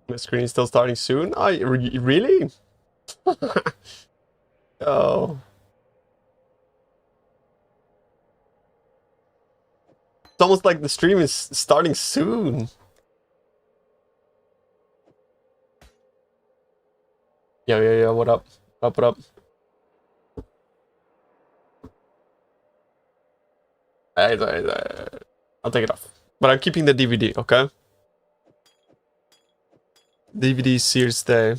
My screen is still starting soon. Oh, really? Oh. It's almost like the stream is starting soon. Yeah, what up? What up? I'll take it off. But I'm keeping the DVD, okay? DVD Sears Day.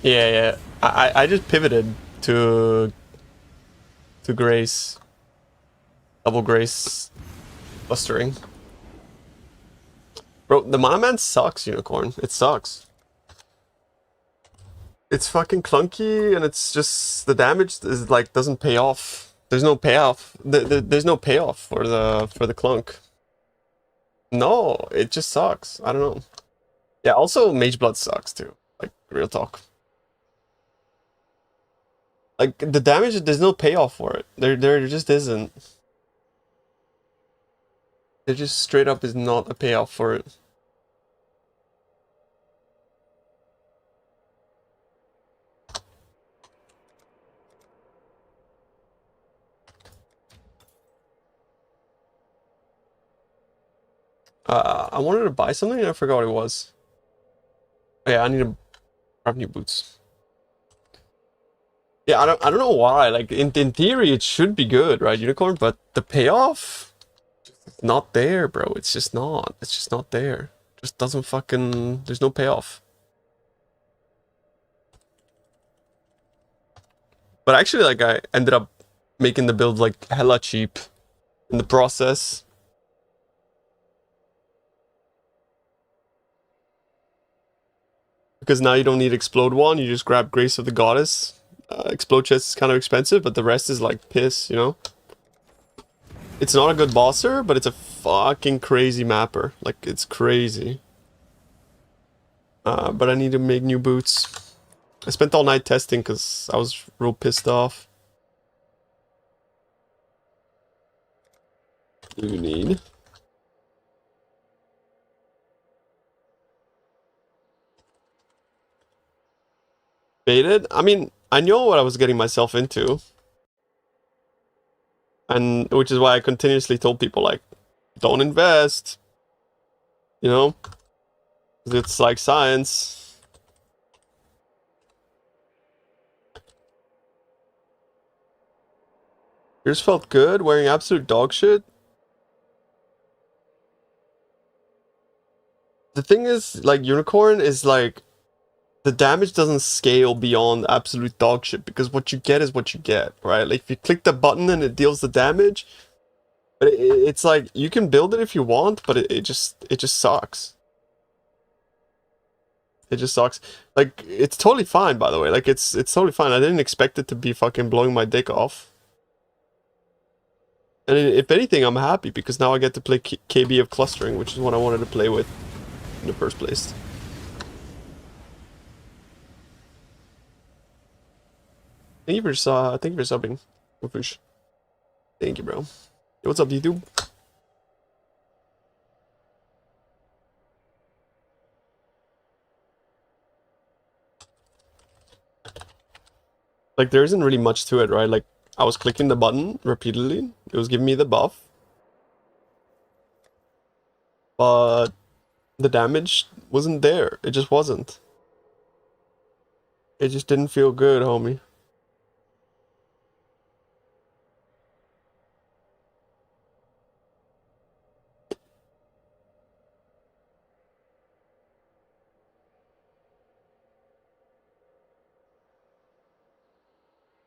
Yeah. I just pivoted to Grace. Double Grace clustering. Bro, the Mana Man sucks, Unicorn. It sucks. It's fucking clunky, and it's just the damage is like doesn't pay off. There's no payoff. There's no payoff for the clunk. No, it just sucks. I don't know. Yeah, also Mage Blood sucks too. Like real talk. Like the damage, there's no payoff for it. There just isn't. There just straight up is not a payoff for it. I wanted to buy something and I forgot what it was. Oh, yeah, I need to grab new boots. Yeah, I don't know why. Like in theory it should be good, right, Unicorn? But the payoff, not there, bro. It's just not. It's just not there. Just doesn't fucking. There's no payoff. But actually, like I ended up making the build like hella cheap in the process. Because now you don't need Explode one, you just grab Grace of the Goddess. Explode chest is kind of expensive, but the rest is like piss, you know? It's not a good bosser, but it's a fucking crazy mapper. Like, it's crazy. But I need to make new boots. I spent all night testing because I was real pissed off. What do you need? Baited? I mean, I know what I was getting myself into. And which is why I continuously told people, like, don't invest. You know? It's like science. Yours felt good, wearing absolute dog shit. The thing is, like, Unicorn is like, the damage doesn't scale beyond absolute dog shit because what you get is what you get, right? Like, if you click the button and it deals the damage, but it's like, you can build it if you want, but it just sucks. It just sucks. Like, it's totally fine, by the way. Like, it's totally fine. I didn't expect it to be fucking blowing my dick off. And if anything, I'm happy because now I get to play KB of clustering, which is what I wanted to play with in the first place. Thank you for subbing, Wufush. Thank you, bro. Hey, what's up, YouTube? Like, there isn't really much to it, right? Like, I was clicking the button repeatedly. It was giving me the buff. But the damage wasn't there. It just wasn't. It just didn't feel good, homie.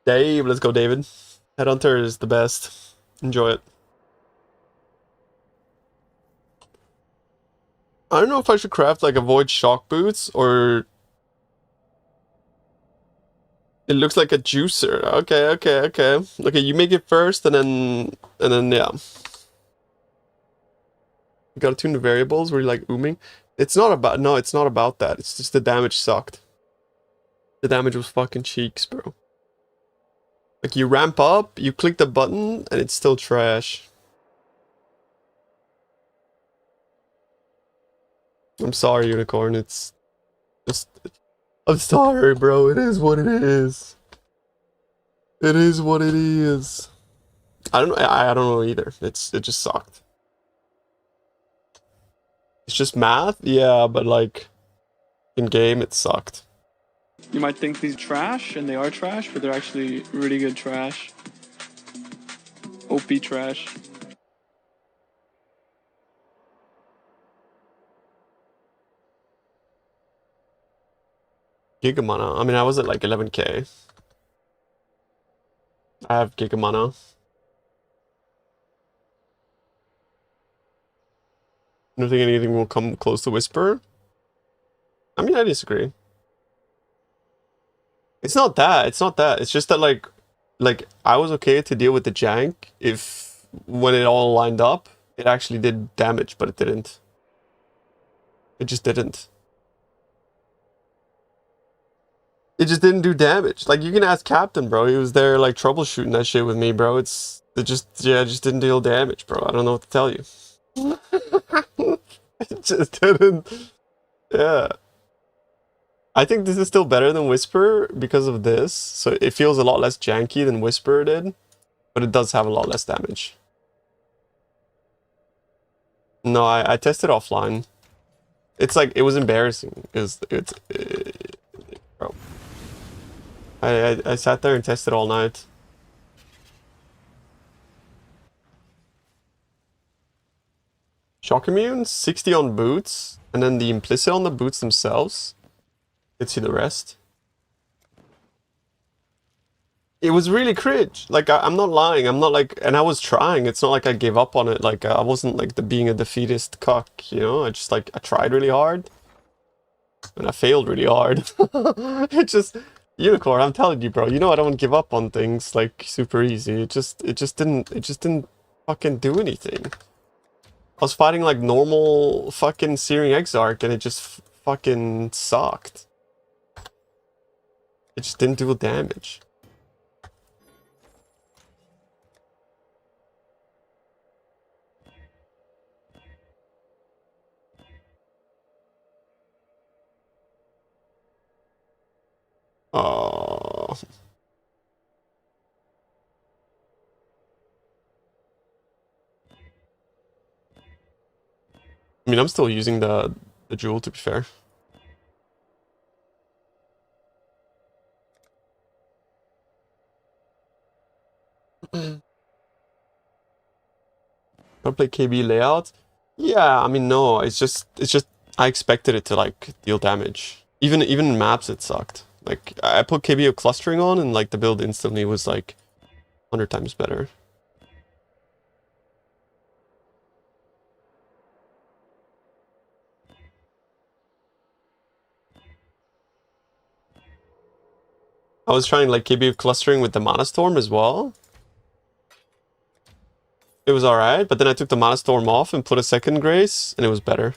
Dave, let's go, David. Headhunter is the best. Enjoy it. I don't know if I should craft like avoid shock boots or it looks like a juicer. Okay. Okay, you make it first and then yeah. You gotta tune the variables where you're like ooming. It's not about that. It's just the damage sucked. The damage was fucking cheeks, bro. Like you ramp up, you click the button, and it's still trash. I'm sorry, Unicorn. It's just... I'm sorry, bro. It is what it is. It is what it is. I don't know either. It just sucked. It's just math? Yeah, but like in game it sucked. You might think these are trash, and they are trash, but they're actually really good trash. OP trash. Giga mana. I mean, I was at like 11k. I have Giga mana. I don't think anything will come close to Whisper. I mean, I disagree. It's not that. It's not that. It's just that like I was okay to deal with the jank if when it all lined up, it actually did damage, but it didn't. It just didn't. It just didn't do damage. Like, you can ask Captain, bro. He was there, like, troubleshooting that shit with me, bro. It just didn't deal damage, bro. I don't know what to tell you. It just didn't. Yeah. I think this is still better than Whisper because of this. So it feels a lot less janky than Whisper did, but it does have a lot less damage. No, I tested offline. It's like, it was embarrassing because bro. I sat there and tested all night. Shock immune, 60 on boots, and then the implicit on the boots themselves. Gets you the rest. It was really cringe. Like, I'm not lying. I'm not like, and I was trying. It's not like I gave up on it. Like, I wasn't like being a defeatist cuck, you know? I just like, I tried really hard. And I failed really hard. It just, Unicorn, I'm telling you, bro. You know I don't give up on things like super easy. It just didn't fucking do anything. I was fighting like normal fucking Searing Exarch and it just fucking sucked. It just didn't do damage. Oh. I mean, I'm still using the jewel, to be fair. I play KB layout. Yeah, I mean, no, it's just I expected it to like deal damage. Even in maps, it sucked. Like, I put KBO clustering on and like the build instantly was like 100 times better. I was trying like KBO clustering with the Mana Storm as well. It was alright, but then I took the Mana Storm off and put a second Grace, and it was better.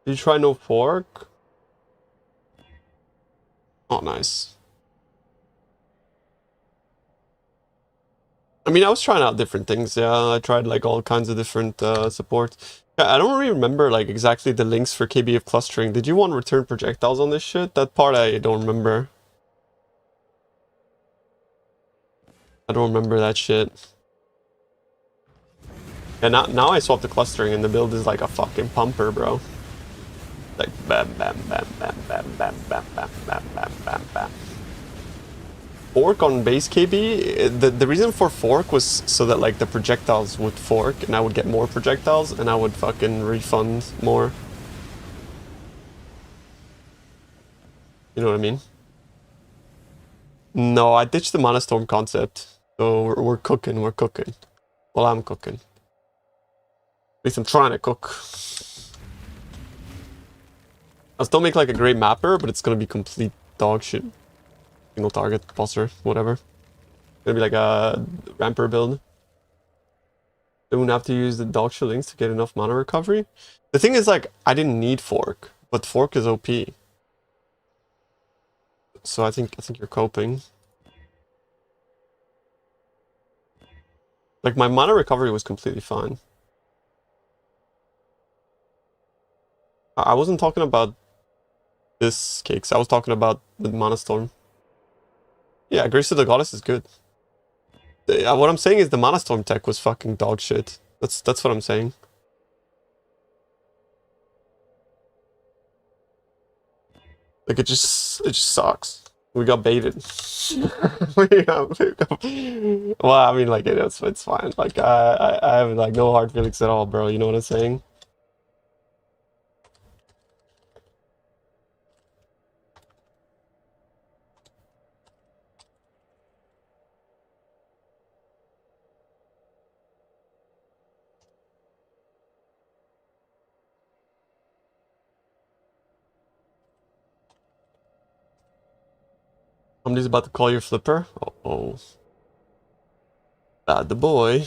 Did you try no fork? Oh, nice. I mean, I was trying out different things, yeah. I tried like all kinds of different support. Yeah, I don't really remember like exactly the links for KBF clustering. Did you want return projectiles on this shit? That part I don't remember. I don't remember that shit. Yeah, now I swap the clustering and the build is like a fucking pumper, bro. Like bam bam bam bam bam bam bam bam bam bam bam bam. Fork on base KB, the reason for fork was so that like the projectiles would fork and I would get more projectiles and I would fucking refund more. You know what I mean? No, I ditched the Mana Storm concept. So we're cooking, we're cooking. Well, I'm cooking. At least I'm trying to cook. I'll still make like a great mapper, but it's gonna be complete dog shit. Single target, bosser, whatever. Gonna be like a ramper build. They wouldn't have to use the dog shit links to get enough mana recovery. The thing is like, I didn't need fork, but fork is OP. So I think you're coping. Like my mana recovery was completely fine. I wasn't talking about this cakes. I was talking about the mana storm. Yeah, Grace of the Goddess is good. What I'm saying is the mana storm tech was fucking dog shit. That's what I'm saying. Like it just sucks. We got baited. Well, I mean, like it's fine. Like I have like no hard feelings at all, bro. You know what I'm saying? Somebody's about to call your flipper. Oh, bad the boy.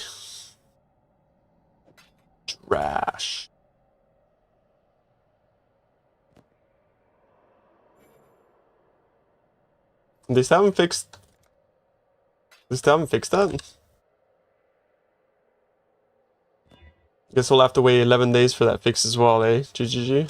Trash. They still haven't fixed. They still haven't fixed that. Guess we'll have to wait 11 days for that fix as well, eh? GGG.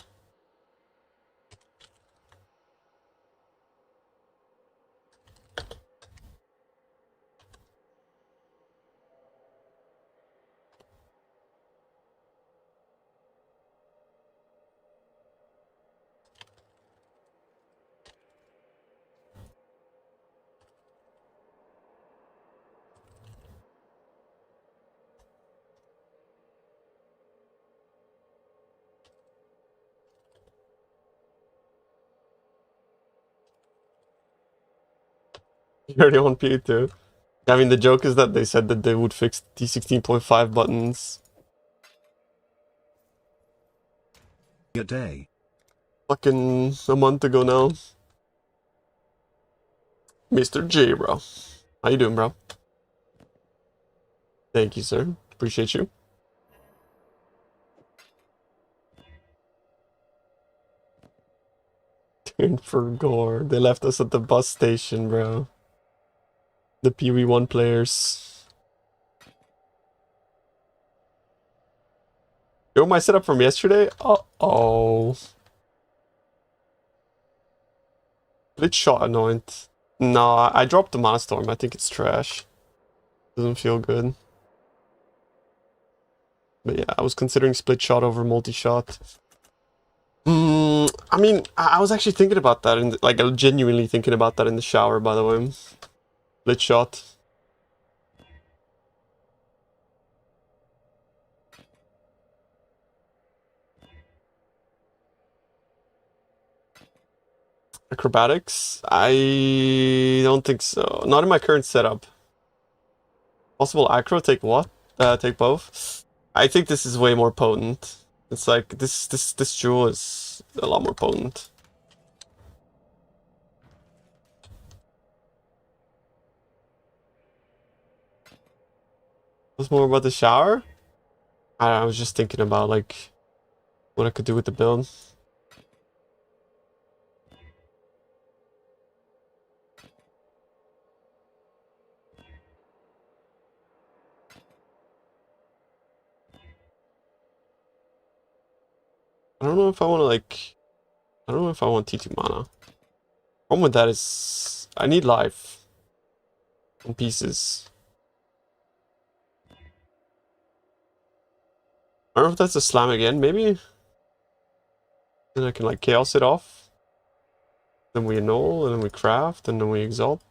You're already on P2. I mean, the joke is that they said that they would fix T16.5 buttons. A day. Fucking a month ago now. Mr. J, bro. How you doing, bro? Thank you, sir. Appreciate you. Turn for gore. They left us at the bus station, bro. The PoE 1 players. Yo, my setup from yesterday? Uh-oh. Glitch shot anoint. Nah, I dropped the Mana Storm. I think it's trash. Doesn't feel good. But yeah, I was considering split shot over multi-shot. I mean, I was actually thinking about that, like, genuinely thinking about that in the shower, by the way. Split shot. Acrobatics? I don't think so. Not in my current setup. Possible acro? Take what? Take both? I think this is way more potent. It's like, this jewel is a lot more potent. What's more about the shower? I was just thinking about, like, what I could do with the build. I don't know if I want to, like... I don't know if I want T2 mana. Problem with that is... I need life. In pieces. I don't know if that's a slam again, maybe? Then I can, like, chaos it off. Then we annul, and then we craft, and then we exalt.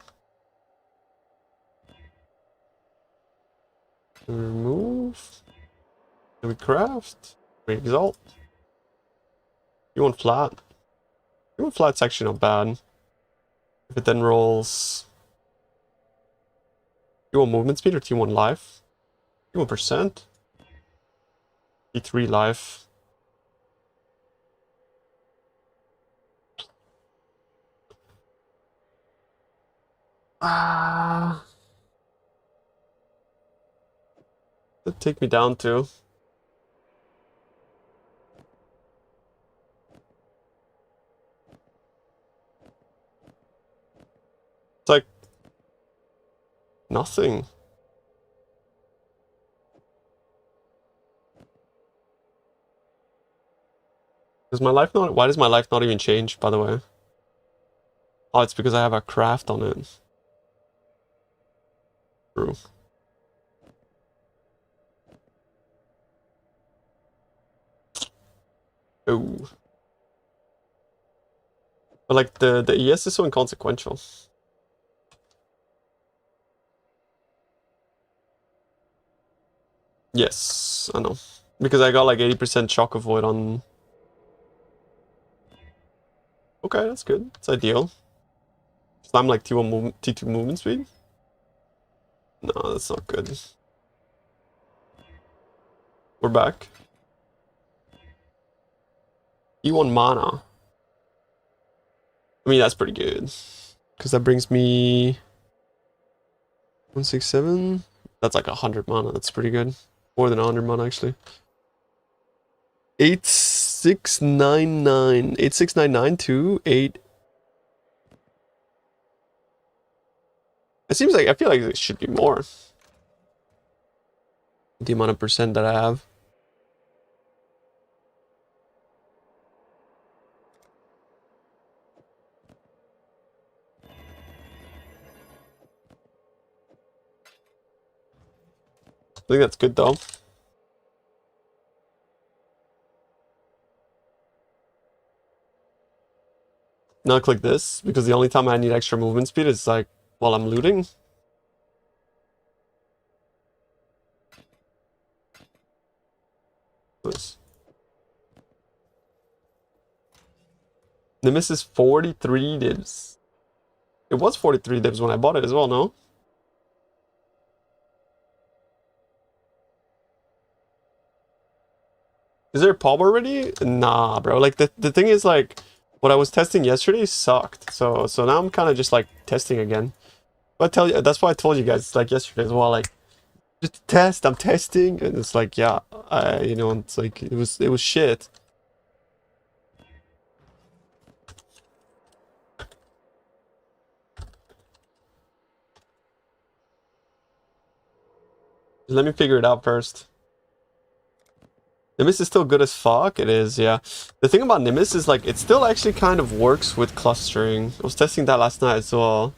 We remove. Then we craft. We exalt. You want flat? You want flat's actually not bad. If it then rolls... You want movement speed or do you want life? You want percent? T3 life. Ah. That'd take me down to... Nothing. Does my life not? Why does my life not even change, by the way? Oh, it's because I have a craft on it. True. Oh. But like the ES is so inconsequential. Yes, I know. Because I got like 80% shock avoid on. Okay, that's good. It's ideal. So I'm like T1 movement, T2 movement speed. No, that's not good. We're back. E1 mana. I mean, that's pretty good. Because that brings me 167. That's like 100 mana. That's pretty good. More than 100 mana, actually. 8699. 8699 to 8. It seems like, I feel like it should be more. The amount of percent that I have. I think that's good though. Now click this, because the only time I need extra movement speed is like while I'm looting. This. Nimbus is 43 divs. It was 43 divs when I bought it as well, no? Is there a pub already? Nah, bro. Like the thing is like what I was testing yesterday sucked. So now I'm kind of just like testing again. But I tell you, that's why I told you guys like yesterday as well, like just test, I'm testing, and it's like yeah, you know, it's like it was shit. Let me figure it out first. Nimbus is still good as fuck. It is, yeah. The thing about Nimbus is like it still actually kind of works with clustering. I was testing that last night as well.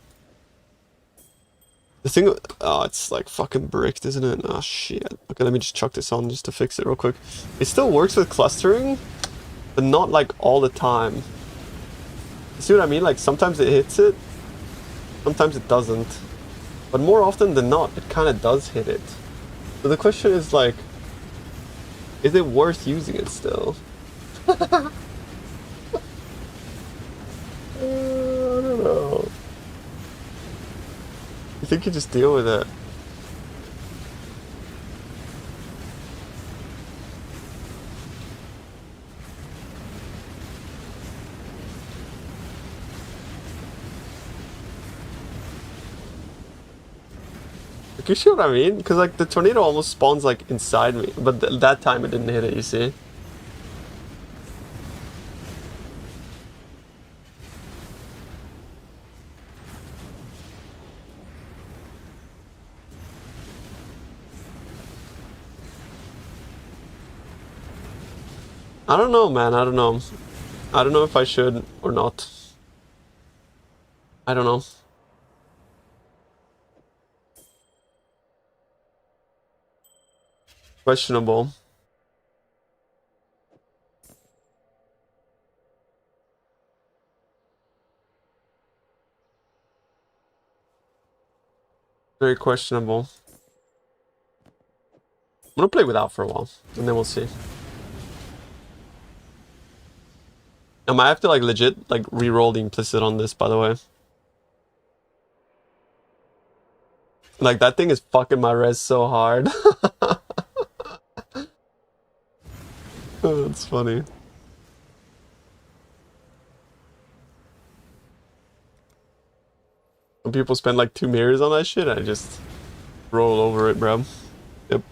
The thing, oh, it's like fucking bricked, isn't it? Oh shit. Okay, let me just chuck this on just to fix it real quick. It still works with clustering, but not like all the time. You see what I mean? Like sometimes it hits it, sometimes it doesn't. But more often than not, it kind of does hit it. So the question is like, is it worth using it still? I don't know. You think you just deal with it? Like, you see what I mean? Because like the tornado almost spawns like inside me, but that time it didn't hit it, you see? I don't know, man. I don't know. I don't know if I should or not. I don't know. Questionable. Very questionable. I'm gonna play without for a while, and then we'll see. I might have to like legit like re-roll the implicit on this, by the way. Like that thing is fucking my res so hard. That's funny. When people spend like 2 mirrors on that shit, I just roll over it, bro. Yep.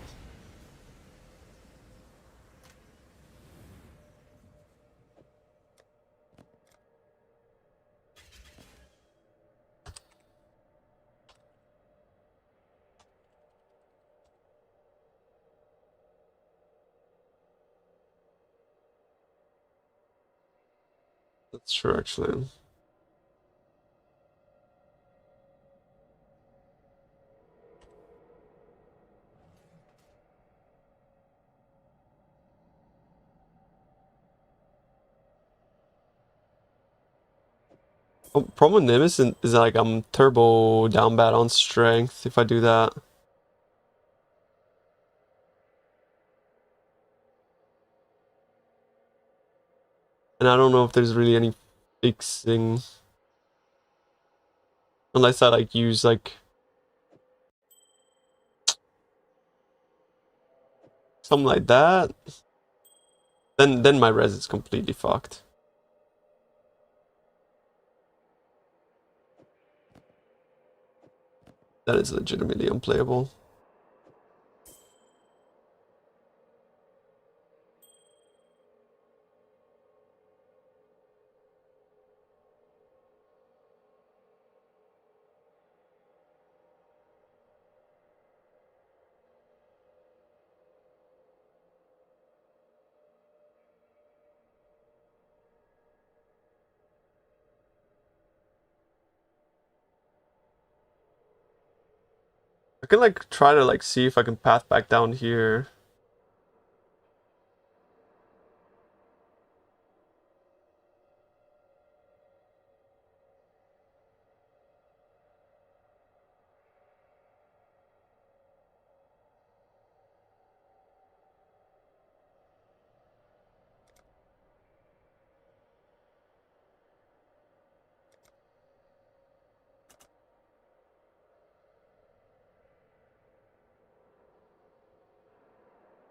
That's true, actually. Oh, problem with Nimbus is like I'm turbo down bad on strength if I do that. And I don't know if there's really any fixing. Unless I like use like something like that. Then my res is completely fucked. That is legitimately unplayable. I can like try to like see if I can path back down here.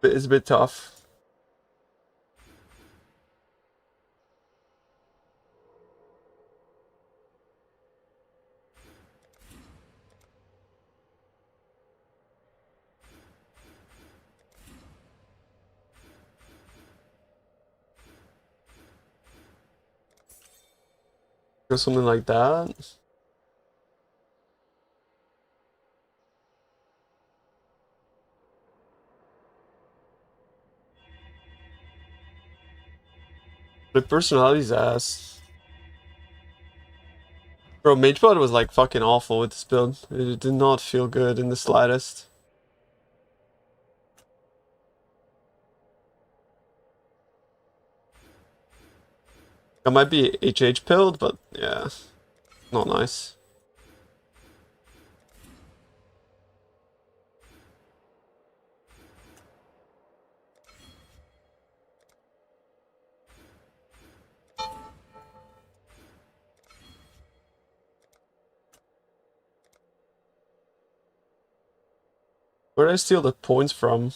But it's a bit tough. Or something like that. The personality's ass. Bro, Mageblood was like fucking awful with this build. It did not feel good in the slightest. I might be HH pilled, but yeah, not nice. Where did I steal the points from?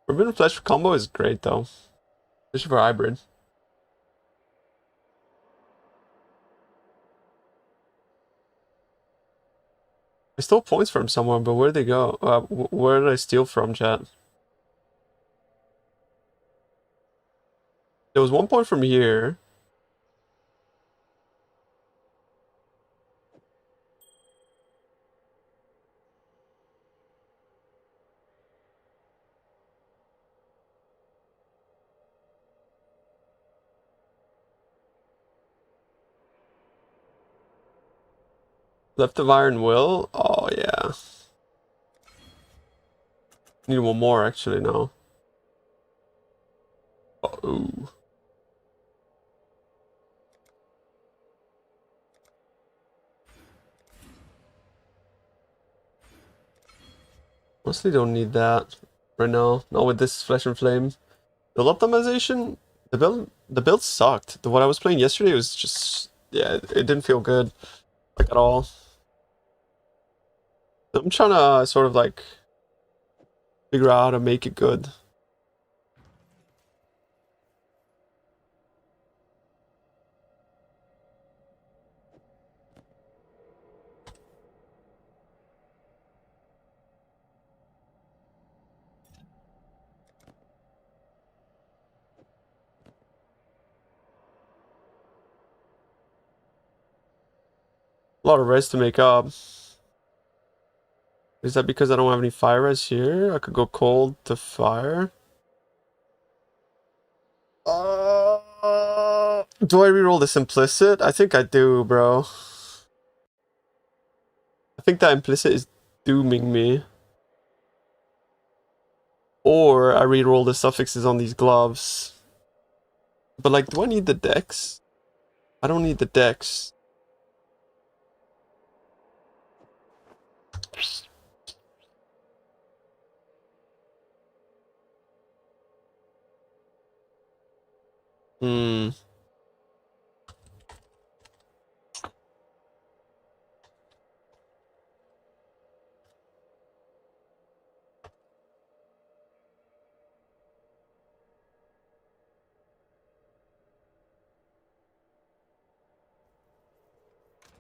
Forbidden Flesh combo is great though, especially for hybrid. I stole points from somewhere, but where'd they go? Where did I steal from, chat? There was 1 point from here. Left of Iron Will. Oh yeah. Need one more actually now. Oh. Honestly, don't need that right now. Not with this Flesh and Flame. Build optimization. The build sucked. The what I was playing yesterday was just yeah. It didn't feel good like at all. I'm trying to sort of like figure out how to make it good. A lot of res to make up. Is that because I don't have any fire res here? I could go cold to fire. Do I reroll this implicit? I think I do, bro. I think that implicit is dooming me. Or I reroll the suffixes on these gloves. But like, do I need the dex? I don't need the dex. Hmm.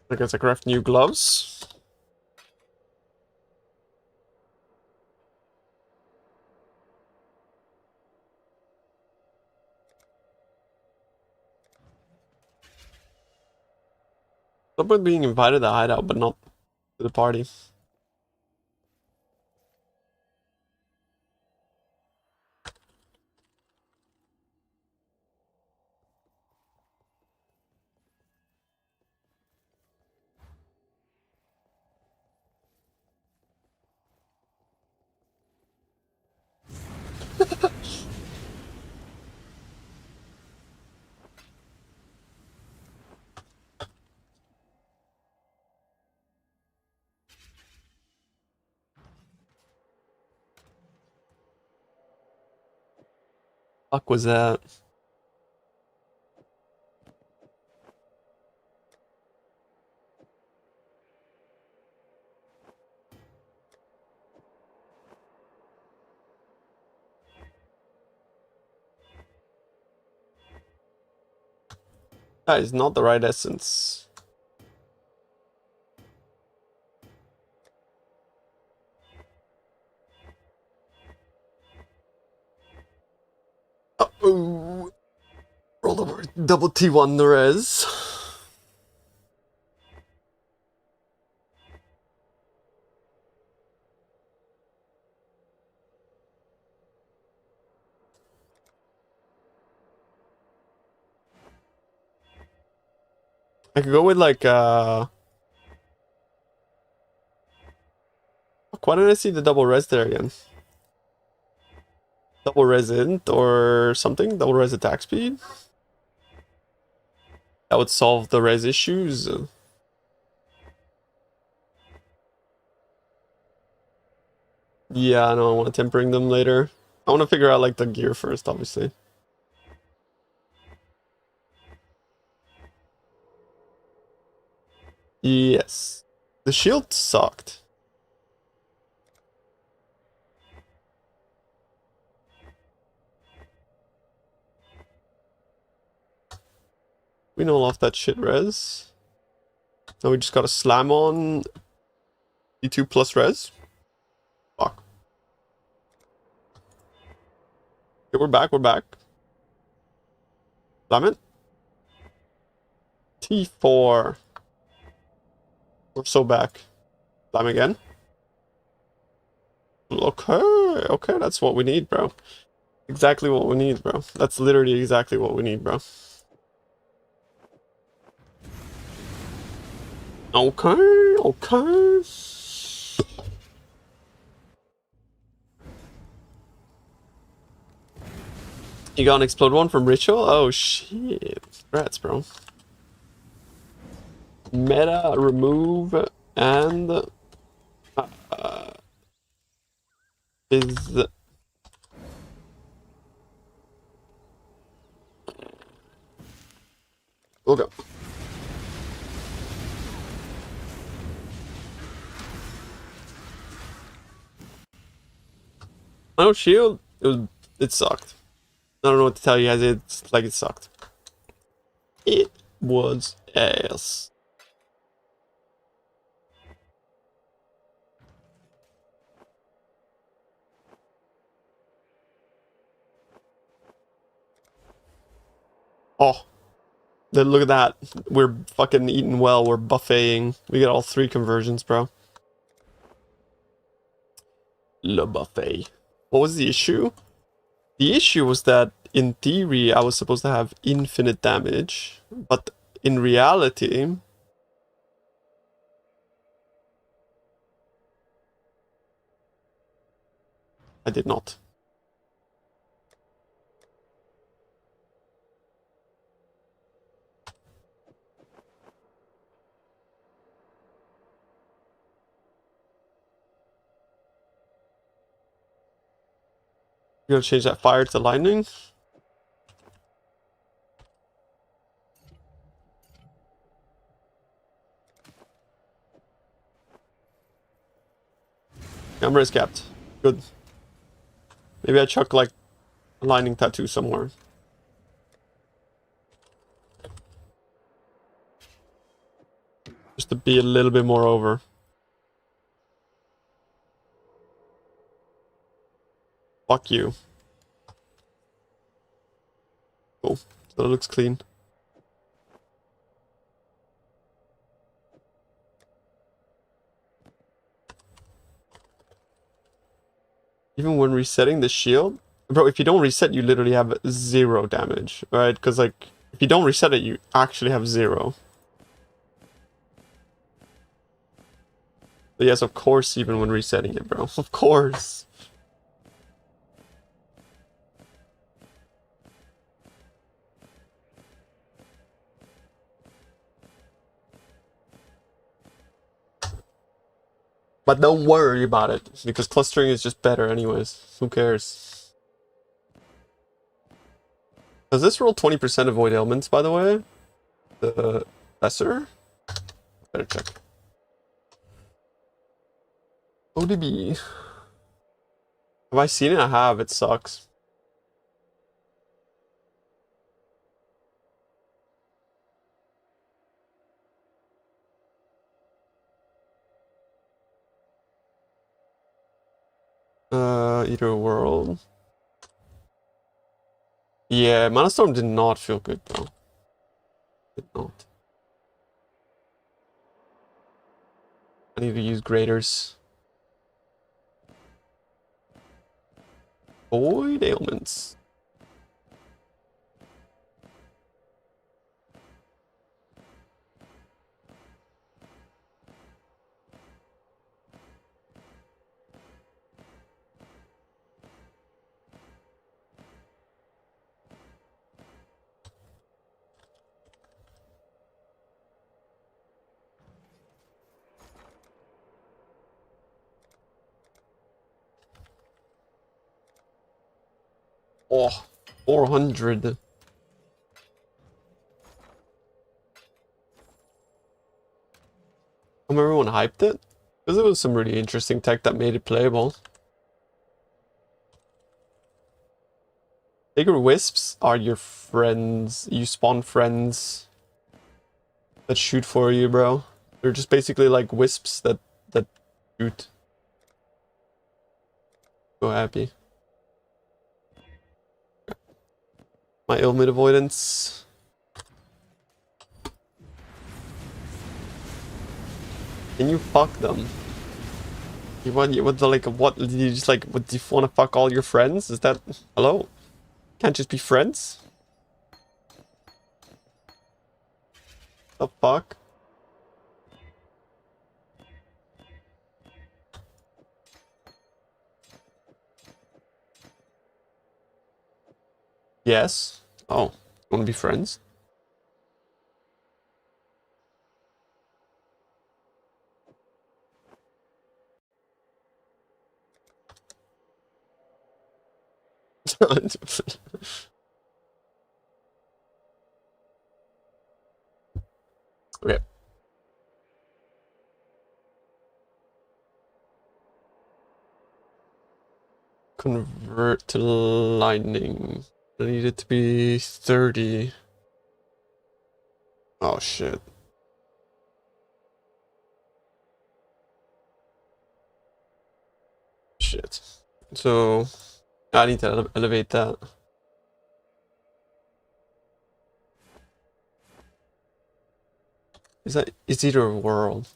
I guess I craft new gloves. Someone being invited to the hideout, but not to the party. Fuck was that? That is not the right essence. Uh-oh. Roll over double T1 the res. I could go with like fuck, why didn't I see the double res there again? Double res int or something? Double res attack speed? That would solve the res issues. Yeah, I know, I want to tempering them later. I want to figure out like the gear first, obviously. Yes. The shield sucked. We know off that shit res. Now we just gotta slam on D2 plus res. Fuck. Okay, we're back, we're back. Slam it. T4. We're so back. Slam again. Okay, okay, that's what we need, bro. Exactly what we need, bro. That's literally exactly what we need, bro. Okay, okay. You got an explode one from Ritual? Oh shit. Congrats, bro. Meta, remove, and is okay. No shield. It sucked. I don't know what to tell you guys. It's like it sucked. It was ass. Oh, Then look at that. We're fucking eating well. We're buffeting. We get all 3 conversions, bro. Le buffet. What was the issue? The issue was that in theory I was supposed to have infinite damage, but in reality I did not. You gonna change that fire to lightning? Camera is capped. Good. Maybe I chuck like a lightning tattoo somewhere. Just to be a little bit more over. Fuck you. Cool. So it looks clean. Even when resetting the shield, bro, if you don't reset, you literally have 0 damage, right? Because like, if you don't reset it, you actually have 0. But yes, of course, even when resetting it, bro. Of course. But don't worry about it, because clustering is just better anyways. Who cares? Does this roll 20% avoid ailments, by the way? The lesser? Better check. ODB. Have I seen it? I have. It sucks. Either world. Yeah, Mana Storm did not feel good, though. Did not. I need to use graders. Avoid ailments. Oh, 400. Everyone hyped it? Because it was some really interesting tech that made it playable. Bigger wisps are your friends. You spawn friends that shoot for you, bro. They're just basically like wisps that shoot. So happy. My ailment avoidance. Can you fuck them? You want the like what? Do you just like what? Do you want to fuck all your friends? Is that hello? Can't just be friends. The fuck? Yes. Oh, want to be friends? Okay. Convert to lightning. I need it to be 30. Oh shit. Shit. So I need to elevate that. Is that? It's either a world.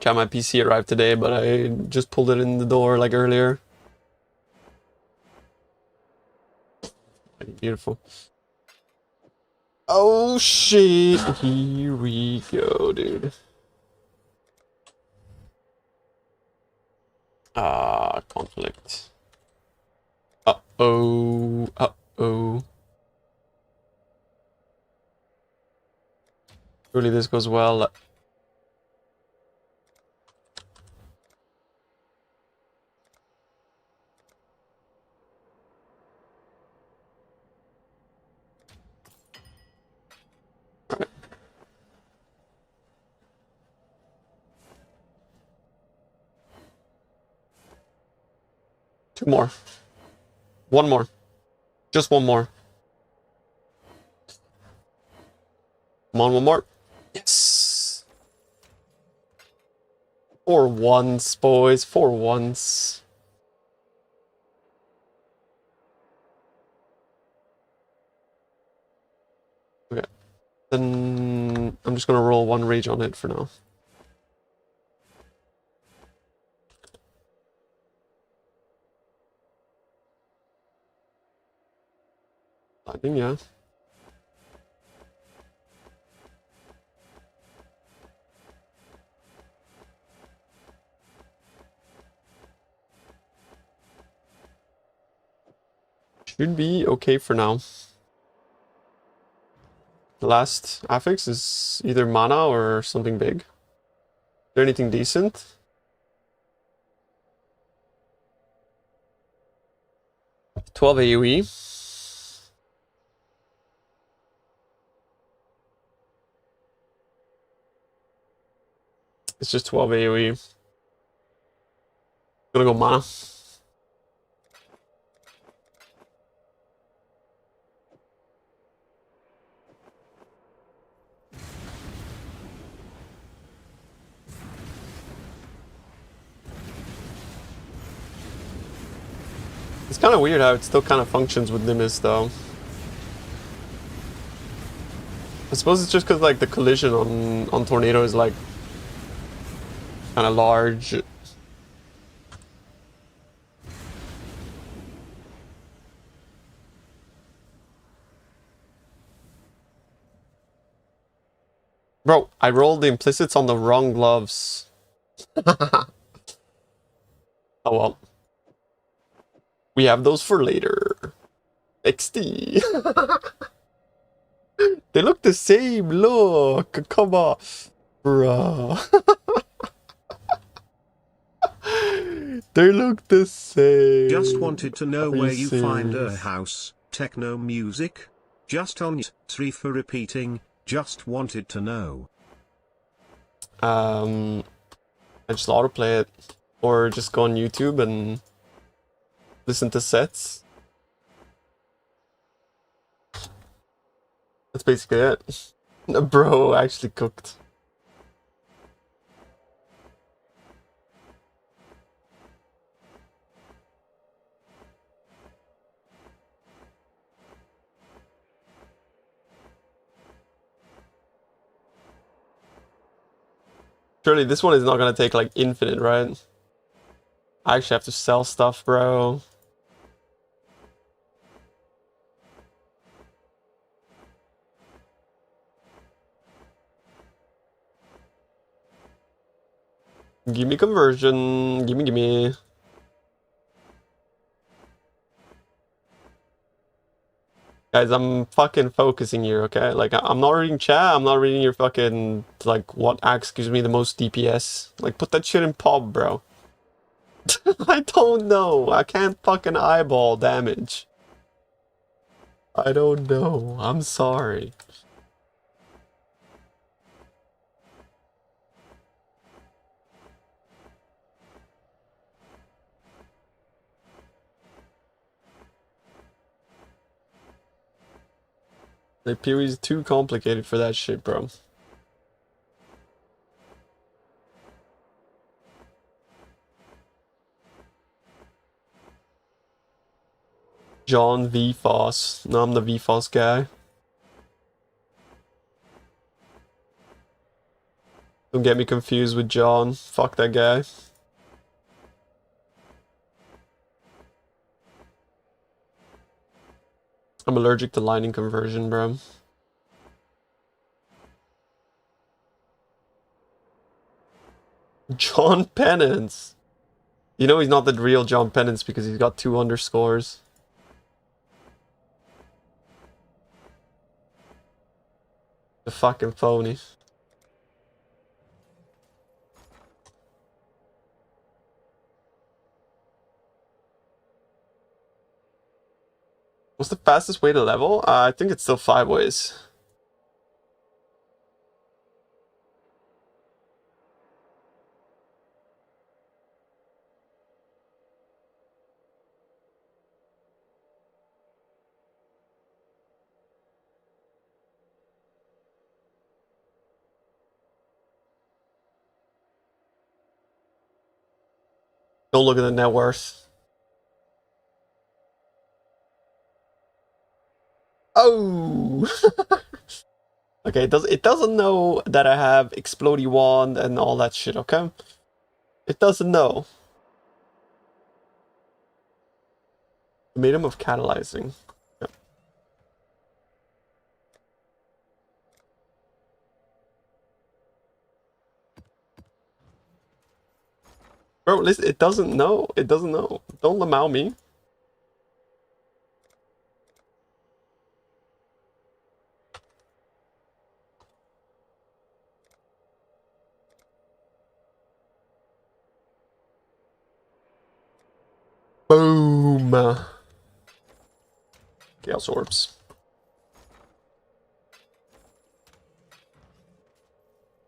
Got my PC arrived today, but I just pulled it in the door like earlier. Beautiful. Oh shit! Here we go, dude. Conflict. Uh-oh. Uh-oh. Surely this goes well. Right. Two more. One more. Just one more. Come on, one more. Yes. For once, boys. For once. Okay. Then I'm just gonna roll one rage on it for now. I think, yeah. Should be okay for now. The last affix is either mana or something big. Is there anything decent? $12 AoE. It's just 12 AoE. Gonna go mana. It's kind of weird how it still kind of functions with Nimbus though. I suppose it's just because like the collision on Tornado is like kind of large. Bro, I rolled the implicits on the wrong gloves. Oh well. We have those for later. XD. They look the same, look. Come on. Bro. They look the same. Just wanted to know Are where you find serious? house techno music. Just on 3 for repeating. Just wanted to know. I just autoplay it, or just go on YouTube and listen to sets. That's basically it. Bro, actually cooked. Surely this one is not gonna take like infinite, right? I actually have to sell stuff, bro. Give me conversion. Gimme, gimme. Guys, I'm fucking focusing here, okay? Like, I'm not reading chat. I'm not reading your fucking, like, what axe gives me the most DPS. Like, put that shit in pub, bro. I don't know. I can't fucking eyeball damage. I don't know. I'm sorry. The PoE is too complicated for that shit, bro. John VFoss. No, I'm the VFoss guy. Don't get me confused with John. Fuck that guy. I'm allergic to lightning conversion, bro. John Penance. You know he's not the real John Penance because he's got 2 underscores. The fucking phony. What's the fastest way to level? I think it's still 5 ways. Don't look at the net worth. Oh! Okay, it doesn't know that I have Explodey Wand and all that shit, okay? It doesn't know. The medium of catalyzing. Yep. Bro, listen, it doesn't know. It doesn't know. Don't lamau me. Boom. Chaos orbs.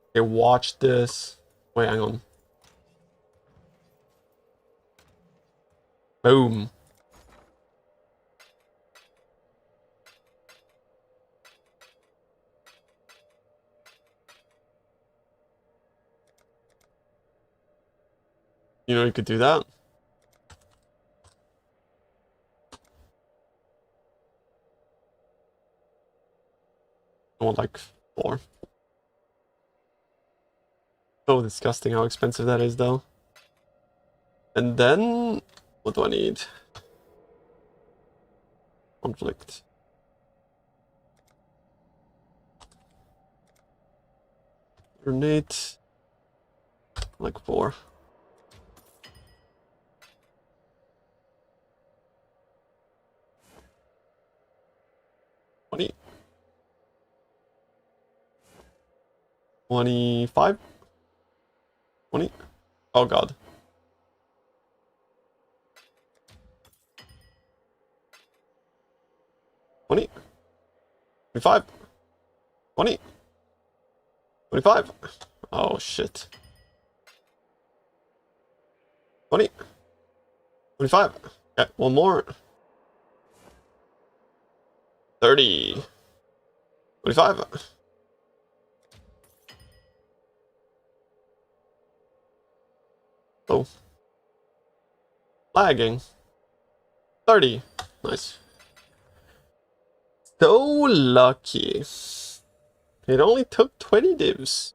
Okay, watch this. Wait, hang on. Boom. You know you could do that. I want like 4. So disgusting how expensive that is though. And then what do I need? Conflict. Grenade. Like 4. 20. 25. 20. Oh god. 20. 25. 20. 25. Oh shit. 20. 25. Okay, one more. 30. 25. Oh. Lagging. 30. Nice. So lucky. It only took 20 divs.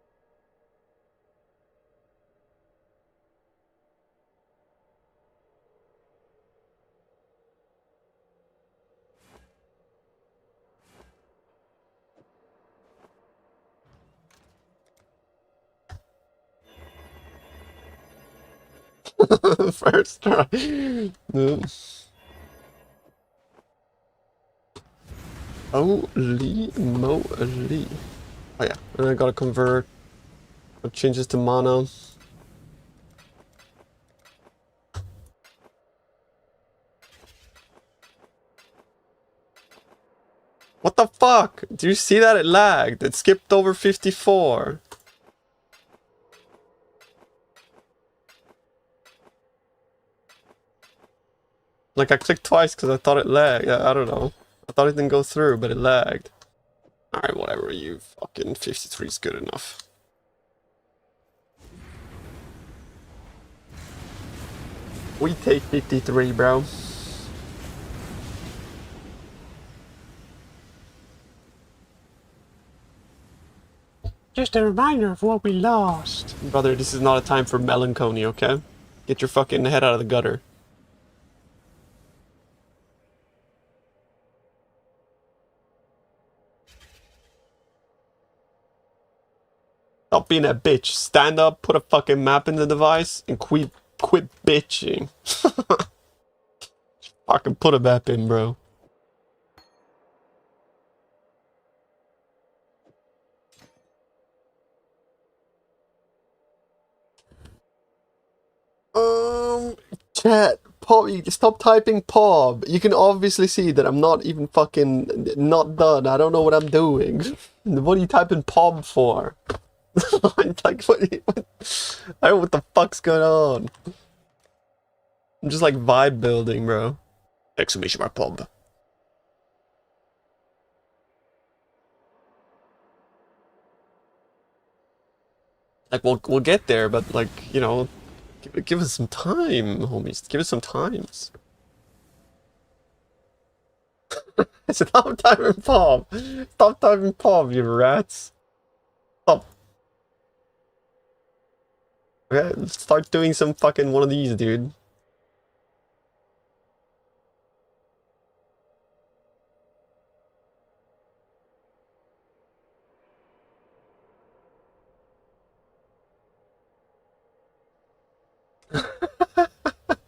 First try. No. Holy moly. Oh yeah, and I gotta convert. It changes to mana. What the fuck? Do you see that? It lagged. It skipped over 54. Like I clicked twice because I thought it lagged. I don't know. I thought it didn't go through, but it lagged. Alright, whatever, you fucking 53 is good enough. We take 53, bro. Just a reminder of what we lost. Brother, this is not a time for melancholy, okay? Get your fucking head out of the gutter. Stop being a bitch. Stand up, put a fucking map in the device, and quit bitching. Fucking put a map in, bro. Chat, PoE, stop typing POB. You can obviously see that I'm not even fucking not done. I don't know what I'm doing. What are you typing POB for? Like, I don't know what the fuck's going on. I'm just like vibe building, bro. Exclamation mark POB. Like, we'll get there, but like, you know, give us some time, homies. Give us some times. Stop typing POB. Stop typing POB, you rats. Stop. Okay, start doing some fucking one of these, dude.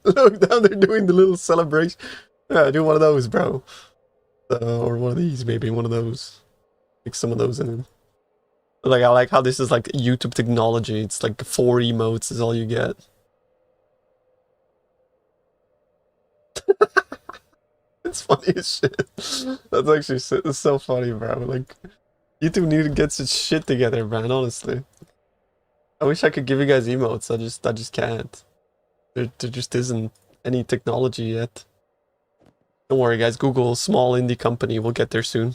Look down there doing the little celebration. Yeah, do one of those, bro. Or one of these, maybe one of those. Like some of those in. Like I like how this is like YouTube technology. It's like 4 emotes is all you get. It's funny as shit. That's actually it's so funny, bro. Like YouTube need to get its shit together, man. Honestly, I wish I could give you guys emotes. I just can't. There just isn't any technology yet. Don't worry, guys. Google small indie company. We'll get there soon.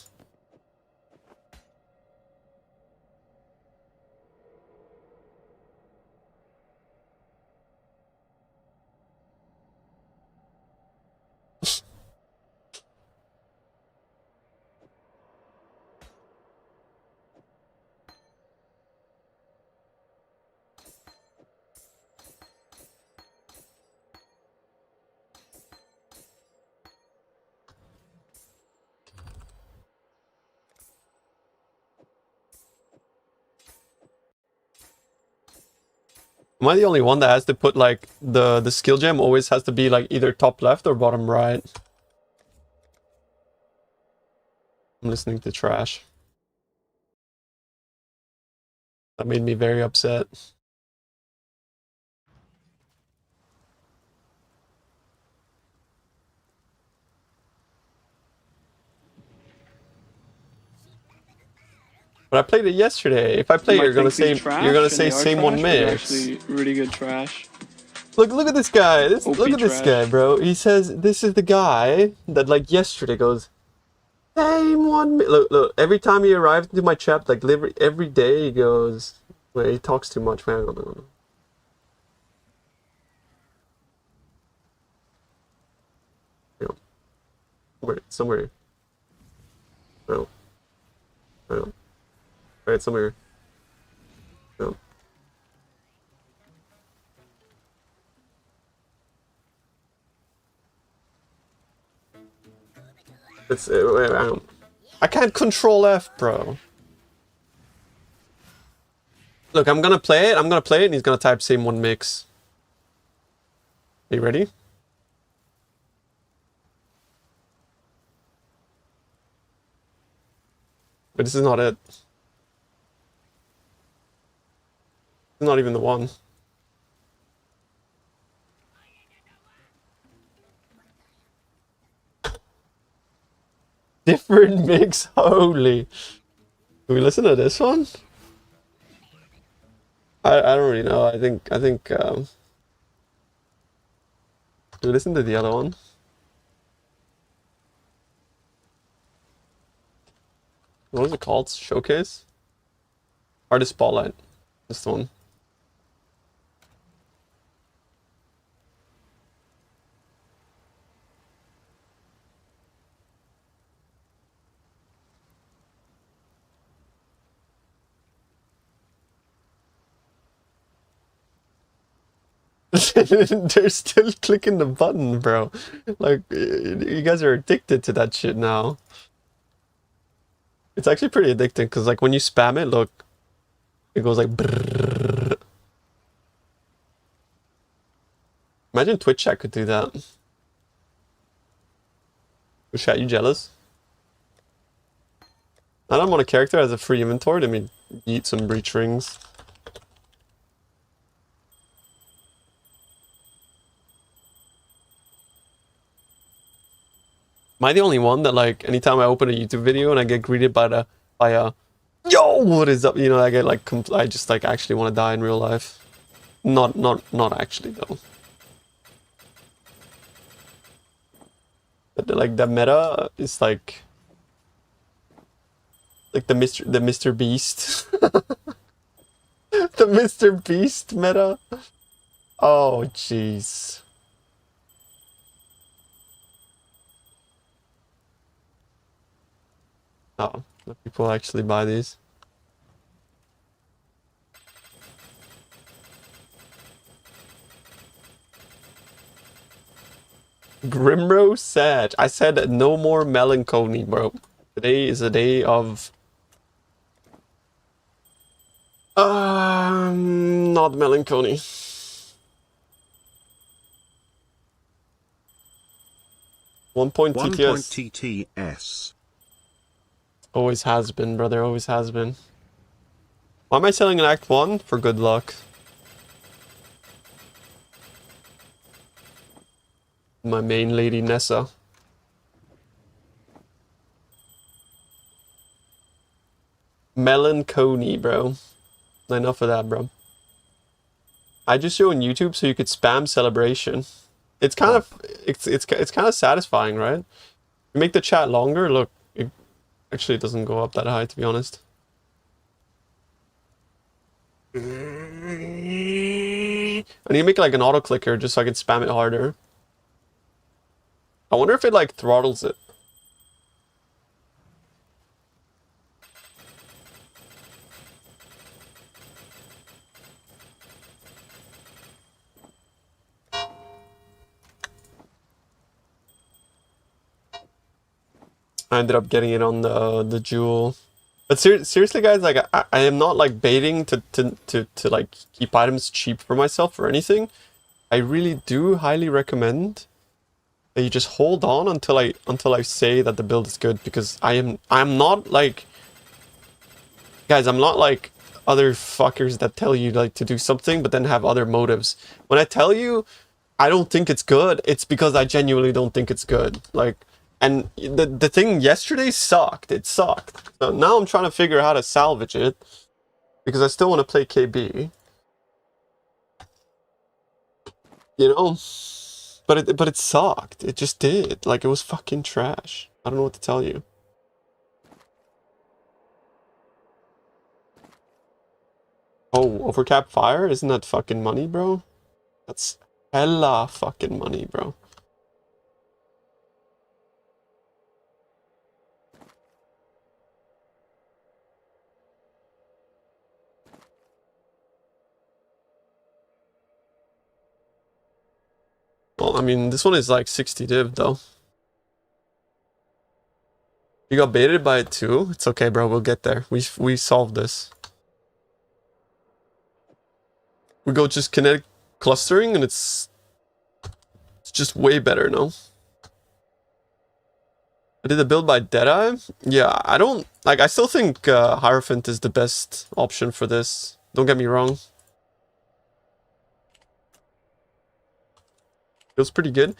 Am I the only one that has to put like the skill gem always has to be like either top left or bottom right? I'm listening to trash. That made me very upset. But I played it yesterday. If I play You it, might think these you're gonna trash, and say they are same one trash, but they're mix. actually really good trash. Look at this guy. OP Look at this guy, trash. bro. He says this is the guy that like yesterday goes same one. Look. Every time he arrives into my chat, like every day he goes. Wait, he talks too much, man. No. Somewhere. No. No. Right, somewhere. No. It's I can't control F, bro. Look, I'm gonna play it, and he's gonna type same one mix. Are you ready? But this is not it. This is not even the one. Different mix, holy. Do we listen to this one? I don't really know. I think do we listen to the other one? What is it called? Showcase? Artist Spotlight. This one. They're still clicking the button, bro. Like, you guys are addicted to that shit now. It's actually pretty addicting because, like, when you spam it, look, it goes like brrrr. Imagine Twitch chat could do that. Twitch chat, you jealous? I don't want a character as a free inventory. Let me eat some breach rings. Am I the only one that, like, anytime I open a YouTube video and I get greeted by a yo, what is up? You know, I get like I just like actually want to die in real life. Not actually though. But like the meta is like the Mr. Beast. The Mr. Beast meta. Oh jeez. Oh, do people actually buy these? Grimro Sag. I said no more melancholy, bro. Today is a day of not melancholy. One point TTS. Always has been, brother. Always has been. Why am I selling an Act 1? For good luck. My main lady, Nessa. Melancholy, bro. Enough of that, bro. I just show on YouTube so you could spam celebration. It's kind of it's kind of satisfying, right? You make the chat longer. Look, it actually doesn't go up that high, to be honest. I need to make like an auto clicker just so I can spam it harder. I wonder if it like throttles it. I ended up getting it on the jewel. But seriously, guys, like I am not like baiting to like keep items cheap for myself or anything. I really do highly recommend that you just hold on until I say that the build is good, because I'm not like, guys, I'm not like other fuckers that tell you like to do something but then have other motives. When I tell you I don't think it's good, it's because I genuinely don't think it's good. Like, and the thing yesterday sucked. It sucked. So now I'm trying to figure out how to salvage it, because I still want to play KB. You know? But it sucked. It just did. Like, it was fucking trash. I don't know what to tell you. Oh, overcap fire? Isn't that fucking money, bro? That's hella fucking money, bro. Well, I mean, this one is like 60 div, though. You got baited by it too? It's okay, bro. We'll get there. We solved this. We go just kinetic clustering, and it's just way better, no? I did the build by Deadeye. Yeah, I don't... Like, I still think Hierophant is the best option for this. Don't get me wrong. It was pretty good.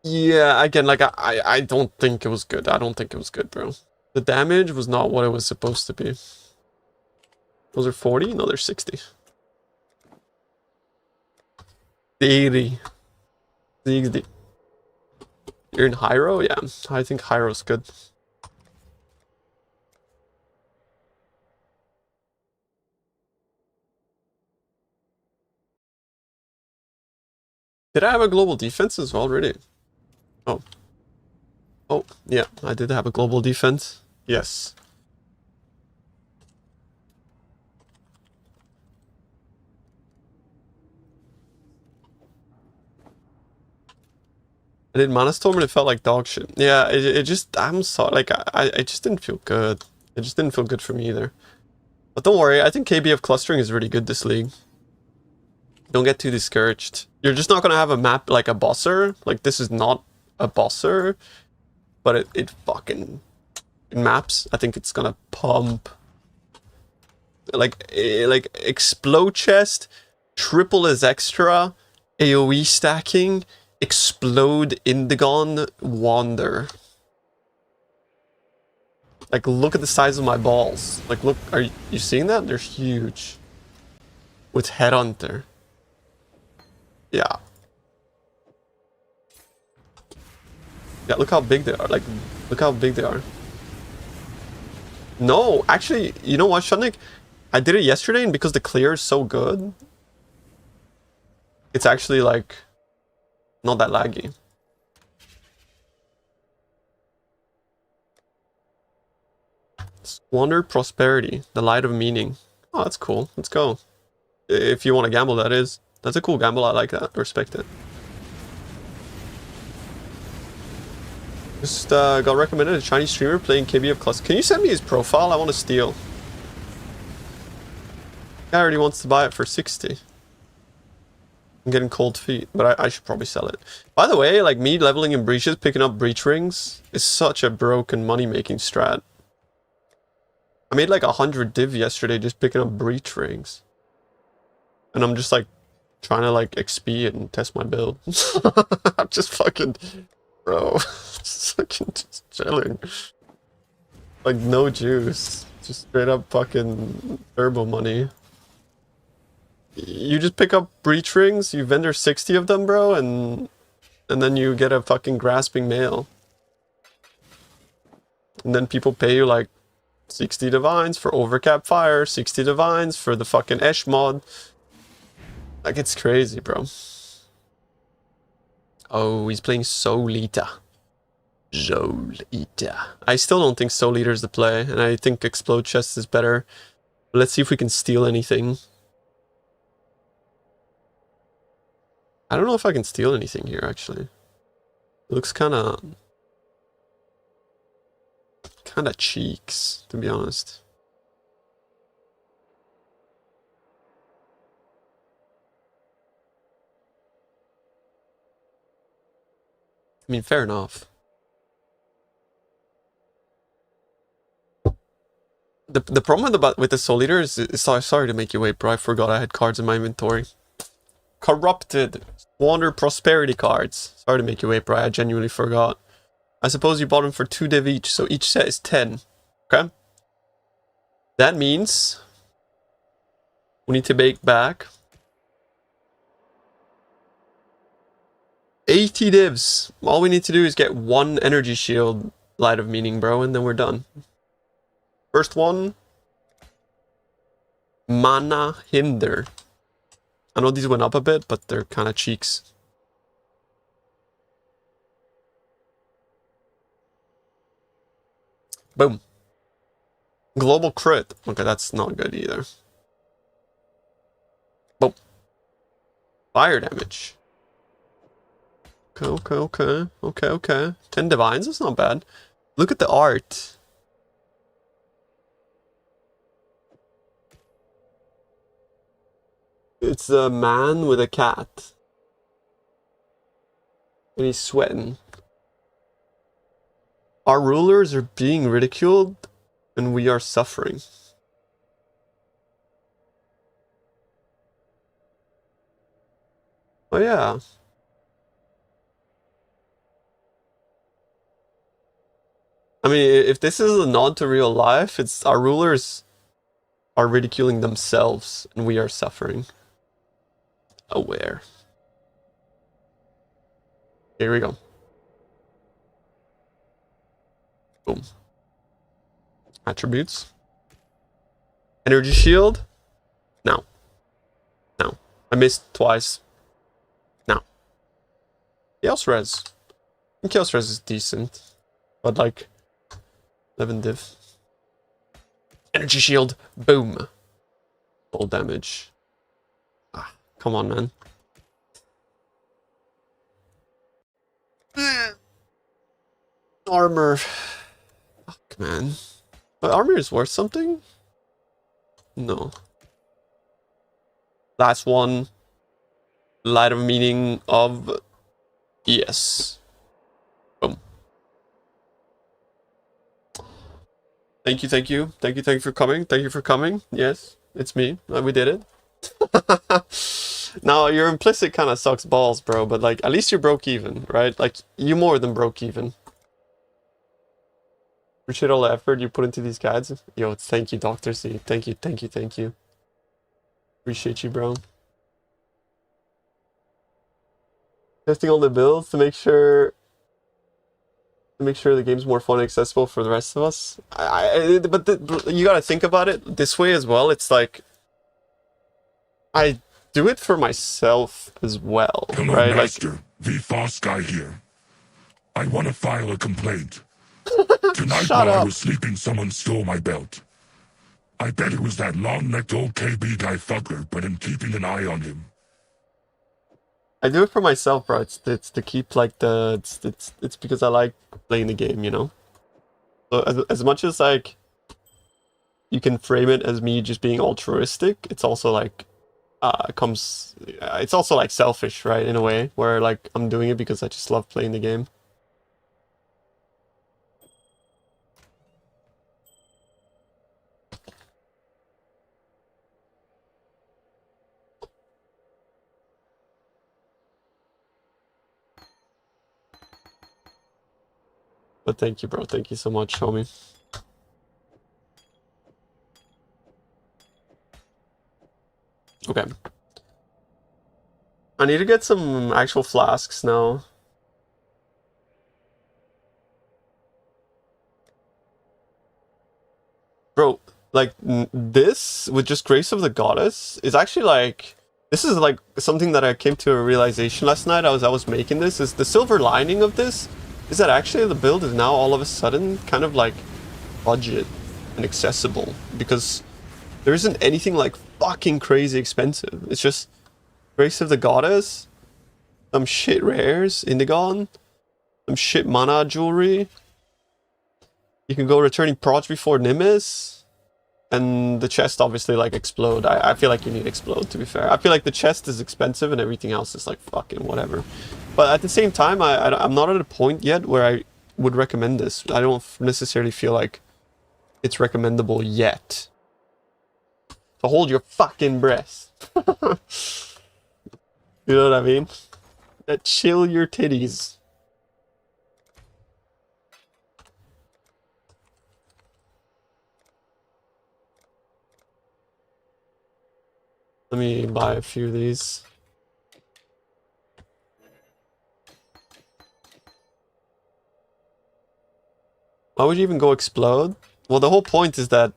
Yeah, again, like, I don't think it was good. I don't think it was good, bro. The damage was not what it was supposed to be. Those are 40? No, they're 60. 80. 60. You're in Hyro? Yeah, I think Hyro's good. Did I have a global defense as well already? Oh. Oh, yeah, I did have a global defense. Yes. I did Mana Storm and it felt like dog shit. Yeah, it just, I'm sorry, like, I just didn't feel good. It just didn't feel good for me either. But don't worry, I think KBF clustering is really good this league. Don't get too discouraged. You're just not gonna have a map like a bosser. Like, this is not a bosser, but it fucking, in maps, I think it's gonna pump. Like explode chest, triple as extra, AoE stacking, explode Indigon, wander. Like, look at the size of my balls. Like, look, are you seeing that? They're huge. With Headhunter. Yeah. Yeah, look how big they are. Like, look how big they are. No, actually, you know what, Shunnik? I did it yesterday, and because the clear is so good, it's actually, like, not that laggy. Squander Prosperity, the Light of Meaning. Oh, that's cool. Let's go. If you want to gamble, that is. That's a cool gamble. I like that. I respect it. Just got recommended a Chinese streamer playing KBF Cluster. Can you send me his profile? I want to steal. Guy already wants to buy it for 60. I'm getting cold feet, but I should probably sell it. By the way, like, me leveling in breaches, picking up breach rings is such a broken money-making strat. I made like 100 div yesterday just picking up breach rings. And I'm just like trying to like XP it and test my build. I'm just fucking, bro, just fucking just chilling. Like, no juice. Just straight up fucking turbo money. You just pick up breach rings, you vendor 60 of them, bro, and then you get a fucking grasping mail. And then people pay you like 60 divines for overcap fire, 60 divines for the fucking Esh mod. Like, it's crazy, bro. Oh, he's playing Soul Eater. Soul Eater. I still don't think Soul Eater is the play, and I think Explode Chest is better. But let's see if we can steal anything. I don't know if I can steal anything here, actually. It looks kind of cheeks, to be honest. I mean, fair enough. The problem with the Soul Eater is sorry to make you wait, bro. I forgot I had cards in my inventory. Corrupted Squander Prosperity cards. Sorry to make you wait, bro. I genuinely forgot. I suppose you bought them for 2 div each, so each set is 10. Okay? That means we need to make back 80 divs. All we need to do is get 1 energy shield Light of Meaning, bro, and then we're done. First one. Mana Hinder. I know these went up a bit, but they're kind of cheeks. Boom. Global crit. Okay, that's not good either. Boom. Fire damage. Okay. 10 divines, that's not bad. Look at the art. It's a man with a cat. And he's sweating. Our rulers are being ridiculed, and we are suffering. Oh yeah. I mean, if this is a nod to real life, it's our rulers are ridiculing themselves, and we are suffering. Aware. Here we go. Boom. Attributes. Energy shield. No. I missed twice. No. Chaos Res. And Chaos Res is decent. But like 11 div. Energy shield. Boom. Full damage. Ah, come on, man. Armor. Fuck, man. But armor is worth something? No. Last one. Light of meaning of... Yes. Boom. Thank you, thank you. Thank you, thank you for coming. Thank you for coming. Yes, it's me. We did it. Now, your implicit kind of sucks balls, bro, but like, at least you broke even, right? Like, you more than broke even. Appreciate all the effort you put into these guides. Yo, thank you, Dr. C. Thank you, thank you, thank you. Appreciate you, bro. Testing all the builds to make sure the game's more fun and accessible for the rest of us. But you gotta think about it this way as well. It's like, I do it for myself as well, Hello, right? Master. The Foss guy here. I want to file a complaint. Tonight Shut while I up. was sleeping, someone stole my belt. I bet it was that long-necked old KB guy fucker, but I'm keeping an eye on him. I do it for myself, bro. It's to keep like the it's because I like playing the game, you know. So as much as like you can frame it as me just being altruistic, it's also like it's also like selfish, right? In a way where like I'm doing it because I just love playing the game. But thank you, bro. Thank you so much, homie. Okay. I need to get some actual flasks now. Bro, like this with just Grace of the Goddess is actually like this is like something that I came to a realization last night. I was making this is the silver lining of this is that actually the build is now all of a sudden kind of like budget and accessible because there isn't anything like fucking crazy expensive. It's just Grace of the Goddess, some shit rares, Indigon, some shit mana jewelry. You can go returning prods before Nimbus. And the chest obviously like explode. I feel like you need explode, to be fair. I feel like the chest is expensive and everything else is like fucking whatever. But at the same time, I'm not at a point yet where I would recommend this. I don't necessarily feel like it's recommendable yet. So hold your fucking breath. You know what I mean? Chill your titties. Let me buy a few of these. Why would you even go explode? Well, the whole point is that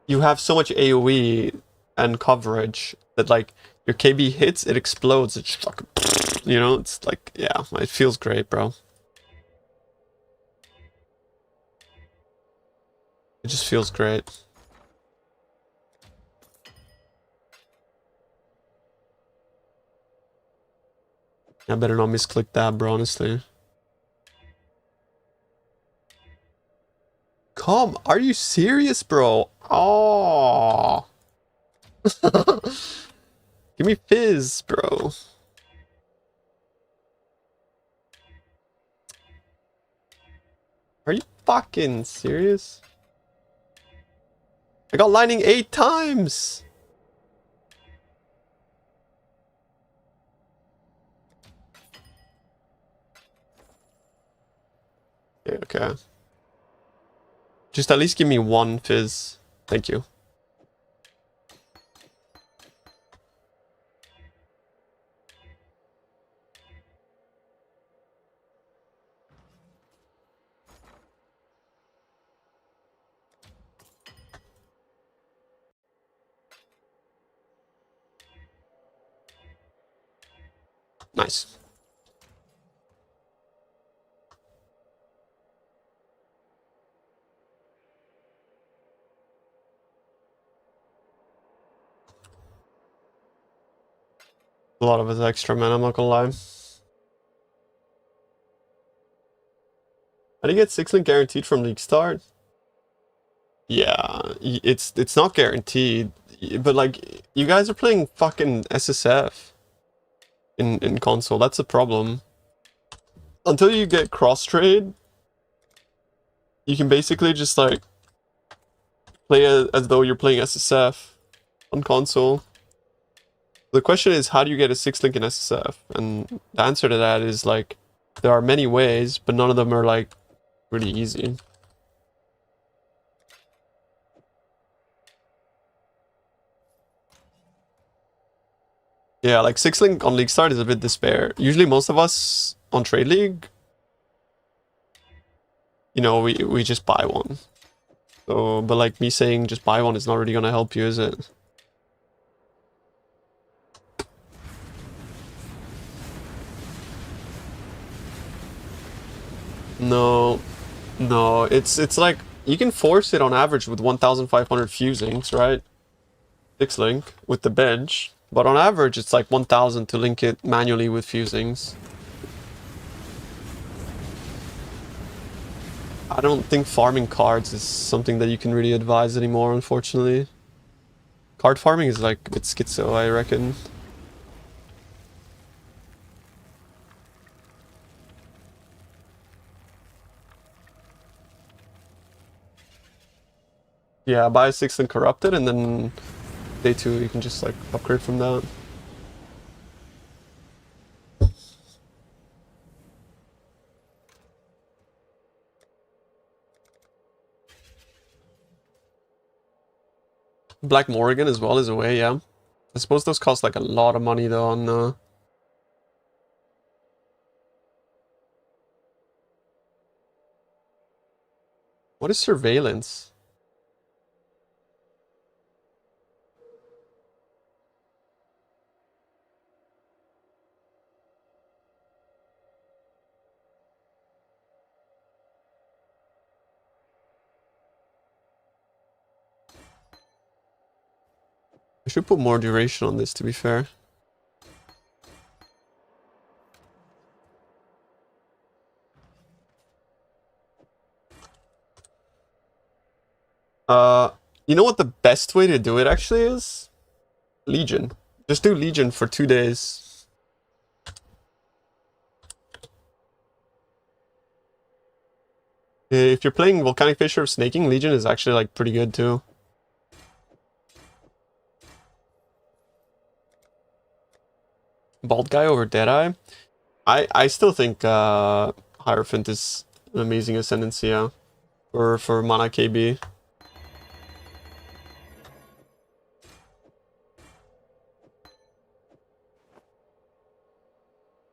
you have so much AoE and coverage that like your KB hits, it explodes. It's just like, you know, it's like, yeah, it feels great, bro. It just feels great. I better not misclick that, bro, honestly. Come, are you serious, bro? Oh. Give me fizz, bro. Are you fucking serious? I got lightning 8 times! Okay. Just at least give me one fizz. Thank you. Nice. A lot of it's extra, man, I'm not gonna lie. How do you get 6-link guaranteed from League Start? Yeah, it's not guaranteed, but like, you guys are playing fucking SSF in console, that's the problem. Until you get cross-trade, you can basically just like play as though you're playing SSF on console. The question is, how do you get a 6-link in SSF? And the answer to that is like, there are many ways, but none of them are like really easy. Yeah, like 6-link on League Start is a bit despair. Usually most of us on Trade League, you know, we just buy one. So, but like me saying just buy one is not really gonna help you, is it? No, no, it's like, you can force it on average with 1,500 fusings, right? 6-link with the bench, but on average it's like 1,000 to link it manually with fusings. I don't think farming cards is something that you can really advise anymore, unfortunately. Card farming is like a bit schizo, I reckon. Yeah, buy a 6-link corrupted, and then day 2 you can just like upgrade from that. Black Morrigan as well is a way, yeah. I suppose those cost like a lot of money though on what is surveillance? I should put more duration on this, to be fair. You know what the best way to do it actually is? Legion. Just do Legion for 2 days. If you're playing Volcanic Fissure of Snaking, Legion is actually like pretty good too. Bald Guy over Deadeye? I still think Hierophant is an amazing Ascendancy, yeah. For mana KB.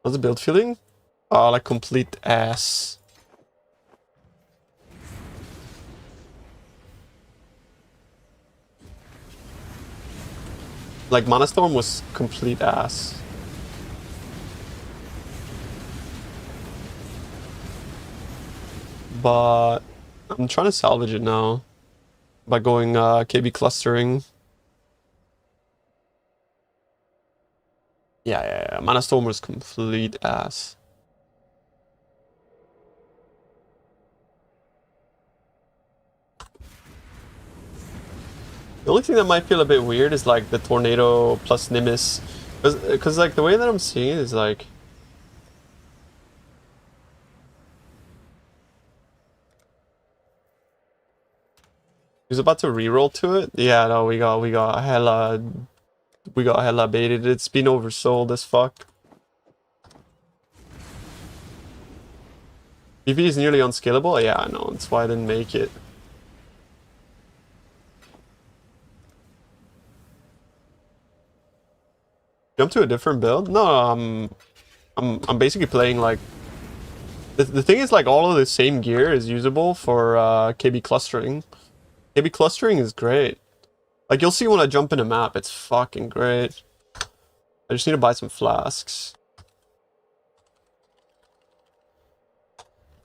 How's the build feeling? Like complete ass. Like Mana Storm was complete ass. But I'm trying to salvage it now by going KB clustering. Yeah. Mana Storm was complete ass. The only thing that might feel a bit weird is like the Tornado plus Nimbus. Because like the way that I'm seeing it is like... He's about to reroll to it? Yeah, no, we got hella baited. It's been oversold as fuck. PV is nearly unscalable? Yeah, I know, that's why I didn't make it. Jump to a different build? No, I'm basically playing like... The thing is like all of the same gear is usable for KB clustering. KB clustering is great. Like you'll see when I jump in a map, it's fucking great. I just need to buy some flasks.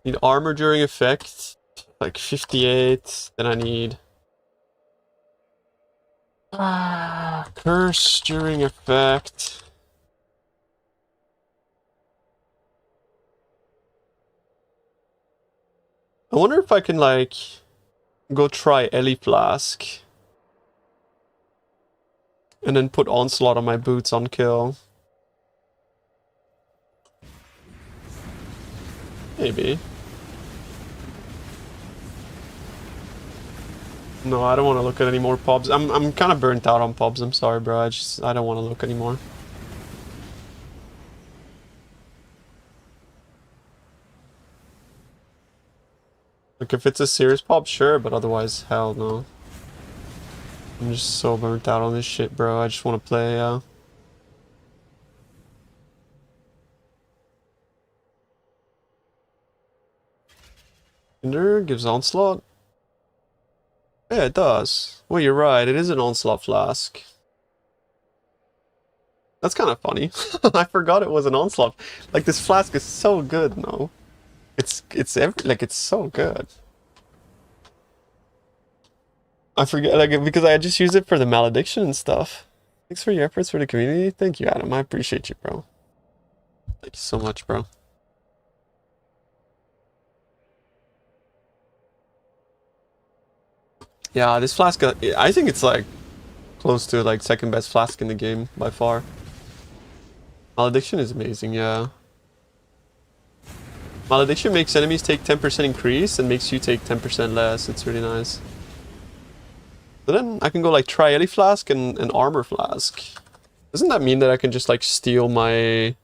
Need armor during effect, like 58. Then I need curse during effect. I wonder if I can, like, go try Ellie Flask. And then put Onslaught on my boots on kill. Maybe. No, I don't want to look at any more pubs. I'm kind of burnt out on pubs. I'm sorry, bro. I don't want to look anymore. Like, if it's a serious pub, sure, but otherwise, hell no. I'm just so burnt out on this shit, bro. I just want to play, Ender gives Onslaught. Yeah, it does. Well, you're right. It is an Onslaught Flask. That's kind of funny. I forgot it was an Onslaught. Like, this flask is so good, no? It's so good. I forget, like, because I just use it for the malediction and stuff. Thanks for your efforts for the community. Thank you, Adam. I appreciate you, bro. Thank you so much, bro. Yeah, this flask, I think it's like close to like second best flask in the game by far. Malediction is amazing, yeah. Malediction makes enemies take 10% increase and makes you take 10% less. It's really nice. So then I can go like Trieli Flask and Armor Flask. Doesn't that mean that I can just like steal my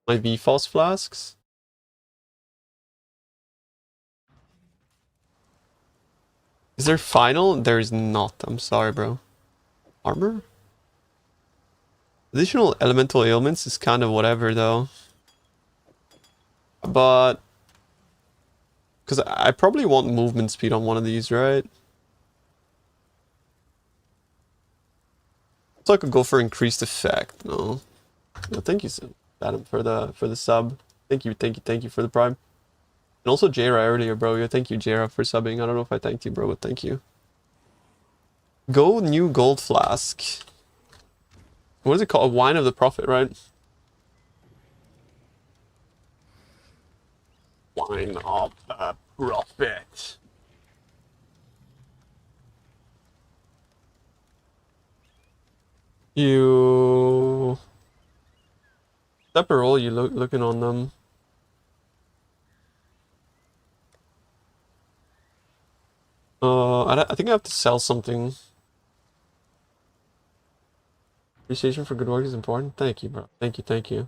VFOS flasks? Is there final? There is not. I'm sorry, bro. Armor? Additional elemental ailments is kind of whatever, though. But... because I probably want movement speed on one of these, right? So I could go for increased effect, no? No, thank you, Adam, for the sub. Thank you for the prime. And also Jera earlier, bro. Yeah, thank you, Jera, for subbing. I don't know if I thanked you, bro, but thank you. Go new gold flask. What is it called? Wine of the Prophet, right? Wine of the Prophet. You... Step a roll, you looking on them. I think I have to sell something. Appreciation for good work is important. Thank you, bro. Thank you.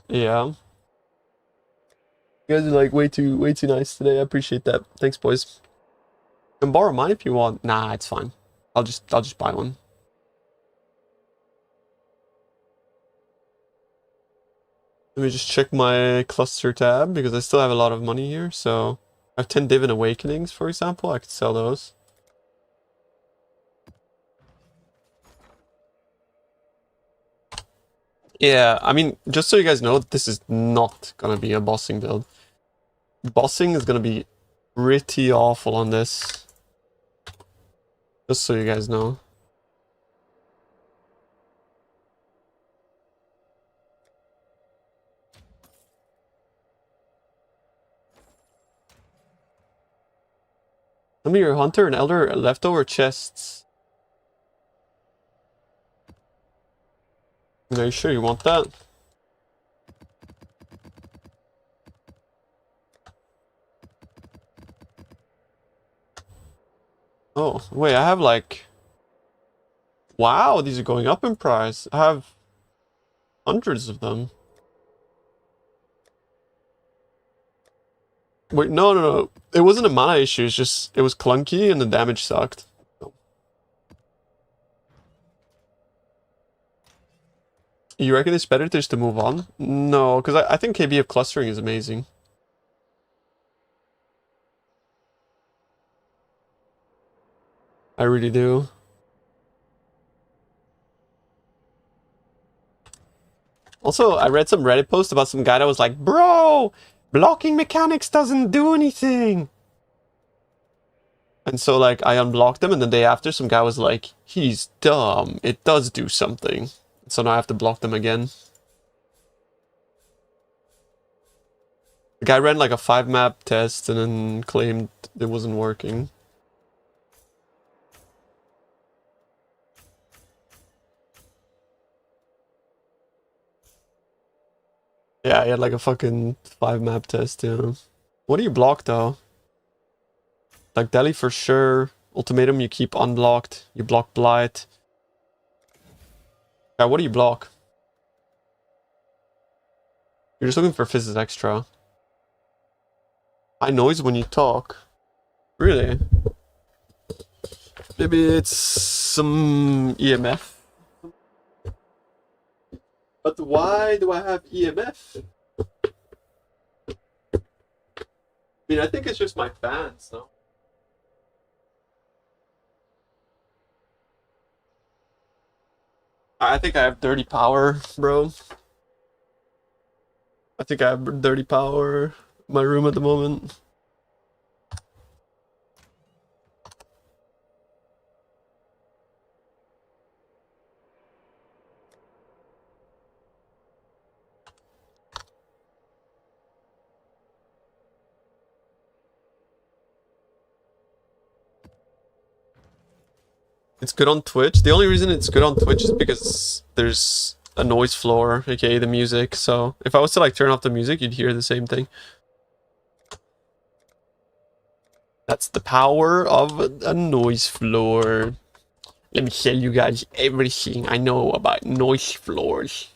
Yeah. You guys are like way too nice today. I appreciate that. Thanks, boys. You can borrow mine if you want. Nah, it's fine. I'll just buy one. Let me just check my cluster tab because I still have a lot of money here. So I have 10 Divine Awakenings, for example. I could sell those. Yeah, I mean, just so you guys know, this is not gonna be a bossing build. Bossing is gonna be pretty awful on this. Just so you guys know. Tell me your hunter and elder leftover chests. Are you sure you want that? Oh, wait, I have like... Wow, these are going up in price. I have hundreds of them. Wait, no. It wasn't a mana issue, it's just... it was clunky and the damage sucked. You reckon it's better just to move on? No, because I think KBF clustering is amazing. I really do. Also, I read some Reddit post about some guy that was like, bro, blocking mechanics doesn't do anything. And so, like, I unblocked him, and the day after, some guy was like, he's dumb. It does do something. So now I have to block them again. The guy ran like a 5-map test and then claimed it wasn't working. Yeah, he had like a fucking 5-map test, yeah. What do you block though? Like Delhi for sure. Ultimatum you keep unblocked. You block Blight. Yeah, what do you block? You're just looking for Physics Extra. High noise when you talk. Really? Maybe it's some EMF. But why do I have EMF? I mean, I think it's just my fans, no? I think I have dirty power, bro. I think I have dirty power in my room at the moment. It's good on Twitch. The only reason it's good on Twitch is because there's a noise floor, aka the music. So if I was to like turn off the music, you'd hear the same thing. That's the power of a noise floor. Let me tell you guys everything I know about noise floors.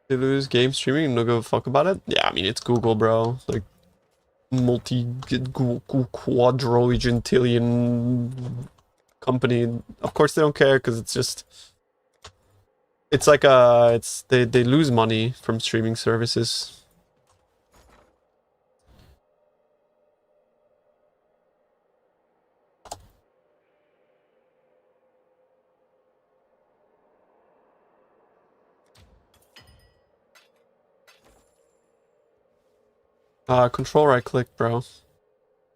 They lose game streaming and no give a fuck about it? Yeah, I mean, it's Google, bro. Like, quadrillion company. Of course they don't care, because it's just... It's like they lose money from streaming services. Control right click, bro.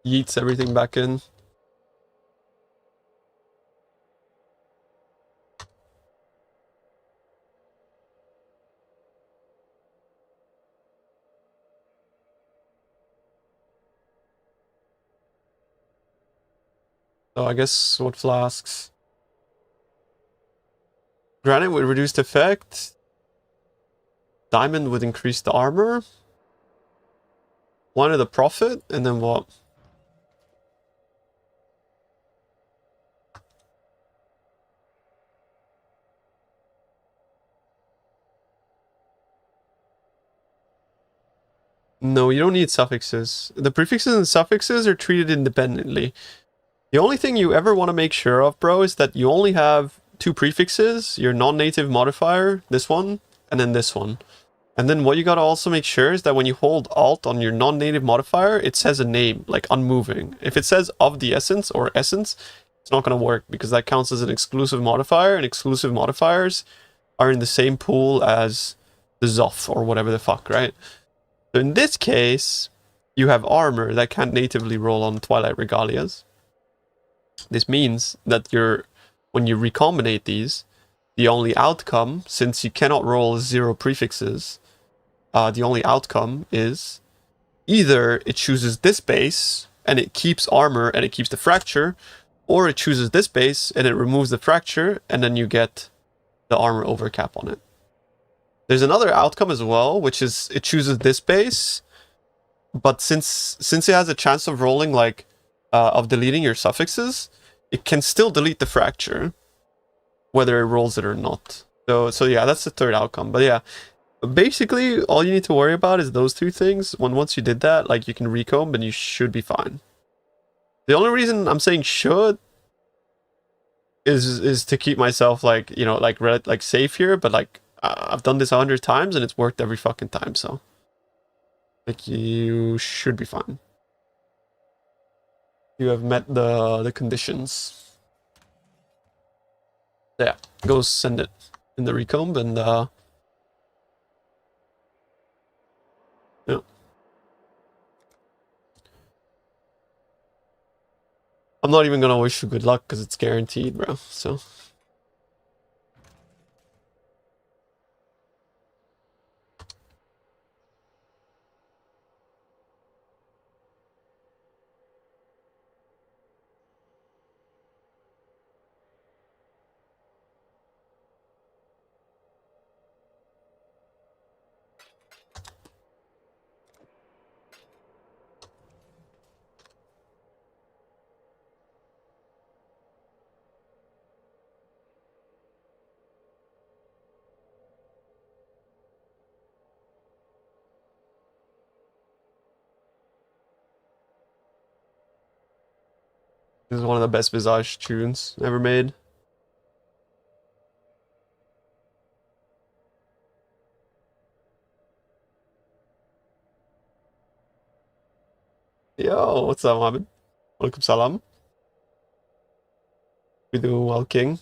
Yeets everything back in. So I guess what flasks? Granite with reduced effect. Diamond with increased armor. One of the profit, and then what? No, you don't need suffixes. The prefixes and suffixes are treated independently. The only thing you ever want to make sure of, bro, is that you only have 2 prefixes, your non-native modifier, this one, and then this one. And then what you gotta also make sure is that when you hold Alt on your non-native modifier, it says a name, like unmoving. If it says of the essence or essence, it's not gonna work because that counts as an exclusive modifier, and exclusive modifiers are in the same pool as the Zoff or whatever the fuck, right? So in this case, you have armor that can't natively roll on Twilight Regalias. This means that when you recombinate these, the only outcome, since you cannot roll 0 prefixes, the only outcome is either it chooses this base and it keeps armor and it keeps the fracture, or it chooses this base and it removes the fracture and then you get the armor overcap on it. There's another outcome as well, which is it chooses this base, but since it has a chance of rolling like of deleting your suffixes, it can still delete the fracture, whether it rolls it or not. So yeah, that's the third outcome. But yeah, basically all you need to worry about is those 2 things. Once you did that, like you can recomb and you should be fine. The only reason I'm saying should is to keep myself like, you know, like safe here, but like I've done this 100 times and it's worked every fucking time, so like you should be fine. You have met the conditions. Yeah, go send it in the recomb and yeah. I'm not even gonna wish you good luck because it's guaranteed, bro. So this is one of the best Visage tunes ever made. Yo, what's up, Mohammed? Walaikum salam. We do well, King.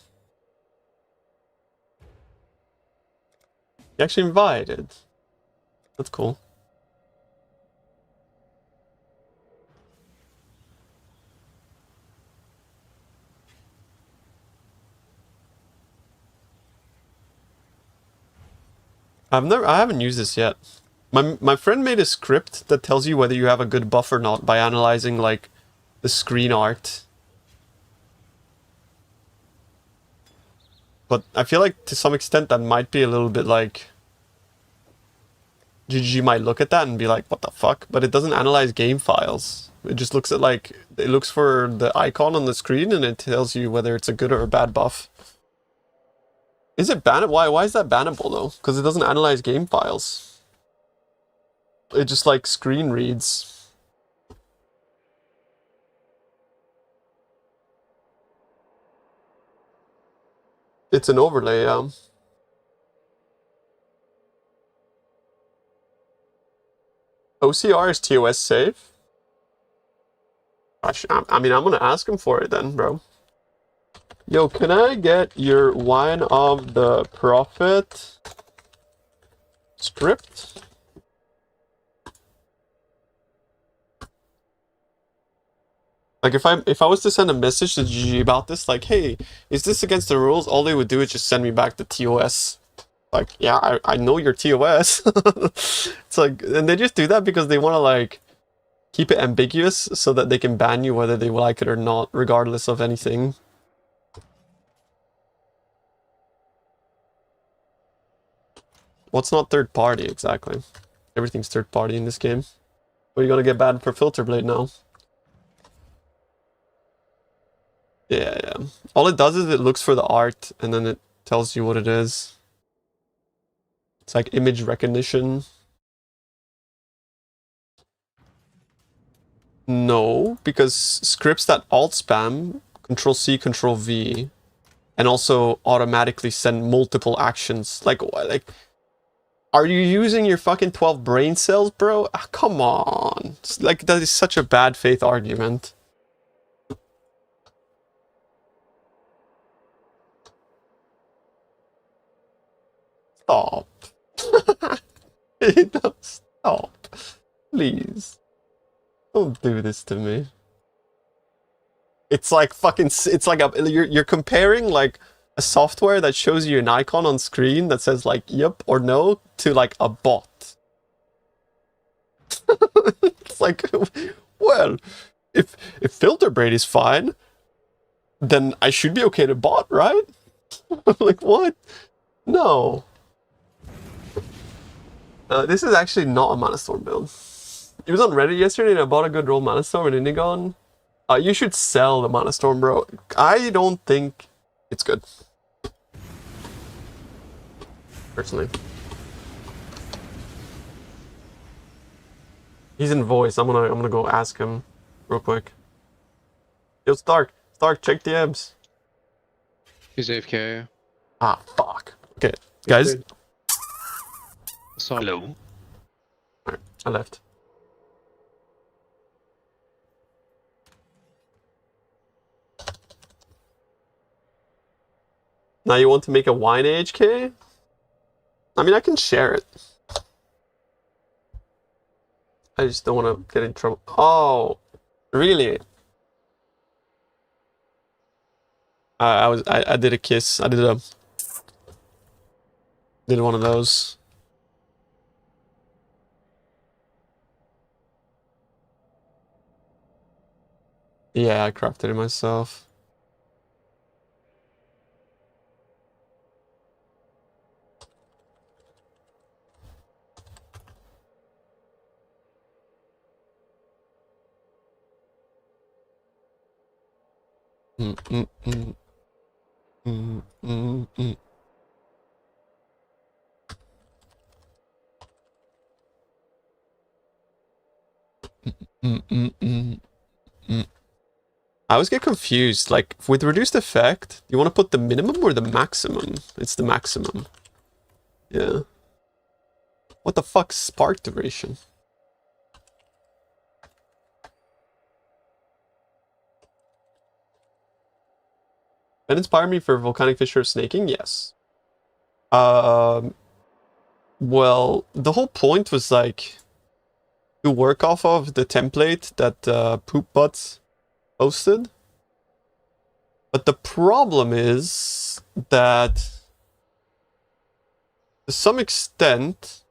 You actually invited. That's cool. I haven't used this yet. My friend made a script that tells you whether you have a good buff or not by analyzing like the screen art. But I feel like to some extent that might be a little bit like GG might look at that and be like, what the fuck? But it doesn't analyze game files. It just looks at like, it looks for the icon on the screen and it tells you whether it's a good or a bad buff. Is it bannable? Why is that bannable though? Because it doesn't analyze game files. It just like screen reads. It's an overlay, OCR is TOS safe? I mean, I'm gonna ask him for it then, bro. Yo, can I get your Wine of the Prophet script? Like if I was to send a message to GG about this, like, hey, is this against the rules? All they would do is just send me back the TOS. Like, yeah, I know your TOS. It's like, and they just do that because they want to like keep it ambiguous so that they can ban you whether they like it or not, regardless of anything. What's not third party exactly? Everything's third party in this game. What are you gonna get banned for Filter Blade now? Yeah, yeah. All it does is it looks for the art and then it tells you what it is. It's like image recognition. No, because scripts that alt spam, Control C, Control V, and also automatically send multiple actions. Like, are you using your fucking 12 brain cells, bro? Ah, come on. Like, that is such a bad faith argument. Stop. Stop. Please. Don't do this to me. It's like fucking, it's like you're comparing like a software that shows you an icon on screen that says like yep or no to like a bot. It's like, well, if Filter Braid is fine, then I should be okay to bot, right? Like what? No. This is actually not a Mana Storm build. It was on Reddit yesterday and I bought a good roll Mana Storm and Inigon. You should sell the Mana Storm, bro. I don't think it's good. Personally. He's in voice. I'm gonna go ask him real quick. Yo, Stark, check DMs. He's AFK. Ah, fuck. Okay, guys. So Hello. Alright, I left. Now you want to make a wine AHK? I mean, I can share it. I just don't want to get in trouble. Oh, really? I did a kiss. I did one of those. Yeah, I crafted it myself. Mm, mm, mm. Mm, mm, mm. Mm, mm, mm, mm. I always get confused. Like, with reduced effect, you want to put the minimum or the maximum? It's the maximum. Yeah. What the fuck, spark duration? That inspired me for volcanic fissure snaking? Yes. Well, the whole point was like to work off of the template that Poop Butts posted. But the problem is that to some extent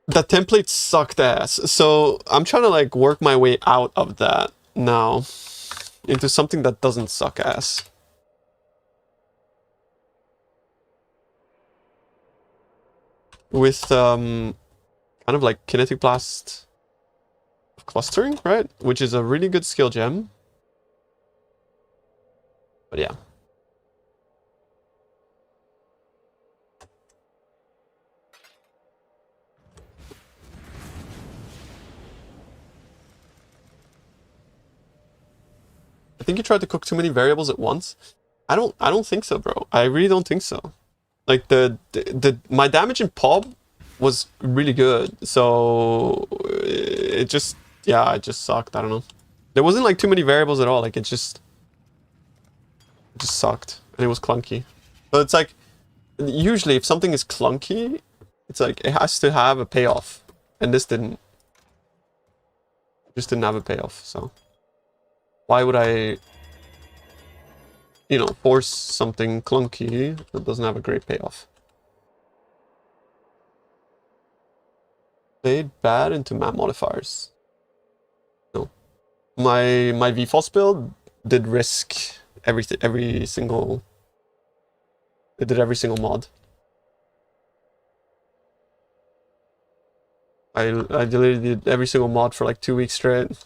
that template sucked ass. So I'm trying to like work my way out of that now into something that doesn't suck ass. With kind of like Kinetic Blast clustering, right? Which is a really good skill gem. But yeah. I think you tried to cook too many variables at once. I don't think so, bro. I really don't think so. Like my damage in pop was really good. So it just it just sucked. I don't know. There wasn't like too many variables at all. Like it just sucked and it was clunky. But it's like usually if something is clunky, it's like it has to have a payoff. And this didn't. Just didn't have a payoff, so why would I, you know, force something clunky that doesn't have a great payoff? Played bad into map modifiers. No. My VFOS build did risk every single. It did every single mod. I deleted every single mod for like 2 weeks straight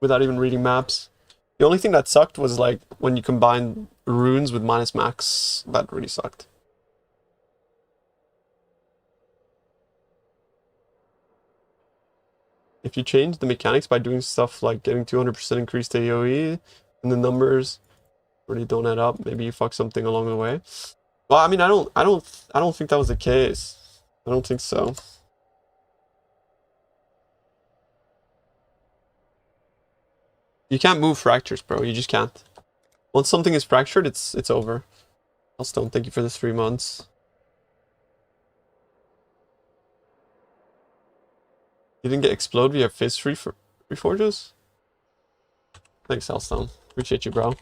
without even reading maps. The only thing that sucked was like when you combine runes with minus max. That really sucked. If you change the mechanics by doing stuff like getting 200% increased AoE and the numbers really don't add up, maybe you fuck something along the way. Well, I mean, I don't think that was the case. I don't think so. You can't move fractures, bro. You just can't. Once something is fractured, it's over. Hellstone, thank you for the 3 months. You didn't get explode via fizz reforges? Thanks, Hellstone. Appreciate you, bro.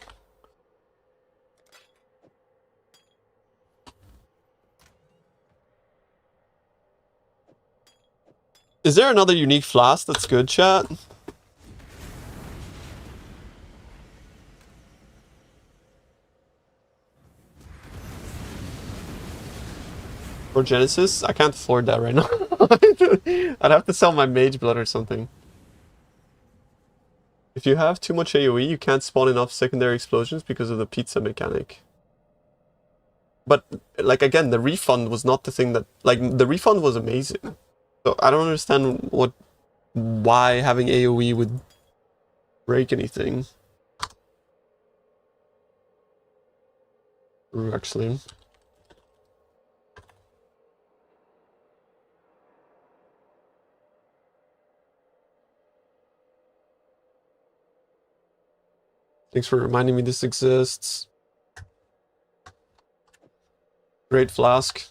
Is there another unique flask that's good, chat? For Genesis? I can't afford that right now. I'd have to sell my mage blood or something. If you have too much AoE, you can't spawn enough secondary explosions because of the pizza mechanic. But, like, again, the refund was not the thing that... Like, the refund was amazing. So I don't understand why having AoE would break anything. Actually. Thanks for reminding me this exists. Great flask.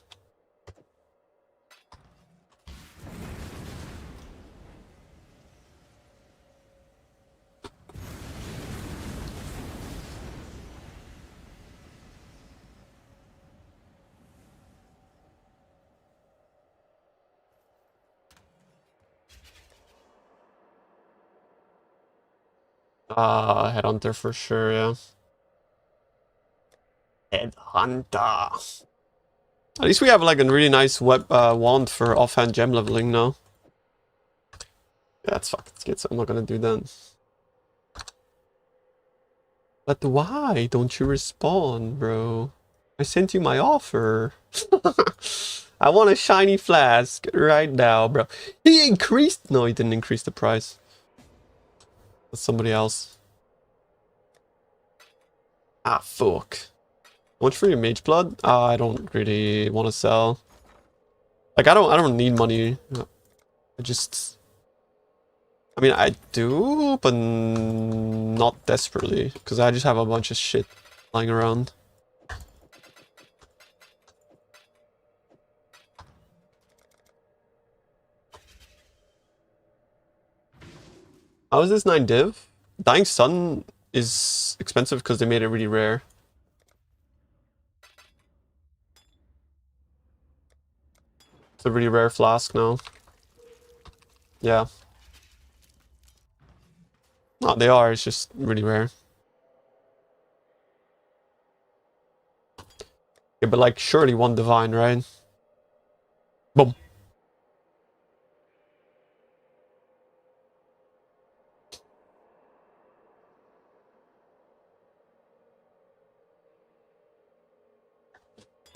Headhunter for sure, yeah. Headhunter. At least we have like a really nice wand for offhand gem leveling now. Yeah, it's fucking skits. I'm not gonna do that. But why don't you respond, bro? I sent you my offer. I want a shiny flask right now, bro. He increased. No, he didn't increase the price. That's somebody else. Ah, fuck. How much for your mage blood? I don't really want to sell. Like, I don't need money. I just... I mean, I do, but not desperately. Because I just have a bunch of shit lying around. How is this 9 div? Dying Sun is expensive because they made it really rare. It's a really rare flask now. Yeah. No, they are. It's just really rare. Yeah, but like, surely one divine, right? Boom.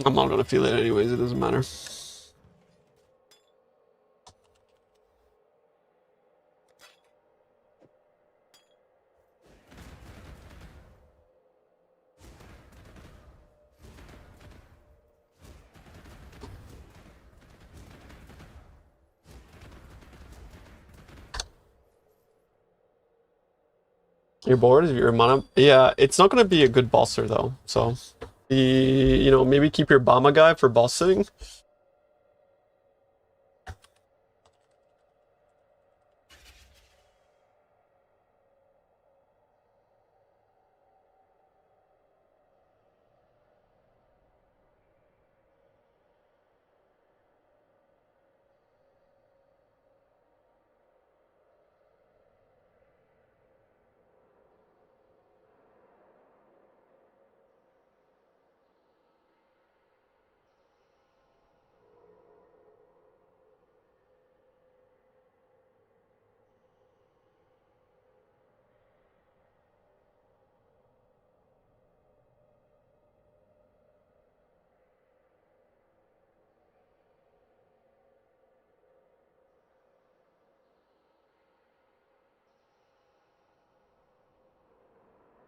I'm not gonna feel it anyways. It doesn't matter. You're bored? Your mana? Yeah, it's not gonna be a good bosser though. So, you know, maybe keep your Bama guy for bossing.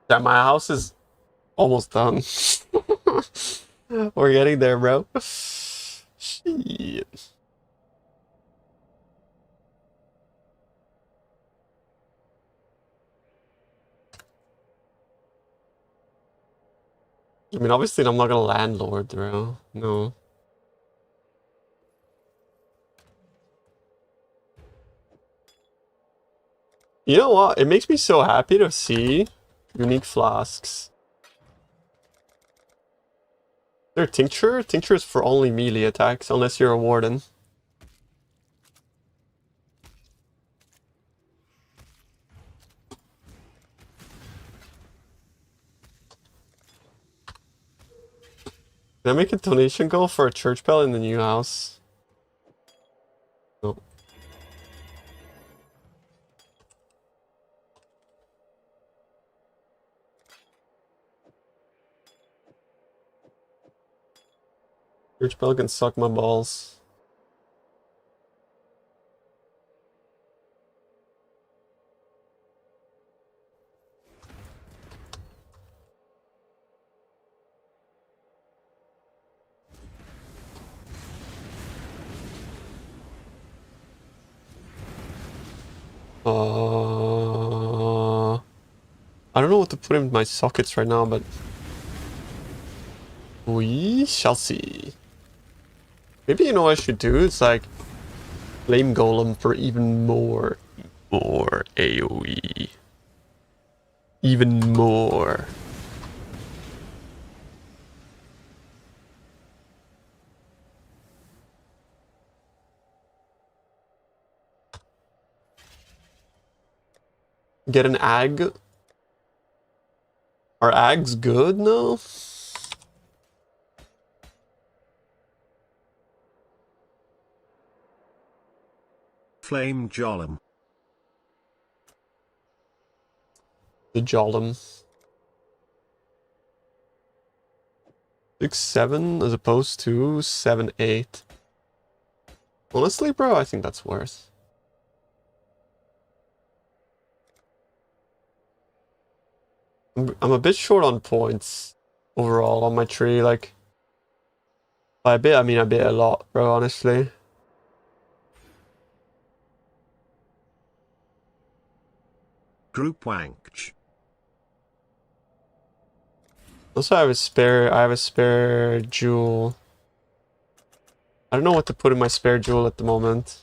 That my house is almost done. We're getting there, bro. Shit. I mean, obviously, I'm not gonna landlord, bro. No. You know what? It makes me so happy to see unique flasks. Their tincture? Tincture is for only melee attacks, unless you're a warden. Can I make a donation goal for a church bell in the new house? No. Church bell can suck my balls. I don't know what to put in my sockets right now, but we shall see. Maybe you know what I should do? It's like Flame Golem for even more AoE. Even more. Get an ag. Are ags good? No. Flame Golem. The Jolem. 6-7 as opposed to 7-8. Honestly, bro, I think that's worth. I'm a bit short on points overall on my tree, like by a bit I mean a lot, bro, honestly. Group Wank. Also I have a spare jewel. I don't know what to put in my spare jewel at the moment.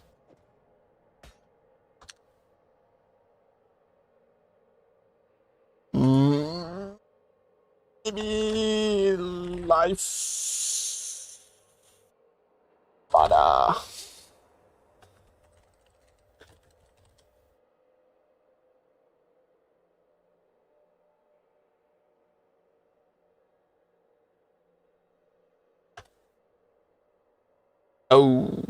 Maybe life. But oh.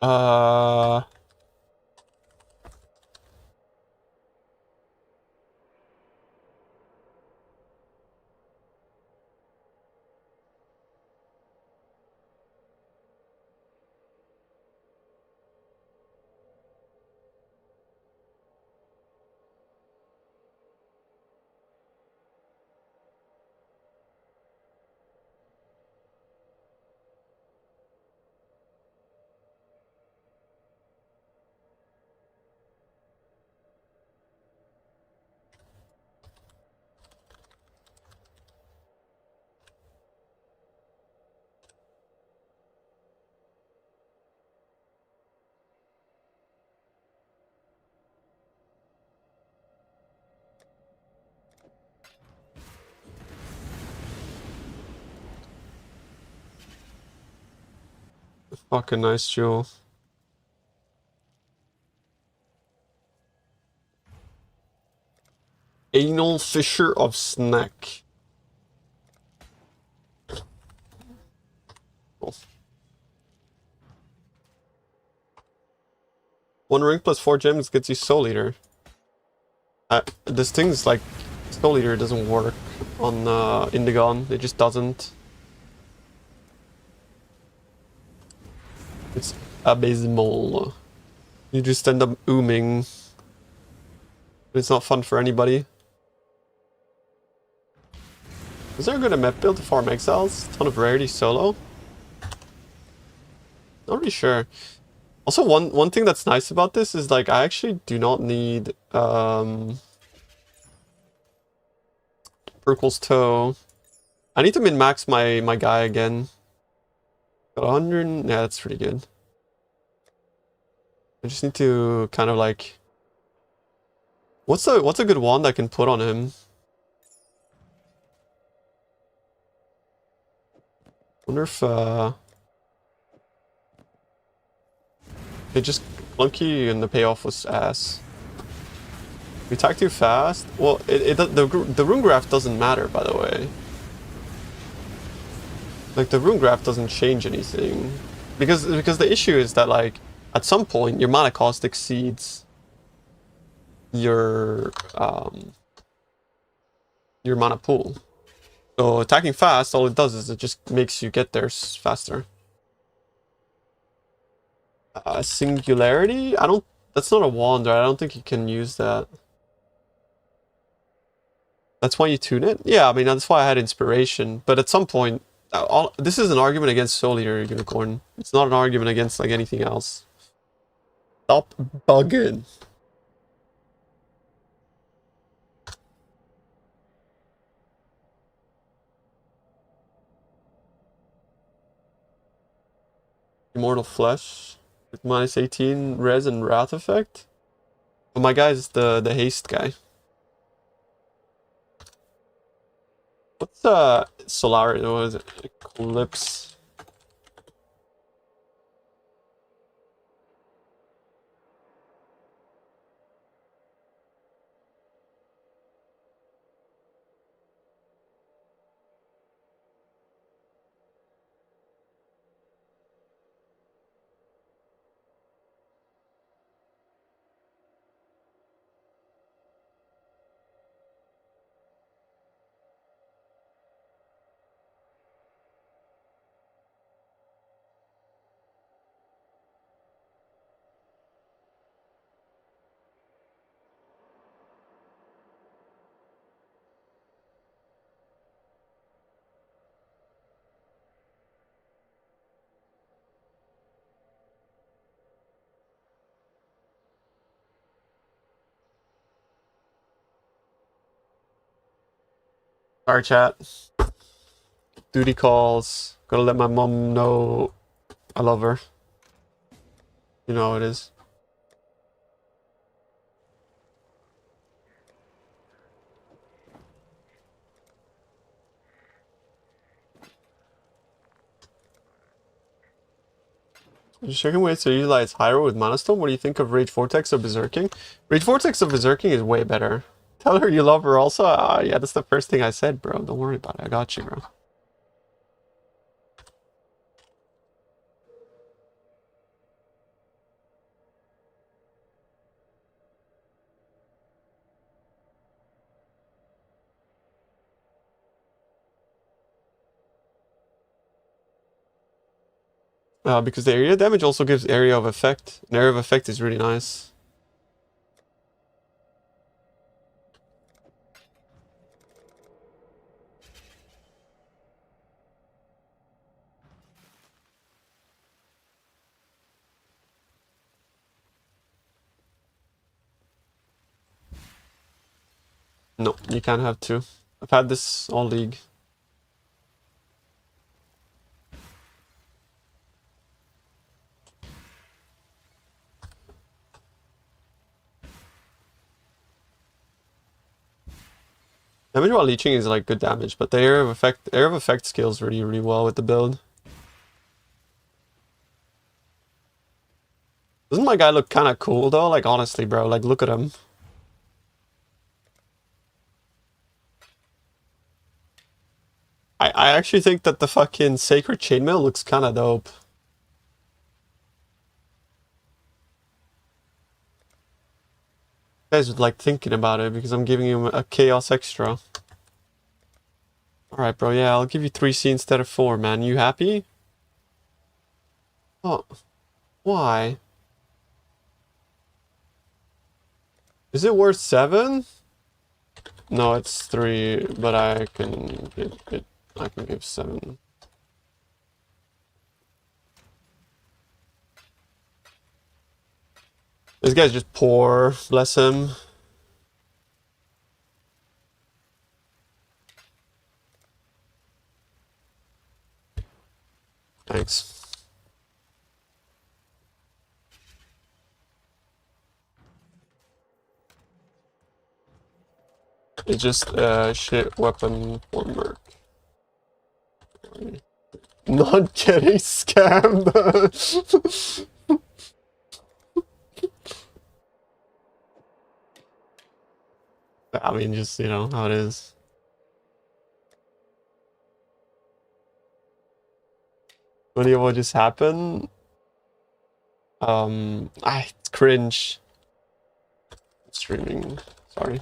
Uh fucking nice jewel. Anal Fisher of Snack. Cool. 1 ring plus 4 gems gets you Soul Eater. This thing's like Soul Eater doesn't work on Indigon. It just doesn't. It's abysmal. You just end up ooming. It's not fun for anybody. Is there a good map build to farm exiles? Ton of rarity solo? Not really sure. Also, one thing that's nice about this is like I actually do not need Urkel's Toe. I need to min-max my guy again. Got 100. Yeah, that's pretty good. I just need to kind of like. What's a good wand I can put on him? Wonder if it just clunky and the payoff was ass. We attack too fast? Well, the rune graph doesn't matter, by the way. Like, the rune graph doesn't change anything. Because the issue is that, like, at some point, your mana cost exceeds your mana pool. So attacking fast, all it does is it just makes you get there faster. Singularity? That's not a wand, right? I don't think you can use that. That's why you tune it? Yeah, I mean, that's why I had inspiration. But at some point, this is an argument against Soul Eater Unicorn. It's not an argument against, like, anything else. Stop bugging. Immortal Flesh with minus 18 res and wrath effect. Oh, my guy's the haste guy. What's Solar? What is it? Eclipse. Our chat. Duty calls. Gotta let my mom know I love her. You know how it is. You're checking ways to utilize Hyro with Mana Stone? What do you think of Rage Vortex or Berserking? Rage Vortex or Berserking is way better. Tell her you love her also. Yeah, that's the first thing I said, bro. Don't worry about it. I got you, bro. Because the area damage also gives area of effect. And area of effect is really nice. No, you can't have two. I've had this all league. Damage while leeching is like good damage, but the area of effect scales really well with the build. Doesn't my guy look kind of cool though? Like honestly, bro, like look at him. I actually think that the fucking Sacred Chainmail looks kind of dope. You guys would like thinking about it because I'm giving him a Chaos extra. Alright, bro, yeah, I'll give you 3C instead of 4, man. You happy? Oh, why? Is it worth 7? No, it's 3, but I can give 7. This guy's just poor, bless him. Thanks. It's just a shit weapon for Merc. Not getting scammed. I mean, just, you know, how it is. What do you what just happened? It's cringe. Streaming. Sorry.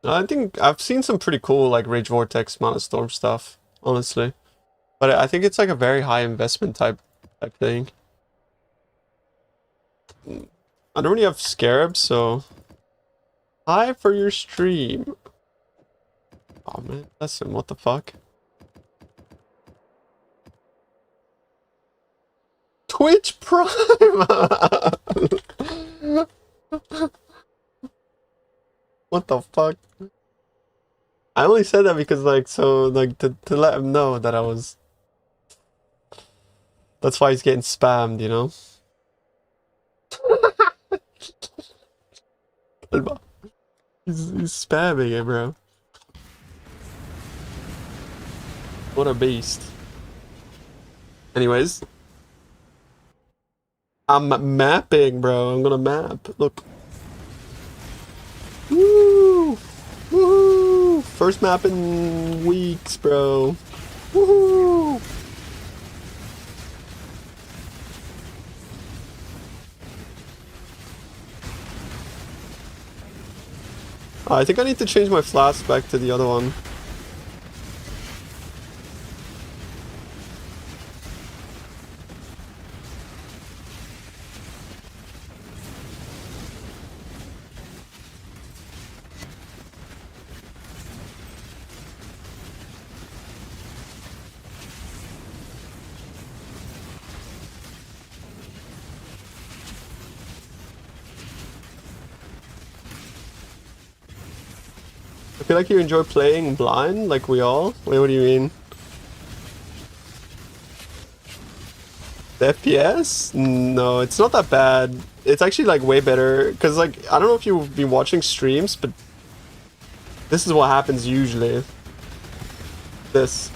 I think I've seen some pretty cool like Rage Vortex, Mana Storm stuff, honestly. But I think it's like a very high investment type thing. I don't really have Scarabs, so hi for your stream. Oh man, listen, what the fuck? Twitch Prime. What the fuck? I only said that because like to let him know that I was. That's why he's getting spammed, you know. He's spamming it, bro. What a beast. Anyways, I'm mapping, bro. I'm gonna map. Look. Woo! Woohoo! First map in weeks, bro. Woohoo! I think I need to change my flask back to the other one. I feel like you enjoy playing blind, like we all. Wait, what do you mean? The FPS? No, it's not that bad. It's actually like way better. Cause like, I don't know if you've been watching streams, but this is what happens usually. This.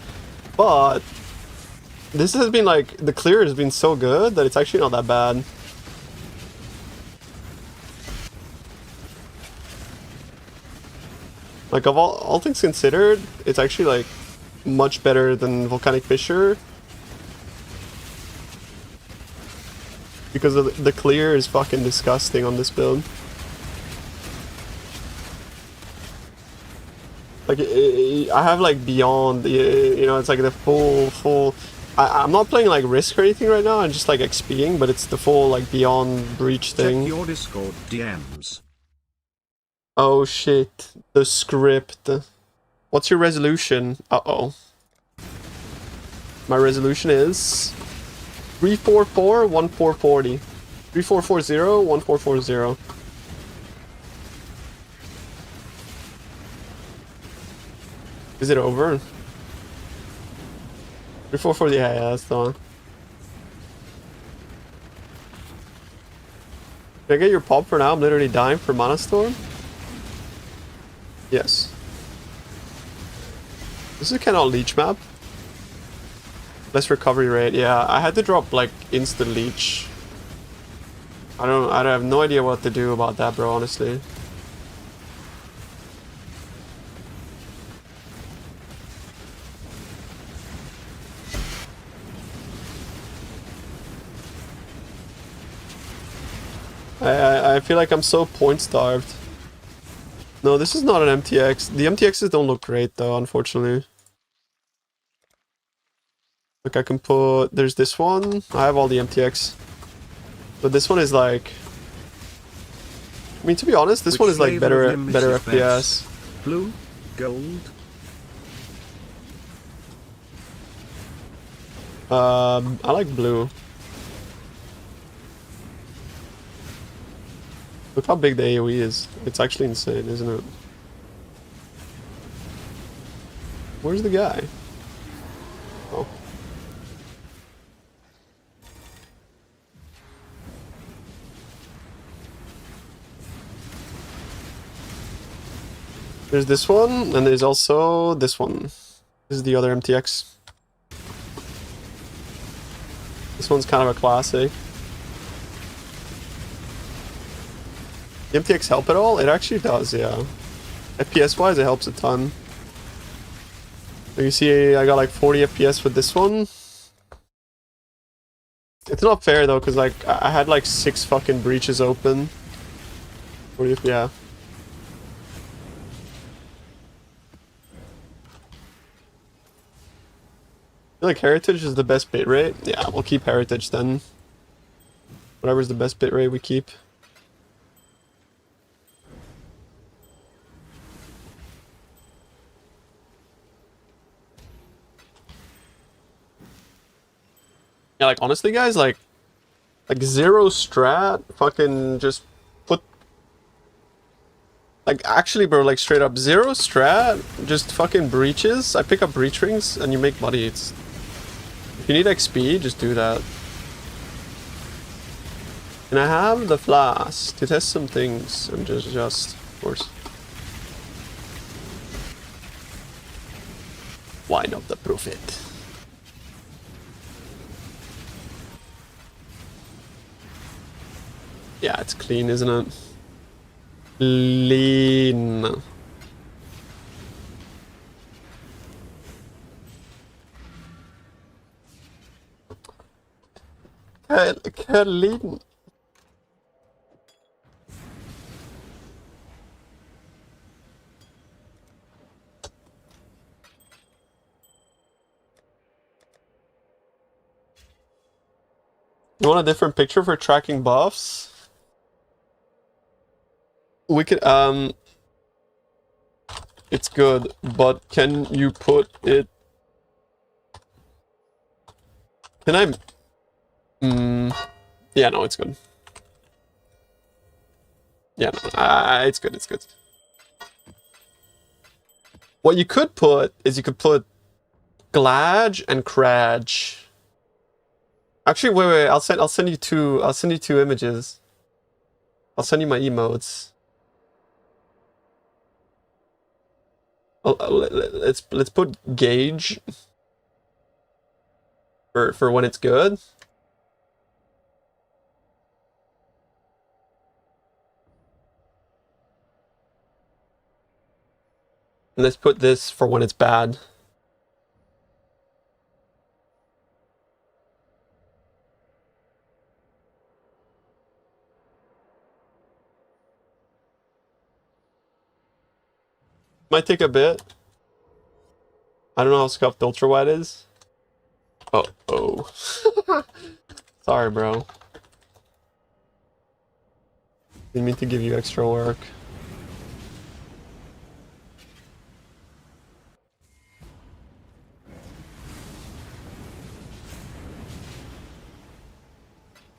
But this has been like, the clear has been so good that it's actually not that bad. Like of all things considered, it's actually like much better than Volcanic Fissure. Because of the clear is fucking disgusting on this build. Like I have like beyond, you know, it's like the full. I'm not playing like Risk or anything right now. I'm just like XPing, but it's the full like beyond breach thing. Check your Discord DMs. Oh shit, the script. What's your resolution? Uh-oh. My resolution is 344 1440. 3440 1440. Is it over? 3440, yeah, that's the one. Can I get your pop for now? I'm literally dying for Mana Storm. Yes. This is kind of a leech map. Less recovery rate. Yeah, I had to drop like instant leech. I have no idea what to do about that, bro, honestly. I feel like I'm so point starved. No, this is not an MTX. The MTXs don't look great though, unfortunately. Look, I can put... There's this one. I have all the MTX. But this one is like... I mean, to be honest, this one is like better FPS. Blue? Gold? I like blue. Look how big the AoE is. It's actually insane, isn't it? Where's the guy? There's this one, and there's also this one. This is the other MTX. This one's kind of a classic. The MTX help at all? It actually does, yeah. FPS wise, it helps a ton. So you see, I got like 40 FPS with this one. It's not fair though, because like I had like 6 fucking breaches open. 40, yeah. I feel like Heritage is the best bitrate. Yeah, we'll keep Heritage then. Whatever's the best bitrate, we keep. Yeah, like honestly, guys, like zero strat, fucking just put. Like actually, bro, like straight up zero strat, just fucking breaches. I pick up breach rings and you make money. It's if you need XP, just do that. And I have the flask to test some things and just of course. Why not the profit? Yeah, it's clean, isn't it? Clean. Clean. You want a different picture for tracking buffs? We could, it's good, but can you put it... Can I... yeah, no, it's good. Yeah, no, it's good, it's good. What you could put is you could put Glad and Craj. Actually, wait, I'll send you two images. I'll send you my emotes. Let's put Gauge for when it's good. And let's put this for when it's bad. Might take a bit. I don't know how scuffed ultra wide is. Oh. Sorry, bro. Didn't mean to give you extra work.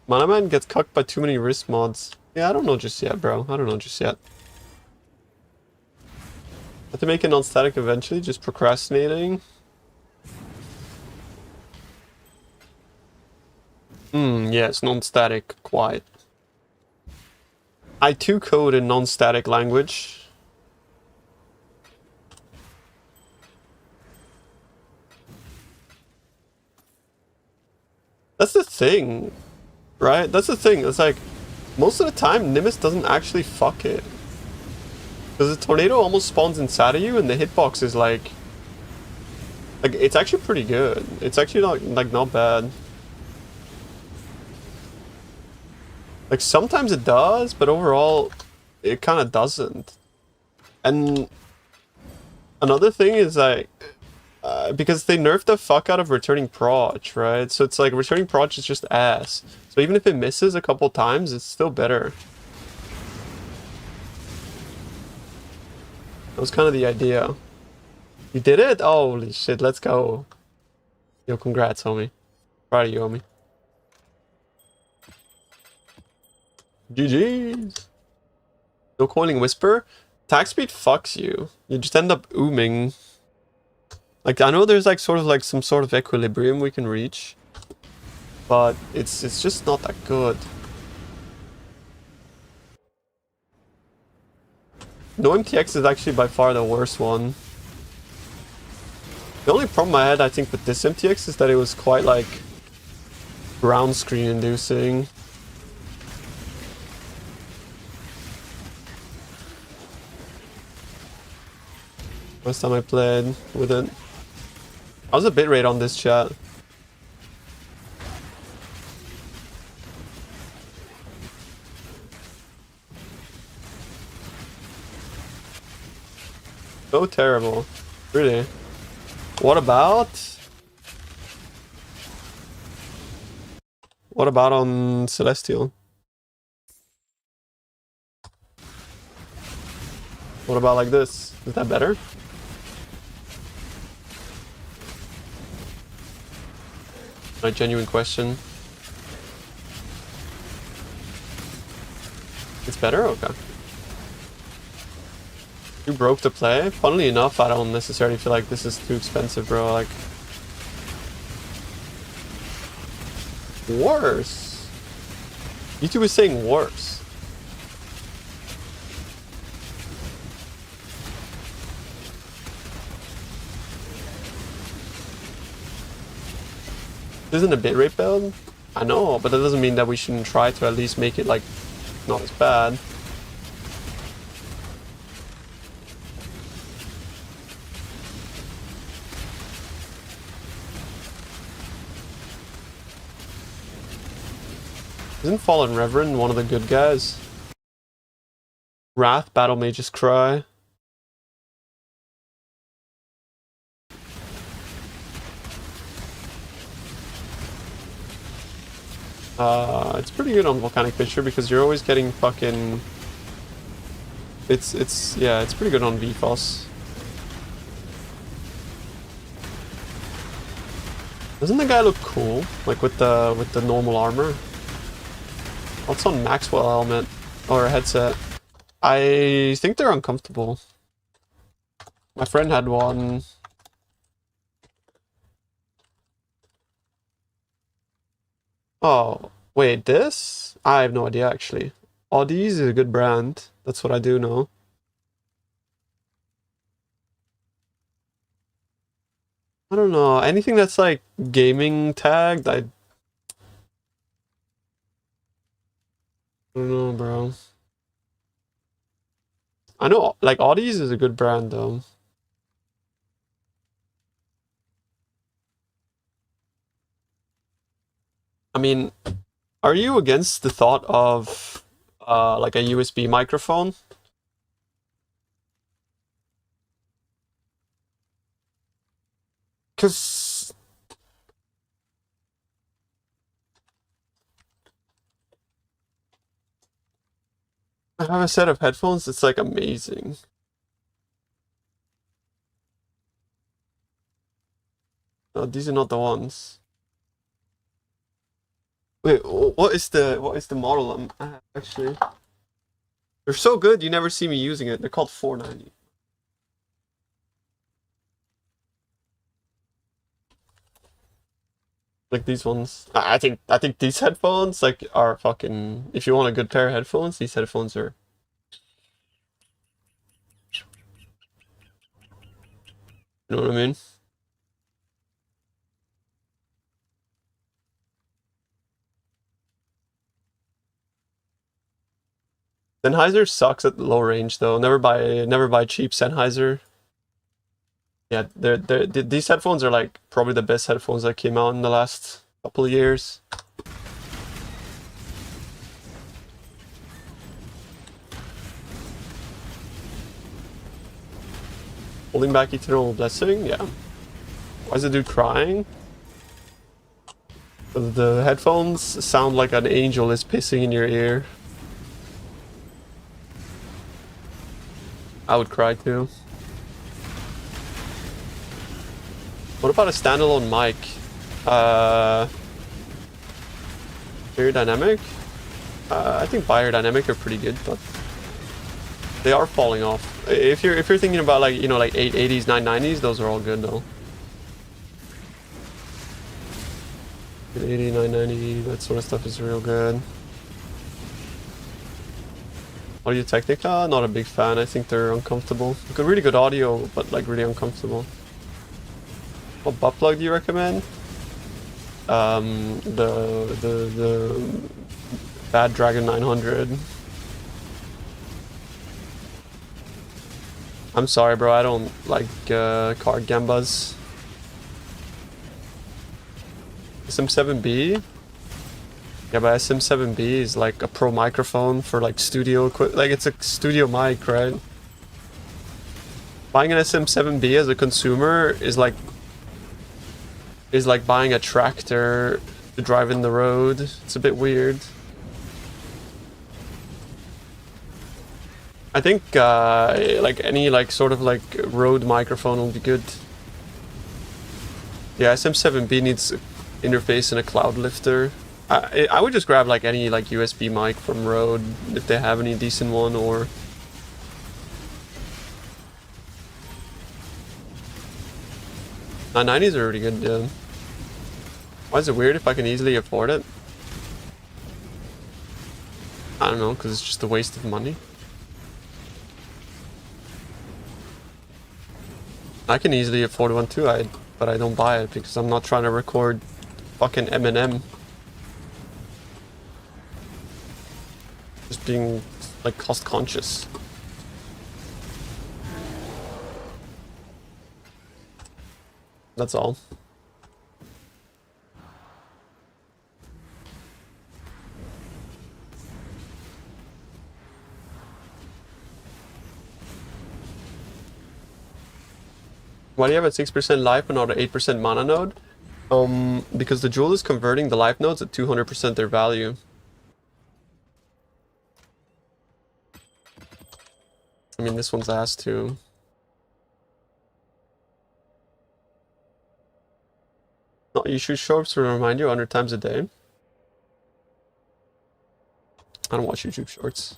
Mana Man gets cucked by too many wrist mods. Yeah, I don't know just yet, bro. I don't know just yet. Have to make it non-static eventually, just procrastinating. Yes, non-static, quiet. I too code in non-static language. That's the thing, right? That's the thing. It's like, most of the time, Nimbus doesn't actually fuck it. Because the tornado almost spawns inside of you, and the hitbox is like, it's actually pretty good. It's actually not bad. Like sometimes it does, but overall, it kind of doesn't. And another thing is like, because they nerfed the fuck out of returning proj, right? So it's like returning proj is just ass. So even if it misses a couple times, it's still better. That was kind of the idea. You did it? Oh, holy shit, let's go. Yo, congrats, homie. Proud of you, homie. GG's. No coiling whisper? Attack speed fucks you. You just end up ooming. Like, I know there's like sort of like some sort of equilibrium we can reach. But it's just not that good. No MTX is actually by far the worst one. The only problem I had, I think, with this MTX is that it was quite like brown screen inducing. Last time I played with it. How's the bitrate on this chat? So terrible. Really. What about on Celestial? What about like this? Is that better? My genuine question. It's better? Okay. You broke the play? Funnily enough, I don't necessarily feel like this is too expensive, bro. Like... Worse? YouTube is saying worse. This isn't a bitrate build? I know, but that doesn't mean that we shouldn't try to at least make it, like, not as bad. Isn't Fallen Reverend one of the good guys? Wrath, Battle Mage's Cry. It's pretty good on Volcanic Fissure because you're always getting fucking... yeah, it's pretty good on VFOS. Doesn't the guy look cool? Like with the normal armor? What's on Maxwell helmet or headset? I think they're uncomfortable. My friend had one. Oh, wait, this? I have no idea actually. Audis is a good brand. That's what I do know. I don't know. Anything that's like gaming tagged, I don't know, bro. I know, like, Audis is a good brand, though. I mean, are you against the thought of, like, a USB microphone? Because... I have a set of headphones that's, like, amazing. No, these are not the ones. Wait, what is the model I have, actually? They're so good, you never see me using it. They're called 490. Like these ones. I think these headphones like are fucking... If you want a good pair of headphones, these headphones are... You know what I mean? Sennheiser sucks at low range though. Never buy cheap Sennheiser. Yeah, these headphones are like probably the best headphones that came out in the last couple of years. Holding back Eternal Blessing, yeah. Why is the dude crying? The headphones sound like an angel is pissing in your ear. I would cry too. What about a standalone mic? Biodynamic? I think Biodynamic are pretty good, but they are falling off. If you're thinking about like, you know, like 880s, 990s, those are all good though. 880, 990, that sort of stuff is real good. Audio Technica, not a big fan. I think they're uncomfortable. Good, really good audio, but like really uncomfortable. What butt plug do you recommend? The Bad Dragon 900. I'm sorry, bro. I don't like card gambas. SM7B. Yeah, but SM7B is like a pro microphone for like studio like it's a studio mic, right? Buying an SM7B as a consumer is like buying a tractor to drive in the road. It's a bit weird. I think like any like sort of like road microphone will be good. Yeah, SM7B needs interface and a cloud lifter. I would just grab like any like USB mic from Rode if they have any decent one, or '90s are really good. Yeah. Why is it weird if I can easily afford it? I don't know, because it's just a waste of money. I can easily afford one too, but I don't buy it because I'm not trying to record fucking Eminem. Just being like cost conscious. That's all. Why do you have a 6% life but not an 8% mana node? Because the jewel is converting the life nodes at 200% their value. I mean, this one's ass too. No, you shoot shorts to remind you 100 times a day. I don't watch YouTube shorts.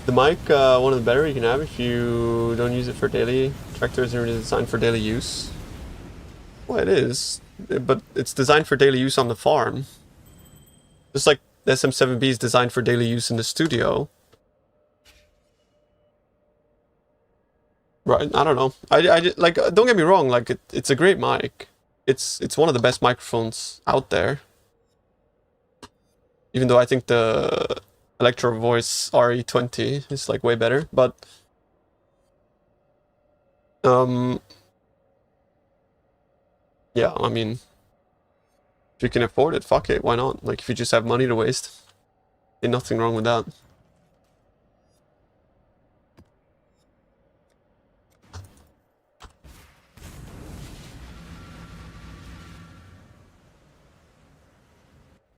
The mic, one of the better you can have if you don't use it for daily. Tractor isn't really designed for daily use. Well, it is, but it's designed for daily use on the farm. Just like the SM7B is designed for daily use in the studio. Right, I don't know. I like, don't get me wrong, like it's a great mic. It's one of the best microphones out there. Even though I think the Electro Voice RE20 is like way better, but yeah, I mean, if you can afford it, fuck it, why not? Like if you just have money to waste, ain't nothing wrong with that.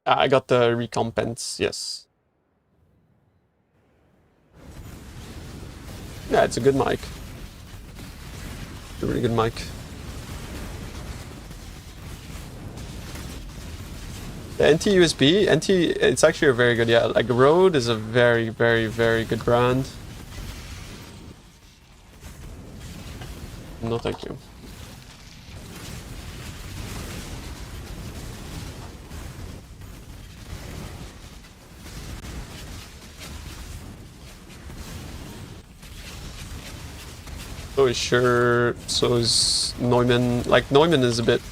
I got the recompense, yes. Yeah, it's a good mic. It's a really good mic. The NT USB, it's actually a very good, yeah, like Rode is a very, very, very good brand. No, thank you. So is Shure, so is Neumann. Like Neumann is a bit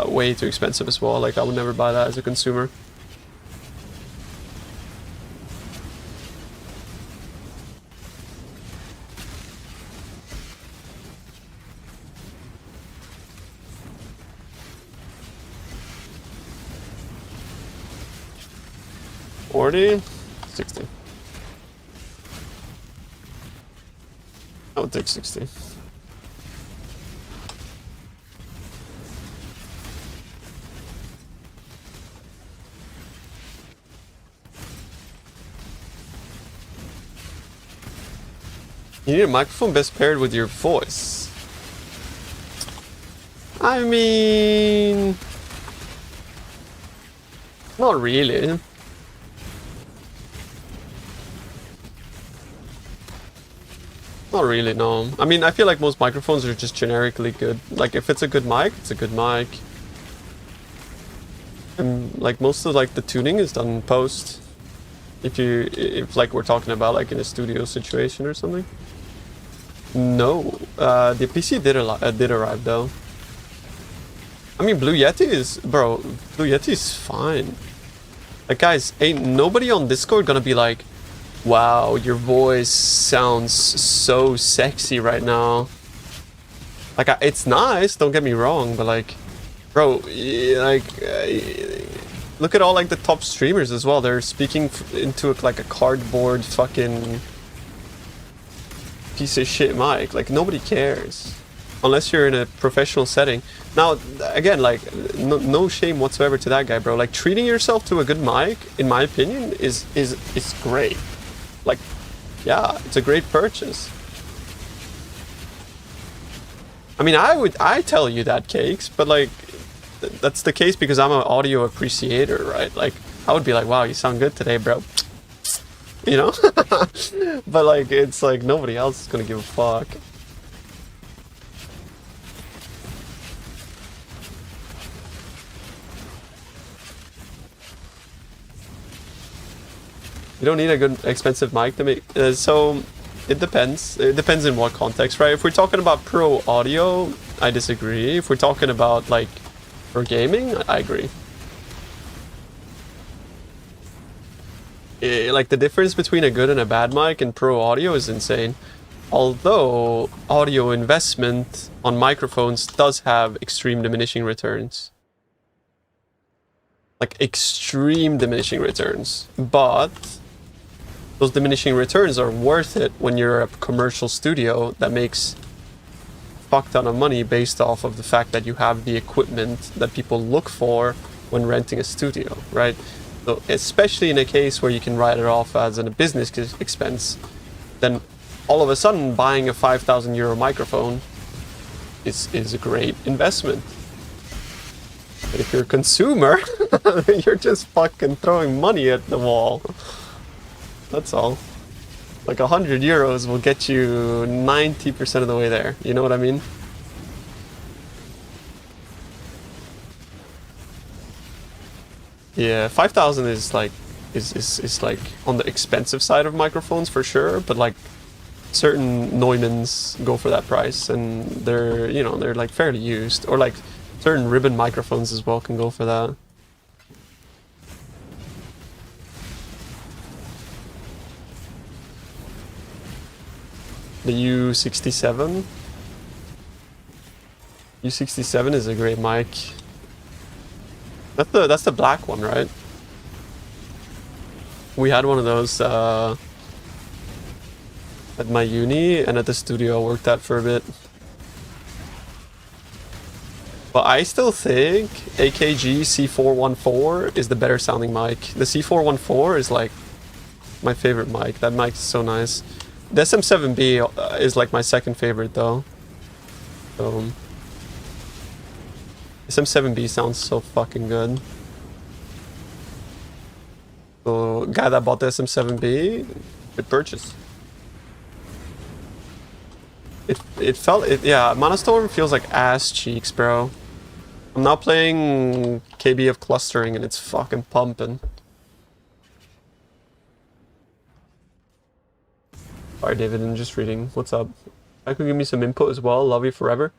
way too expensive as well. Like I would never buy that as a consumer. $40, $60. I would take 60. You need a microphone best paired with your voice. I mean, not really. Not really, no. I mean, I feel like most microphones are just generically good. Like, if it's a good mic, it's a good mic. And like most of like the tuning is done post. If like we're talking about like in a studio situation or something. No, the PC did arrive though. I mean, Blue Yeti is, bro. Blue Yeti is fine. Like, guys, ain't nobody on Discord gonna be like, "Wow, your voice sounds so sexy right now." Like, it's nice. Don't get me wrong, but like, bro, like, look at all like the top streamers as well. They're speaking into like a cardboard fucking piece of shit mic. Like, nobody cares unless you're in a professional setting. Now, again, like, no shame whatsoever to that guy, bro. Like, treating yourself to a good mic, in my opinion, is great. Like, yeah, it's a great purchase. I mean, I tell you that, Cakes, but like, that's the case because I'm an audio appreciator, right? Like, I would be like, wow, you sound good today, bro. You know? But like, it's like nobody else is gonna give a fuck. You don't need a good expensive mic to make, so it depends. It depends in what context, right? If we're talking about pro audio, I disagree. If we're talking about like for gaming, I agree. Like the difference between a good and a bad mic in pro audio is insane. Although audio investment on microphones does have extreme diminishing returns. Like extreme diminishing returns. But those diminishing returns are worth it when you're a commercial studio that makes fuck ton of money based off of the fact that you have the equipment that people look for when renting a studio, right? So especially in a case where you can write it off as a business expense, then all of a sudden buying a 5,000 euro microphone is a great investment. But if you're a consumer, you're just fucking throwing money at the wall. That's all. Like 100 euros will get you 90% of the way there. You know what I mean? Yeah, 5,000 is like is like on the expensive side of microphones for sure, but like certain Neumanns go for that price and they're, you know, they're like fairly used, or like certain ribbon microphones as well can go for that. The U67. U67 is a great mic. That's the black one, right? We had one of those at my uni and at the studio I worked at for a bit. But I still think AKG C414 is the better sounding mic. The C414 is like my favorite mic. That mic is so nice. The SM7B is like my second favorite though. So SM7B sounds so fucking good. So guy that bought the SM7B, good purchase. Yeah, Monostorm feels like ass cheeks, bro. I'm now playing KB of clustering and it's fucking pumping. Sorry, David, I'm just reading. What's up? I could give me some input as well. Love you forever.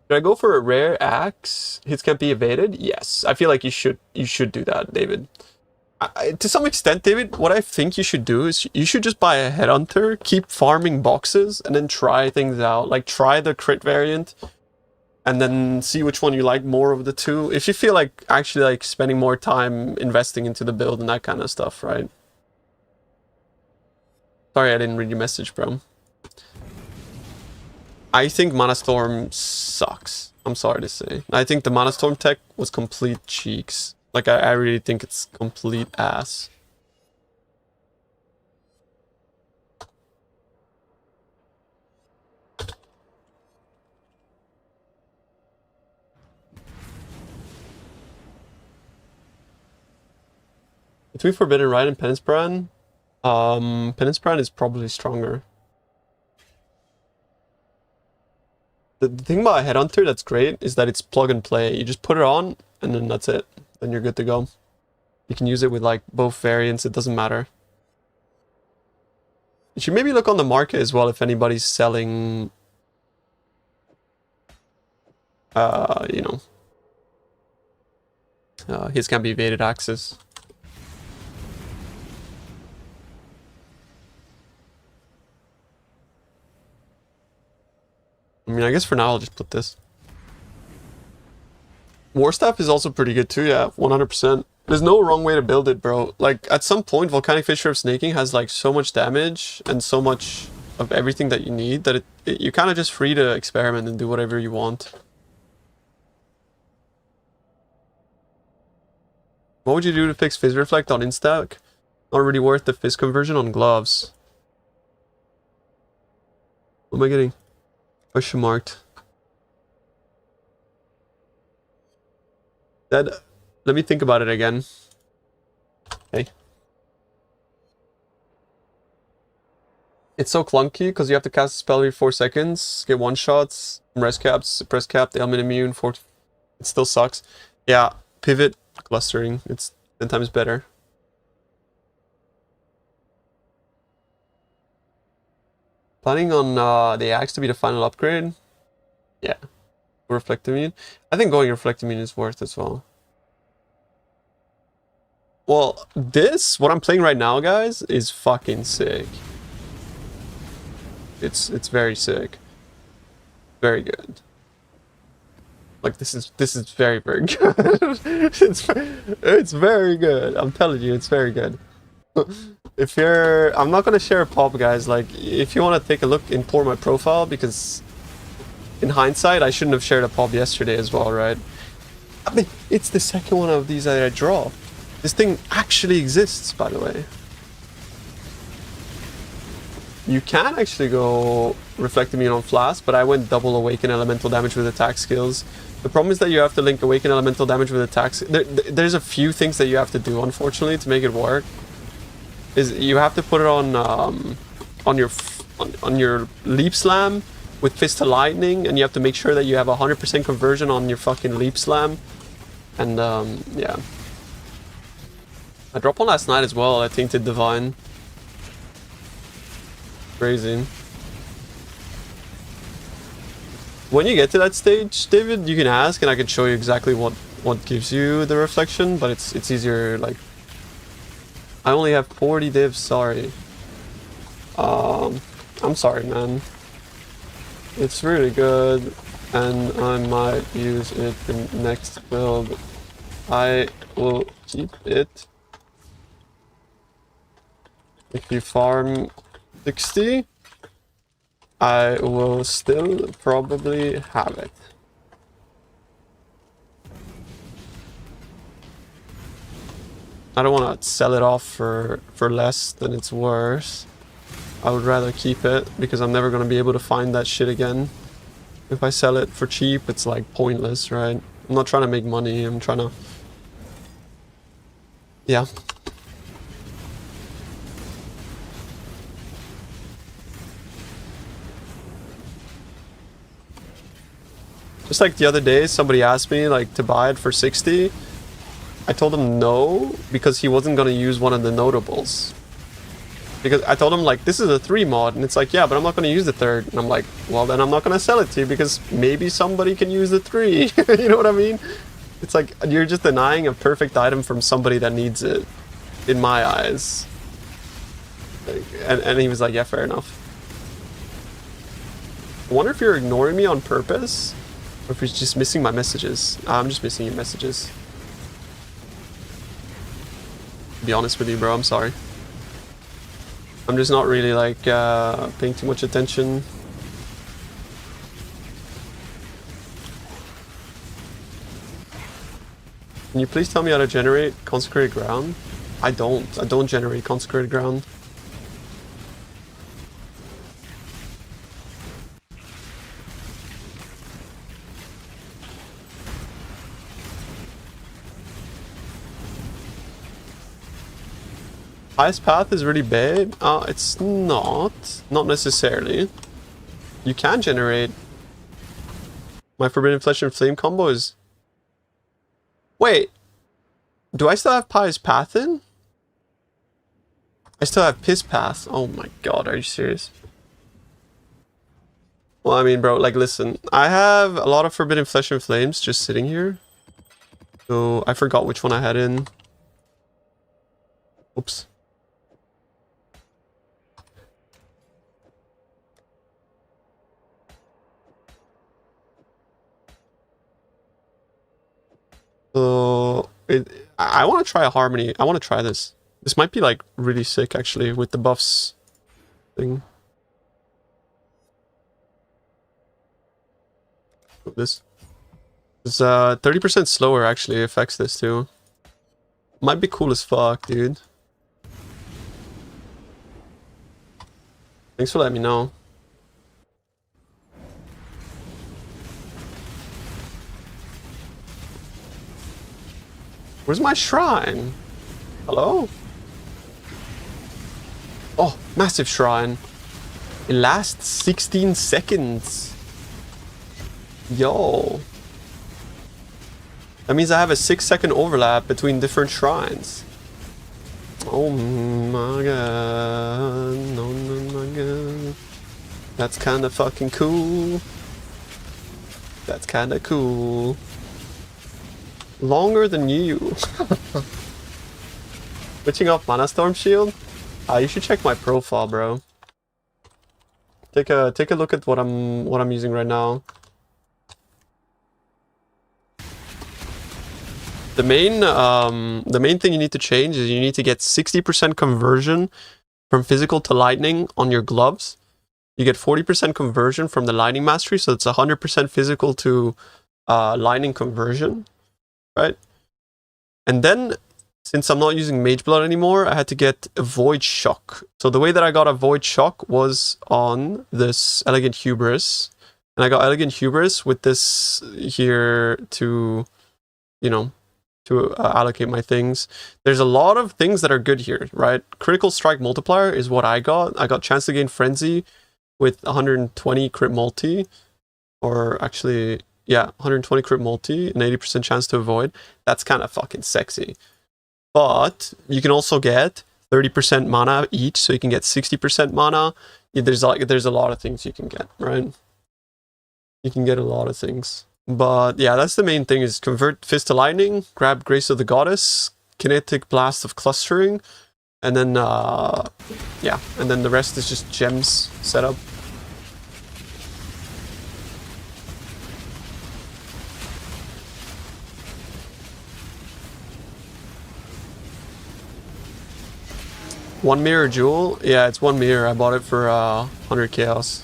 Should I go for a rare axe? Hits can't be evaded? Yes. I feel like you should do that, David. To some extent, David, what I think you should do is you should just buy a headhunter, keep farming boxes, and then try things out. Like, try the crit variant, and then see which one you like more of the two. If you feel like actually like spending more time investing into the build and that kind of stuff, right? Sorry, I didn't read your message, bro. I think Monostorm sucks. I'm sorry to say. I think the Monostorm tech was complete cheeks. Like, I really think it's complete ass. Between Forbidden Ride and Penance Brand, Penance Brand is probably stronger. The thing about a Headhunter that's great is that it's plug and play. You just put it on, and then that's it. Then you're good to go. You can use it with like both variants, it doesn't matter. You should maybe look on the market as well if anybody's selling, you know, his can be evaded access. I mean, I guess for now I'll just put this. War Staff is also pretty good too, yeah, 100%. There's no wrong way to build it, bro. Like, at some point, Volcanic Fissure of Snaking has, like, so much damage and so much of everything that you need that you're kind of just free to experiment and do whatever you want. What would you do to fix Fizz Reflect on Instack? Not really worth the Fizz conversion on gloves. What am I getting? Question marked. That, let me think about it again. Okay. It's so clunky because you have to cast a spell every 4 seconds, get one shots, res caps, suppress cap, ailment immune, it still sucks. Yeah, pivot, clustering, it's 10 times better. Planning on the axe to be the final upgrade? Yeah. Reflect Immune? I think going Reflect Immune is worth as well. Well, this, what I'm playing right now, guys, is fucking sick. It's very sick. Very good. Like, this is very, very good. it's very good. I'm telling you, it's very good. If you're... I'm not gonna share a pop, guys. Like, if you want to take a look, import my profile, because in hindsight, I shouldn't have shared a pop yesterday as well, right? I mean, it's the second one of these that I draw. This thing actually exists, by the way. You can actually go Reflect Immune on Flask, but I went double Awaken Elemental damage with attack skills. The problem is that you have to link Awaken Elemental damage with attacks. There's a few things that you have to do, unfortunately, to make it work. Is you have to put it on your Leap Slam with Fist to Lightning, and you have to make sure that you have 100% conversion on your fucking Leap Slam. And yeah. I dropped one last night as well, I think, to Divine. Crazy. When you get to that stage, David, you can ask and I can show you exactly what gives you the reflection, but it's easier, like... I only have 40 divs, sorry. I'm sorry, man. It's really good, and I might use it in next build. I will keep it. If you farm 60, I will still probably have it. I don't want to sell it off for less than it's worth. I would rather keep it because I'm never going to be able to find that shit again. If I sell it for cheap, it's like pointless, right? I'm not trying to make money, I'm trying to... Yeah. Just like the other day, somebody asked me like to buy it for 60. I told him no, because he wasn't going to use one of the notables. Because I told him, like, this is a 3 mod, and it's like, yeah, but I'm not going to use the 3rd. And I'm like, well, then I'm not going to sell it to you, because maybe somebody can use the 3. You know what I mean? It's like, you're just denying a perfect item from somebody that needs it, in my eyes. And he was like, yeah, fair enough. I wonder if you're ignoring me on purpose, or if you're just missing my messages. I'm just missing your messages. To be honest with you, bro, I'm sorry. I'm just not really like paying too much attention. Can you please tell me how to generate consecrated ground? I don't generate consecrated ground. Highest path is really bad? It's not. Not necessarily. You can generate My Forbidden Flesh and Flame combo is... Wait. Do I still have Pious Path in? I still have Piss Path. Oh my god, are you serious? Well, I mean, bro, like, listen. I have a lot of Forbidden Flesh and Flames just sitting here. So, I forgot which one I had in. Oops. So, I want to try a Harmony. I want to try this. This might be, like, really sick, actually, with the buffs thing. This is 30% slower, actually, affects this, too. Might be cool as fuck, dude. Thanks for letting me know. Where's my shrine? Hello? Oh, massive shrine. It lasts 16 seconds. Yo. That means I have a 6-second overlap between different shrines. Oh my god. Oh my god. That's kinda fucking cool. That's kinda cool. Longer than you. Switching off Mana Storm Shield? You should check my profile, bro. Take a look at what I'm using right now. The main thing you need to change is you need to get 60% conversion from physical to lightning on your gloves. You get 40% conversion from the lightning mastery, so it's 100% physical to lightning conversion, right? And then, since I'm not using Mage Blood anymore, I had to get a Void Shock. So the way that I got a Void Shock was on this Elegant Hubris. And I got Elegant Hubris with this here to, you know, to allocate my things. There's a lot of things that are good here, right? Critical Strike Multiplier is what I got. I got Chance to Gain Frenzy with 120 crit multi. Or actually, yeah, 120 crit multi, an 80% chance to avoid. That's kind of fucking sexy. But you can also get 30% mana each, so you can get 60% mana. There's a lot of things you can get, right? You can get a lot of things. But yeah, that's the main thing, is convert Fist to Lightning, grab Grace of the Goddess, Kinetic Blast of Clustering, and then, yeah, and then the rest is just gems setup. One mirror jewel? Yeah, it's one mirror. I bought it for 100 chaos.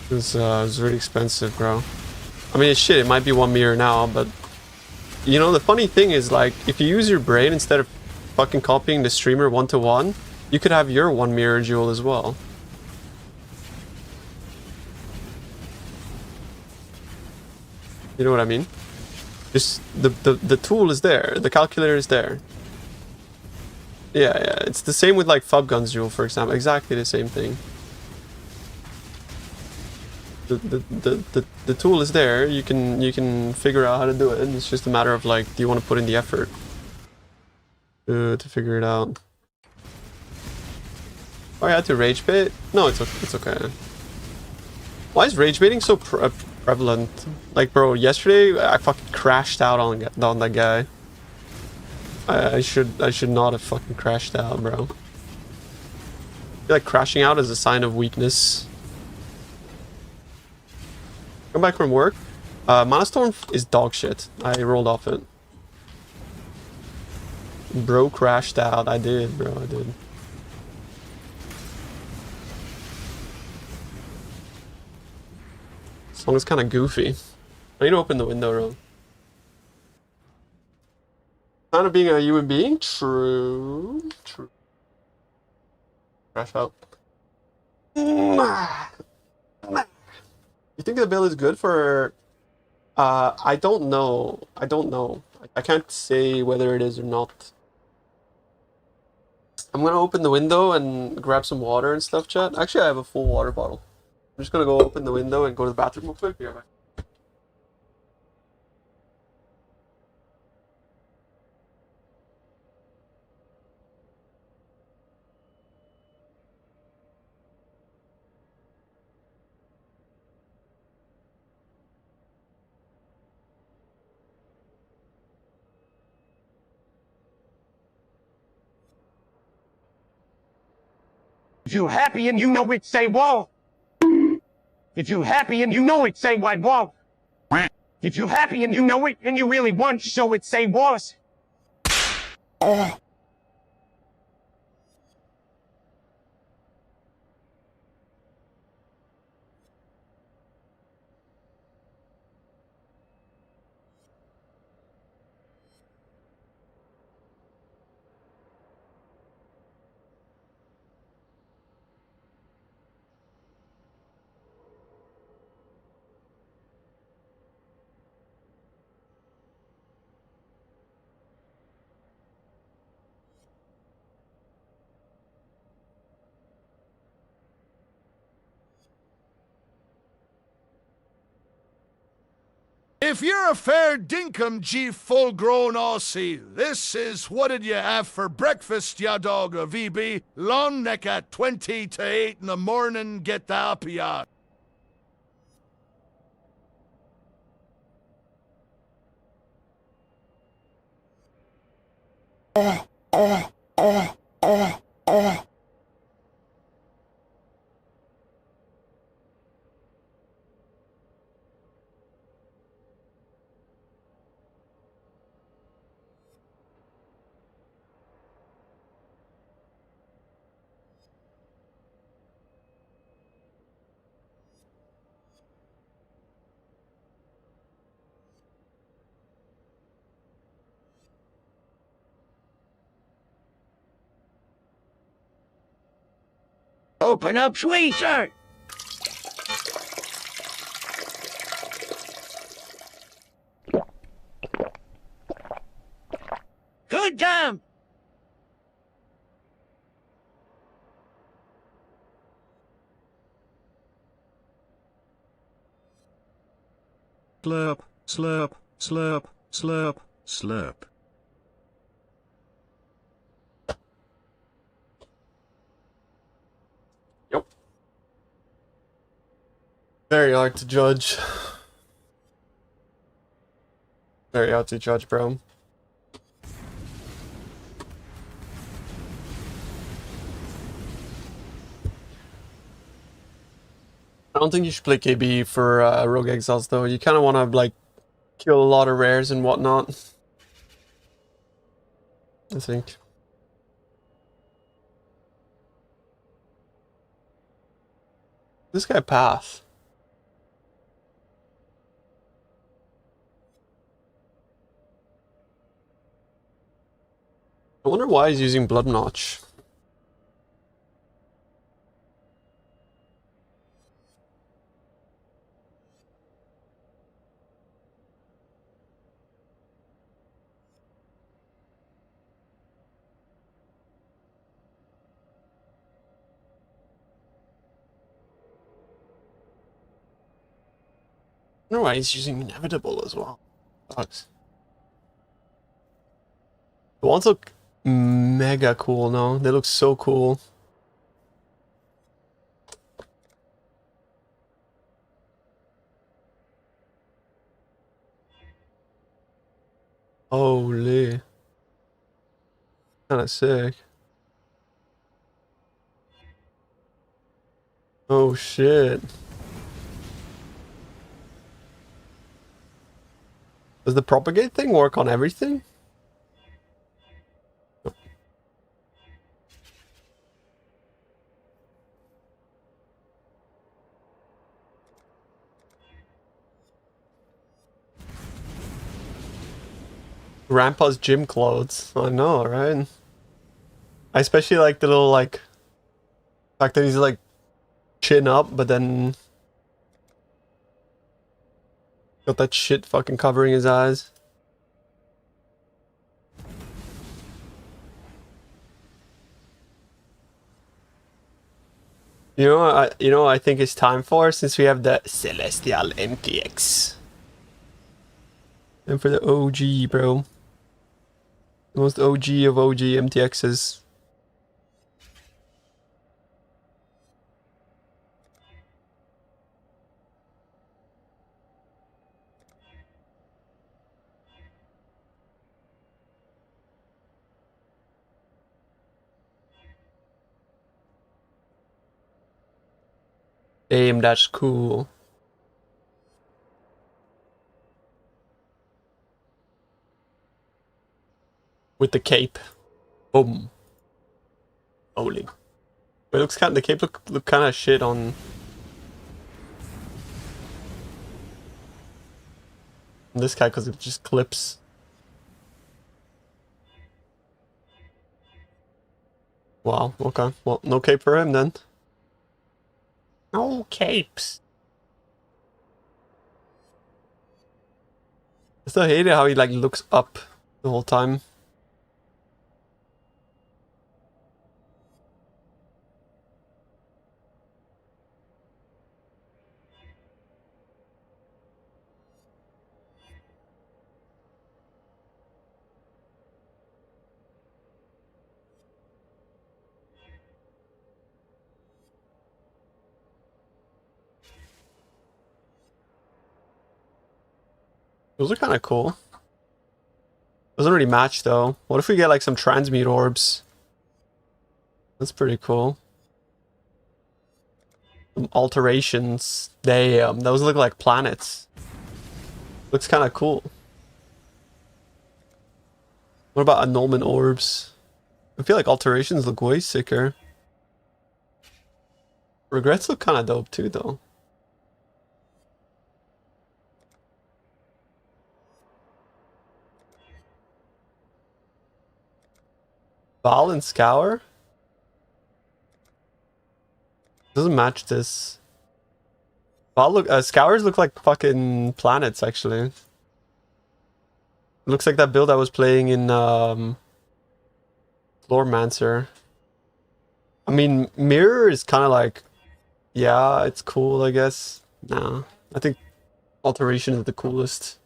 It was really expensive, bro. I mean, shit, it might be one mirror now, but... You know, the funny thing is, like, if you use your brain instead of fucking copying the streamer one-to-one, you could have your one mirror jewel as well. You know what I mean? Just the tool is there, the calculator is there. Yeah, it's the same with like Fub Guns Jewel, for example. Exactly the same thing. The tool is there. You can figure out how to do it. It's just a matter of like, do you want to put in the effort to figure it out? Oh, I had to rage bait? No, it's okay. Why is rage baiting so prevalent? Like, bro, yesterday I fucking crashed out on that guy. I should not have fucking crashed out, bro. I feel like crashing out is a sign of weakness. Come back from work. Mana Storm is dog shit. I rolled off it. Bro crashed out. I did, bro. I did. Song is kind of goofy. I need to open the window, bro. Kind of being a human being? True. True. Crash out. You think the build is good for... I don't know. I don't know. I can't say whether it is or not. I'm gonna open the window and grab some water and stuff, chat. Actually, I have a full water bottle. I'm just gonna go open the window and go to the bathroom real quick. Be right back. If you happy and you know it, say whoa. If you happy and you know it, say why whoa. If you happy and you know it and you really want to show it, say was. If you're a fair dinkum, G full-grown Aussie, this is what did you have for breakfast, ya dog of VB? Long neck at 20 to 8 in the morning, get the happy out. Open up, sweetheart. Good time. Slurp, slurp, slurp, slurp, slurp. Yep. Very hard to judge. Very hard to judge, bro. I don't think you should play KB for Rogue Exiles though. You kind of want to like kill a lot of rares and whatnot. I think. This guy path. I wonder why he's using Blood Notch. I wonder why he's using Inevitable as well. Sucks. The ones look mega cool now. They look so cool. Holy. Kinda sick. Oh shit. Does the propagate thing work on everything? Grandpa's gym clothes. I know, right? I especially like the little like fact that he's like chin up, but then got that shit fucking covering his eyes. I think it's time for, since we have the Celestial MTX. And for the OG, bro. The most OG of OG MTXs. Damn, that's cool. With the cape. Boom. Holy. But it looks kind of, the cape look kind of shit on this guy because it just clips. Wow, okay. Well, no cape for him then. No capes. I still hate it how he like looks up the whole time. Those are kind of cool. Doesn't really match though. What if we get like some transmute orbs? That's pretty cool. Some alterations. Damn, those look like planets. Looks kind of cool. What about annulment orbs? I feel like alterations look way sicker. Regrets look kind of dope too though. Val and Scour? Doesn't match this. Val look, Scours look like fucking planets actually. Looks like that build I was playing in Floormancer. I mean, Mirror is kind of like, yeah, it's cool, I guess. Nah, I think Alteration is the coolest.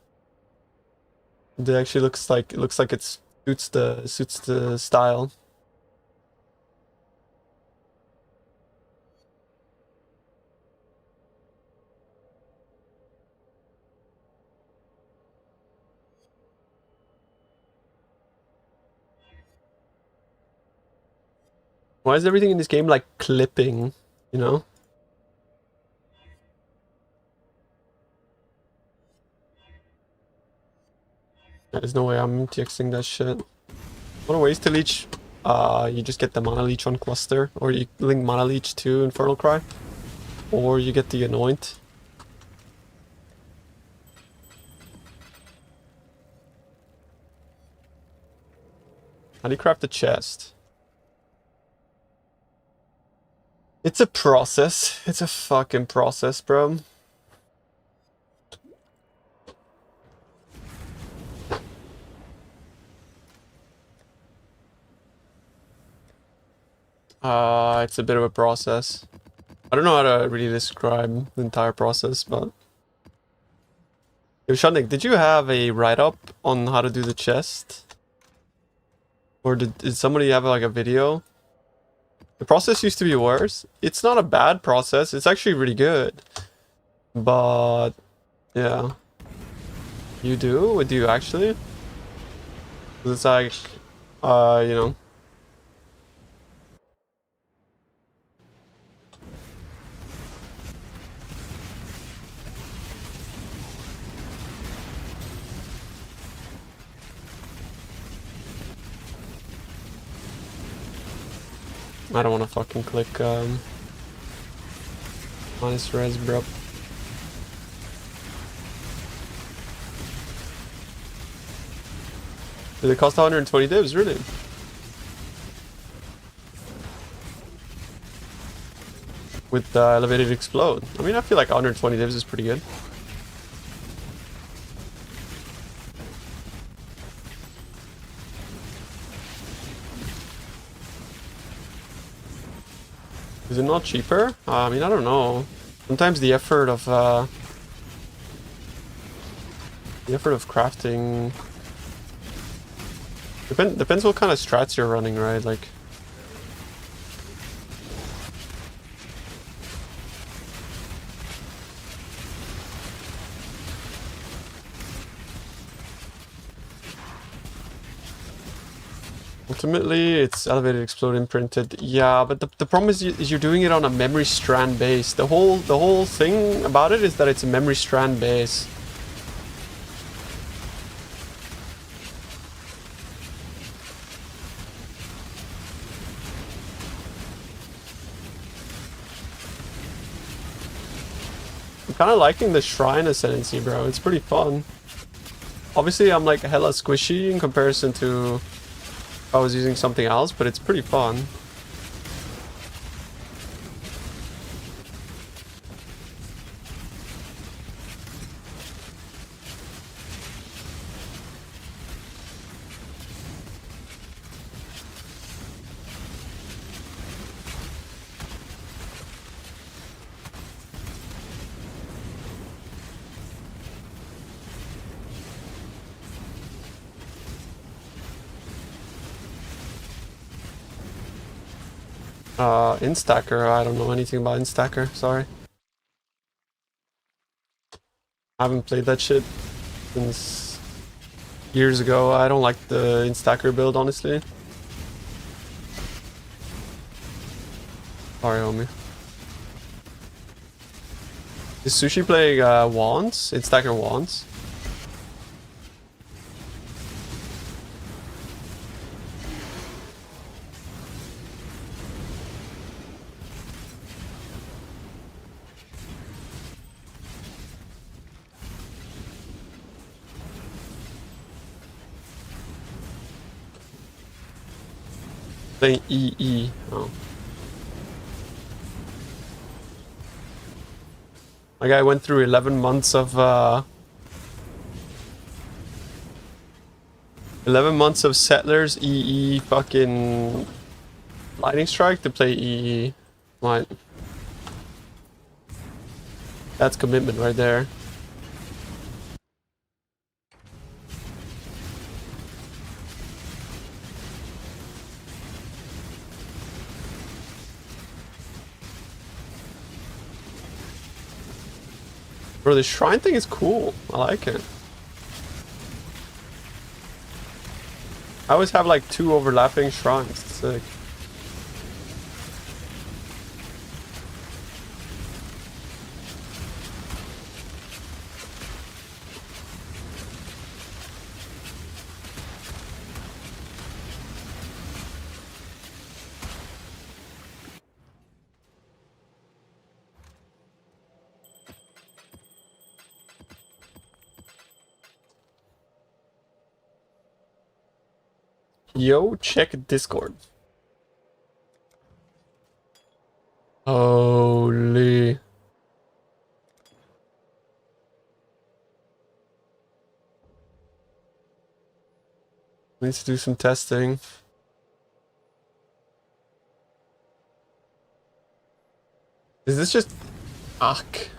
It actually looks like it suits the style. Why is everything in this game like clipping, you know? There's no way I'm TXing that shit. What a waste to leech. You just get the mana leech on cluster, or you link mana leech to Infernal Cry, or you get the anoint. How do you craft the chest? It's a process. It's a fucking process, bro. It's a bit of a process. I don't know how to really describe the entire process, but... Yo, Shandik, did you have a write-up on how to do the chest? Or did somebody have like a video? The process used to be worse. It's not a bad process. It's actually really good. But... yeah. You do? Do you actually? It's like... you know... I don't want to fucking click minus res, bro. Did it cost 120 divs, really? With elevated explode. I mean, I feel like 120 divs is pretty good. Is it not cheaper? I mean, I don't know. Sometimes the effort of crafting depends what kind of strats you're running, right? Like, ultimately, it's elevated, explode, imprinted. Yeah, but the problem is, you're doing it on a memory strand base. The whole thing about it is that it's a memory strand base. I'm kind of liking the Shrine Ascendancy, bro. It's pretty fun. Obviously, I'm like hella squishy in comparison to if I was using something else, but it's pretty fun. Instacker, I don't know anything about Instacker, sorry. I haven't played that shit since years ago. I don't like the Instacker build, honestly. Sorry, homie. Is Sushi playing wands? Instacker wands? Playing EE. Oh. Like, I went through 11 months of 11 months of Settlers, EE, fucking Lightning Strike to play EE. What? That's commitment right there. Bro, the shrine thing is cool. I like it. I always have like 2 overlapping shrines. It's sick. Yo, check Discord. Holy. Needs to do some testing. Is this just... Fuck.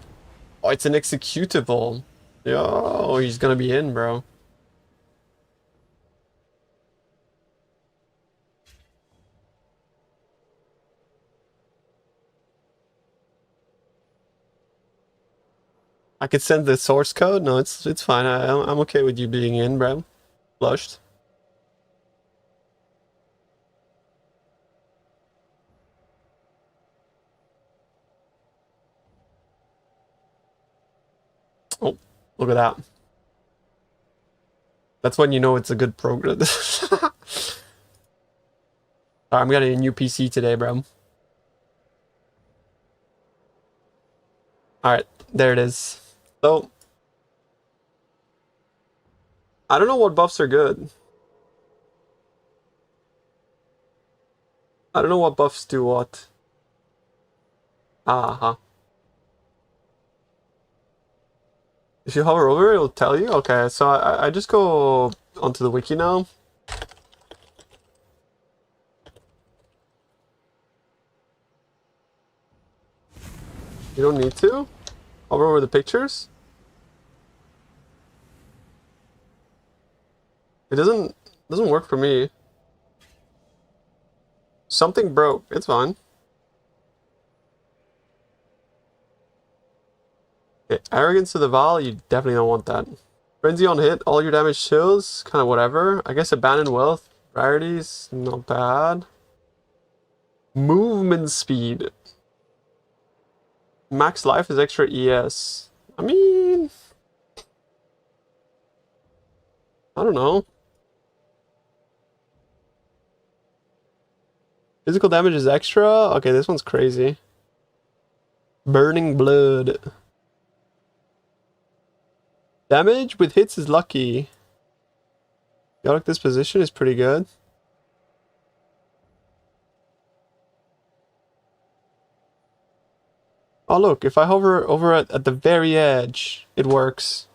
Oh, it's an executable. Yo, he's gonna be in, bro. I could send the source code. No, it's fine. I'm okay with you being in, bro. Flushed. Oh, look at that. That's when you know it's a good program. I'm getting a new PC today, bro. Alright, there it is. So, I don't know what buffs are good. I don't know what buffs do what. Uh-huh. If you hover over it, it'll tell you? Okay, so I just go onto the wiki now. You don't need to? Hover over the pictures? It doesn't work for me. Something broke. It's fine. Okay, arrogance to the Val, you definitely don't want that. Frenzy on hit, all your damage chills, kind of whatever. I guess abandoned wealth, rarities, not bad. Movement speed. Max life is extra ES. I mean, I don't know. Physical damage is extra? Okay, this one's crazy. Burning blood. Damage with hits is lucky. Chaotic disposition is pretty good. Oh look, if I hover over at the very edge, it works.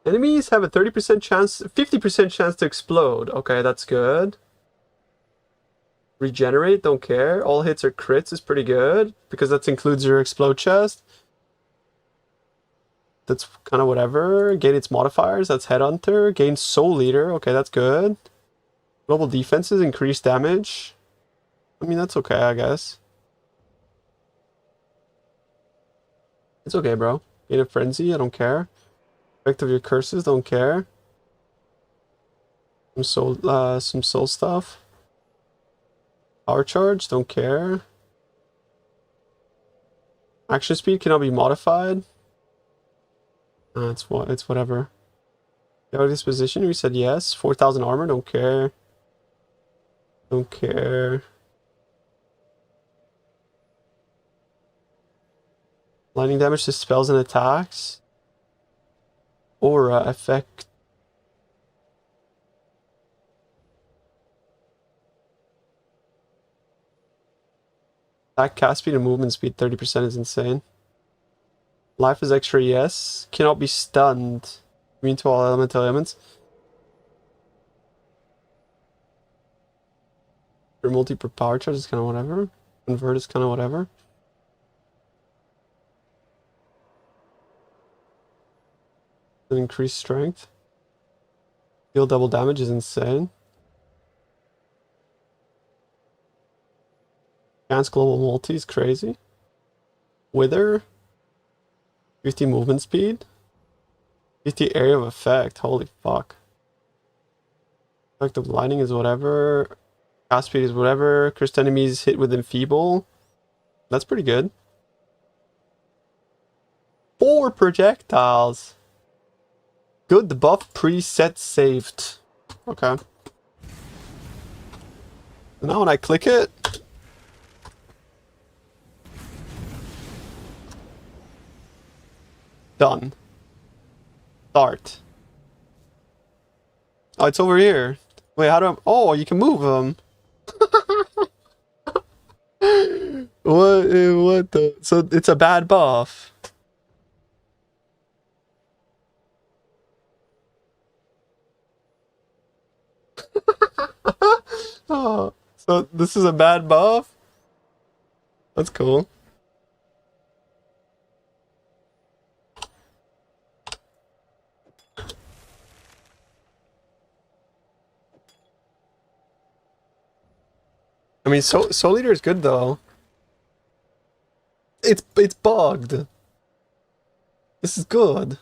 Enemies have a 30% chance, 50% chance to explode. Okay, that's good. Regenerate, don't care. All hits are crits is pretty good, because that includes your explode chest. That's kind of whatever. Gain its modifiers, that's Headhunter. Gain Soul Leader, okay, that's good. Global defenses, increase damage. I mean, that's okay, I guess. It's okay, bro. Gain a Frenzy, I don't care. Effect of your curses, don't care. Some soul stuff. Power charge, don't care. Action speed cannot be modified. It's whatever. Chaotic disposition, we said yes. 4,000 armor, don't care. Don't care. Lightning damage to spells and attacks. Aura effect. Attack, cast speed, and movement speed 30% is insane. Life is extra, yes. Cannot be stunned. Immune to all elemental elements. Your multi-per power charge is kind of whatever. Convert is kind of whatever. An increased strength. Deal double damage is insane. Chance global multi is crazy. Wither. 50 movement speed. 50 area of effect. Holy fuck. Effect of lightning is whatever. Cast speed is whatever. Cursed enemies hit with enfeeble. That's pretty good. 4 projectiles. Good, the buff preset saved. Okay. Now when I click it, done. Start. Oh, it's over here. Wait, how do I... Oh, you can move them. What the... So it's a bad buff. Oh, so this is a bad buff? That's cool. I mean, Soul Eater is good though. It's bugged. This is good.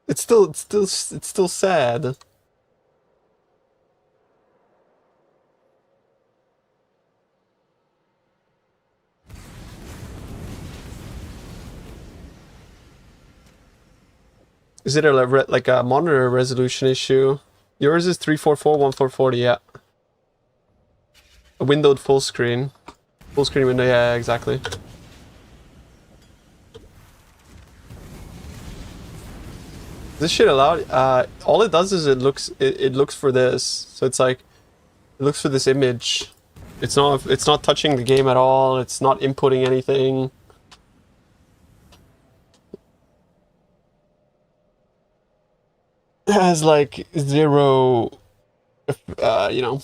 It's still sad. Is it like a monitor resolution issue? Yours is 344 1440, yeah. A windowed full screen. Full screen window, yeah, exactly. This shit allowed all it does is it looks for this. So it's like it looks for this image. It's not touching the game at all, it's not inputting anything. It has like 0 you know.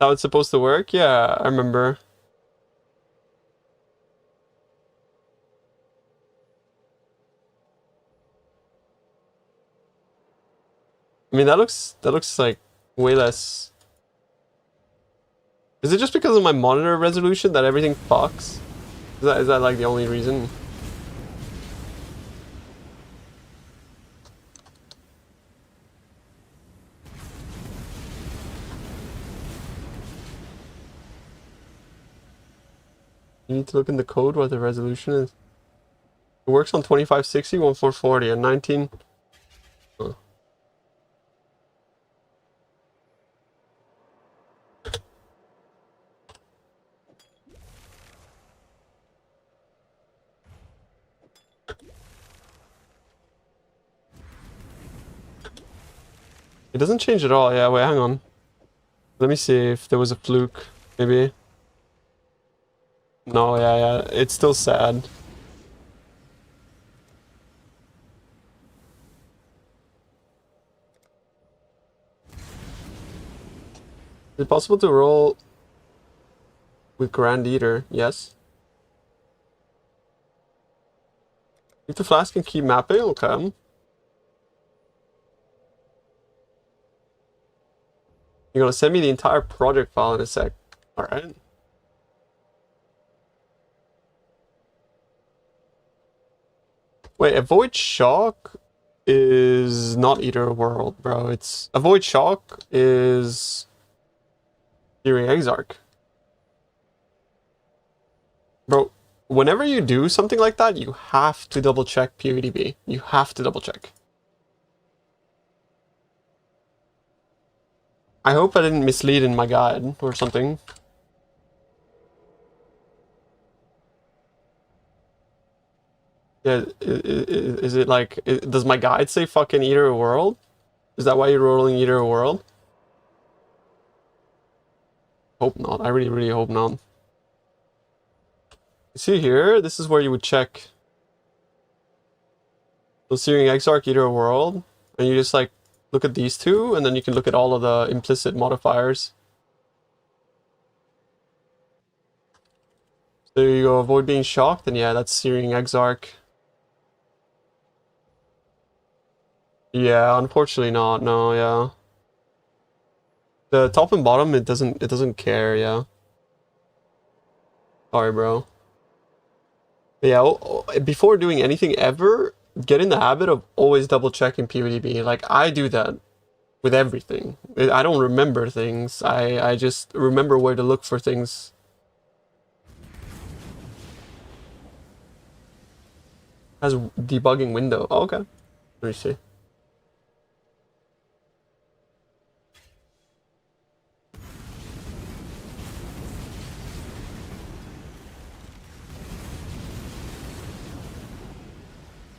How it's supposed to work? Yeah, I remember. I mean, that looks like way less. Is it just because of my monitor resolution that everything fucks? Is that like the only reason? You need to look in the code what the resolution is. It works on 2560, 1440, and 19. Huh. It doesn't change at all. Yeah, wait, hang on. Let me see if there was a fluke, maybe. No, yeah, it's still sad. Is it possible to roll with Grand Eater? Yes. Keep the flask and keep mapping? Okay. You're gonna send me the entire project file in a sec. Alright. Wait, Avoid Shock is not Eater World, bro. It's Avoid Shock is Searing Exarch. Bro, whenever you do something like that, you have to double check PvDB. You have to double check. I hope I didn't mislead in my guide or something. Yeah, is it like, does my guide say fucking Eater World? Is that why you're rolling Eater World? Hope not. I really, really hope not. You see here, this is where you would check. So Searing Exarch, Eater World, and you just like look at these two, and then you can look at all of the implicit modifiers. So you go Avoid Being Shocked, and yeah, that's Searing Exarch. Yeah, unfortunately not. No, yeah. The top and bottom, it doesn't care. Yeah. Sorry, bro. But yeah, before doing anything ever, get in the habit of always double checking PvDB. Like I do that with everything. I don't remember things. I just remember where to look for things. Has debugging window. Oh, okay. Let me see.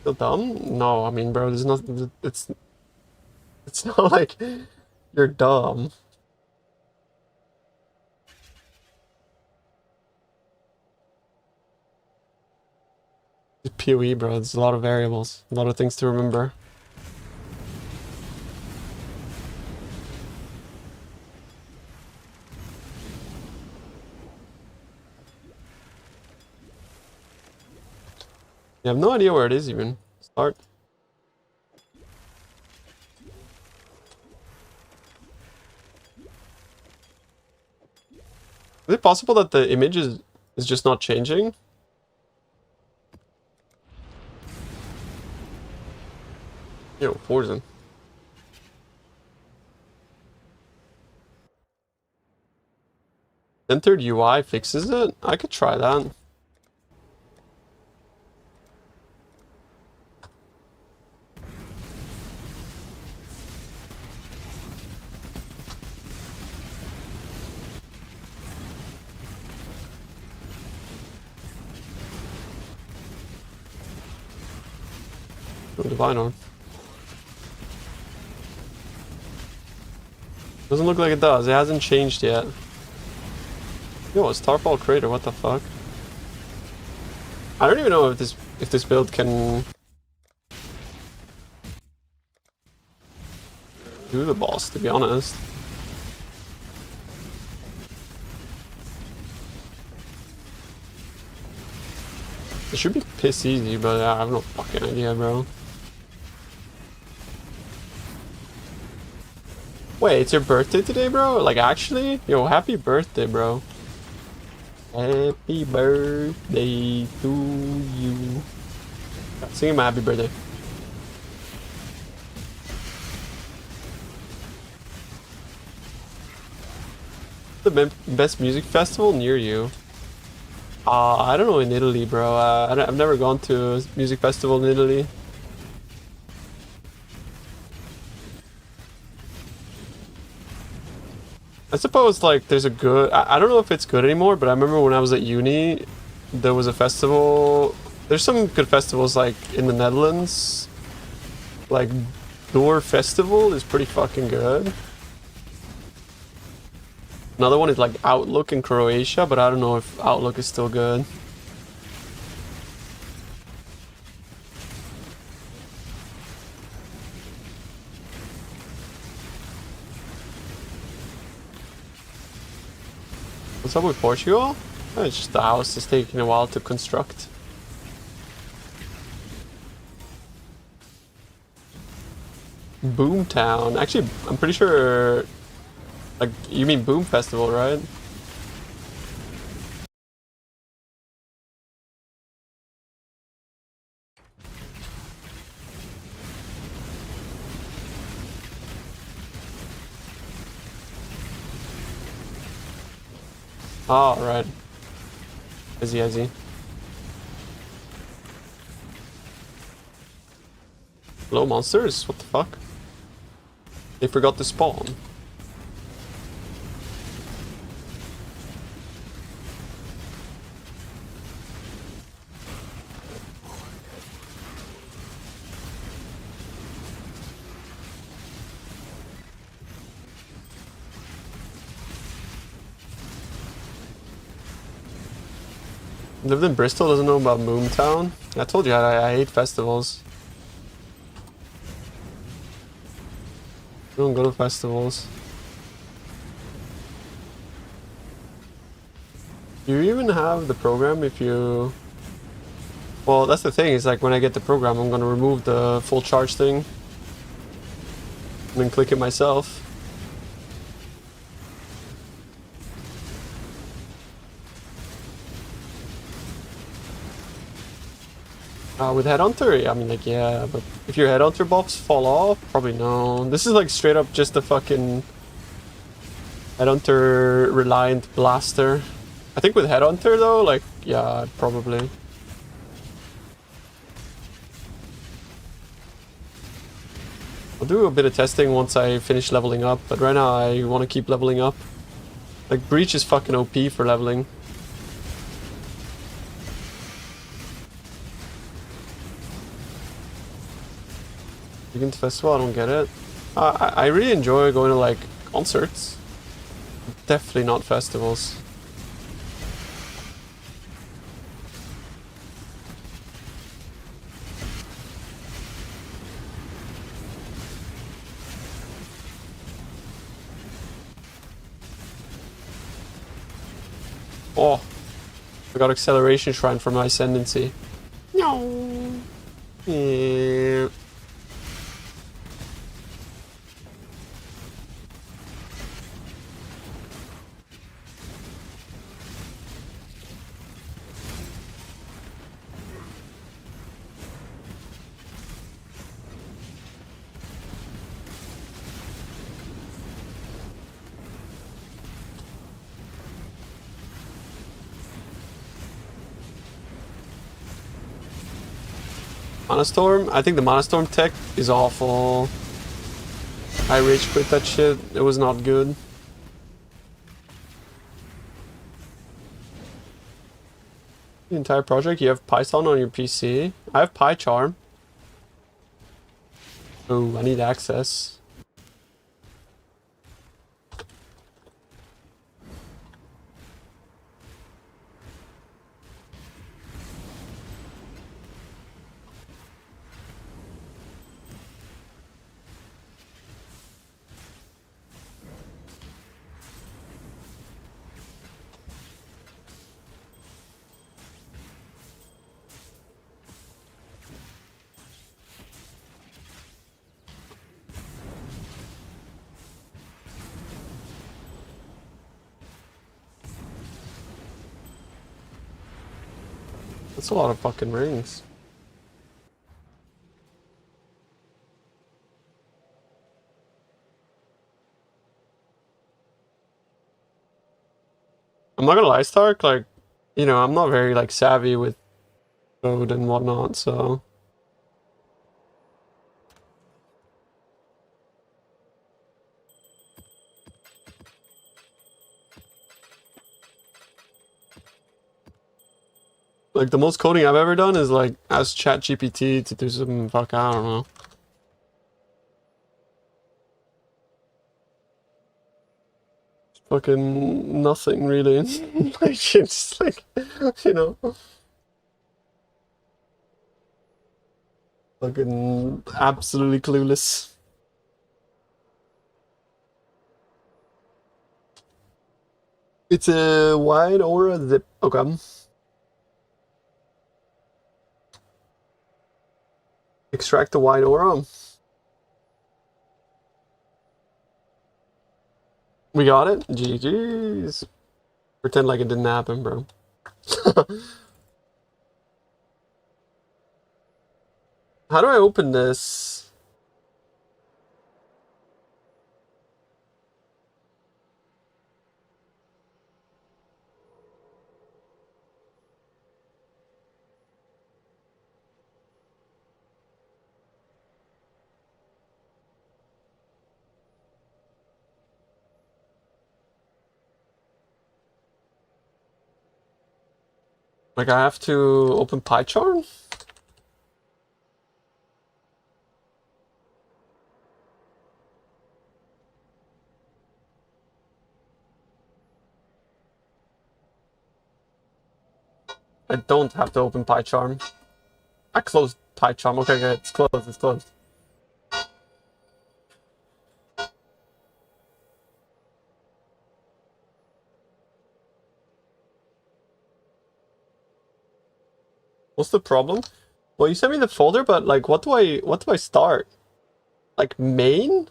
Feel dumb? No, I mean, bro, there's not. It's not like you're dumb. It's PoE, bro. There's a lot of variables, a lot of things to remember. You have no idea where it is even. Start. Is it possible that the image is just not changing? Yo, poison. Centered UI fixes it? I could try that. Oh, Divine Arm. Doesn't look like it does. It hasn't changed yet. Yo, a Starfall Crater, what the fuck? I don't even know if this build can do the boss, to be honest. It should be piss easy, but I have no fucking idea, bro. Wait, it's your birthday today, bro? Like, actually? Yo, happy birthday, bro. Happy birthday to you. Sing him a happy birthday. The best music festival near you? I don't know in Italy, bro. I've never gone to a music festival in Italy. I suppose like there's a good. I don't know if it's good anymore, but I remember when I was at uni, there was a festival. There's some good festivals like in the Netherlands. Like Door Festival is pretty fucking good. Another one is like Outlook in Croatia, but I don't know if Outlook is still good. What's up with Portugal? Oh, it's just the house is taking a while to construct. Boomtown. Actually, I'm pretty sure. Like, you mean Boom Festival, right? Oh, right. I see. Hello, monsters? What the fuck? They forgot to spawn. Lived in Bristol, doesn't know about Boomtown. I told you I hate festivals. I don't go to festivals. Do you even have the program if you... Well, that's the thing, is like when I get the program, I'm gonna remove the full charge thing. And then click it myself. With Headhunter, I mean, like, yeah, but if your Headhunter buffs fall off, probably no. This is like straight up just a fucking Headhunter reliant blaster. I think with Headhunter though, like, yeah, probably. I'll do a bit of testing once I finish leveling up, but right now I want to keep leveling up. Like, Breach is fucking OP for leveling. Vegan Festival, I don't get it. I really enjoy going to like concerts. Definitely not festivals. Oh, I got acceleration shrine for my ascendancy. No. Yeah. Mana Storm? I think the Mana Storm tech is awful. I rage quit that shit. It was not good. The entire project? You have Python on your PC? I have PyCharm. Oh, I need access. That's a lot of fucking rings. I'm not gonna lie, Stark, like, you know, I'm not very, like, savvy with code and whatnot, so... Like, the most coding I've ever done is, like, ask ChatGPT to do some fuck, I don't know. Fucking nothing, really. Like, it's like, you know... Fucking absolutely clueless. It's a wide aura zip. Okay. Extract the wide aura. We got it? GG's. Pretend like it didn't happen, bro. How do I open this? Like, I have to open PyCharm? I don't have to open PyCharm. I closed PyCharm. Okay, okay, it's closed, it's closed. What's the problem? Well, you sent me the folder, but like, what do I start? Like, main?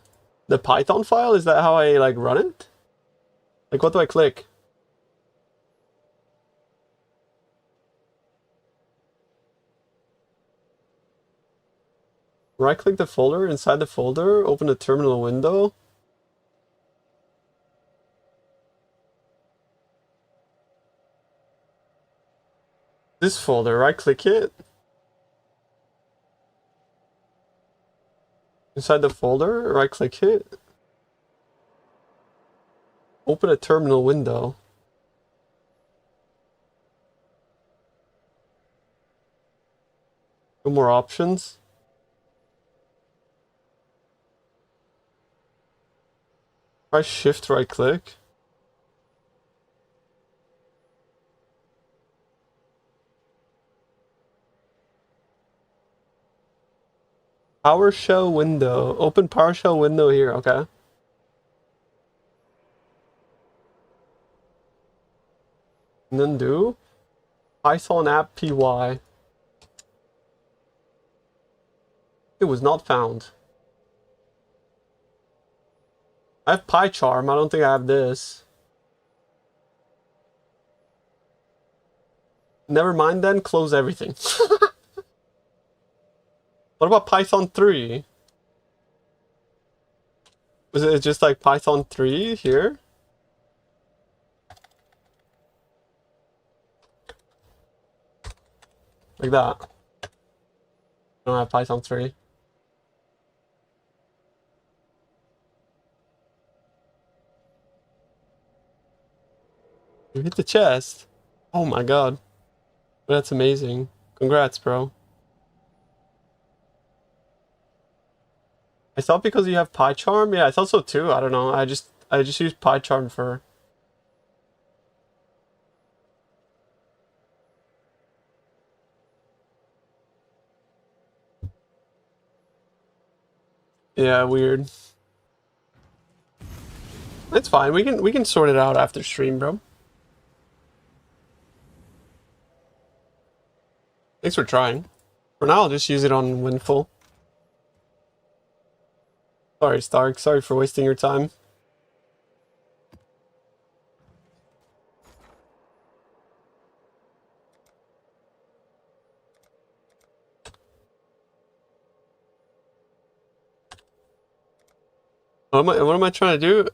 The Python file? Is that how I, like, run it? Like, what do I click? Right-click the folder, inside the folder, open a terminal window. This folder, right-click it. Inside the folder, right-click it. Open a terminal window. No more options. Try shift right-click. PowerShell window. Open PowerShell window here, okay. And then do Python app py. It was not found. I have PyCharm, I don't think I have this. Never mind then, close everything. What about Python 3? Was it just like Python 3 here? Like that. I don't have Python 3. You hit the chest. Oh my god. That's amazing. Congrats, bro. I thought because you have PyCharm, yeah, I thought so too. I don't know. I just use PyCharm for. Yeah, weird. It's fine. We can sort it out after stream, bro. Thanks for trying. For now, I'll just use it on Windful. Sorry, Stark. Sorry for wasting your time. What am I trying to do?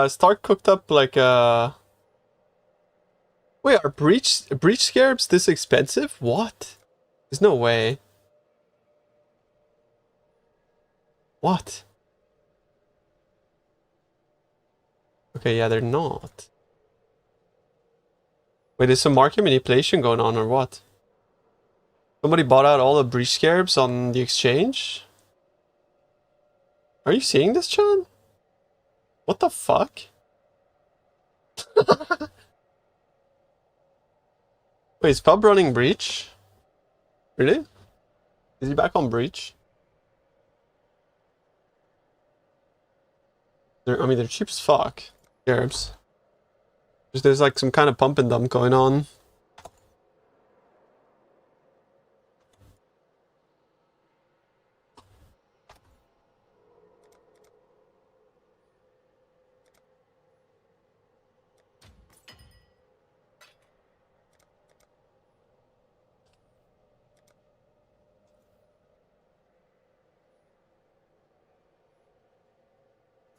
Start cooked up like Wait, are breach scarabs this expensive? What? There's no way. What? Okay, yeah, they're not. Wait, there's some market manipulation going on or what? Somebody bought out all the breach scarabs on the exchange? Are you seeing this, John? What the fuck? Wait, is Pub running breach? Really? Is he back on breach? I mean, they're cheap as fuck. Scarabs. There's like some kind of pump and dump going on.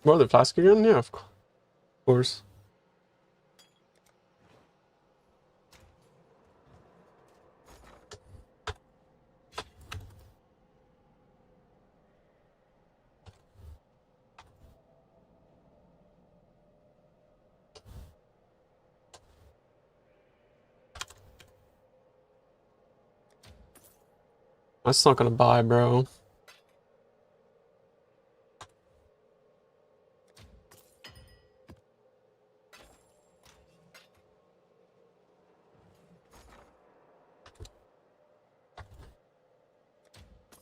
More the flask again? Yeah, of course. That's not gonna buy, bro.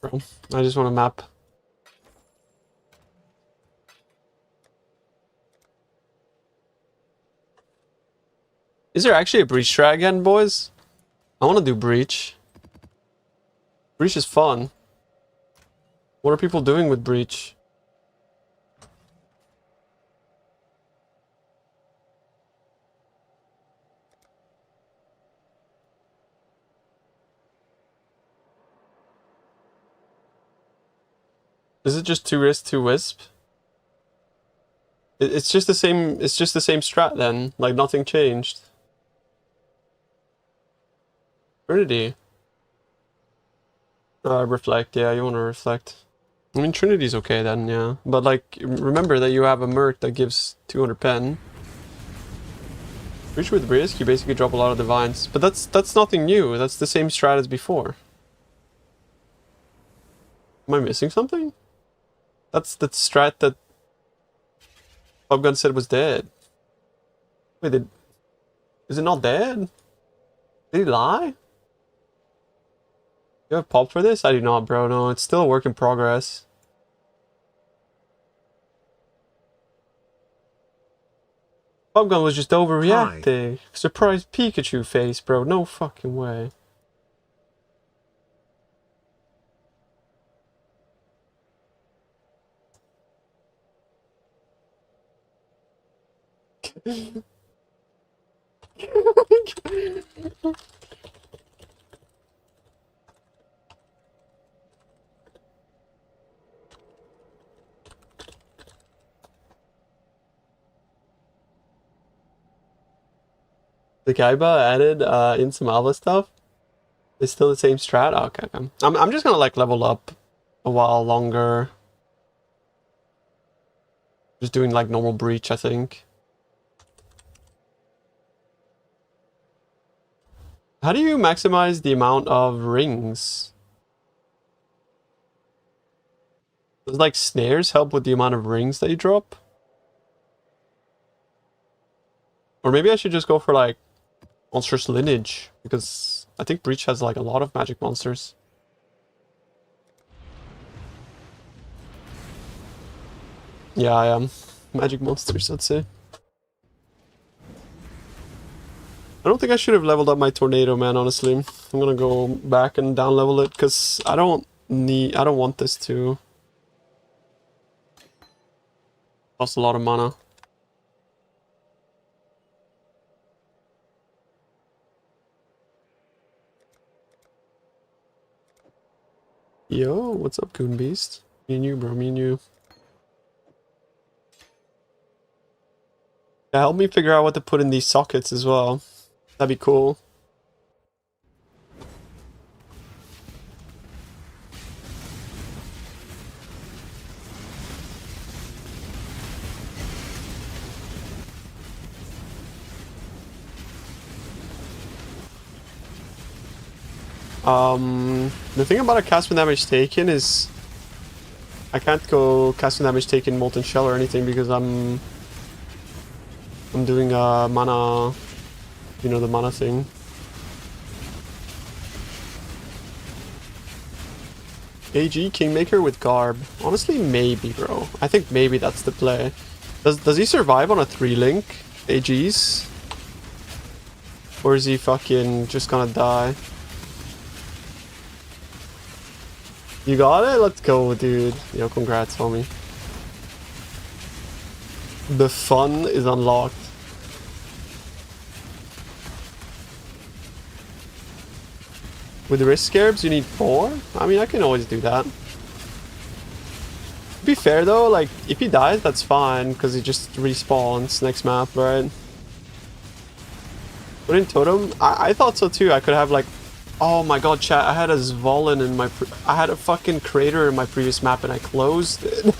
Bro, I just want a map. Is there actually a breach strat again, boys? I want to do breach. Breach is fun. What are people doing with breach? Is it just 2 risk, 2 wisp? It's just the same. It's just the same strat then. Like nothing changed. Trinity. Reflect. Yeah, you want to reflect. I mean, Trinity's okay then, yeah. But like, remember that you have a Merc that gives 200 pen. Breach with risk, you basically drop a lot of divines. But that's nothing new. That's the same strat as before. Am I missing something? That's the strat that Bubgun said was dead. Wait, is it not dead? Did he lie? You have pop for this? I do not, bro. No, it's still a work in progress. Bubgun was just overreacting. Hi. Surprise Pikachu face, bro. No fucking way. The Kaiba added in some Alva stuff. It's still the same strat? Oh, okay. I'm just gonna like level up a while longer. Just doing like normal breach, I think. How do you maximize the amount of rings? Does like snares help with the amount of rings that you drop? Or maybe I should just go for like monstrous lineage, because I think breach has like a lot of magic monsters. Yeah, I am. Magic monsters, I'd say. I don't think I should have leveled up my tornado, man, honestly. I'm gonna go back and down level it, because I don't want this to cost a lot of mana. Yo, what's up, Goon Beast? Me and you, bro, me and you. Yeah, help me figure out what to put in these sockets as well. That'd be cool. The thing about a cast when damage taken is I can't go cast when damage taken Molten Shell or anything because I'm doing a mana, you know, the mana thing. AG Kingmaker with Garb. Honestly, maybe, bro. I think maybe that's the play. Does he survive on a 3-link AGs? Or is he fucking just gonna die? You got it? Let's go, dude. Yo, congrats, homie. The fun is unlocked. With risk scarabs, you need 4? I mean, I can always do that. To be fair, though, like, if he dies, that's fine, because he just respawns next map, right? Put in totem? I thought so, too. I could have, like... Oh my god, chat, I had a Zvolen in my... I had a fucking crater in my previous map, and I closed it.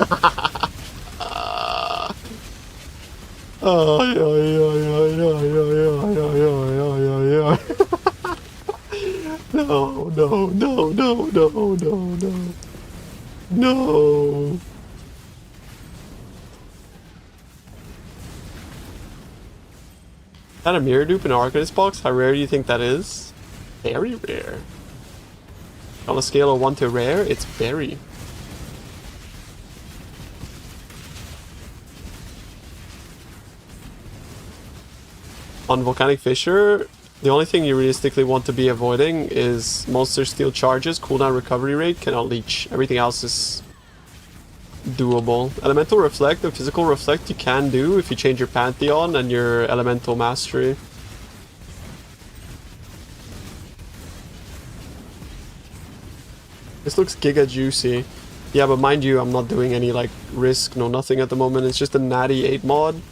Oh, yeah. No. No. Is that a mirror dupe in an Arcanist box? How rare do you think that is? Very rare. On a scale of 1 to rare, it's very. On Volcanic Fissure, the only thing you realistically want to be avoiding is Monster Steel charges, cooldown recovery rate, cannot leech. Everything else is doable. Elemental Reflect and Physical Reflect you can do if you change your Pantheon and your Elemental Mastery. This looks giga juicy. Yeah, but mind you, I'm not doing any like risk, no nothing at the moment. It's just a natty 8 mod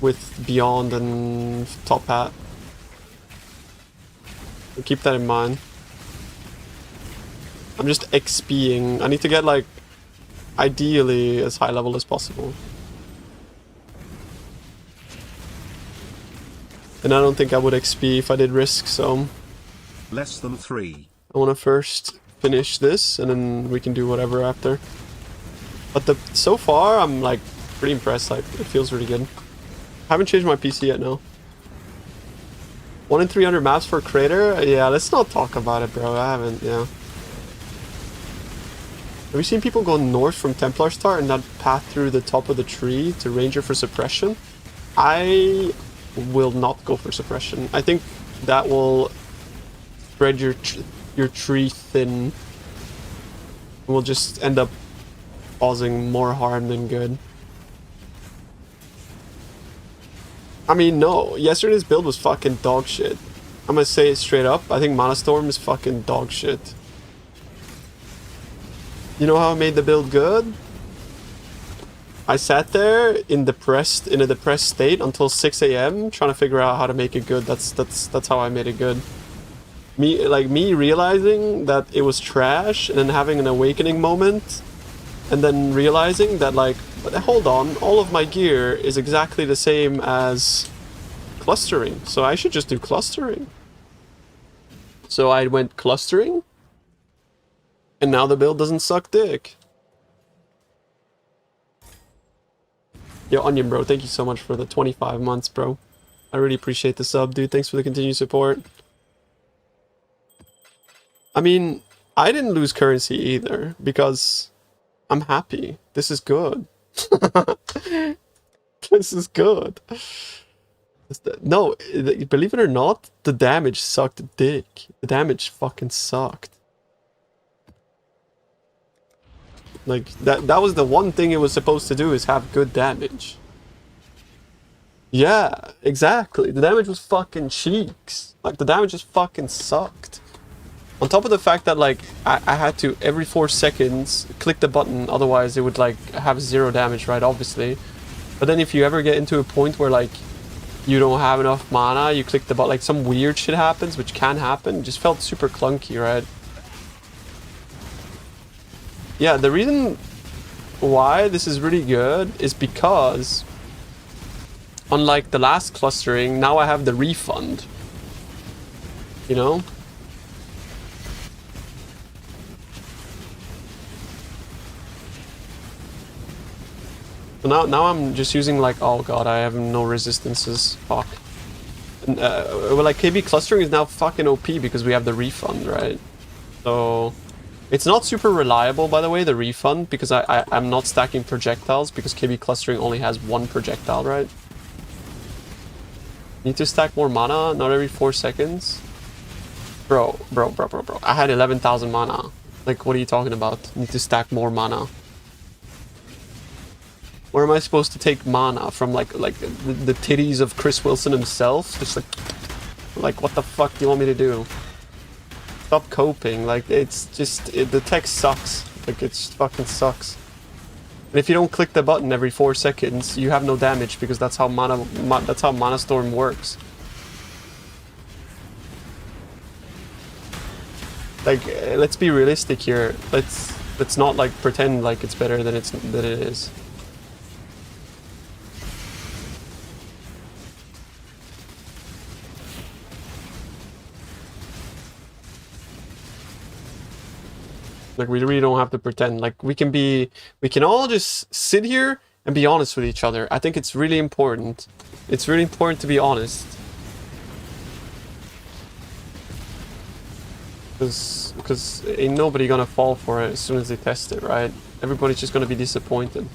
with Beyond and Top Hat. So keep that in mind. I'm just XPing. I need to get like ideally as high level as possible. And I don't think I would XP if I did risk, so Less than 3. I want to first finish this and then we can do whatever after. But so far I'm like pretty impressed, like it feels really good. I haven't changed my PC yet, no. 1 in 300 maps for Crater? Yeah, let's not talk about it, bro. I haven't, yeah. Have you seen people go north from Templar Star and not path through the top of the tree to Ranger for suppression? I will not go for suppression. I think that will spread your tree thin. And will just end up causing more harm than good. I mean, no, yesterday's build was fucking dog shit. I'm gonna say it straight up. I think Mana Storm is fucking dog shit. You know how I made the build good? I sat there in a depressed state until 6 AM trying to figure out how to make it good. That's how I made it good. Me realizing that it was trash and then having an awakening moment and then realizing that like, but hold on, all of my gear is exactly the same as clustering, so I should just do clustering. So I went clustering, and now the build doesn't suck dick. Yo, Onion bro, thank you so much for the 25 months, bro. I really appreciate the sub, dude. Thanks for the continued support. I mean, I didn't lose currency either, because I'm happy. This is good. This is good. No, believe it or not, the damage sucked dick. The damage fucking sucked. Like, that was the one thing it was supposed to do, is have good damage. Yeah, exactly. The damage was fucking cheeks. Like, the damage just fucking sucked. On top of the fact that, like, I had to, every 4 seconds, click the button, otherwise it would, like, have 0 damage, right, obviously. But then if you ever get into a point where like you don't have enough mana, you click the button, like some weird shit happens, which can happen. It just felt super clunky, right? Yeah, the reason why this is really good is because unlike the last clustering, now I have the refund. You know? So now I'm just using like, oh god, I have no resistances. Fuck. And, well, like KB clustering is now fucking OP because we have the refund, right? So it's not super reliable, by the way, the refund, because I'm not stacking projectiles because KB clustering only has one projectile, right? Need to stack more mana, not every 4 seconds. Bro. I had 11,000 mana. Like, what are you talking about? Need to stack more mana. Where am I supposed to take mana from? Like the titties of Chris Wilson himself? Just like what the fuck do you want me to do? Stop coping. Like it's just the text sucks. Like it fucking sucks. And if you don't click the button every 4 seconds, you have no damage because that's how Mana Storm works. Like let's be realistic here. Let's not like pretend like it's better than it is. Like we really don't have to pretend. Like we can all just sit here and be honest with each other. I think it's really important. It's really important to be honest. Because ain't nobody gonna fall for it as soon as they test it, right? Everybody's just gonna be disappointed.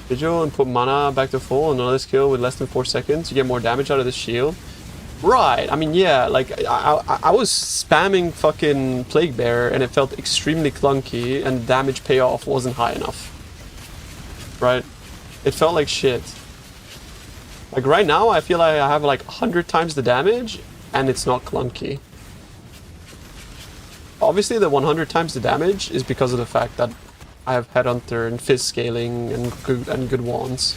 Vigil and put mana back to full and another skill with less than 4 seconds. You get more damage out of the shield. Right, I mean, yeah, like, I was spamming fucking Plague Bearer and it felt extremely clunky and damage payoff wasn't high enough. Right? It felt like shit. Like, right now, I feel like I have like 100 times the damage and it's not clunky. Obviously, the 100 times the damage is because of the fact that I have Headhunter and Fizz scaling and good wands.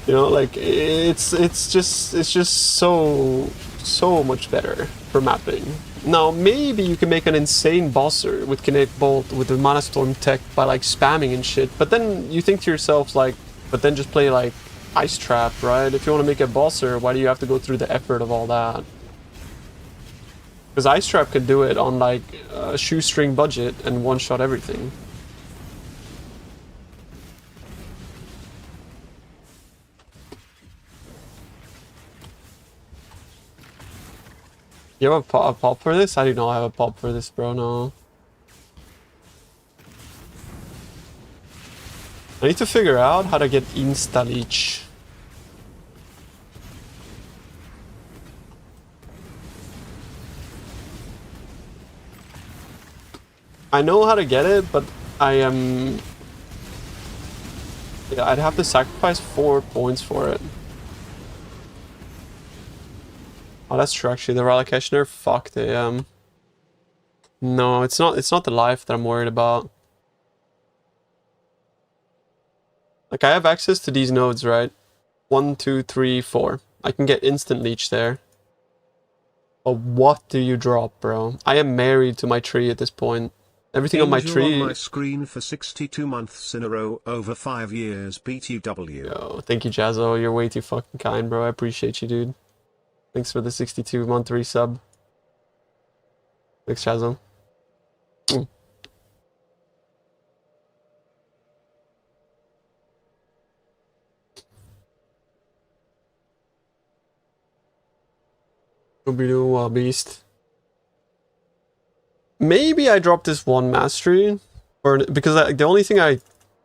You know, like it's just so much better for mapping. Now maybe you can make an insane bosser with Kinetic Bolt with the Mana Storm tech by like spamming and shit, but then you think to yourself like, but then just play like Ice Trap, right? If you want to make a bosser, why do you have to go through the effort of all that? Because Ice Trap can do it on like a shoestring budget and one-shot everything. You have a pop for this? I do not have a pop for this, bro, no. I need to figure out how to get insta-leech. I know how to get it, but I am... Yeah, I'd have to sacrifice 4 points for it. Oh, that's true, actually. The Relic Eshner, fuck the... No, it's not the life that I'm worried about. Like, I have access to these nodes, right? 1, 2, 3, 4. I can get instant leech there. But what do you drop, bro? I am married to my tree at this point. Everything on my tree... on my screen for 62 months in a row over 5 years, BTW. Yo, thank you, Jazzo. You're way too fucking kind, bro. I appreciate you, dude. Thanks for the 62-month resub. Thanks, Jazzo. Scooby-Doo, beast. Maybe I drop this 1 mastery, or because the only thing I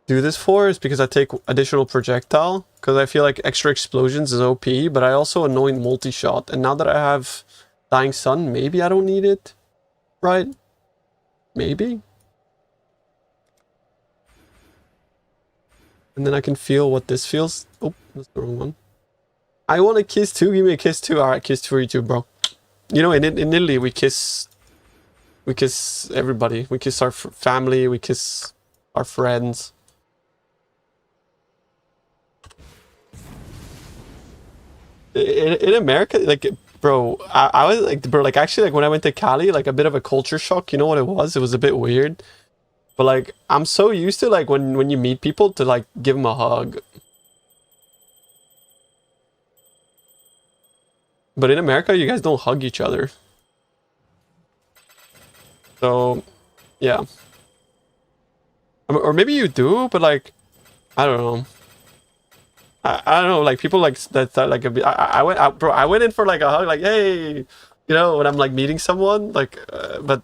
do this for is because I take additional projectile, because I feel like extra explosions is OP, but I also anoint multi-shot, and now that I have Dying Sun, maybe I don't need it, right? Maybe? And then I can feel what this feels. Oh, that's the wrong one. I want a kiss too, give me a kiss too. Alright, kiss for you too, bro. You know, in Italy we kiss everybody. We kiss our family. We kiss our friends. In America, like, bro, I was like, bro, like, actually, like, when I went to Cali, like, a bit of a culture shock. You know what it was? It was a bit weird. But, like, I'm so used to, like, when you meet people to, like, give them a hug. But in America, you guys don't hug each other. So, yeah. Or maybe you do, but, like, I don't know. I don't know, like, people, like, that like, I went out, bro, I went in for, like, a hug, like, hey, you know, when I'm, like, meeting someone, like, but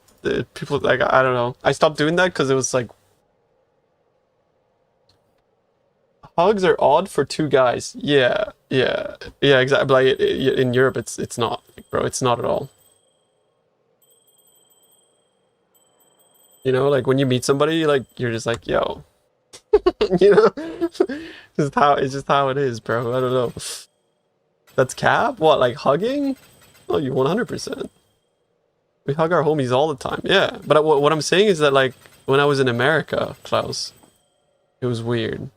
people, like, I don't know. I stopped doing that because it was, like, hugs are odd for two guys. Yeah, exactly. Like, in Europe, it's not, bro, it's not at all. You know, like, when you meet somebody, like, you're just like, yo. You know? It's just how it is, bro. I don't know. That's cap? What, like hugging? Oh, you 100%. We hug our homies all the time. Yeah, but what I'm saying is that, like, when I was in America, Klaus, it was weird.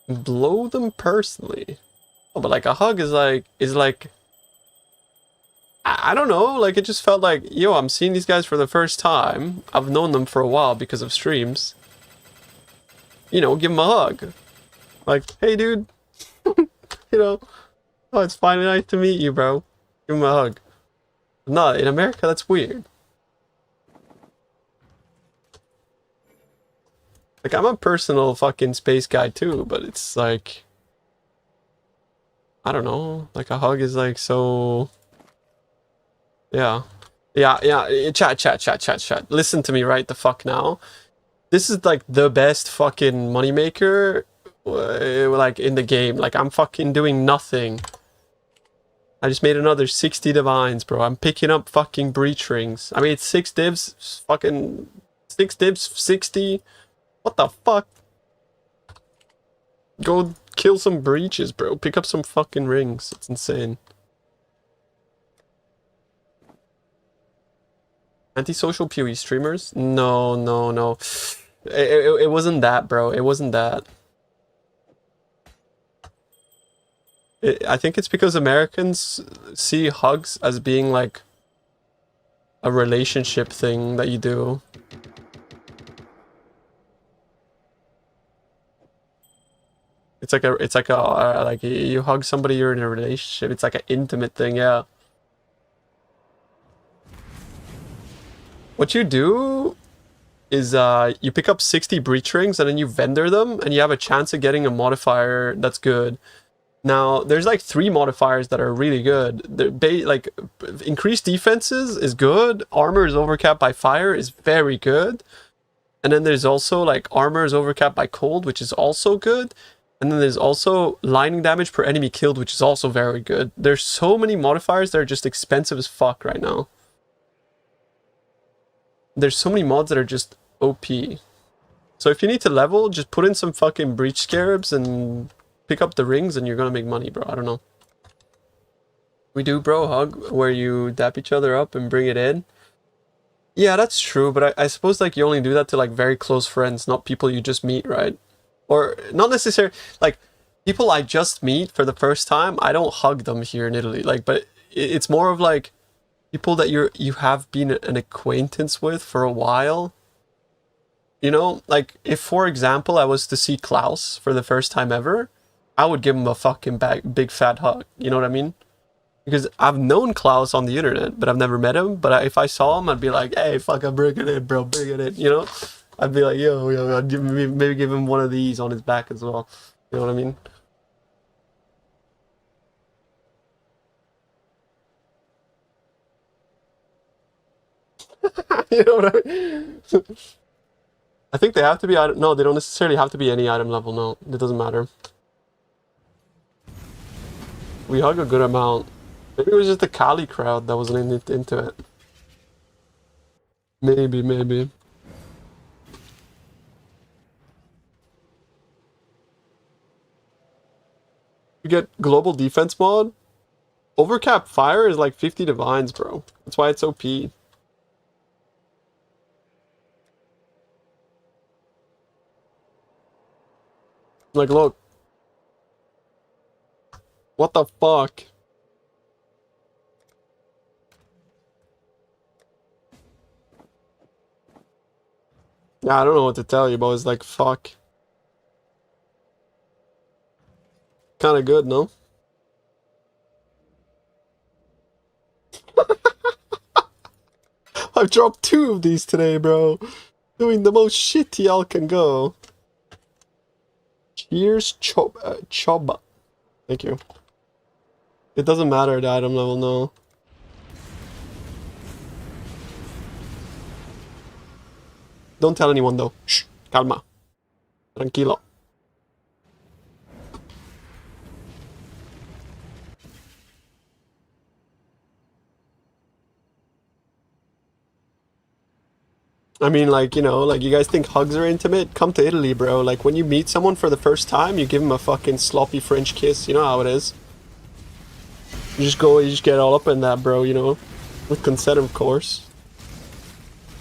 Blow them personally. Oh, but like a hug is like I don't know, like, it just felt like, yo, I'm seeing these guys for the first time. I've known them for a while because of streams. You know, give them a hug. Like, hey, dude. You know, oh, it's finally nice to meet you, bro. Give him a hug. No, in America, that's weird. Like, I'm a personal fucking space guy too, but it's like, I don't know. Like, a hug is like so. Yeah. Yeah. Chat. Listen to me right the fuck now. This is like the best fucking moneymaker, like, in the game. Like, I'm fucking doing nothing. I just made another 60 divines, bro. I'm picking up fucking breach rings. I made 6 divs, fucking 6 divs, 60. What the fuck? Go kill some breaches, bro. Pick up some fucking rings. It's insane. Antisocial PoE streamers? No. It wasn't that, bro. It wasn't that. I think it's because Americans see hugs as being like a relationship thing that you do. It's like like, you hug somebody, you're in a relationship. It's like an intimate thing, yeah. What you do is you pick up 60 breach rings and then you vendor them and you have a chance of getting a modifier that's good. Now, there's like 3 modifiers that are really good. Like, increased defenses is good. Armor is overcapped by fire is very good. And then there's also, like, armor is overcapped by cold, which is also good. And then there's also lightning damage per enemy killed, which is also very good. There's so many modifiers that are just expensive as fuck right now. There's so many mods that are just OP. So if you need to level, just put in some fucking breach scarabs and pick up the rings and you're gonna make money, bro. I don't know. We do bro hug where you dap each other up and bring it in. Yeah, that's true, but I suppose, like, you only do that to, like, very close friends, not people you just meet, right? Or not necessarily, like, people I just meet for the first time, I don't hug them here in Italy. Like, but it's more of like people that you have been an acquaintance with for a while. You know, like, if, for example, I was to see Klaus for the first time ever, I would give him a fucking big fat hug. You know what I mean? Because I've known Klaus on the internet, but I've never met him. But if I saw him, I'd be like, hey, fuck, I'm bringing it in, bro, bring it in. You know? I'd be like, yo, I'd maybe give him one of these on his back as well. You know what I mean? You know what I mean? I think they have to be, no, they don't necessarily have to be any item level, no. It doesn't matter. We hug a good amount. Maybe it was just the Kali crowd that wasn't into it. Maybe. You get global defense mod. Overcap fire is like 50 divines, bro. That's why it's OP. Like, look. What the fuck? Yeah, I don't know what to tell you, but it's like, fuck. Kinda good, no? I've dropped 2 of these today, bro. Doing the most shit y'all can go. Cheers, Chob. Thank you. It doesn't matter the item level, no. Don't tell anyone though. Shh. Calma. Tranquilo. I mean, like, you know, like, you guys think hugs are intimate? Come to Italy, bro. Like, when you meet someone for the first time, you give them a fucking sloppy French kiss. You know how it is. You just get all up in that, bro, you know? With consent, of course.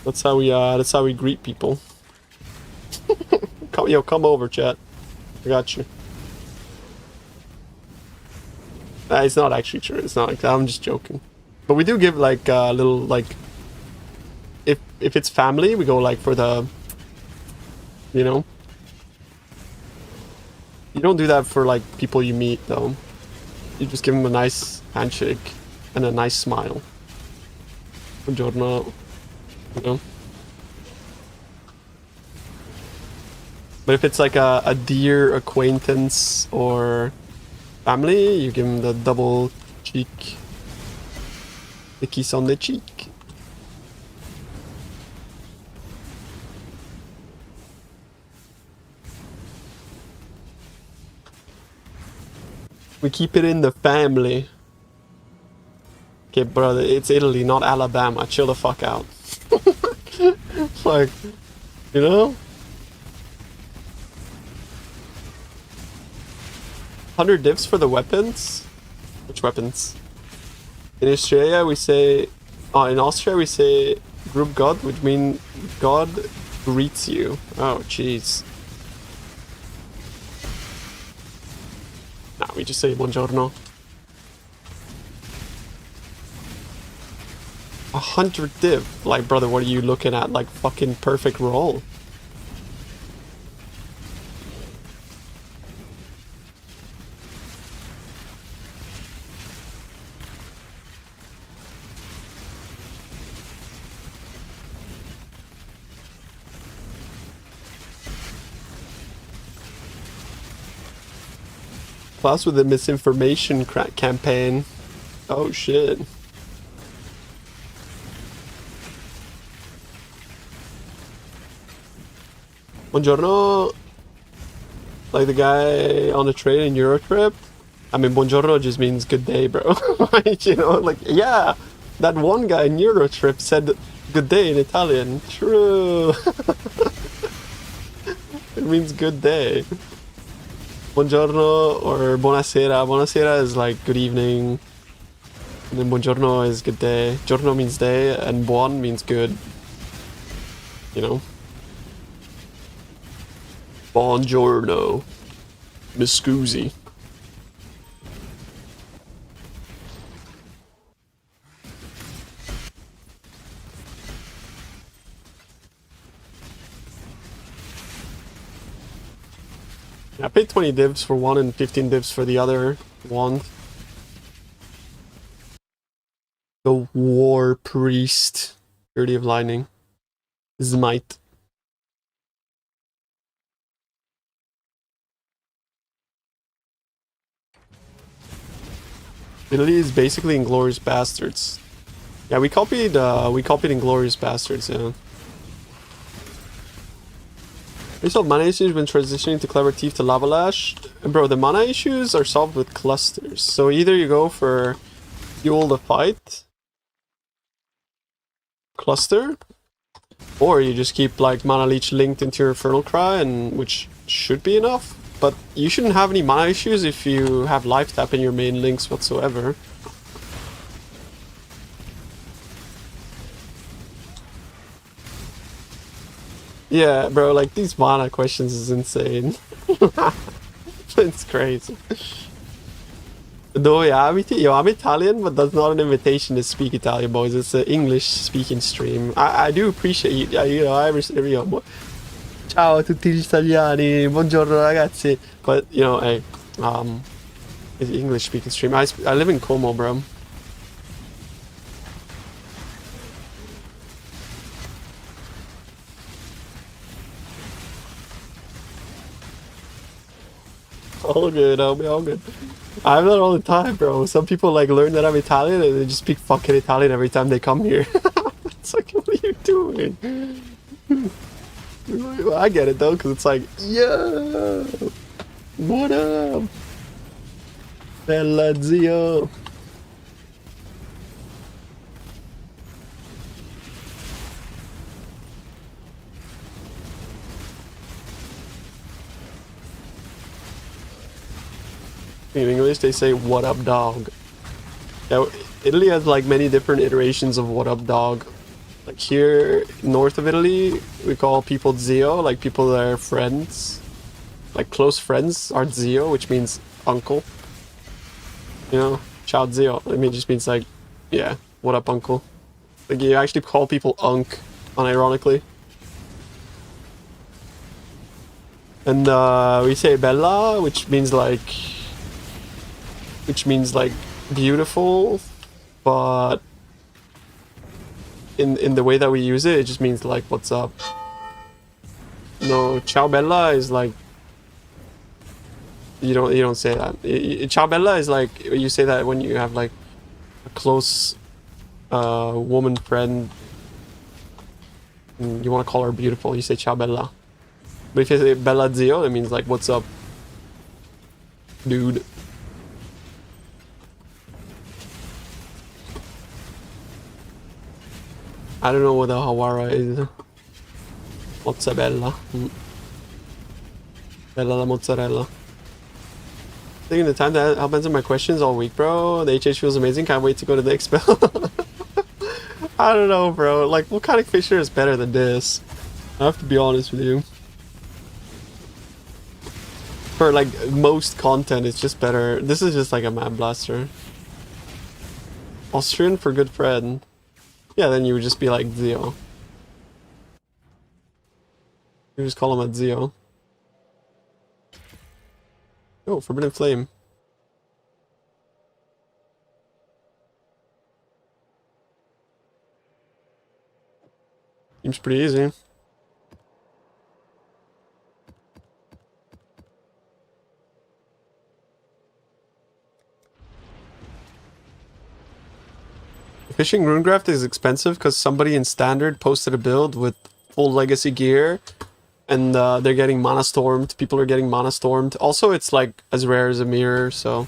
That's how we greet people. Come over, chat. I got you. It's not actually true. It's not like that. I'm just joking. But we do give, like, a little, like... If it's family, we go, like, for the... You know? You don't do that for, like, people you meet, though. You just give them a nice handshake and a nice smile. Buongiorno. You know? But if it's like a dear acquaintance or family, you give them the double cheek. The kiss on the cheek. We keep it in the family. Okay, brother, it's Italy, not Alabama. Chill the fuck out. Like, you know? 100 divs for the weapons? Which weapons? In Australia we say... Oh, in Austria we say group God, which means God greets you. Oh, jeez. Nah, we just say buongiorno. 100 div. Like, brother, what are you looking at? Like, fucking perfect roll. Plus with the misinformation campaign. Oh shit. Buongiorno. Like the guy on the train in Eurotrip. I mean, buongiorno just means good day, bro. Like, you know, like, yeah. That one guy in Eurotrip said good day in Italian. True. It means good day. Buongiorno or buonasera. Buonasera is like good evening. And then buongiorno is good day. Giorno means day and buon means good. You know? Buongiorno. Miss Scusi. I paid 20 divs for one and 15 divs for the other one. The War Priest. Purity of Lightning. Smite. Italy is basically Inglourious Bastards. Yeah, we copied Inglourious Bastards, yeah. We solved mana issues when transitioning to Clever Thief to Lava Lash. And bro, the mana issues are solved with clusters. So either you go for Fuel the Fight cluster, or you just keep like Mana Leech linked into your Infernal Cry, and which should be enough. but you shouldn't have any mana issues if you have life tap in your main links whatsoever. Yeah, bro, like these mana questions is insane. It's crazy. No, yeah, I'm Italian, but that's not an invitation to speak Italian, boys. It's an English-speaking stream. I do appreciate, you know, ciao a tutti gli italiani, buongiorno ragazzi. But, you know, hey, it's English-speaking stream. I live in Como, bro. All good, homie, all good. I have that all the time, bro. Some people like learn that I'm Italian and they just speak fucking Italian every time they come here. It's like, what are you doing? I get it though, because it's like, yo, what up? Bella zio. In English, they say "what up, dog." Yeah, Italy has like many different iterations of "what up, dog." Like here, north of Italy, we call people zio, like people that are friends, like close friends are zio, which means uncle. You know, ciao zio. I mean, it just means like, yeah, what up, uncle. Like you actually call people unk, unironically. And we say bella, which means like beautiful, but in the way that we use it, it just means like what's up. No, ciao bella is like you don't say that. Ciao bella is like you say that when you have like a close woman friend and you want to call her beautiful, you say ciao bella. But if you say bella zio, it means like what's up, dude. I don't know what a Hawara is. Mozzarella. Bella la mozzarella. Taking the time to help answer my questions all week, bro. The HH feels amazing. Can't wait to go to the expel. I don't know, bro. Like, what kind of fisher is better than this? I have to be honest with you. For like most content, it's just better. This is just like a map blaster. Austrian for good friend. Yeah, then you would just be like Zio. You just call him a Zio. Oh, Forbidden Flame. Seems pretty easy. Fishing Runegraft is expensive because somebody in Standard posted a build with full legacy gear and they're getting mana stormed. People are getting mana stormed. Also, it's like as rare as a mirror, so...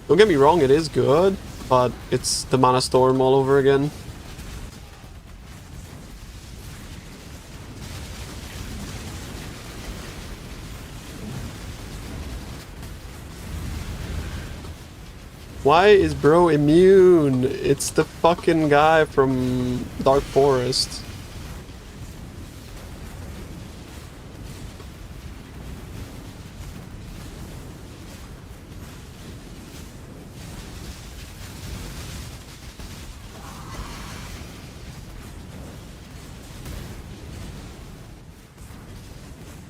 Don't get me wrong, it is good, but it's the mana storm all over again. Why is bro immune? It's the fucking guy from Dark Forest.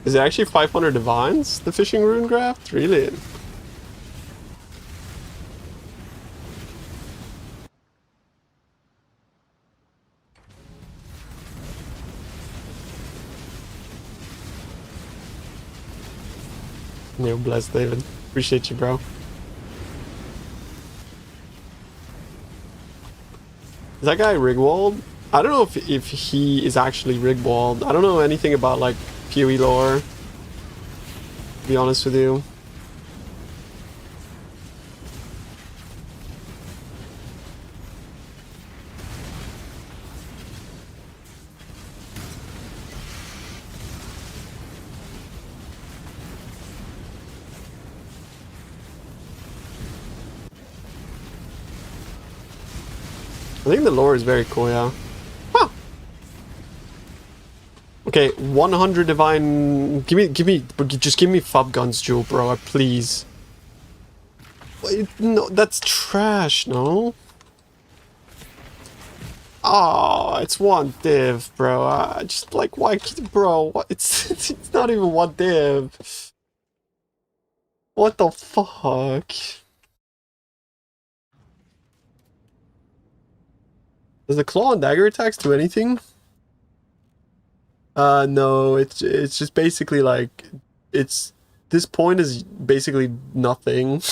Is it actually 500 divines, the fishing Runegraft? Really? Yo, bless David. Appreciate you, bro. Is that guy Rigwald? I don't know if he is actually Rigwald. I don't know anything about like PoE lore, to be honest with you. I think the lore is very cool, yeah. Huh. Okay, 100 divine. Just give me Fub Guns, Jewel, bro, please. Wait, no, that's trash, no? Oh, it's one div, bro. Just like, why, bro? What? It's not even one div. What the fuck? Does the claw and dagger attacks do anything? No, it's just basically like this point is basically nothing.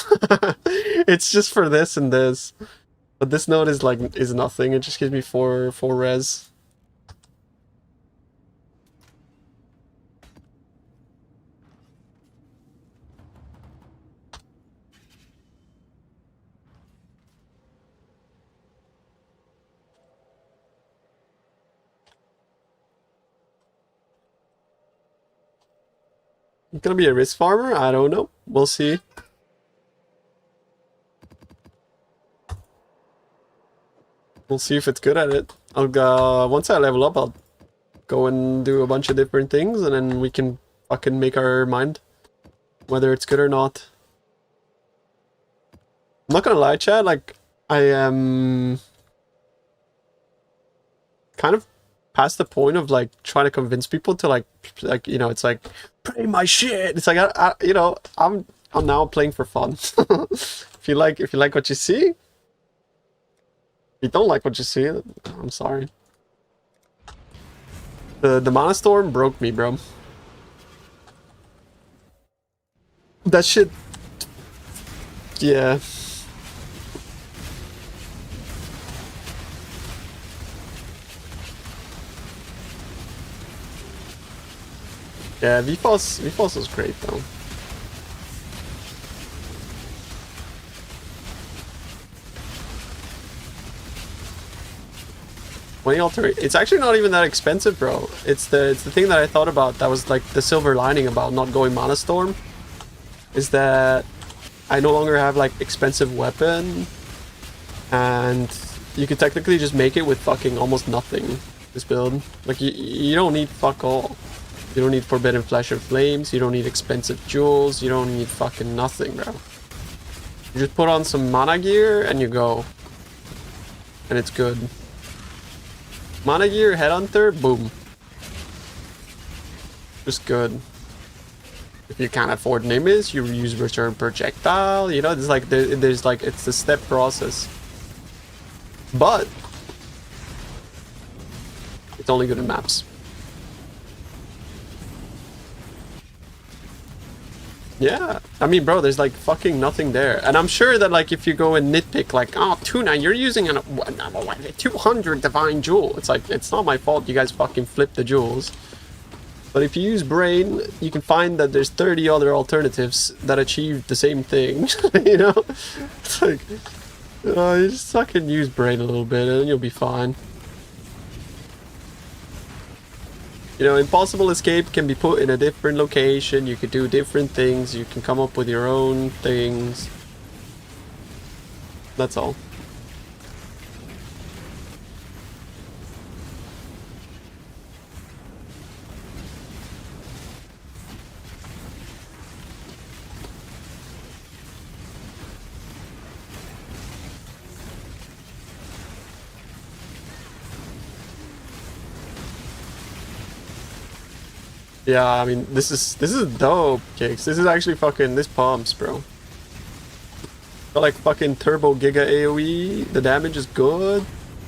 It's just for this and this. But this node is like nothing. It just gives me four res. Gonna be a risk farmer? I don't know. We'll see. We'll see if it's good at it. I'll go once I level up. I'll go and do a bunch of different things, and then we can fucking make our mind whether it's good or not. I'm not gonna lie, Chad. Like I am kind of past the point of like trying to convince people to like you know, it's like play my shit. It's like you know, I'm now playing for fun. If you like what you see, if you don't like what you see, I'm sorry. The Mana Storm broke me, bro. That shit. Yeah. Yeah, VFOS was great though. It's actually not even that expensive, bro. It's the thing that I thought about that was like the silver lining about not going Mana Storm, is that I no longer have like expensive weapon, and you could technically just make it with fucking almost nothing. This build, like you don't need fuck all. You don't need Forbidden Flesh or Flames. You don't need expensive jewels. You don't need fucking nothing, bro. You just put on some mana gear and you go, and it's good. Mana gear, Headhunter, boom. Just good. If you can't afford Nimbus, you use Return Projectile. You know, there's like it's a step process. But it's only good in maps. Yeah, I mean, bro, there's like fucking nothing there. And I'm sure that like if you go and nitpick like, oh, Tuna, you're using a 200 divine jewel. It's like, it's not my fault you guys fucking flip the jewels. But if you use Brain, you can find that there's 30 other alternatives that achieve the same thing. You know? It's like, you just fucking use Brain a little bit and you'll be fine. You know, Impossible Escape can be put in a different location, you could do different things, you can come up with your own things. That's all. Yeah, I mean, this is dope, Cakes. This is actually fucking, this pumps, bro. Got like fucking turbo giga AoE. The damage is good.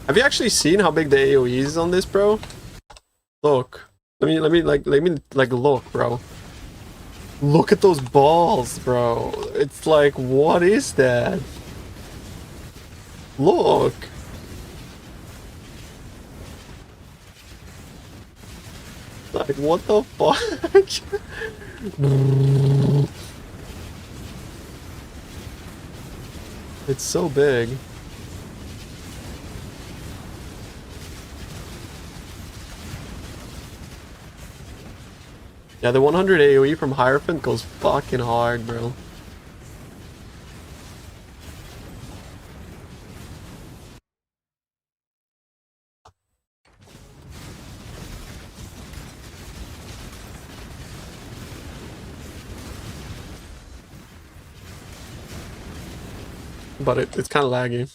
Have you actually seen how big the AoE is on this, bro? Look. Let me look, bro. Look at those balls, bro. It's like, what is that? Look. Like, what the fuck? It's so big. Yeah, the 100 AoE from Hierophant goes fucking hard, bro. but it's kind of laggy.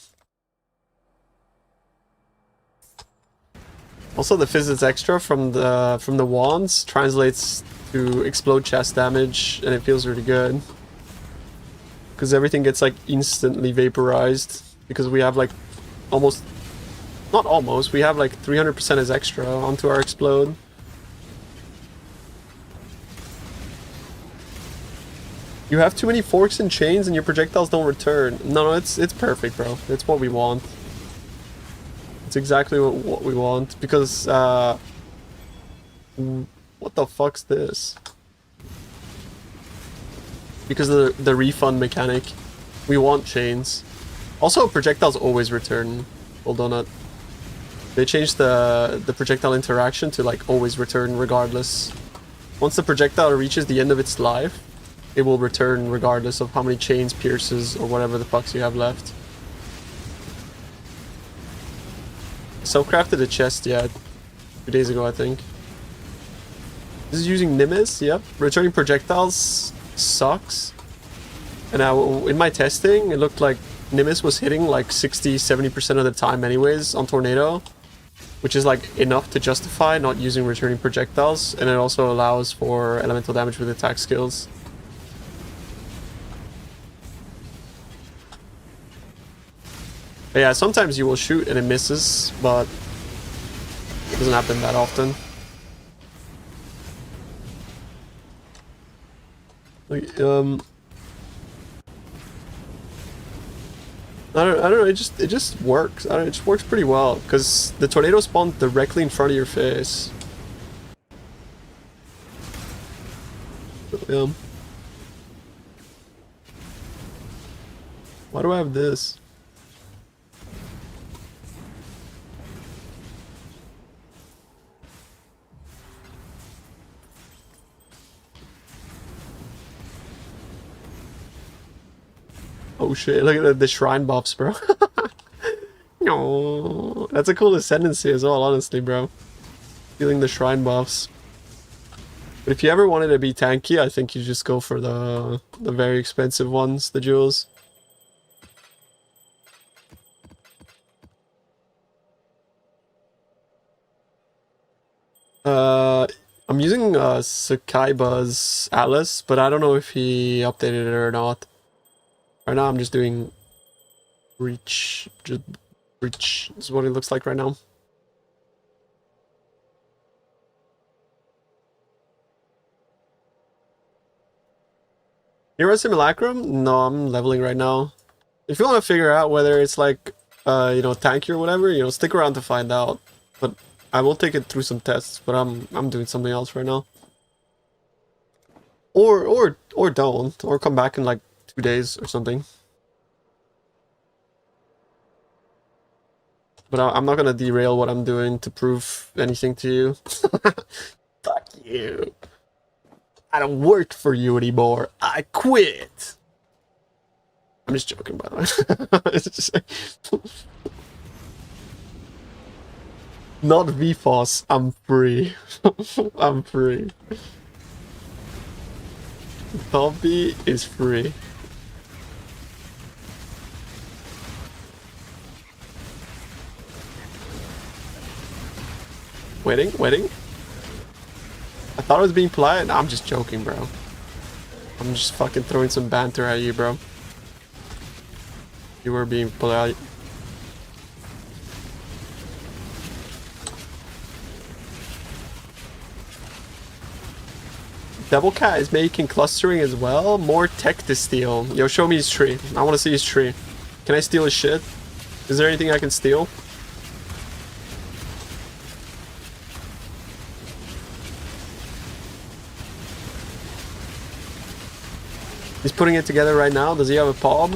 Also, the physics extra from the wands translates to explode chest damage, and it feels really good. Because everything gets like instantly vaporized. Because we have like almost, not almost, we have like 300% as extra onto our explode. You have too many forks and chains and your projectiles don't return. No, it's perfect, bro. It's what we want. It's exactly what we want. Because, what the fuck's this? Because of the refund mechanic. We want chains. Also, projectiles always return. Hold on. They changed the projectile interaction to like always return regardless. Once the projectile reaches the end of its life, it will return regardless of how many chains, pierces, or whatever the fucks you have left. Self-crafted a chest, yeah. 2 days ago, I think. This is using Nimbus, yep. Returning projectiles sucks. And now, in my testing, it looked like Nimbus was hitting like 60-70% of the time anyways on Tornado. Which is like enough to justify not using returning projectiles. And it also allows for elemental damage with attack skills. But yeah, sometimes you will shoot and it misses, but it doesn't happen that often. Like, I don't know. It just works. It just works pretty well because the tornado spawned directly in front of your face. Why do I have this? Oh shit, look at the shrine buffs, bro. No, that's a cool ascendancy as well, honestly, bro. Feeling the shrine buffs. But if you ever wanted to be tanky, I think you just go for the very expensive ones, the jewels. I'm using Sakaiba's Atlas, but I don't know if he updated it or not. Right now I'm just doing Reach. Just Reach is what it looks like right now. Hero Simulacrum? No, I'm leveling right now. If you want to figure out whether it's like, you know, tanky or whatever, you know, stick around to find out. But I will take it through some tests, but I'm doing something else right now. Or don't, or come back in like 2 days or something. But I'm not gonna derail what I'm doing to prove anything to you. Fuck you. I don't work for you anymore. I quit. I'm just joking, by the way. It's just not VFOS. I'm free. I'm free. Toby is free. Waiting. I thought I was being polite. No, I'm just joking, bro. I'm just fucking throwing some banter at you, bro. You were being polite. Devil Cat is making clustering as well. More tech to steal. Yo, show me his tree. I want to see his tree. Can I steal his shit? Is there anything I can steal? He's putting it together right now. Does he have a PoB?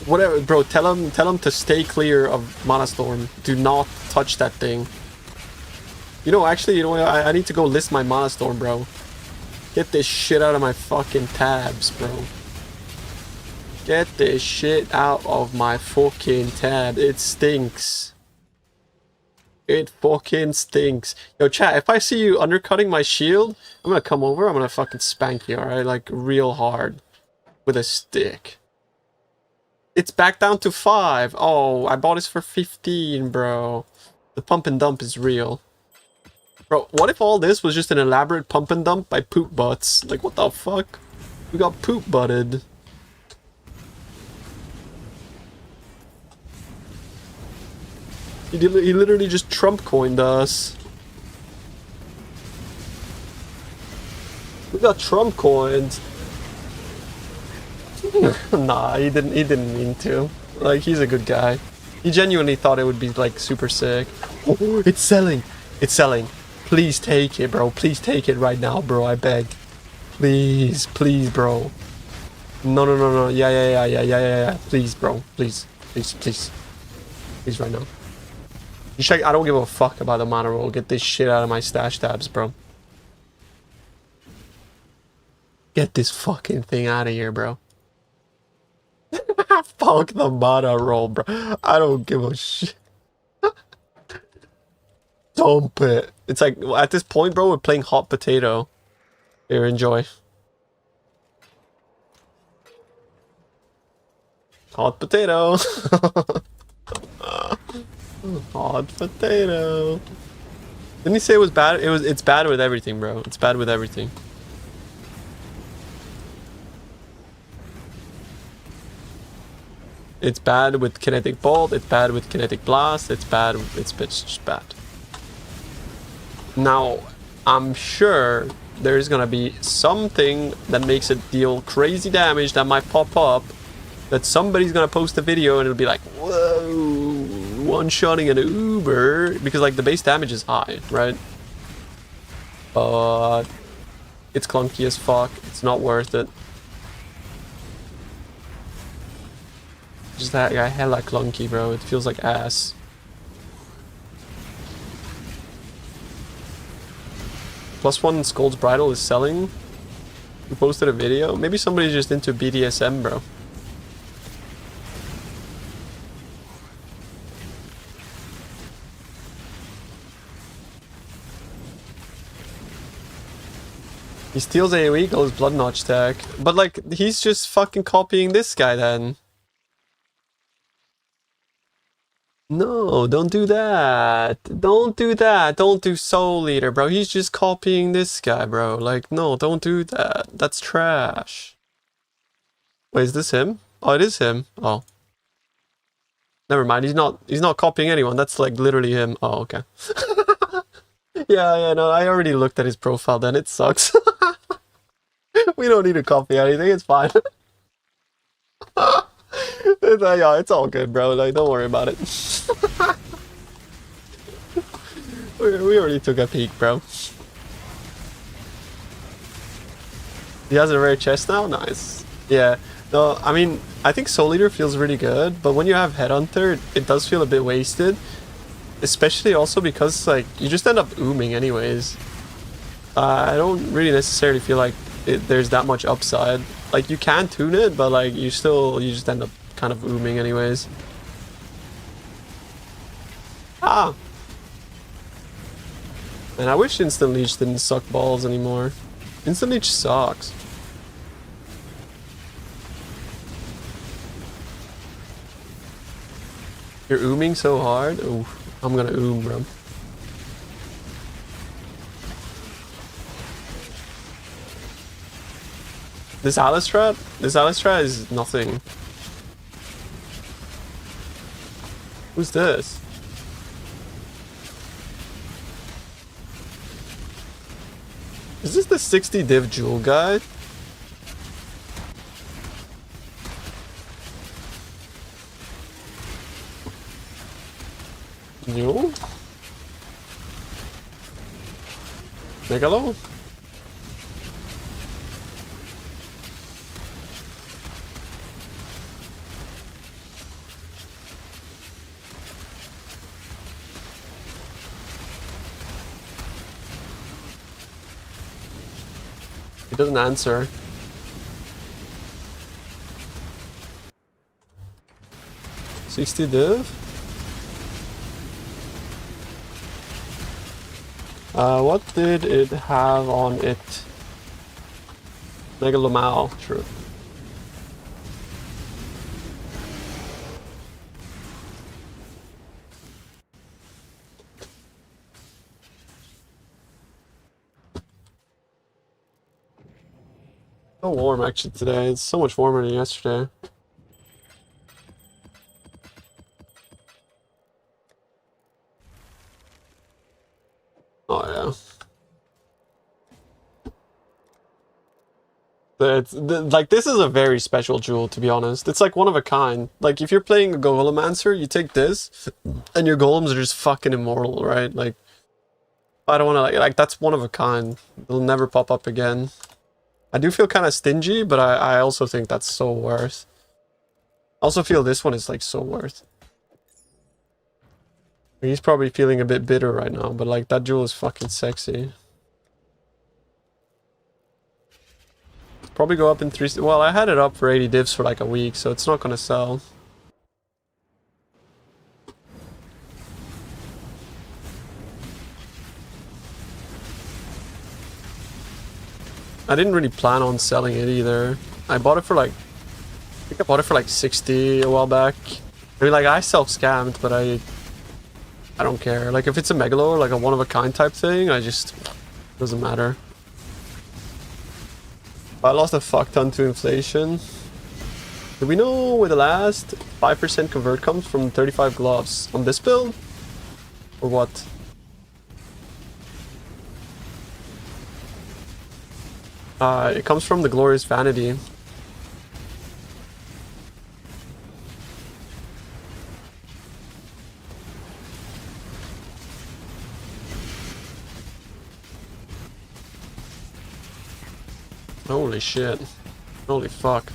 Whatever, bro. Tell him to stay clear of Mana Storm. Do not touch that thing. You know, actually, you know what? I need to go list my Mana Storm, bro. Get this shit out of my fucking tabs, bro. Get this shit out of my fucking tab. It stinks. It fucking stinks. Yo, chat, if I see you undercutting my shield, I'm gonna come over, I'm gonna fucking spank you, alright? Like, real hard. With a stick. It's back down to 5. Oh, I bought this for 15, bro. The pump and dump is real. Bro, what if all this was just an elaborate pump and dump by poop butts? Like, what the fuck? We got poop butted. He literally just Trump coined us. We got Trump coined. Nah, he didn't mean to. Like, he's a good guy. He genuinely thought it would be like super sick. Oh, it's selling. It's selling. Please take it, bro. Please take it right now, bro. I beg. Please, please, bro. No, no, no, no. Yeah. Please, bro. Please. Please right now. You check. I don't give a fuck about the mana roll. Get this shit out of my stash tabs, bro. Get this fucking thing out of here, bro. Fuck the mana roll, bro. I don't give a shit. Dump it. It's like, at this point, bro, we're playing hot potato. Here, enjoy. Hot potato. Hot potato. Didn't he say it was bad? It's bad with everything, bro. It's bad with everything. It's bad with Kinetic Bolt, it's bad with Kinetic Blast, it's just bad. Now, I'm sure there's gonna be something that makes it deal crazy damage that might pop up, that somebody's gonna post a video and it'll be like, whoa, one-shotting an Uber, because like the base damage is high, right? But it's clunky as fuck, it's not worth it. Just that guy hella clunky, bro. It feels like ass. +1 Skull's Bridal is selling. Who posted a video? Maybe somebody's just into BDSM, bro. He steals AoE, goes Blood Notch tech. But like, he's just fucking copying this guy then. No, don't do that. Don't do that. Don't do Soul Eater, bro. He's just copying this guy, bro. Like, no, don't do that. That's trash. Wait, is this him? Oh, it is him. Oh. Never mind. He's not copying anyone. That's like literally him. Oh, okay. Yeah, no, I already looked at his profile then. It sucks. We don't need to copy anything. It's fine. Yeah, it's all good, bro. Like, don't worry about it. we already took a peek, bro. He has a rare chest now? Nice. Yeah. No, I mean, I think Soul Eater feels really good, but when you have Headhunter, it does feel a bit wasted. Especially also because, like, you just end up ooming anyways. I don't really necessarily feel like there's that much upside. Like, you can tune it, but, like, you just end up kind of ooming anyways. Ah! Man, I wish Instant Leech didn't suck balls anymore. Instant Leech sucks. You're ooming so hard? Ooh, I'm gonna oom, bro. This Alistrat is nothing. Who's this? Is this the 60 div jewel guy? Jewel? Megalo? He doesn't answer. $60 div? What did it have on it? Megalomao, true. So warm actually today. It's so much warmer than yesterday. Oh yeah. Like this is a very special jewel, to be honest. It's like one of a kind. Like if you're playing a Golemancer, you take this, and your golems are just fucking immortal, right? Like I don't want to like that's one of a kind. It'll never pop up again. I do feel kind of stingy, but I also think that's so worth. I also feel this one is like so worth. He's probably feeling a bit bitter right now, but like that jewel is fucking sexy. Probably go up in 3... Well, I had it up for 80 divs for like a week, so it's not gonna sell. I didn't really plan on selling it either. I bought it for like... I think I bought it for like 60 a while back. I mean, like, I self-scammed, but I don't care. Like, if it's a Megalo or like a one-of-a-kind type thing, I just... doesn't matter. I lost a fuck ton to inflation. Do we know where the last 5% convert comes from 35 gloves? On this build? Or what? It comes from the Glorious Vanity. Holy shit. Holy fuck.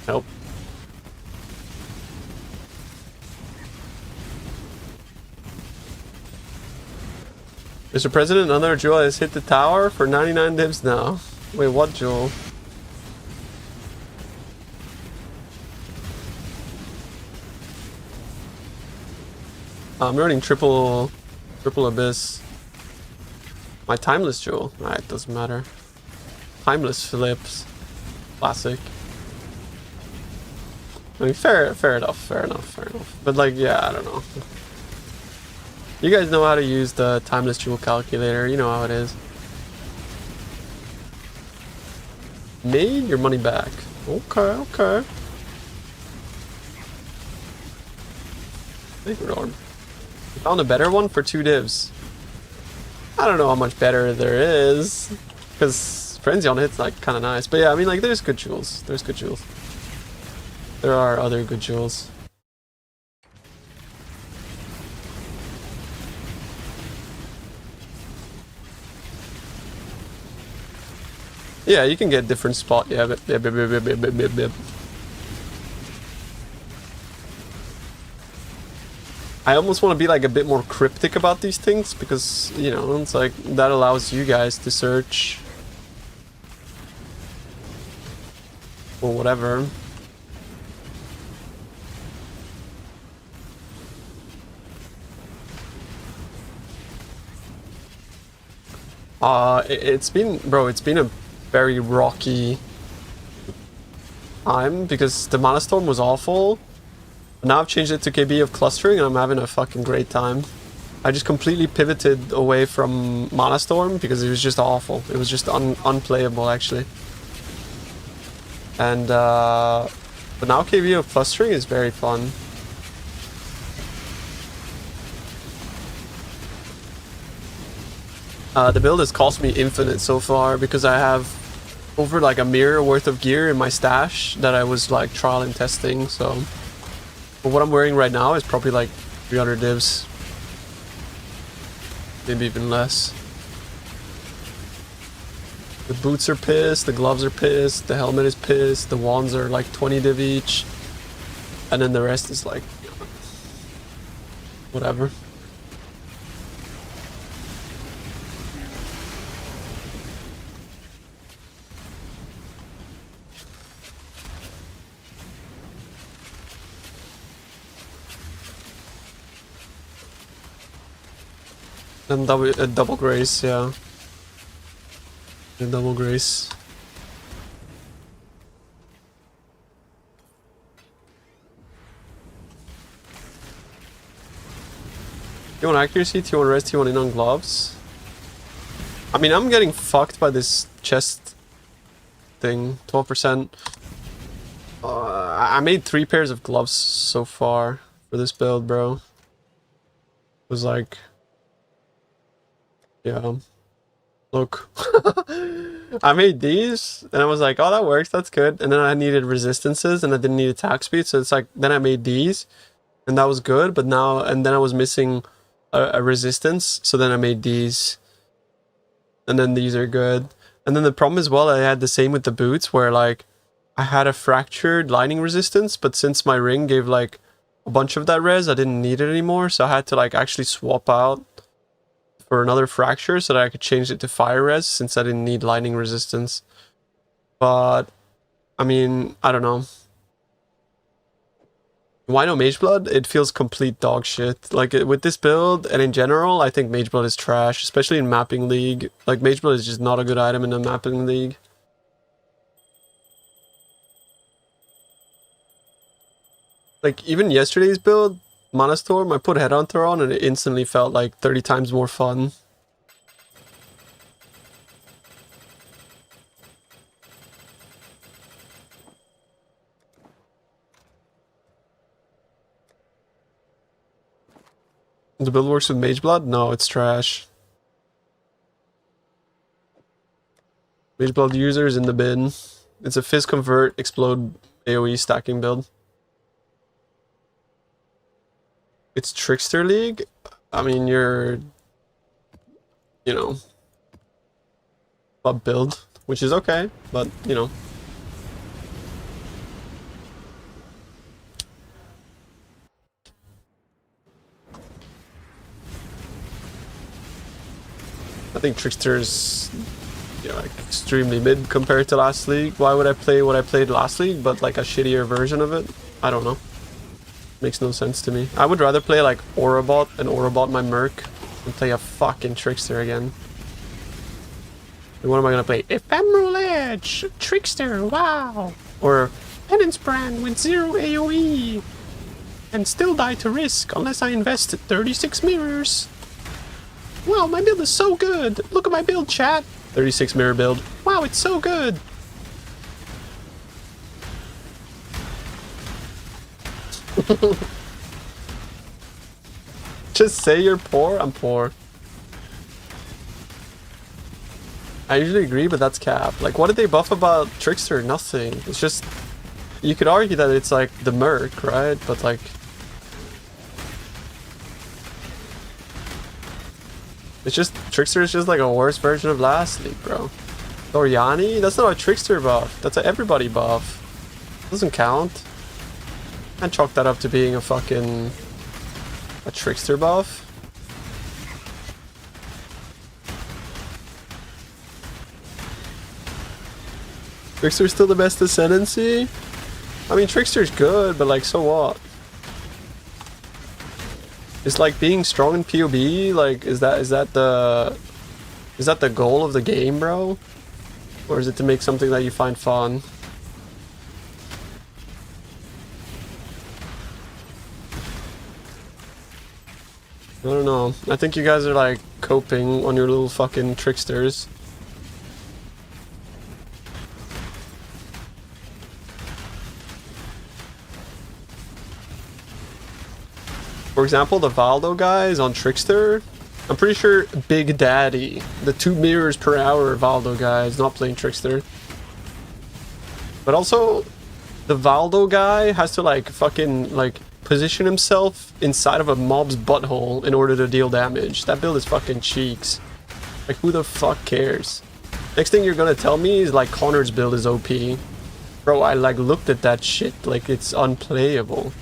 Help. Mr. President, another jewel has hit the tower for 99 divs now. Wait, what jewel? I'm earning triple abyss. My timeless jewel. Alright, doesn't matter. Timeless Phillips. Classic. I mean, fair enough. But like, yeah, I don't know. You guys know how to use the timeless jewel calculator. You know how it is. Made your money back. Okay. Thank you, Lord. Found a better one for 2 divs. I don't know how much better there is, because Frenzy on it's like kind of nice. But yeah, I mean, like, there's good jewels. There are other good jewels. Yeah, you can get different spot. Yeah, but I almost want to be like a bit more cryptic about these things because, you know, it's like that allows you guys to search or whatever. It's been a very rocky time because the Mana Storm was awful. Now I've changed it to KB of clustering and I'm having a fucking great time. I just completely pivoted away from Mana Storm because it was just awful. It was just unplayable actually. And but now KB of clustering is very fun. The build has cost me infinite so far because I have over like a mirror worth of gear in my stash that I was like trial and testing, so... But what I'm wearing right now is probably like 300 divs. Maybe even less. The boots are pissed, the gloves are pissed, the helmet is pissed, the wands are like 20 div each. And then the rest is like... whatever. And double grace, yeah. And double grace. T1 accuracy, T1 rest, T1 in on gloves. I mean, I'm getting fucked by this chest thing. 12%. I made 3 pairs of gloves so far for this build, bro. It was like... Yeah. Look. I made these, and I was like, oh, that works, that's good. And then I needed resistances, and I didn't need attack speed, so it's like, then I made these, and that was good, but now, and then I was missing a resistance, so then I made these. And then these are good. And then the problem as well, I had the same with the boots, where like, I had a fractured lightning resistance, but since my ring gave like a bunch of that res, I didn't need it anymore, so I had to like actually swap out for another fracture so that I could change it to fire res since I didn't need lightning resistance. But I mean, I don't know. Why no Mageblood? It feels complete dog shit. Like with this build and in general, I think Mageblood is trash, especially in Mapping League. Like Mageblood is just not a good item in the Mapping League. Like even yesterday's build, Mana Storm, I put Headhunter on and it instantly felt like 30 times more fun. The build works with Mageblood? No, it's trash. Mageblood users in the bin. It's a Fizz Convert Explode AoE stacking build. It's Trickster League? I mean, you're... You know... a build, which is okay, but, you know... I think Trickster's, you know, like extremely mid compared to last league. Why would I play what I played last league, but like a shittier version of it? I don't know. Makes no sense to me. I would rather play like Aurabot and Aurabot my Merc and play a fucking Trickster again. And what am I gonna play? Ephemeral Edge! Trickster, wow! Or Penance Brand with 0 AoE! And still die to risk unless I invest 36 mirrors. Wow, my build is so good! Look at my build, chat! 36 mirror build. Wow, it's so good! Just say you're poor? I'm poor. I usually agree, but that's cap. Like, what did they buff about Trickster? Nothing. It's just... You could argue that it's like the Merc, right? But like... It's just, Trickster is just like a worse version of last league, bro. Oriani? That's not a Trickster buff. That's a everybody buff. Doesn't count. Can't chalk that up to being a fucking... a Trickster buff. Trickster's still the best Ascendancy? I mean, Trickster's good, but like, so what? It's like being strong in PoE, like, is that the goal of the game, bro? Or is it to make something that you find fun? I don't know. I think you guys are like coping on your little fucking Tricksters. For example, the Valdo guys on Trickster, I'm pretty sure Big Daddy, the 2 mirrors per hour Valdo guy, is not playing Trickster. But also, the Valdo guy has to like fucking like position himself inside of a mob's butthole in order to deal damage. That build is fucking cheeks. Like, who the fuck cares? Next thing you're gonna tell me is like Connor's build is OP. Bro, I like looked at that shit, like it's unplayable.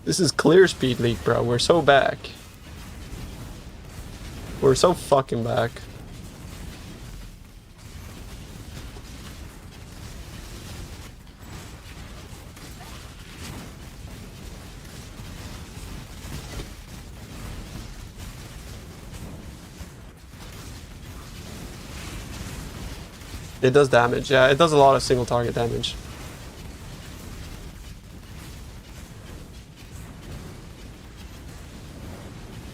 This is clear speed league, bro. We're so back. We're so fucking back. It does damage. Yeah, it does a lot of single target damage.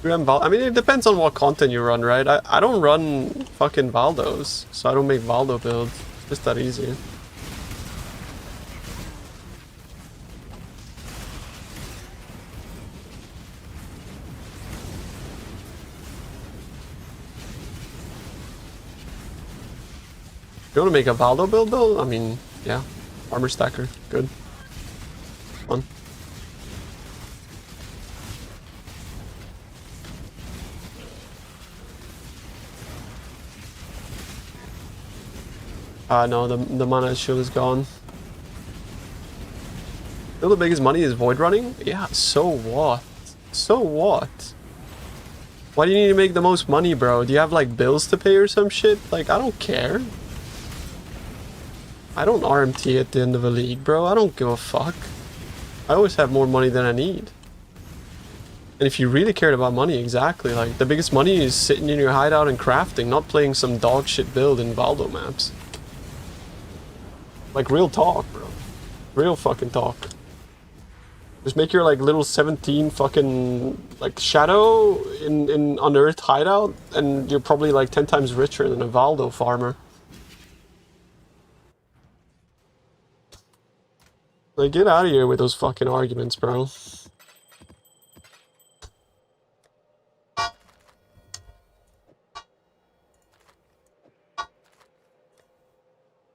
I mean, it depends on what content you run, right? I don't run fucking Valdos, so I don't make Valdo builds. Just that easy. You want to make a Valdo build though? I mean, yeah. Armor stacker. Good. Fun. No, the mana shield is gone. Still the biggest money is void running? Yeah, so what? So what? Why do you need to make the most money, bro? Do you have like bills to pay or some shit? Like, I don't care. I don't RMT at the end of a league, bro. I don't give a fuck. I always have more money than I need. And if you really cared about money, exactly, like, the biggest money is sitting in your hideout and crafting, not playing some dog shit build in Valdo maps. Like, real talk, bro. Real fucking talk. Just make your, like, little 17 fucking, like, shadow in unearthed hideout, and you're probably, like, 10 times richer than a Valdo farmer. Like, get out of here with those fucking arguments, bro.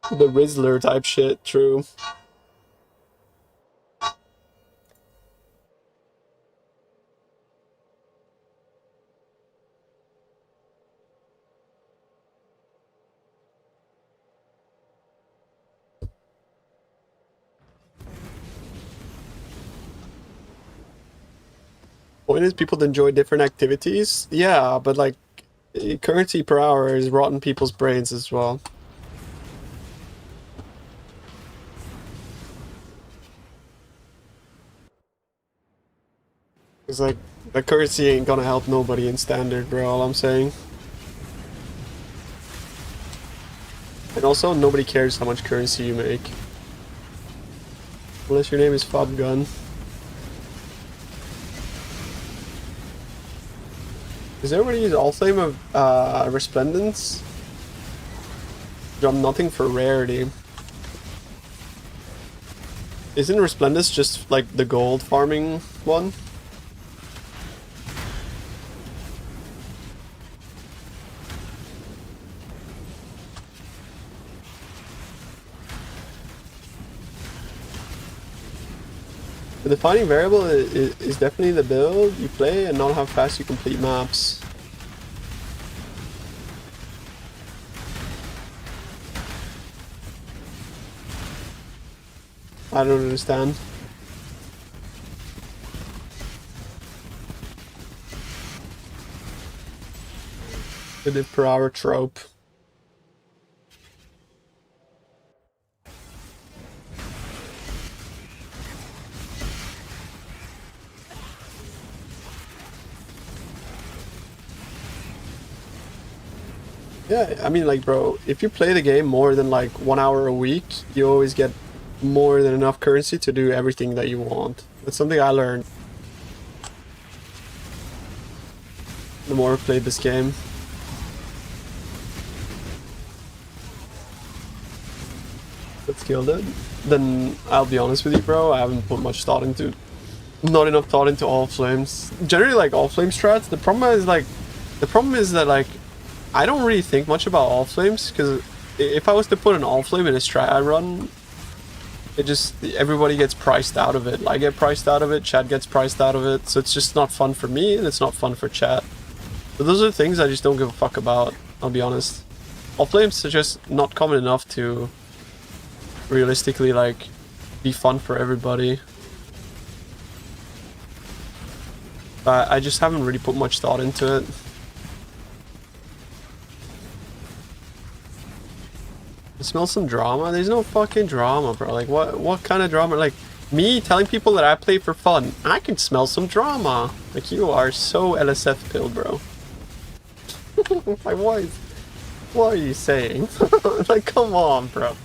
The Rizzler type shit, true. Point is, people enjoy different activities. Yeah, but like, currency per hour is rotting people's brains as well. It's like, the currency ain't gonna help nobody in standard, bro, all I'm saying. And also, nobody cares how much currency you make. Unless your name is Fob Gun. Does everybody use all flame of Resplendence? Drop nothing for rarity. Isn't Resplendence just like the gold farming one? The defining variable is definitely the build you play and not how fast you complete maps. I don't understand. The div per hour trope. Yeah, I mean, like, bro, if you play the game more than like 1 hour a week, you always get more than enough currency to do everything that you want. That's something I learned the more I played this game. Let's kill it. Then I'll be honest with you, bro, I haven't put much thought into, not enough thought into all flames. Generally, like, all flame strats, the problem is that like I don't really think much about all flames, because if I was to put an all flame in a strat I run, it just, everybody gets priced out of it. I get priced out of it, chat gets priced out of it, so it's just not fun for me and it's not fun for chat. So those are things I just don't give a fuck about, I'll be honest. All flames are just not common enough to realistically like be fun for everybody. But I just haven't really put much thought into it. Smell some drama? There's no fucking drama, bro. Like, what kind of drama? Like, me telling people that I play for fun, I can smell some drama. Like, you are so LSF pilled, bro. Like, what are you saying? Like, come on, bro.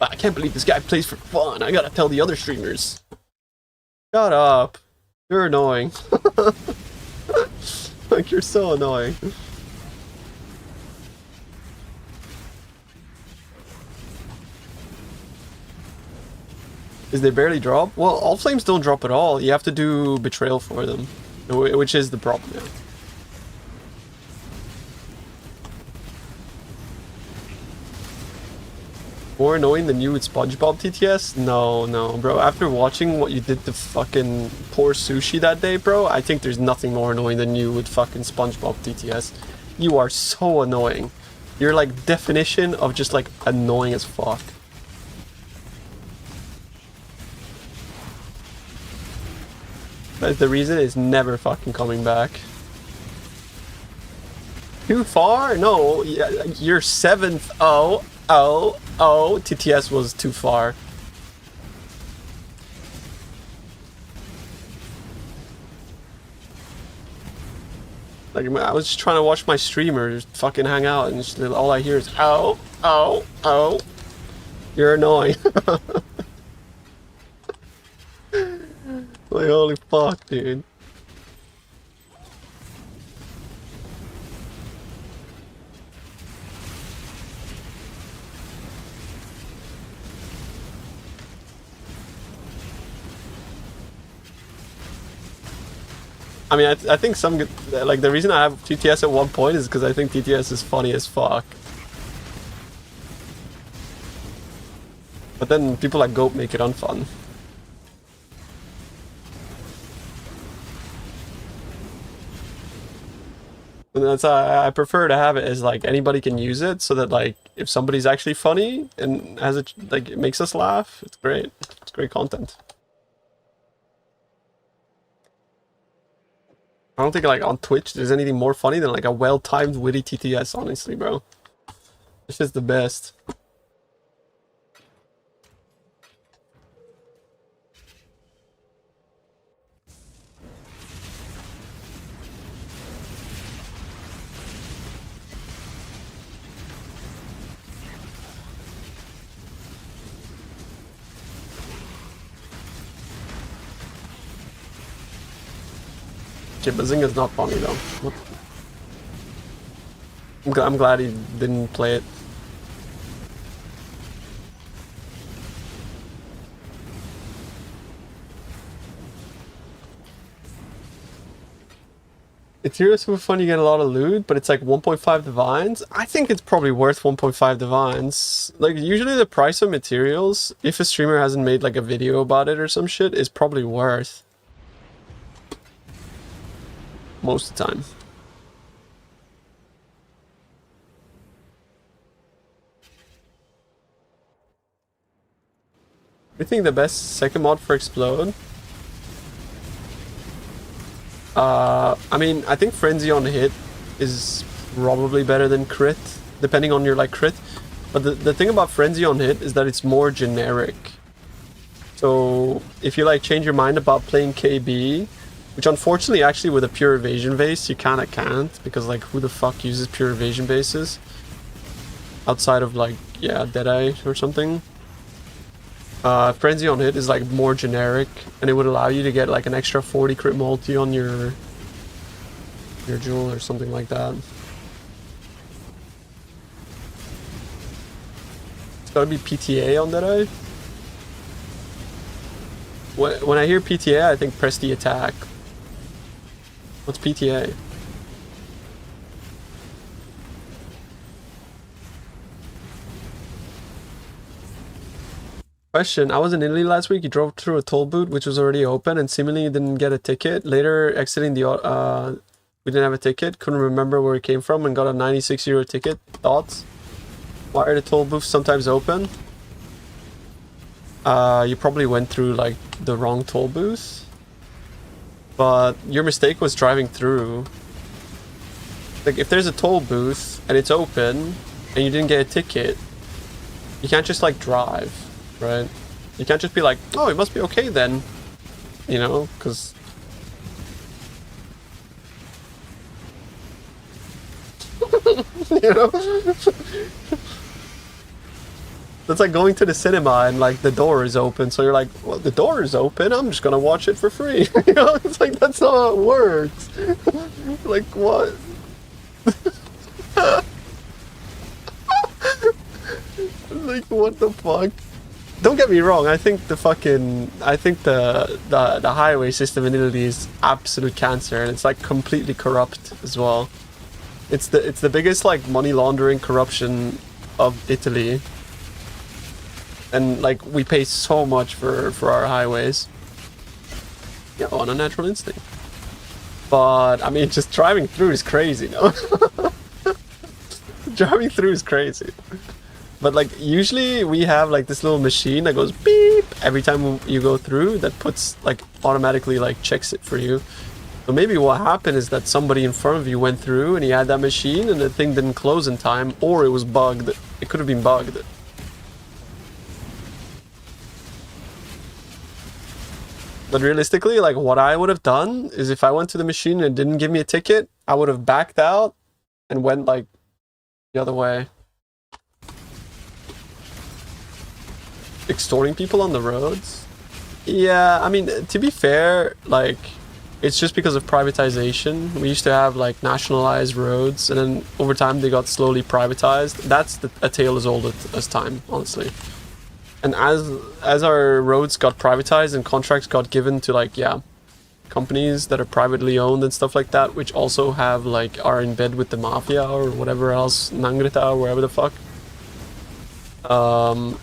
I can't believe this guy plays for fun. I gotta tell the other streamers. Shut up. You're annoying. Like, you're so annoying. Is they barely drop? Well, all flames don't drop at all. You have to do betrayal for them, which is the problem now. More annoying than you with SpongeBob TTS? No, no, bro. After watching what you did to fucking poor Sushi that day, bro, I think there's nothing more annoying than you with fucking SpongeBob TTS. You are so annoying. You're like definition of just like annoying as fuck. But the reason is never fucking coming back. Too far? No, you're 7th. Oh, TTS was too far. Like, I was just trying to watch my streamer just fucking hang out, and just, all I hear is oh. You're annoying. Like, holy fuck, dude. I mean, I think some, like, the reason I have TTS at one point is because I think TTS is funny as fuck. But then people like Goat make it unfun. And that's I prefer to have it as like anybody can use it, so that like if somebody's actually funny and has it like it makes us laugh, it's great. It's great content. I don't think like on Twitch there's anything more funny than like a well-timed witty TTS, honestly, bro. It's just the best. Okay, Bazinga's not funny though. What? I'm glad he didn't play it. It's here super fun, you get a lot of loot, but it's like 1.5 divines. I think it's probably worth 1.5 divines. Like, usually the price of materials, if a streamer hasn't made like a video about it or some shit, is probably worth. Most of the time. I think the best second mod for Explode? I mean, I think Frenzy on Hit is probably better than Crit, depending on your like crit. But the thing about Frenzy on Hit is that it's more generic. So if you like change your mind about playing KB, which unfortunately actually with a pure evasion base you kinda can't, because like who the fuck uses pure evasion bases? Outside of like, yeah, Deadeye or something. Frenzy on Hit is like more generic, and it would allow you to get like an extra 40 crit multi on your jewel or something like that. It's gotta be PTA on Deadeye. When I hear PTA, I think press the attack. What's PTA? Question, I was in Italy last week, you drove through a toll booth which was already open and seemingly didn't get a ticket. Later, exiting the, we didn't have a ticket, couldn't remember where it came from and got a 96 euro ticket. Thoughts? Why are the toll booths sometimes open? You probably went through like the wrong toll booth. But your mistake was driving through. Like if there's a toll booth and it's open and you didn't get a ticket, you can't just like drive. Right? You can't just be like, oh, it must be okay then. You know, because... you know? That's like going to the cinema and like the door is open, so you're like, well, the door is open, I'm just gonna watch it for free. You know, it's like, that's not how it works. Like, what? Like, what the fuck? don't get me wrong. I think the highway system in Italy is absolute cancer, and it's like completely corrupt as well. It's the biggest like money laundering corruption of Italy, and like we pay so much for our highways. Yeah, on a natural instinct. But I mean, just driving through is crazy, no? Driving through is crazy. But like usually we have like this little machine that goes beep every time you go through, that puts like automatically like checks it for you. So maybe what happened is that somebody in front of you went through and he had that machine and the thing didn't close in time, or it was bugged. It could have been bugged. But realistically, like what I would have done is if I went to the machine and it didn't give me a ticket, I would have backed out and went like the other way. Extorting people on the roads? Yeah, I mean, to be fair, like, it's just because of privatization. We used to have like nationalized roads, and then over time they got slowly privatized. That's a tale as old as time, honestly. And as our roads got privatized and contracts got given to like, yeah, companies that are privately owned and stuff like that, which also have like are in bed with the mafia or whatever else, Nangrita or wherever the fuck.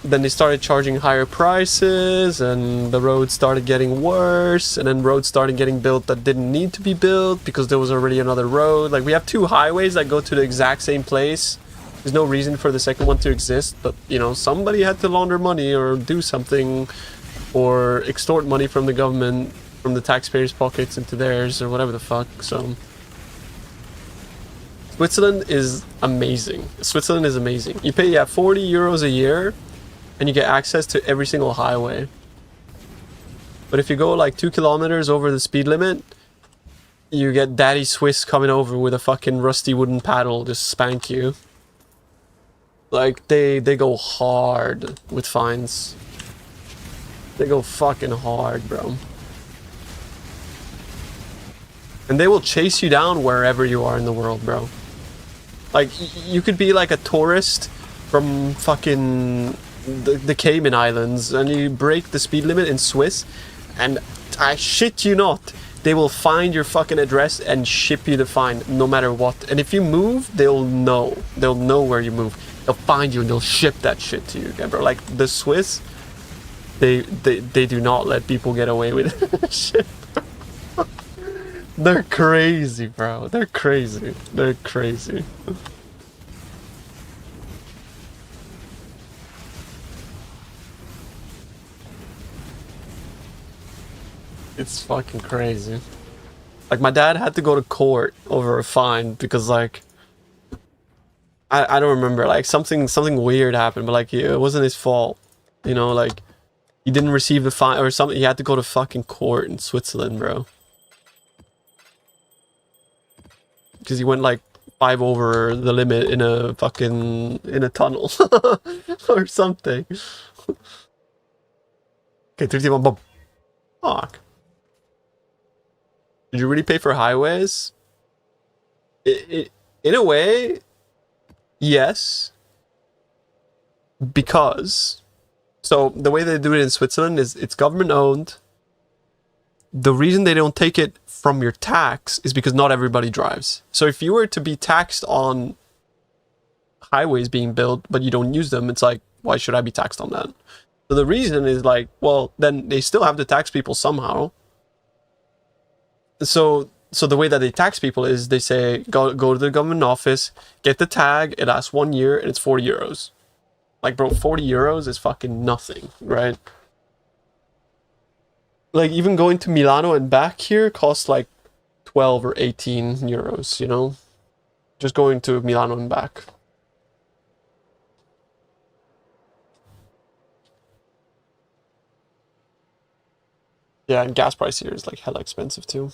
Then they started charging higher prices, and the roads started getting worse, and then roads started getting built that didn't need to be built because there was already another road. Like we have two highways that go to the exact same place. There's no reason for the second one to exist, but you know, somebody had to launder money or do something or extort money from the government, from the taxpayers' pockets into theirs or whatever the fuck. So Switzerland is amazing. Switzerland is amazing. You pay 40 euros a year and you get access to every single highway. But if you go like 2 kilometers over the speed limit, you get Daddy Swiss coming over with a fucking rusty wooden paddle, just spank you. Like they go hard with fines. They go fucking hard, bro. And they will chase you down wherever you are in the world, bro. Like, you could be like a tourist from fucking the Cayman Islands and you break the speed limit in Swiss, and I shit you not, they will find your fucking address and ship you the fine no matter what. And if you move, they'll know. They'll know where you move. They'll find you and they'll ship that shit to you, okay, bro? Like, the Swiss, they do not let people get away with shit. They're crazy, bro. They're crazy. They're crazy. It's fucking crazy. Like, my dad had to go to court over a fine because, like, I don't remember, like, something weird happened, but, like, it wasn't his fault. You know, like, he didn't receive the fine or something. He had to go to fucking court in Switzerland, bro. Because he went like 5 over the limit in a tunnel or something. Okay, 31 bomb. Fuck. Did you really pay for highways? In a way, yes. Because, so the way they do it in Switzerland is it's government owned. The reason they don't take it from your tax is because not everybody drives. So if you were to be taxed on highways being built, but you don't use them, it's like, why should I be taxed on that? So the reason is like, well, then they still have to tax people somehow. So the way that they tax people is they say, go to the government office, get the tag, it lasts 1 year, and it's 40 euros. Like, bro, 40 euros is fucking nothing, right? Like, even going to Milano and back here costs like 12 or 18 euros, you know? Just going to Milano and back. Yeah, and gas price here is like hella expensive too.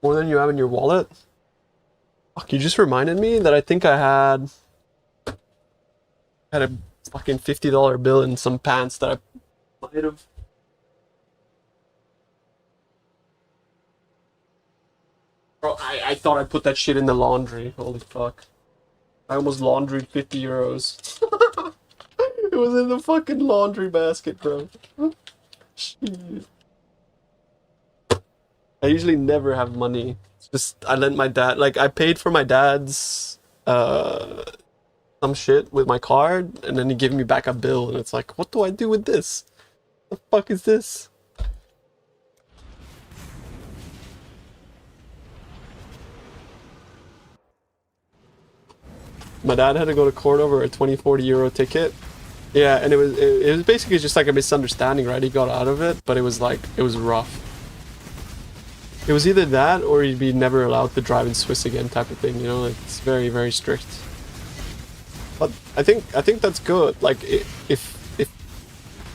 More than you have in your wallet? Fuck, you just reminded me that I think I had a fucking $50 bill in some pants that I might have. Bro, I thought I put that shit in the laundry. Holy fuck. I almost laundried 50 euros. It was in the fucking laundry basket, bro. Jeez. I usually never have money. It's just I lent my dad, like I paid for my dad's some shit with my card, and then he gave me back a bill, and it's like, what do I do with this? The fuck is this? My dad had to go to court over a 20-40 euro ticket. Yeah, and it was basically just like a misunderstanding, right? He got out of it, but it was like it was rough. It was either that or he'd be never allowed to drive in Swiss again type of thing, you know? Like, it's very, very strict. But I think that's good. Like if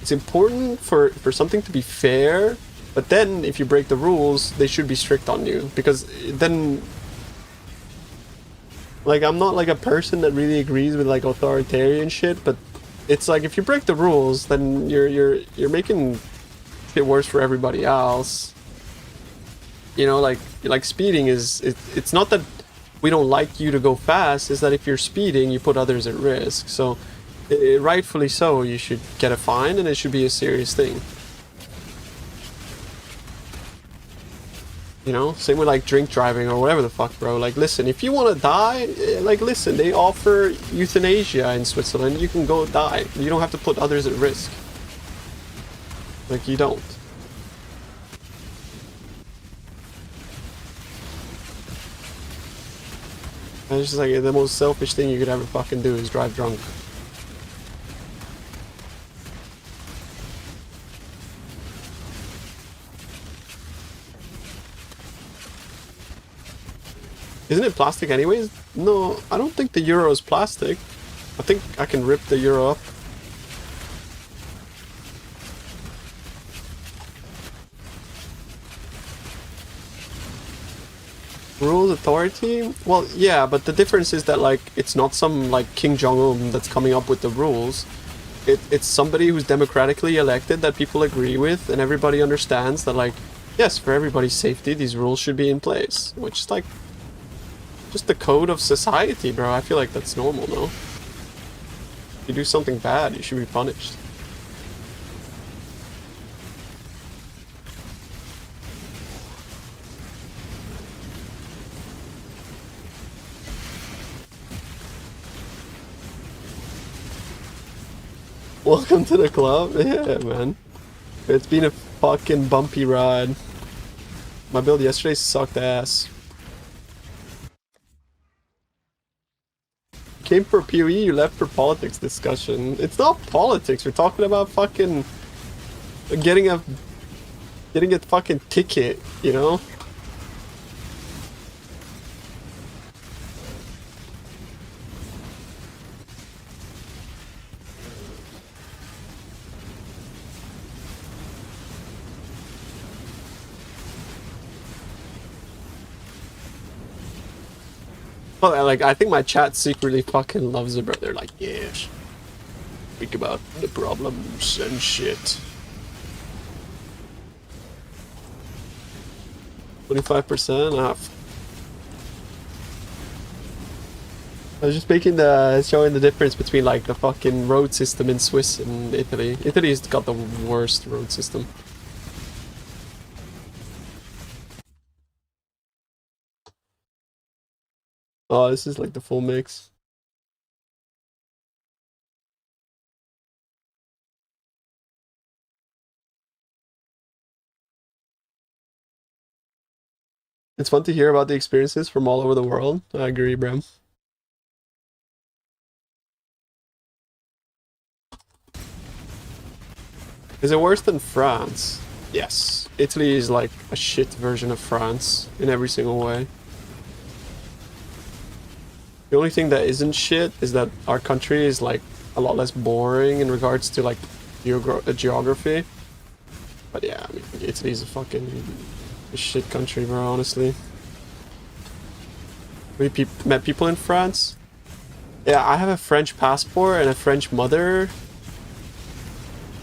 it's important for something to be fair, but then if you break the rules, they should be strict on you, because then, like, I'm not like a person that really agrees with like authoritarian shit, but it's like if you break the rules, then you're making it worse for everybody else. You know, like speeding is it's not that we don't like you to go fast, is that if you're speeding, you put others at risk. So rightfully so, you should get a fine, and it should be a serious thing. You know, same with like drink driving or whatever the fuck, bro. Like, listen, if you want to die, like, listen, they offer euthanasia in Switzerland. You can go die. You don't have to put others at risk. Like, you don't. And it's just like the most selfish thing you could ever fucking do is drive drunk. Isn't it plastic anyways? No, I don't think the euro is plastic. I think I can rip the euro up. Rules authority? Well, yeah, but the difference is that, like, it's not some, like, King Jong-un that's coming up with the rules. It's somebody who's democratically elected that people agree with, and everybody understands that, like, yes, for everybody's safety, these rules should be in place. Which is, like, just the code of society, bro. I feel like that's normal, no? If you do something bad, you should be punished. Welcome to the club. Yeah, man. It's been a fucking bumpy ride. My build yesterday sucked ass. Came for PoE, you left for politics discussion. It's not politics, we're talking about fucking getting a fucking ticket, you know? Well, like, I think my chat secretly fucking loves it, bro. They're like, yes. Think about the problems and shit. 25% off. I was just showing the difference between, like, the fucking road system in Swiss and Italy. Italy's got the worst road system. Oh, this is like the full mix. It's fun to hear about the experiences from all over the world. I agree, Bram. Is it worse than France? Yes. Italy is like a shit version of France in every single way. The only thing that isn't shit is that our country is like a lot less boring in regards to like geography. But yeah, I mean, Italy's a fucking shit country, bro, honestly. We met people in France? Yeah, I have a French passport and a French mother.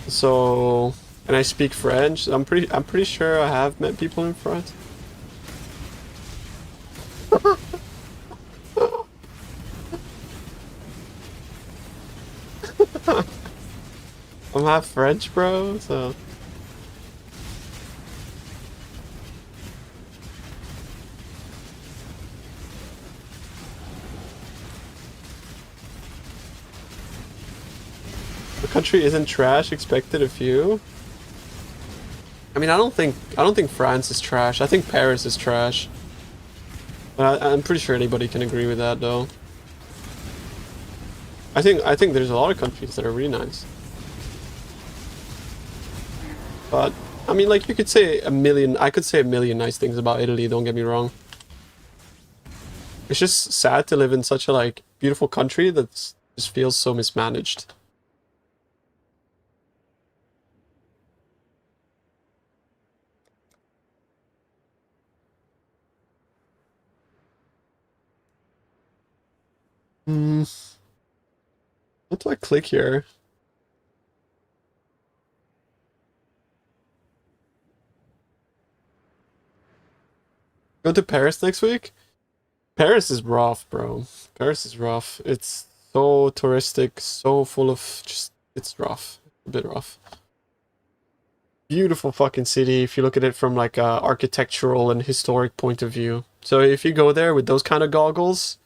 So, and I speak French. I'm pretty sure I have met people in France. I'm half French, bro, so... The country isn't trash, expected a few. I mean, I don't think France is trash. I think Paris is trash. But I'm pretty sure anybody can agree with that, though. I think there's a lot of countries that are really nice. But I mean, like, you could say a million. I could say a million nice things about Italy. Don't get me wrong. It's just sad to live in such a like beautiful country that just feels so mismanaged. Hmm. What do I click here? Go to Paris next week? Paris is rough, bro. Paris is rough. It's so touristic, so full of just... It's rough. A bit rough. Beautiful fucking city if you look at it from like a architectural and historic point of view. So if you go there with those kind of goggles,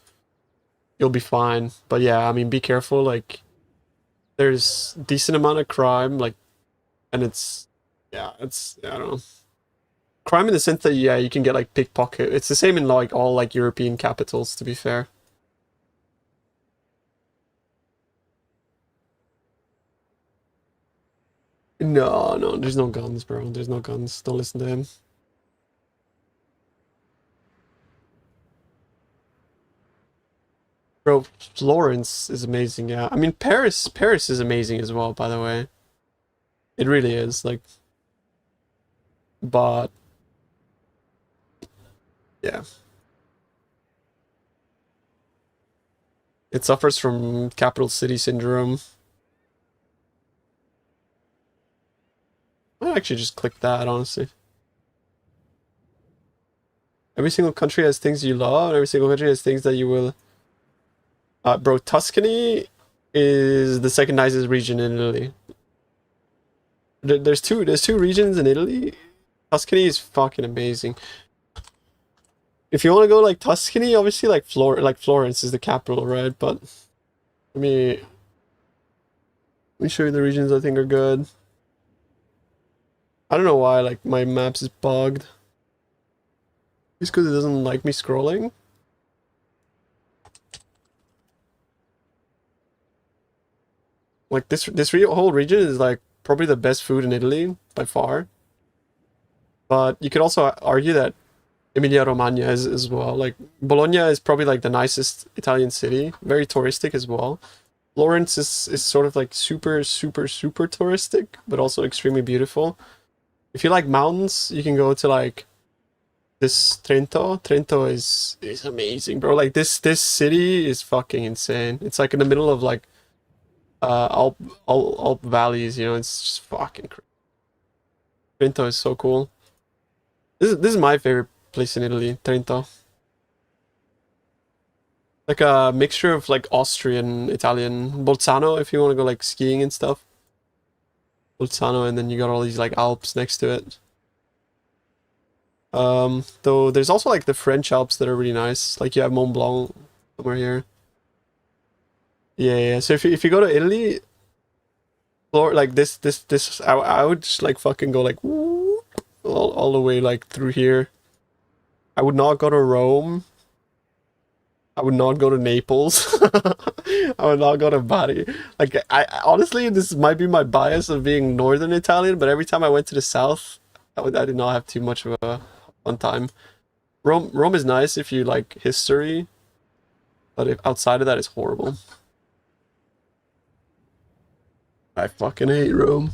you'll be fine. But yeah, I mean, be careful. Like, there's decent amount of crime, like, and it's... Yeah, it's... I don't know. Crime in the sense that, yeah, you can get like pickpocket. It's the same in like all like European capitals, to be fair. No, there's no guns, bro. There's no guns. Don't listen to him. Bro, Florence is amazing, yeah. I mean, Paris is amazing as well, by the way. It really is, like... But... Yeah. It suffers from capital city syndrome. I actually just click that, honestly. Every single country has things you love, and every single country has things that you will... bro, Tuscany is the second nicest region in Italy. There's two regions in Italy. Tuscany is fucking amazing. If you want to go like Tuscany, obviously like Florence is the capital, right? But let me show you the regions I think are good. I don't know why like my maps is bugged. Just because it doesn't like me scrolling. Like this whole region is like probably the best food in Italy by far. But you could also argue that Emilia-Romagna is as well. Like Bologna is probably like the nicest Italian city, very touristic as well. Florence is sort of like super touristic, but also extremely beautiful. If you like mountains, you can go to like this Trento. Trento is amazing, bro. Like this city is fucking insane. It's like in the middle of like Alp valleys, you know. It's just fucking crazy. Trento is so cool. This is my favorite place in Italy, Trento. Like a mixture of like Austrian, Italian, Bolzano if you want to go like skiing and stuff. Bolzano, and then you got all these like Alps next to it. Though there's also like the French Alps that are really nice. Like you have Mont Blanc somewhere here. Yeah. So if you go to Italy, or like this, I would just like fucking go like woo, all the way like through here. I would not go to Rome. I would not go to Naples. I would not go to Bari. Like I honestly, this might be my bias of being Northern Italian, but every time I went to the South, I did not have too much of a fun time. Rome is nice if you like history, but if outside of that, it's horrible. I fucking hate Rome.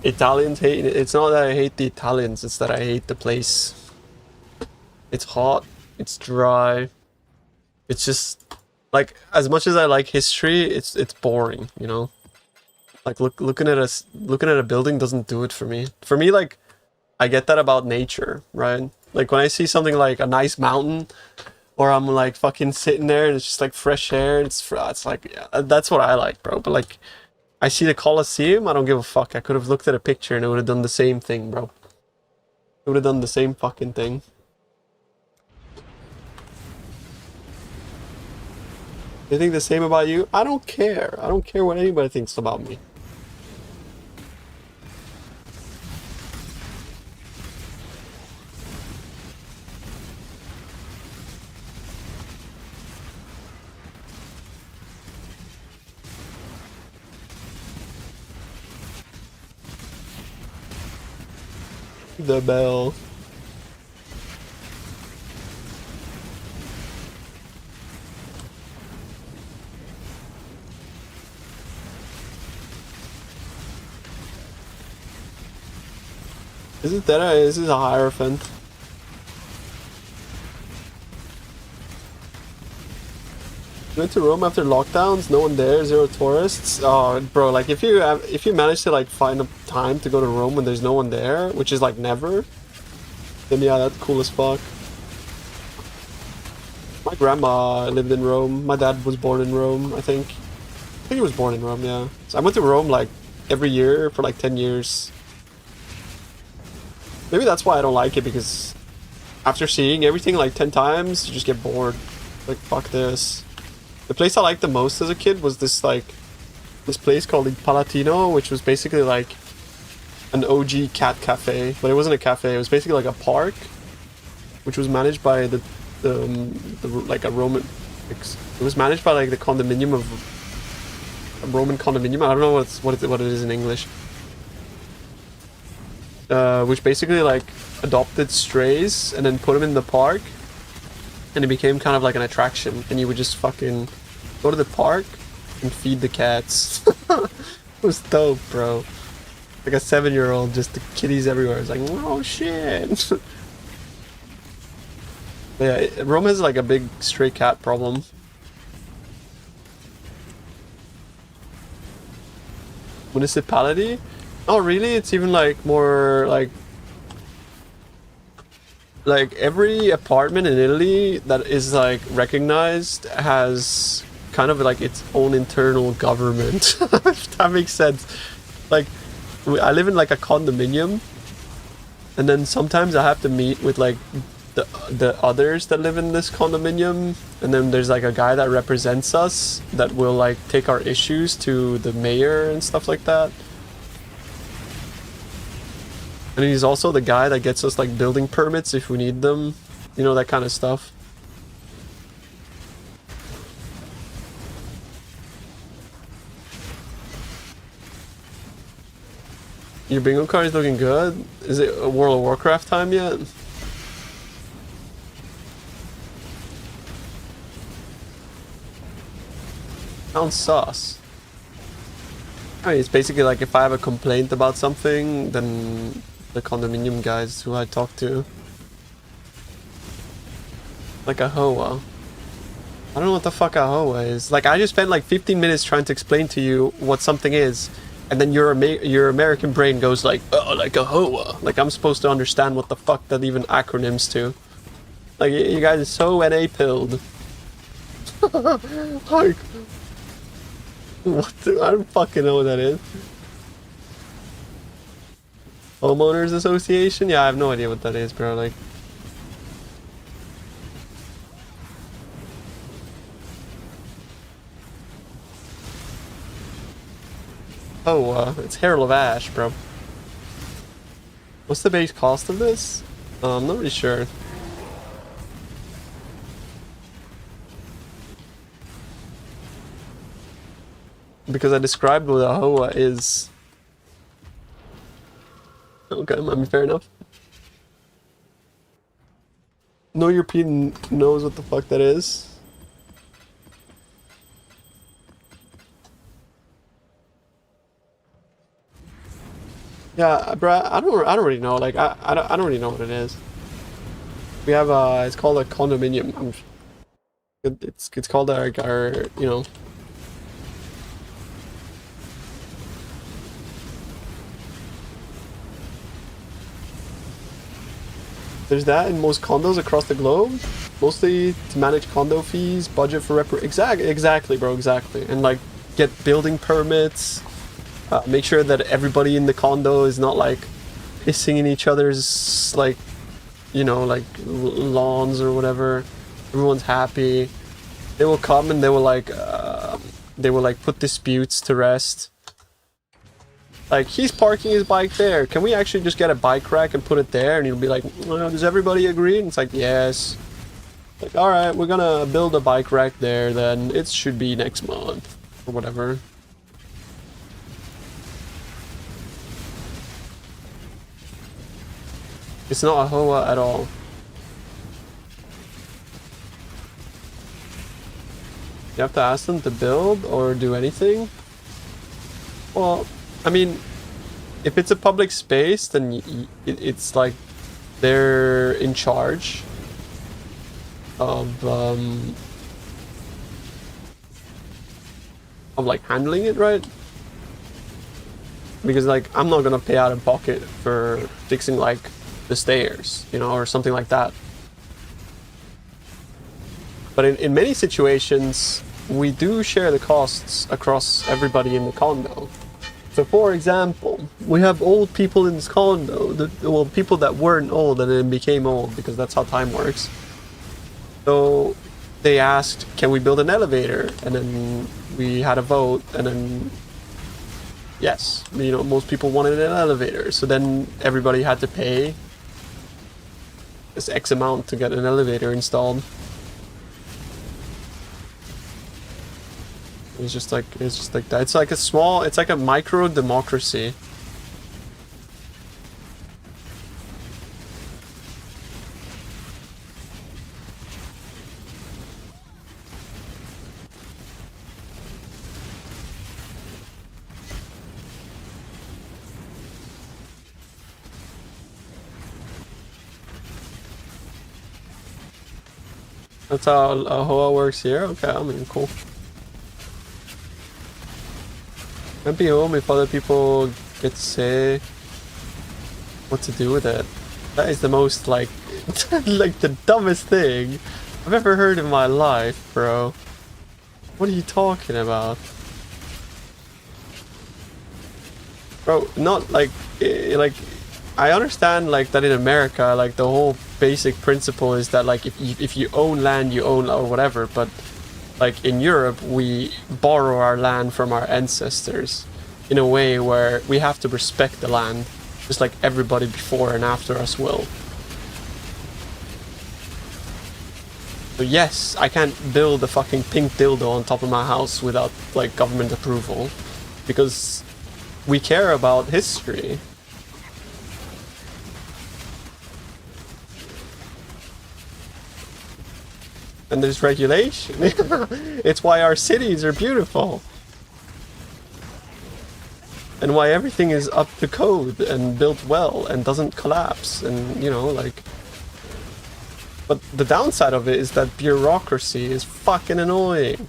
Italians hate it. It's not that I hate the Italians, it's that I hate the place. It's hot, it's dry. It's just like, as much as I like history, it's boring, you know? Like looking at a building doesn't do it for me. For me, like, I get that about nature, right? Like when I see something like a nice mountain, or I'm like fucking sitting there and it's just like fresh air. And it's like yeah, that's what I like, bro. But like I see the Colosseum, I don't give a fuck. I could have looked at a picture and it would have done the same thing, bro. It would have done the same fucking thing. They think the same about you? I don't care. I don't care what anybody thinks about me. The bell. Is this a Hierophant? Went to Rome after lockdowns, no one there, zero tourists. Oh, bro, like if you manage to like find a time to go to Rome when there's no one there, which is like never, then yeah, that's cool as fuck. My grandma lived in Rome. My dad was born in Rome, I think. I think he was born in Rome, yeah. So I went to Rome like every year for like 10 years. Maybe that's why I don't like it, because after seeing everything like 10 times, you just get bored. Like, fuck this. The place I liked the most as a kid was this place called the Palatino, which was basically like an OG cat cafe, but it wasn't a cafe. It was basically like a park, which was managed by the like a Roman. It was managed by like the condominium of a Roman condominium. I don't know what it is in English. Which basically like adopted strays and then put them in the park. And it became kind of like an attraction, and you would just fucking go to the park and feed the cats. It was dope, bro. Like a 7-year-old, just the kitties everywhere. It's like, oh shit. Yeah, Rome has like a big stray cat problem. Municipality? Oh really? It's even like more like every apartment in Italy that is like recognized has kind of like its own internal government. If that makes sense. Like I live in like a condominium, and then sometimes I have to meet with like the others that live in this condominium, and then there's like a guy that represents us that will like take our issues to the mayor and stuff like that. And he's also the guy that gets us like building permits if we need them. You know, that kind of stuff. Your bingo card is looking good. Is it a World of Warcraft time yet? Sounds sus. I mean, it's basically like if I have a complaint about something, then the condominium guys who I talk to. Like a HOA. I don't know what the fuck a HOA is. Like, I just spent like 15 minutes trying to explain to you what something is, and then your American brain goes like, oh, like a HOA. Like, I'm supposed to understand what the fuck that even acronyms to. Like, you guys are so NA-pilled. Like, what I don't fucking know what that is. Homeowners Association? Yeah, I have no idea what that is, bro. Like, oh, it's Herald of Ash, bro. What's the base cost of this? I'm not really sure. Because I described what a HOA is. Okay, I mean, fair enough. No European knows what the fuck that is. Yeah, bro, I don't really know. Like, I don't really know what it is. We have it's called a condominium. It's called our you know. There's that in most condos across the globe. Mostly to manage condo fees, budget for exactly, bro, exactly. And like get building permits, make sure that everybody in the condo is not like pissing in each other's like, you know, like lawns or whatever. Everyone's happy. They will come and they will like put disputes to rest. Like, he's parking his bike there. Can we actually just get a bike rack and put it there? And he'll be like, well, does everybody agree? And it's like, yes. Like, alright, we're gonna build a bike rack there, then it should be next month. Or whatever. It's not a HOA at all. You have to ask them to build or do anything? Well, I mean, if it's a public space, then it's like they're in charge of like handling it, right? Because like I'm not gonna pay out of pocket for fixing like the stairs, you know, or something like that. But in many situations, we do share the costs across everybody in the condo. So for example, we have old people in this condo, well, people that weren't old and then became old, because that's how time works. So they asked, can we build an elevator? And then we had a vote, and then yes, you know, most people wanted an elevator. So then everybody had to pay this X amount to get an elevator installed. It's just like that. It's like it's like a micro democracy. That's how a HOA works here? Okay, I mean, cool. Can't be home if other people get to say what to do with it. That is the most, like, like the dumbest thing I've ever heard in my life, bro. What are you talking about? Bro, not like, I understand like that in America, like the whole basic principle is that like if you own land, you own or whatever, but like in Europe, we borrow our land from our ancestors in a way where we have to respect the land, just like everybody before and after us will. So yes, I can't build a fucking pink dildo on top of my house without like government approval, because we care about history. And there's regulation. It's why our cities are beautiful. And why everything is up to code and built well and doesn't collapse and, you know, like... But the downside of it is that bureaucracy is fucking annoying.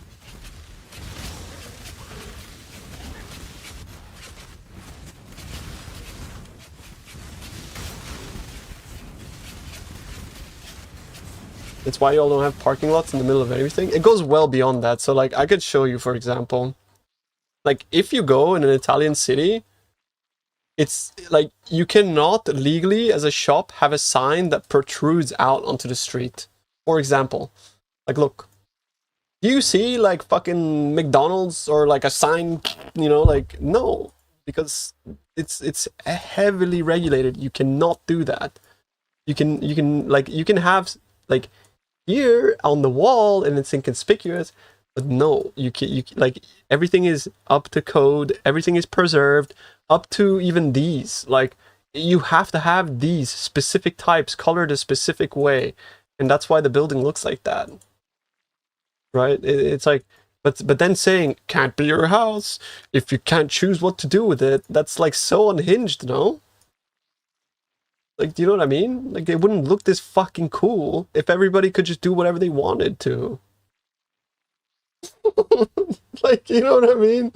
It's why y'all don't have parking lots in the middle of everything. It goes well beyond that. So like I could show you, for example, like if you go in an Italian city, it's like you cannot legally as a shop have a sign that protrudes out onto the street. For example, like look, do you see like fucking McDonald's or like a sign, you know, like no, because it's heavily regulated. You cannot do that. You can have like here on the wall and it's inconspicuous, but no, you can like everything is up to code, everything is preserved, up to even these. Like you have to have these specific types colored a specific way, and that's why the building looks like that, right? It's like, but then saying can't be your house if you can't choose what to do with it, that's like so unhinged, no? Like, do you know what I mean? Like, it wouldn't look this fucking cool if everybody could just do whatever they wanted to. Like, you know what I mean?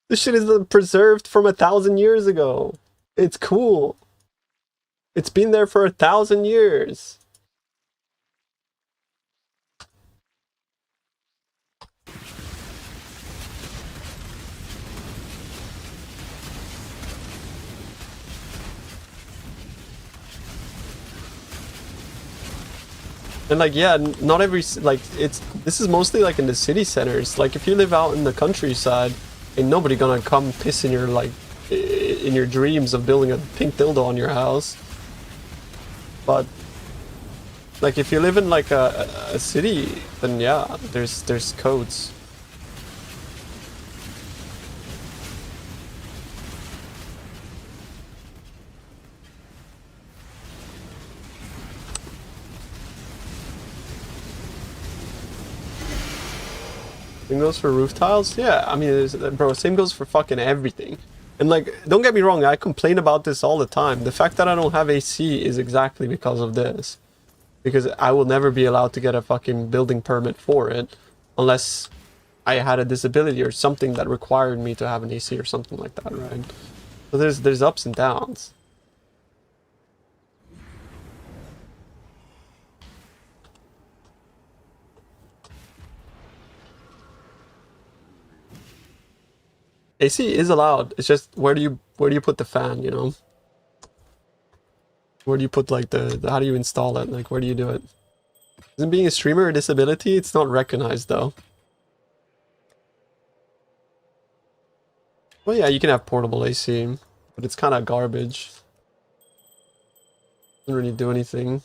This shit is preserved from 1,000 years ago. It's cool. It's been there for 1,000 years. And like, yeah, not every, like, this is mostly like in the city centers. Like, if you live out in the countryside, ain't nobody gonna come piss in your, like, in your dreams of building a pink dildo on your house. But like, if you live in like a city, then yeah, there's codes. Same goes for roof tiles? Yeah, I mean, bro, same goes for fucking everything. And like, don't get me wrong, I complain about this all the time. The fact that I don't have AC is exactly because of this. Because I will never be allowed to get a fucking building permit for it unless I had a disability or something that required me to have an AC or something like that, right? So there's ups and downs. AC is allowed. It's just where do you put the fan, you know? Where do you put like the how do you install it? Like, where do you do it? Isn't being a streamer a disability? It's not recognized though. Well, yeah, you can have portable AC, but it's kind of garbage. Doesn't really do anything.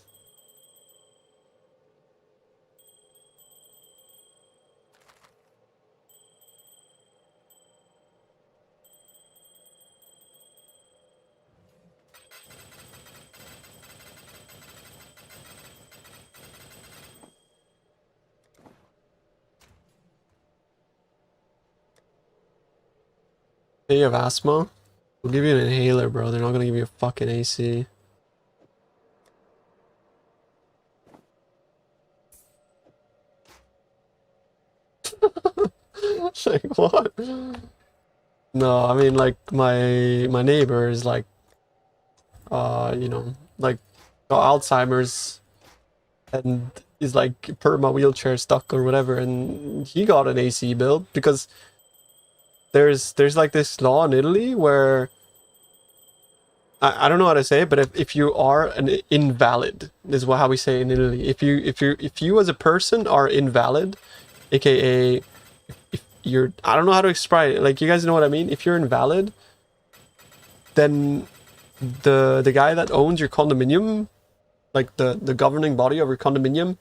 Hey, you have asthma? We'll give you an inhaler, bro. They're not gonna give you a fucking AC. Like, what? No, I mean, like, my neighbor is like, you know, like, got Alzheimer's and is like perma wheelchair stuck or whatever, and he got an AC built because there's like this law in Italy where I don't know how to say it, but if you are an invalid, is how we say it in Italy. If you as a person are invalid, aka if you're, I don't know how to explain it. Like, you guys know what I mean? If you're invalid, then the guy that owns your condominium, like the governing body of your condominium,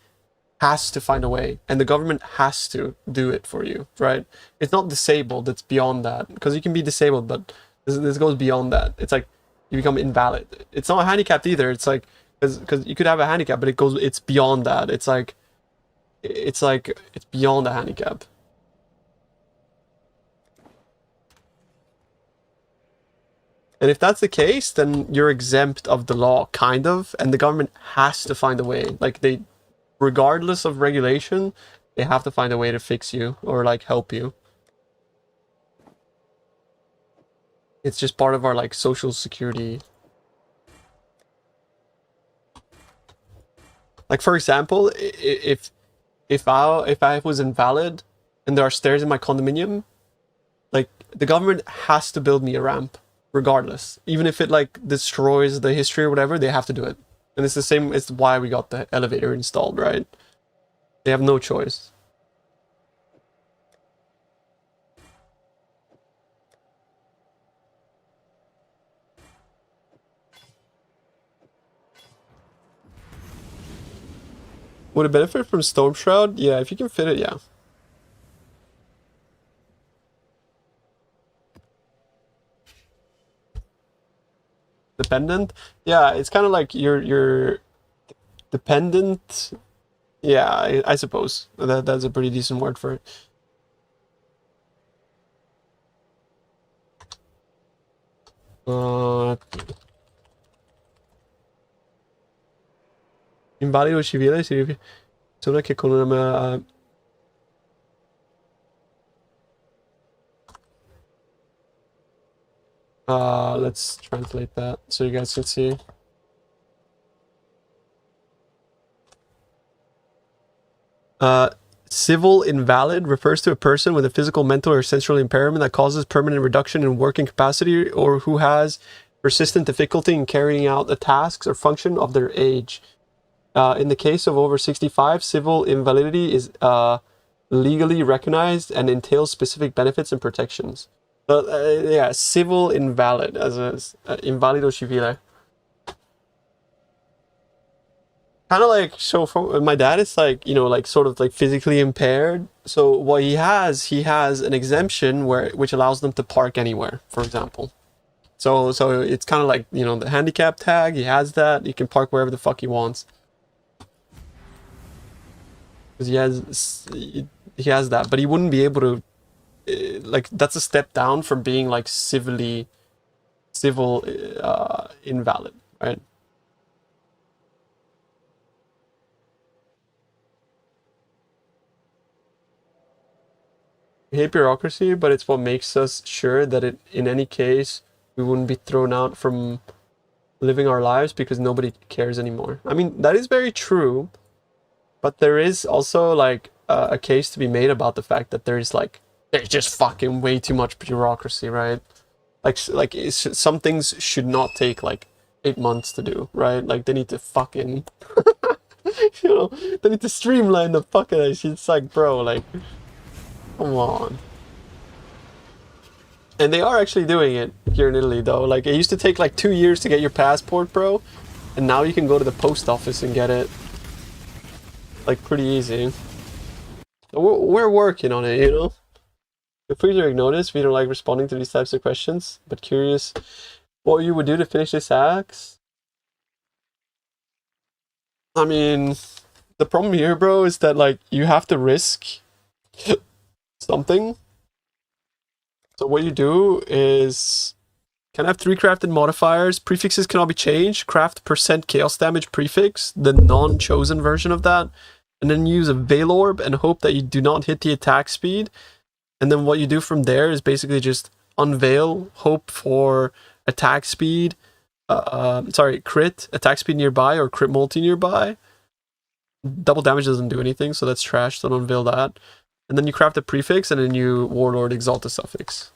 has to find a way, and the government has to do it for you, right? It's not disabled, it's beyond that, because you can be disabled, but this goes beyond that. It's like you become invalid. It's not handicapped either. It's like, because you could have a handicap, but it's beyond that. It's like it's beyond a handicap. And if that's the case, then you're exempt of the law, kind of, and the government has to find a way. Like, they, regardless of regulation, they have to find a way to fix you or like help you. It's just part of our like social security. Like, for example, if I was invalid and there are stairs in my condominium, like, the government has to build me a ramp regardless. Even if it like destroys the history or whatever, they have to do it. And it's the same, it's why we got the elevator installed, right? They have no choice. Would it benefit from Storm Shroud? Yeah, if you can fit it, yeah. Dependent? Yeah, it's kind of like you're dependent. Yeah, I suppose that's a pretty decent word for it. Invalido civile significa persona che con una let's translate that so you guys can see. Civil invalid refers to a person with a physical, mental, or sensory impairment that causes permanent reduction in working capacity or who has persistent difficulty in carrying out the tasks or function of their age. In the case of over 65, civil invalidity is legally recognized and entails specific benefits and protections. So, yeah, civil invalid, as invalido civile. Kind of like, so for my dad is like, you know, like sort of like physically impaired. So what he has an exemption which allows them to park anywhere, for example. So it's kind of like, you know, the handicap tag, he has that. He can park wherever the fuck he wants. Because he has that, but he wouldn't be able to, like, that's a step down from being like civil invalid, right? We hate bureaucracy, but it's what makes us sure that in any case, we wouldn't be thrown out from living our lives because nobody cares anymore. I mean, that is very true, but there is also like a case to be made about the fact that there's just fucking way too much bureaucracy, right? Like some things should not take like 8 months to do, right? Like they need to fucking, you know, they need to streamline the fuck out of shit. It's like, bro, like, come on. And they are actually doing it here in Italy, though. Like, it used to take like 2 years to get your passport, bro. And now you can go to the post office and get it. Like, pretty easy. So we're working on it, you know? Feel free to ignore this if you don't like responding to these types of questions. But curious what you would do to finish this axe? I mean, the problem here, bro, is that, like, you have to risk something. So what you do is, can have 3 crafted modifiers. Prefixes cannot be changed. Craft % chaos damage prefix, the non-chosen version of that. And then use a Veil Orb and hope that you do not hit the attack speed. And then what you do from there is basically just unveil, hope for attack speed. Crit, attack speed nearby or crit multi nearby. Double damage doesn't do anything, so that's trash. Don't unveil that. And then you craft a prefix, and then you Warlord exalt the suffix.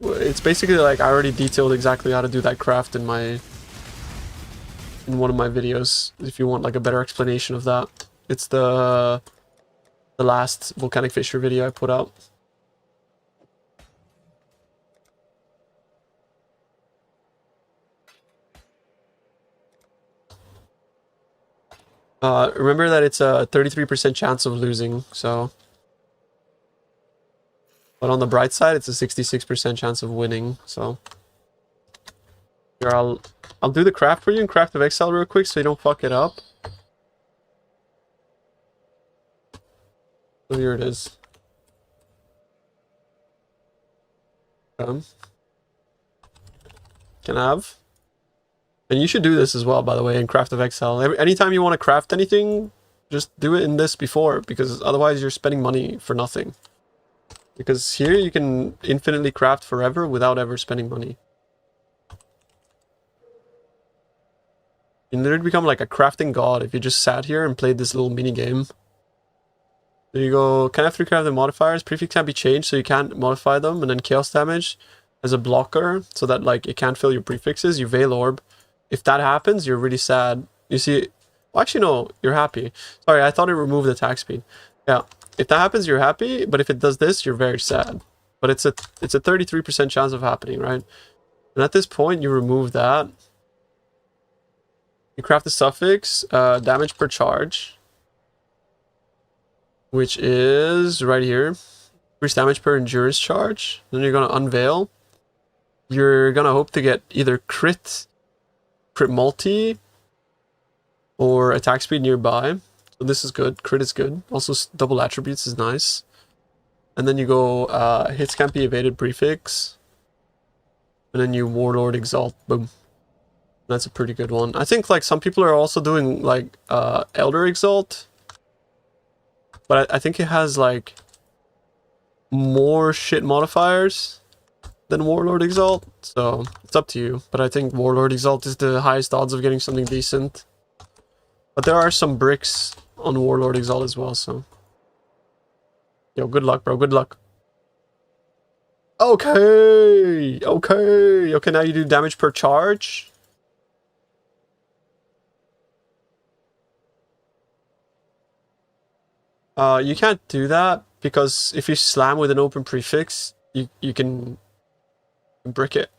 It's basically like I already detailed exactly how to do that craft in one of my videos. If you want like a better explanation of that, it's the last Volcanic Fissure video I put out. Remember that it's a 33% chance of losing, so. But on the bright side, it's a 66% chance of winning, so. Here, I'll do the craft for you in Craft of Exile real quick so you don't fuck it up. So here it is. Can have. And you should do this as well, by the way, in Craft of Exile. Anytime you want to craft anything, just do it in this before, because otherwise you're spending money for nothing. Because here you can infinitely craft forever without ever spending money. You can literally become like a crafting god if you just sat here and played this little mini game. There you go. Can have 3 crafted modifiers. Prefix can't be changed, so you can't modify them. And then chaos damage as a blocker, so that like it can't fill your prefixes. You Veil Orb. If that happens, you're really sad. You see, well, actually no, you're happy. Sorry, I thought it removed attack speed. Yeah. If that happens, you're happy, but if it does this, you're very sad. But it's a 33% chance of happening, right? And at this point, you remove that. You craft the suffix, damage per charge, which is right here. Increase damage per endurance charge. Then you're gonna unveil. You're gonna hope to get either crit multi, or attack speed nearby. So this is good. Crit is good. Also, double attributes is nice. And then you go, hits can't be evaded prefix. And then you Warlord Exalt. Boom. That's a pretty good one. I think like some people are also doing like Elder Exalt. But I think it has like more shit modifiers than Warlord Exalt. So it's up to you. But I think Warlord Exalt is the highest odds of getting something decent. But there are some bricks on Warlord Exalt as well, so. Yo, good luck, bro. Good luck. Okay. Okay. Okay, now you do damage per charge. You can't do that because if you slam with an open prefix, you can brick it.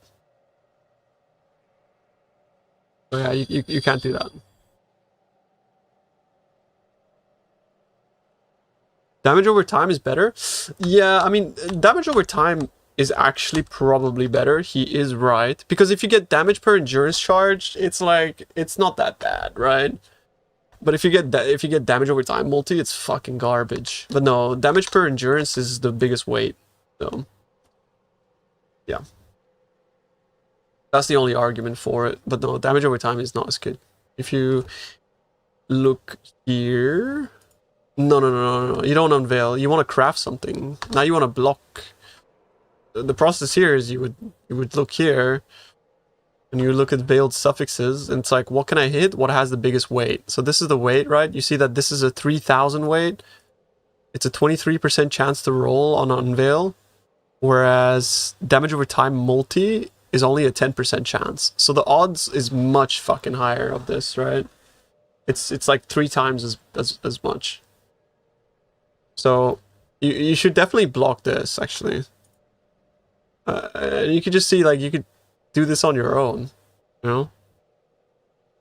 So yeah, you can't do that. Damage over time is better? Yeah, I mean, damage over time is actually probably better. He is right. Because if you get damage per endurance charge, it's like, it's not that bad, right? But if you get damage over time multi, it's fucking garbage. But no, damage per endurance is the biggest weight. So, yeah. That's the only argument for it. But no, damage over time is not as good. If you look here... No. You don't unveil. You want to craft something. Now you want to block. The process here is you would look here, and you look at veiled suffixes, and it's like, what can I hit? What has the biggest weight? So this is the weight, right? You see that this is a 3000 weight. It's a 23% chance to roll on unveil, whereas damage over time multi is only a 10% chance. So the odds is much fucking higher of this, right? It's like 3 times as much. So you should definitely block this, actually. And you could just see, like, you could do this on your own, you know?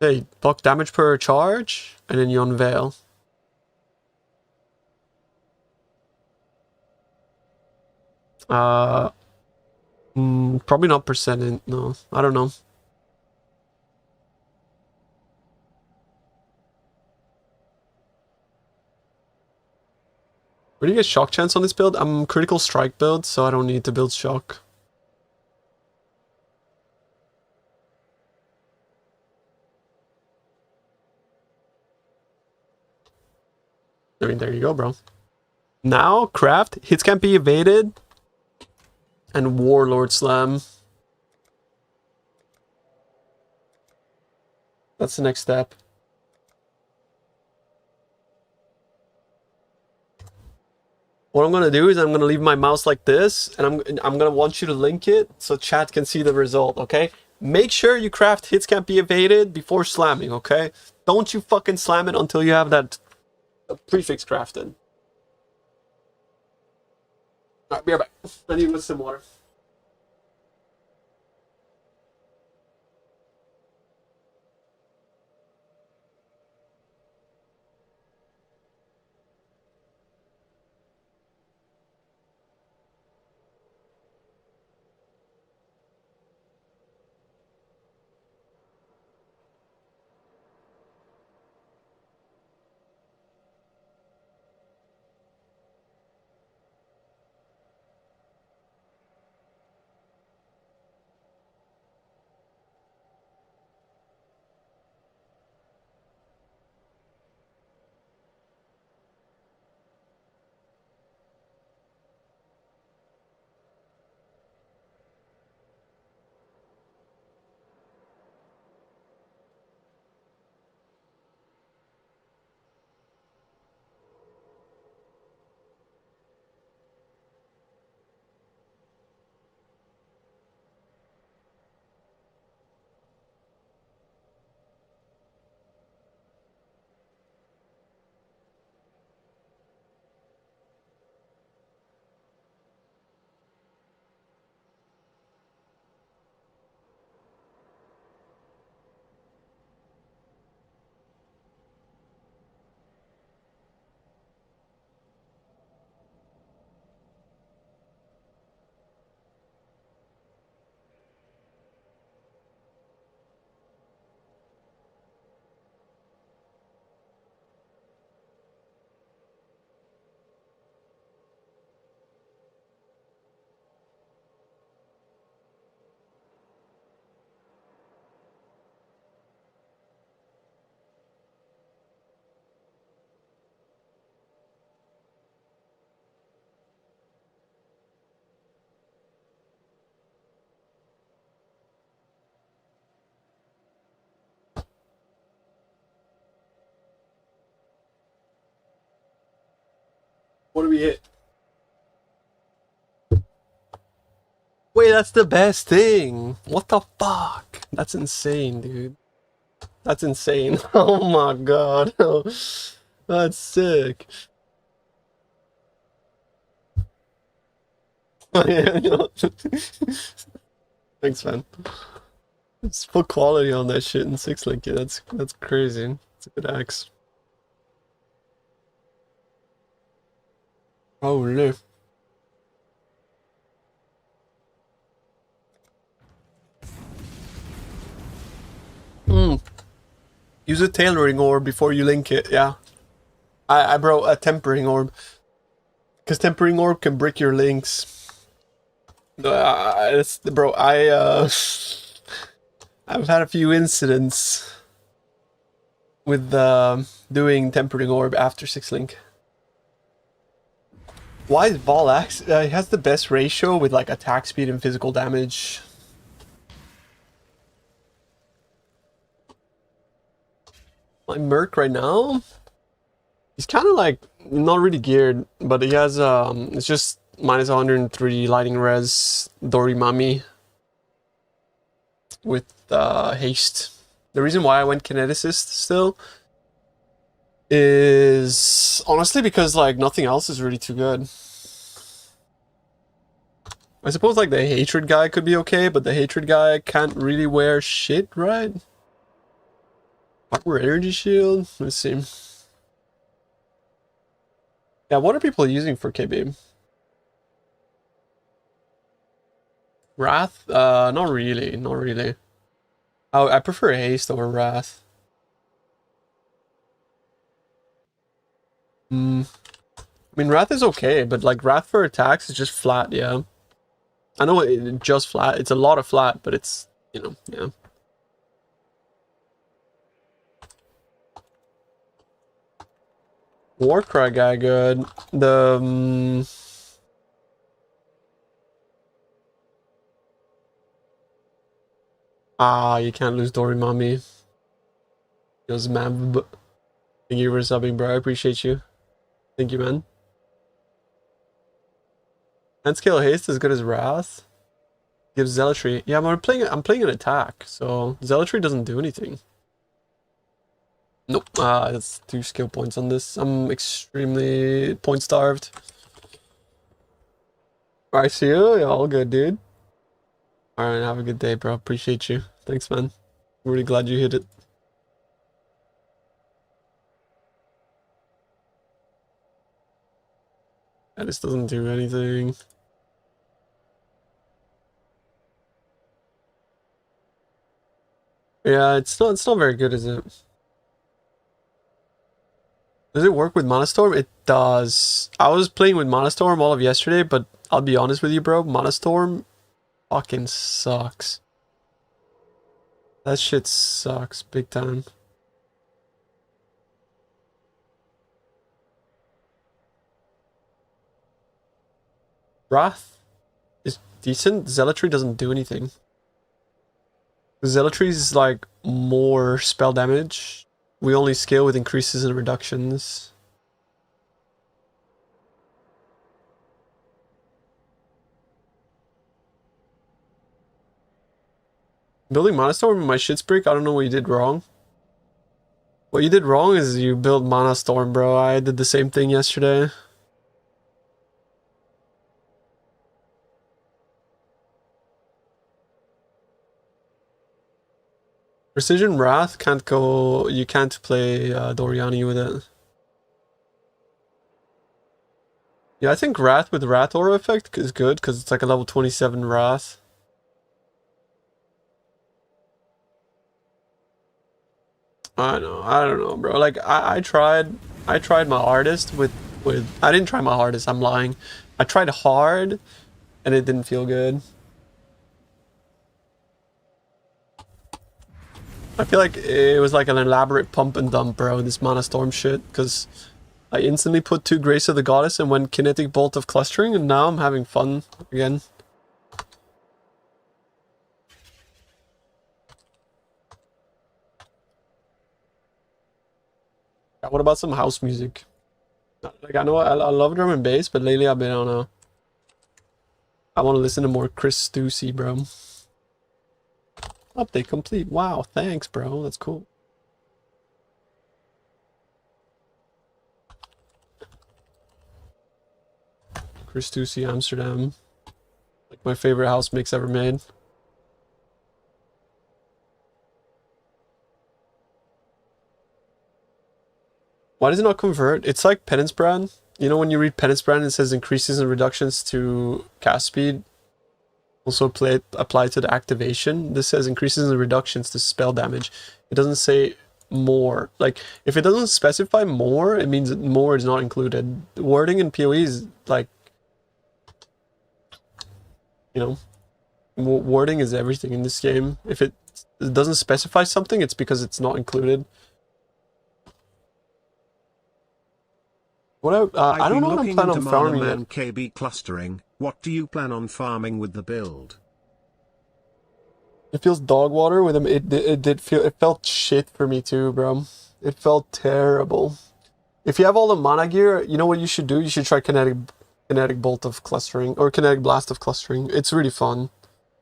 Hey, block damage per charge, and then you unveil. Probably not percentage, no. I don't know. Where do you get shock chance on this build? I'm critical strike build, so I don't need to build shock. I mean, there you go, bro. Now, craft, hits can't be evaded, and Warlord Slam. That's the next step. What I'm gonna do is I'm gonna leave my mouse like this, and I'm gonna want you to link it so chat can see the result, okay? Make sure you craft hits can't be evaded before slamming, okay? Don't you fucking slam it until you have that prefix crafted. Alright, be right back. I need some water. What do we hit? way that's the best thing. What the fuck? That's insane, dude. That's insane. Oh my god. That's sick. Oh, yeah, no. Thanks, man. It's full quality on that shit in 6 link. Yeah, that's crazy. It's a good axe. Holy. Use a tailoring orb before you link it. Yeah. I brought a tempering orb. Because tempering orb can break your links. Bro, I've had a few incidents with doing tempering orb after 6 link. Why is Vol Axe? It has the best ratio with like attack speed and physical damage. My Merc right now, he's kind of like not really geared, but he has it's just minus 103 lightning res Dorimami with haste. The reason why I went kineticist still is honestly because like nothing else is really too good. I suppose like the hatred guy could be okay, but the hatred guy can't really wear shit, right? Hardware energy shield. Let's see. Yeah, what are people using for KB? Wrath? Not really, not really. Oh, I prefer haste over Wrath. I mean, Wrath is okay, but like Wrath for attacks is just flat, yeah. I know it's just flat. It's a lot of flat, but it's, you know, yeah. Warcry guy good. The you can't lose Dorimami. Just man. Thank you for subbing, bro. I appreciate you. Thank you, man. And scale haste as good as Wrath. Gives Zealotry. Yeah, but I'm playing an attack, so Zealotry doesn't do anything. Nope. That's 2 skill points on this. I'm extremely point starved. Alright, see you. Yeah, all good, dude. Alright, have a good day, bro. Appreciate you. Thanks, man. I'm really glad you hit it. Yeah, this doesn't do anything. Yeah, it's not very good, is it? Does it work with Monastorm? It does. I was playing with Monastorm all of yesterday, but I'll be honest with you, bro. Monastorm fucking sucks. That shit sucks big time. Wrath is decent. Zealotry doesn't do anything. Zealotry is like more spell damage. We only scale with increases and reductions. Building Monastorm in my shit's break, I don't know what you did wrong. What you did wrong is you built Monastorm, bro. I did the same thing yesterday. Precision Wrath can't go. You can't play Doriani with it. Yeah, I think Wrath with Wrath Aura effect is good because it's like a level 27 Wrath. I don't know, bro. Like I tried my hardest with I didn't try my hardest. I'm lying. I tried hard, and it didn't feel good. I feel like it was like an elaborate pump and dump, bro, this Mana Storm shit, because I instantly put 2 Grace of the Goddess and went Kinetic Bolt of Clustering, and now I'm having fun again. Yeah, what about some house music? Like, I know I love drum and bass, but lately I've been on a I want to listen to more Chris Stussy, bro. Update complete. Wow, thanks, bro. That's cool. Chris Stussy, Amsterdam. Like my favorite house mix ever made. Why does it not convert? It's like Penance Brand. You know when you read Penance Brand, it says increases and reductions to cast speed. Also apply to the activation. This says increases and reductions to spell damage. It doesn't say more. Like, if it doesn't specify more, it means more is not included. The wording in PoE is like, you know, wording is everything in this game. If it doesn't specify something, it's because it's not included. What I don't know what I'm planning on farming yet. KB clustering. What do you plan on farming with the build? It feels dog water with him. It did feel, it felt shit for me too, bro. It felt terrible. If you have all the mana gear, you know what you should do? You should try kinetic bolt of clustering or kinetic blast of clustering. It's really fun.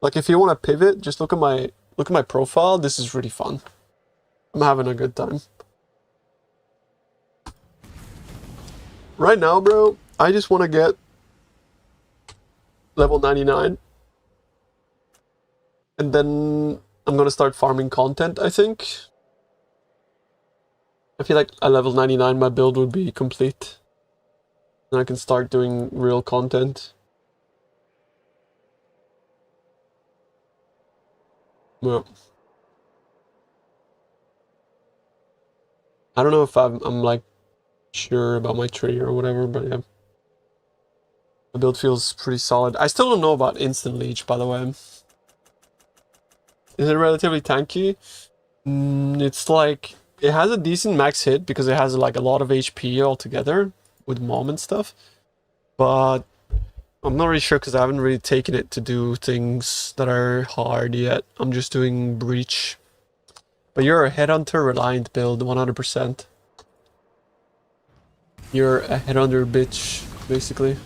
Like if you want to pivot, just look at my profile. This is really fun. I'm having a good time. Right now, bro, I just want to get level 99. And then I'm going to start farming content, I think. I feel like at level 99 my build would be complete. And I can start doing real content. Well, I don't know if I'm like sure about my tree or whatever, but yeah. The build feels pretty solid. I still don't know about instant leech, by the way. Is it relatively tanky? It's like, it has a decent max hit because it has like a lot of HP altogether with mom and stuff. But I'm not really sure because I haven't really taken it to do things that are hard yet. I'm just doing breach. But you're a headhunter reliant build, 100%. You're a headhunter bitch, basically.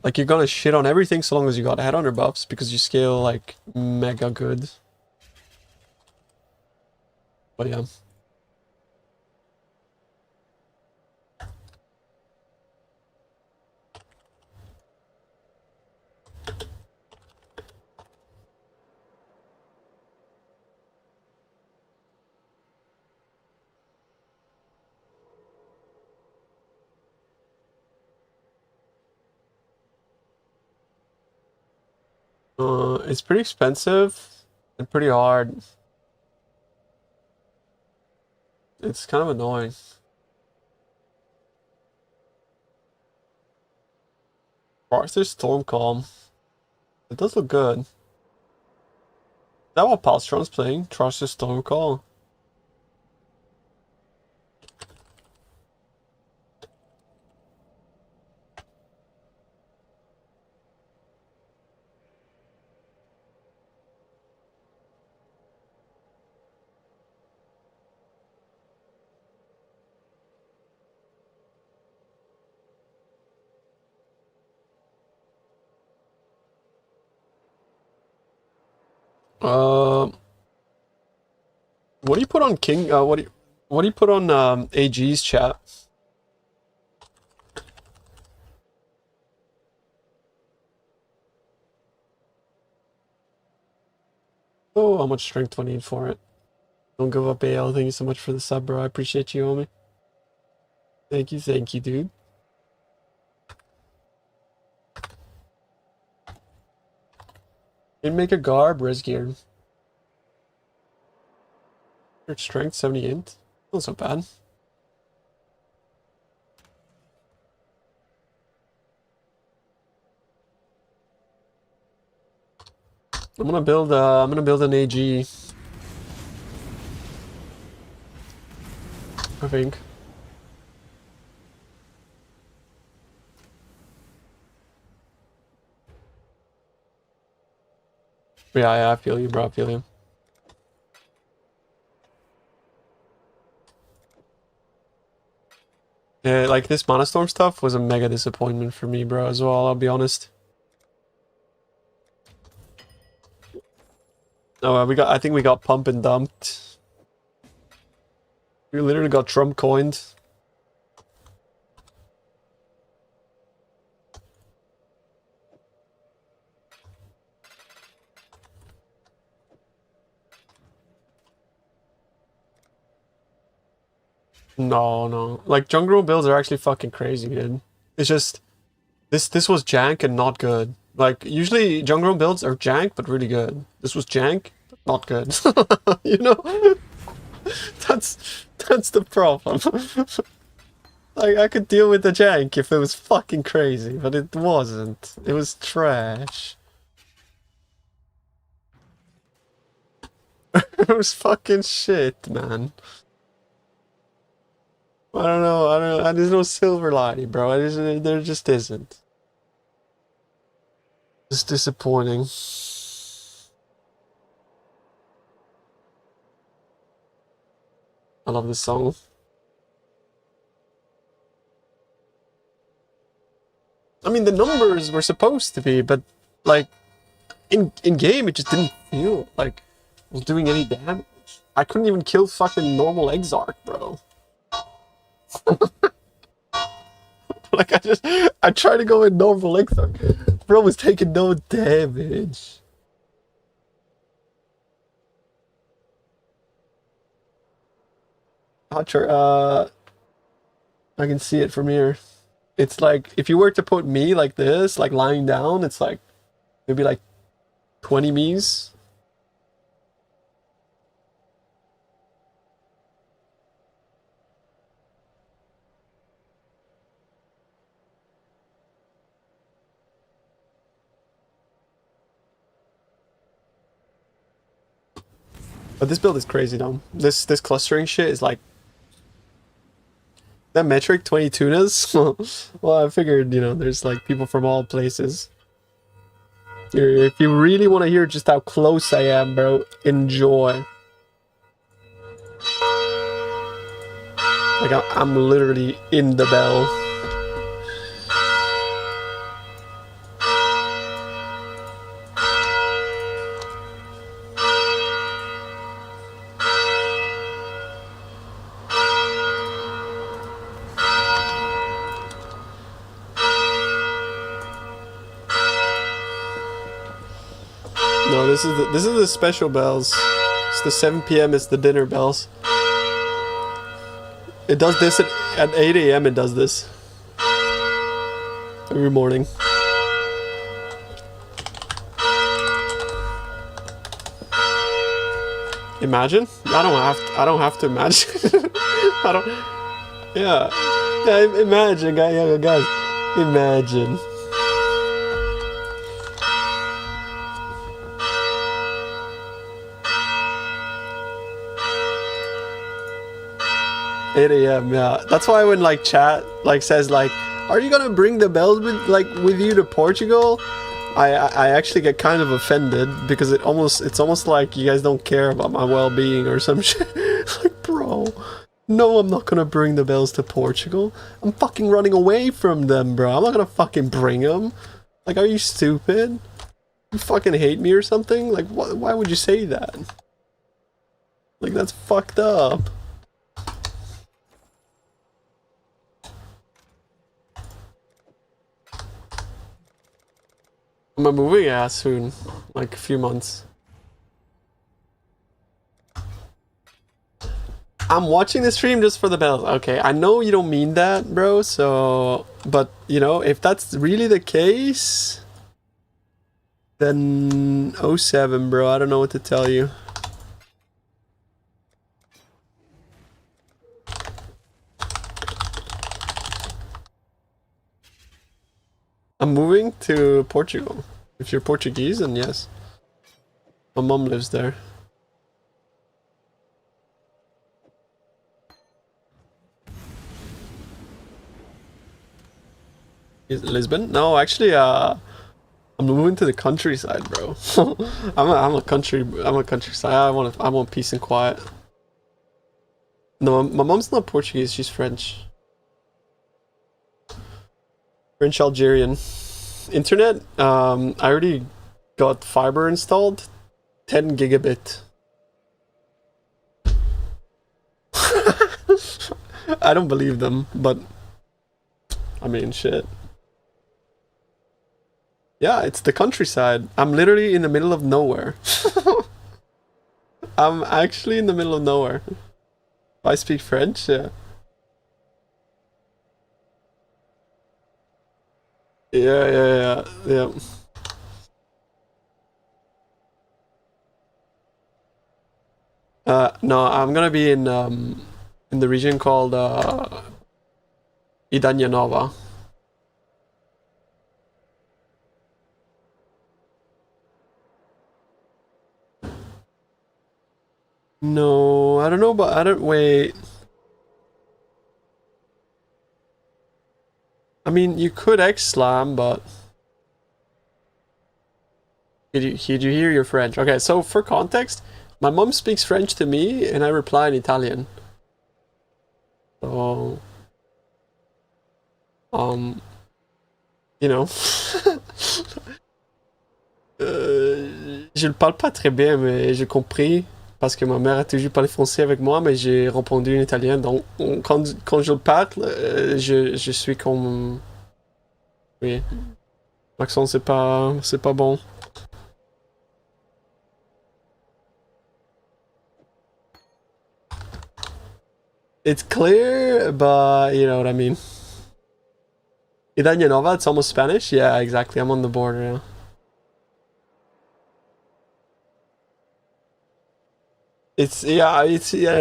Like, you're gonna shit on everything so long as you got headhunter buffs because you scale like mega good. But yeah. It's pretty expensive and pretty hard. It's kind of annoying. Arthur's Storm Calm. It does look good. Is that what Palstron's playing? Arthur's Storm Call. What do you put on King? What do you put on AG's chat? Oh, how much strength do I need for it? Don't give up, AL. Thank you so much for the sub, bro. I appreciate you, homie. Thank you, dude. Didn't make a garb, res gear. Strength 78. Not so bad. I'm gonna build an AG. I think. Yeah, I feel you, bro. I feel you. Yeah, like this Mana Storm stuff was a mega disappointment for me, bro, as well, I'll be honest. Oh, I think we got pump and dumped. We literally got Trump coined. No. Like, jungle builds are actually fucking crazy, dude. It's just... This was jank and not good. Like, usually jungle builds are jank, but really good. This was jank, but not good. You know? That's the problem. Like, I could deal with the jank if it was fucking crazy, but it wasn't. It was trash. It was fucking shit, man. I don't know, there's no silver lining, bro. There just isn't. It's disappointing. I love this song. I mean, the numbers were supposed to be, but like in game, it just didn't feel like it was doing any damage. I couldn't even kill fucking normal Exarch, bro. Like I tried to go in normal Exarch. Bro was taking no damage. I can see it from here. It's like, if you were to put me like this, like lying down, it's like, maybe like 20 me's. But this build is crazy though. This clustering shit is like... That metric, 20 tunas? Well, I figured, you know, there's like people from all places. If you really want to hear just how close I am, bro, enjoy. Like, I'm literally in the bell. No, this is the special bells. It's the 7 PM, it's the dinner bells. It does this at 8 AM, it does this. Every morning. Imagine? I don't have to imagine. I don't... Yeah, imagine, guys. Imagine. Yeah. That's why when like chat like says like, are you gonna bring the bells with you to Portugal? I actually get kind of offended because it's almost like you guys don't care about my well-being or some shit. Like, bro, no, I'm not gonna bring the bells to Portugal. I'm fucking running away from them, bro. I'm not gonna fucking bring them. Like, are you stupid? You fucking hate me or something? Like, why would you say that? Like, that's fucked up. Am I moving? Yeah, soon. Like a few months. I'm watching the stream just for the bells. Okay, I know you don't mean that, bro, so... But, you know, if that's really the case... Then... 07, bro, I don't know what to tell you. I'm moving to Portugal. If you're Portuguese, then yes. My mom lives there. Is it Lisbon? No, actually, I'm moving to the countryside, bro. I'm a countryside. I want peace and quiet. No, my mom's not Portuguese. She's French. French Algerian. Internet, I already got fiber installed. 10 gigabit. I don't believe them, but I mean, shit. Yeah, it's the countryside. I'm literally in the middle of nowhere. I'm actually in the middle of nowhere. I speak French, yeah. Yeah. No, I'm gonna be in the region called Idania Nova. No, I don't know, but I don't wait. I mean, you could X-slam, but did you hear your French? Okay, so for context, my mom speaks French to me, and I reply in Italian. So, you know, je le parle pas très bien, mais j'ai compris parce que ma mère a toujours parlé français avec moi, mais j'ai répondu en italien. Donc, quand je le parle, je suis comme, oui, l'accent c'est pas bon. It's clear, but you know what I mean. Idania Nova, it's almost Spanish. Yeah, exactly. I'm on the border. Yeah. It's yeah,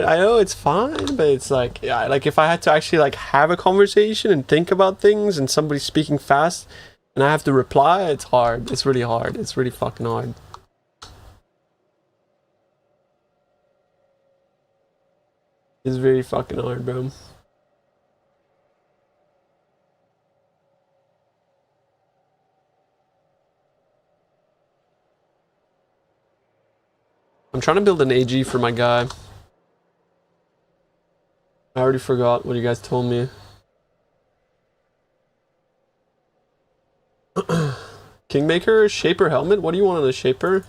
I know it's fine, but it's like yeah, like if I had to actually like have a conversation and think about things and somebody's speaking fast and I have to reply, it's hard. It's really hard. It's really fucking hard. It's very fucking hard, bro. I'm trying to build an AG for my guy. I already forgot what you guys told me. Kingmaker, Shaper helmet? What do you want on a Shaper?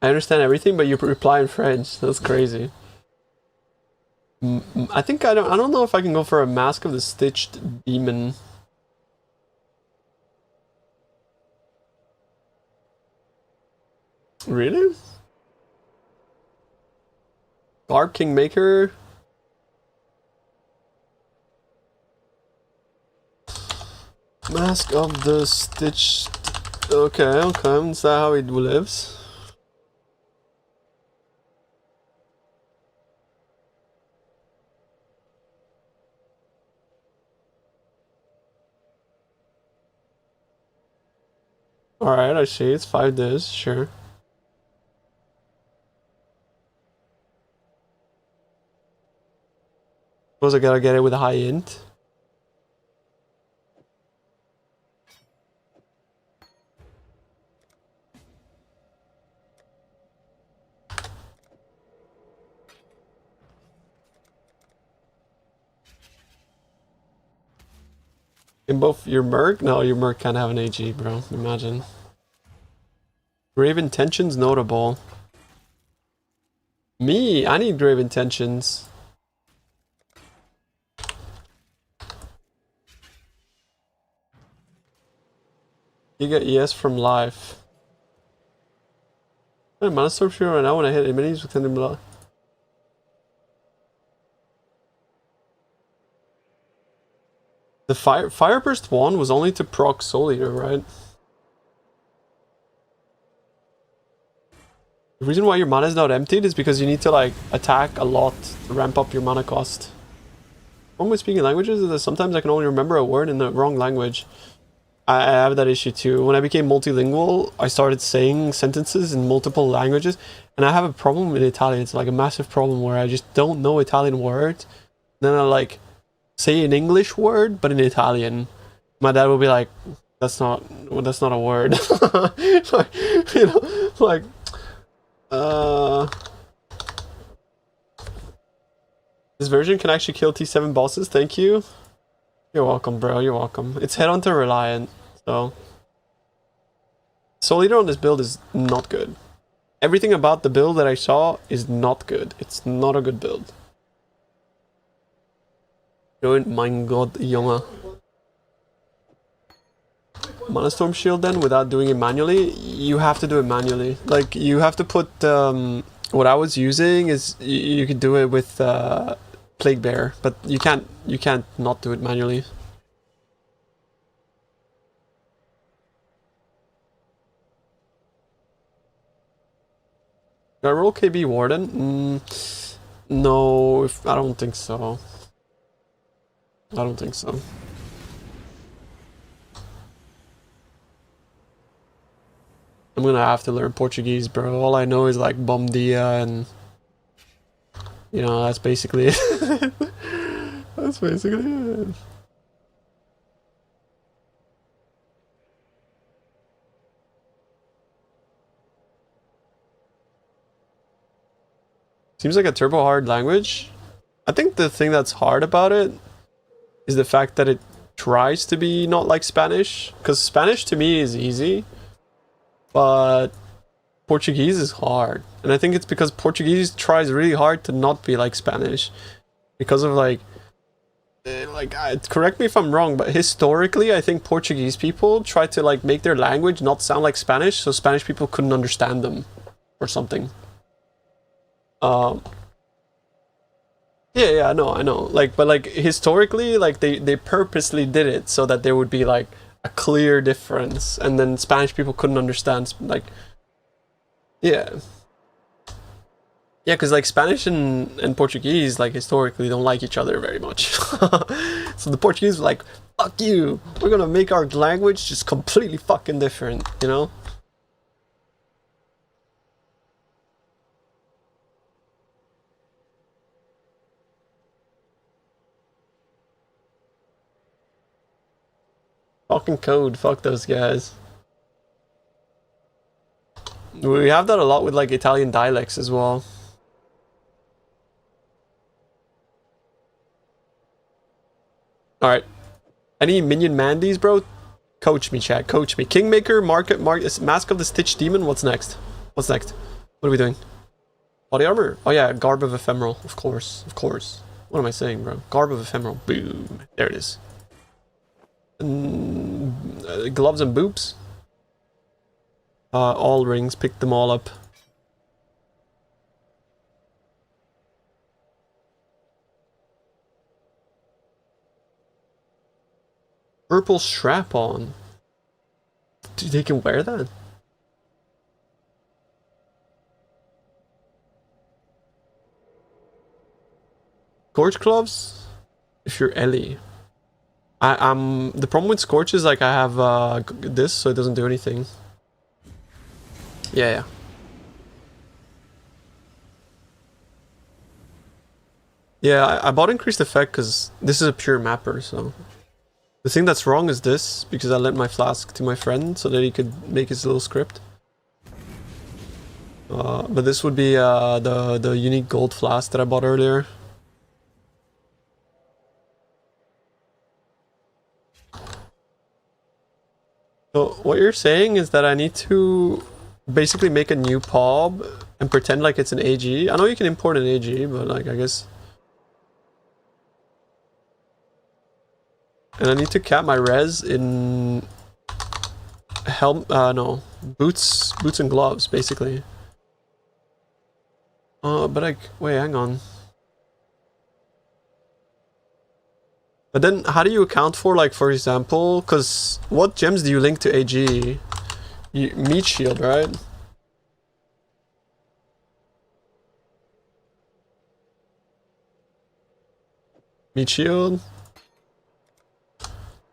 I understand everything, but you reply in French. That's crazy. I think I don't know if I can go for a Mask of the Stitched Demon. Really? Garb Kingmaker? Mask of the Stitched... Okay, is that how he lives? Alright, I see. It's 5 days, sure. Suppose I gotta get it with a high int. In both your Merc? No, your Merc can't have an AG, bro. Imagine. Grave Intentions notable. Me? I need Grave Intentions. You get ES from life. I'm mana storm shooter right now when I hit enemies within the block. The Fire Burst 1 was only to proc Soul Eater, right? The reason why your mana is not emptied is because you need to like attack a lot to ramp up your mana cost. When we're speaking languages is that sometimes I can only remember a word in the wrong language. I have that issue too. When I became multilingual, I started saying sentences in multiple languages, and I have a problem in Italian. It's like a massive problem where I just don't know Italian words. Then I like say an English word, but in Italian. My dad will be like, "That's not a word." Like, you know, like, this version can actually kill T7 bosses. Thank you. You're welcome, bro. You're welcome. It's Headhunter reliant, so Soul Eater on this build is not good. Everything about the build that I saw is not good. It's not a good build. Mein Gott, Junge. Mana Storm Shield then, without doing it manually? You have to do it manually. Like, you have to put, what I was using is, you could do it with, Plague Bear, but you can't not do it manually. Do I roll KB Warden? No, I don't think so. I don't think so. I'm gonna have to learn Portuguese, bro. All I know is like bom dia and... You know, that's basically it. That's basically it. Seems like a turbo hard language. I think the thing that's hard about it is the fact that it tries to be not like Spanish. Because Spanish to me is easy, but Portuguese is hard. And I think it's because Portuguese tries really hard to not be like Spanish. Because of like, correct me if I'm wrong, but historically I think Portuguese people try to like make their language not sound like Spanish, so Spanish people couldn't understand them or something. Yeah, I know. Like, but like historically, like they purposely did it so that there would be like a clear difference, and then Spanish people couldn't understand. Like, yeah, because like Spanish and Portuguese, like historically, don't like each other very much. So the Portuguese were like, "Fuck you! We're gonna make our language just completely fucking different," you know? Fucking code, fuck those guys. We have that a lot with like Italian dialects as well. Alright. Any minion mandies, bro? Coach me, chat. Coach me. Kingmaker, Mask of the Stitch Demon. What's next? What's next? What are we doing? Body armor? Oh yeah, Garb of Ephemeral. Of course. Of course. What am I saying, bro? Garb of Ephemeral. Boom. There it is. Gloves and boots. All rings. Pick them all up. Purple strap on. Dude, they can wear that? Scorch gloves? If you're Ellie. The problem with Scorch is like I have this, so it doesn't do anything. Yeah. Yeah, I bought increased effect because this is a pure mapper, so... The thing that's wrong is this, because I lent my flask to my friend so that he could make his little script. But this would be the unique gold flask that I bought earlier. So what you're saying is that I need to basically make a new POB and pretend like it's an AG. I know you can import an AG, but like I guess... And I need to cap my res in... boots and gloves, basically. But like, wait, hang on. But then, how do you account for, like, for example, because what gems do you link to AG? Meat shield, right? Meat shield.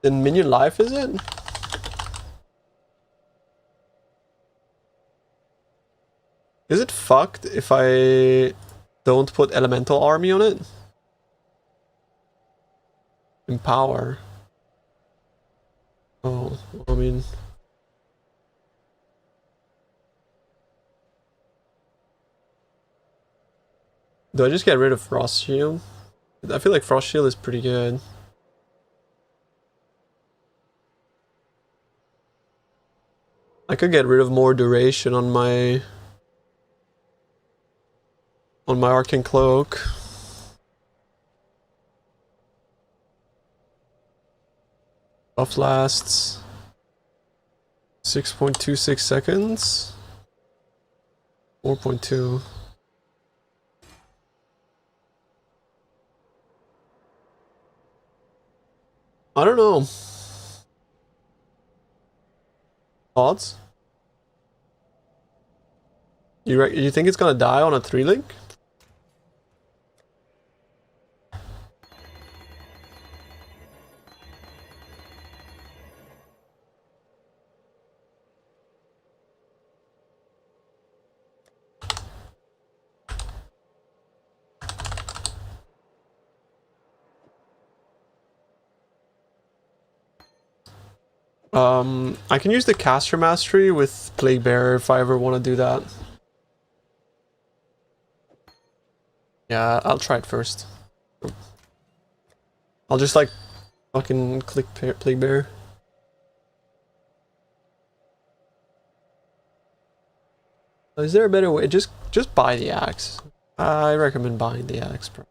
Then minion life, is it? Is it fucked if I don't put elemental army on it? Empower. Oh, I mean... Do I just get rid of Frost Shield? I feel like Frost Shield is pretty good. I could get rid of more duration on my Arcane Cloak. Buff lasts 6.26 seconds. 4.2. I don't know. Thoughts? You think it's gonna die on a 3-link? I can use the caster mastery with Plague Bearer if I ever want to do that. Yeah, I'll try it first. I'll just like fucking click Plague Bearer. Is there a better way? Just buy the axe. I recommend buying the axe, bro.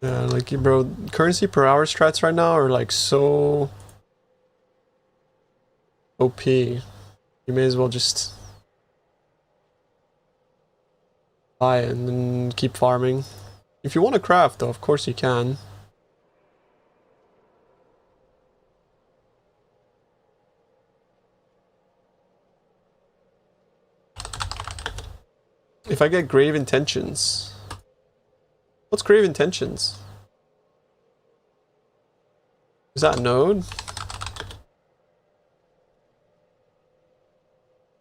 Yeah, like, bro, currency per hour strats right now are like so OP. You may as well just buy it and then keep farming. If you want to craft, though, of course you can. If I get grave intentions. What's grave intentions? Is that a node?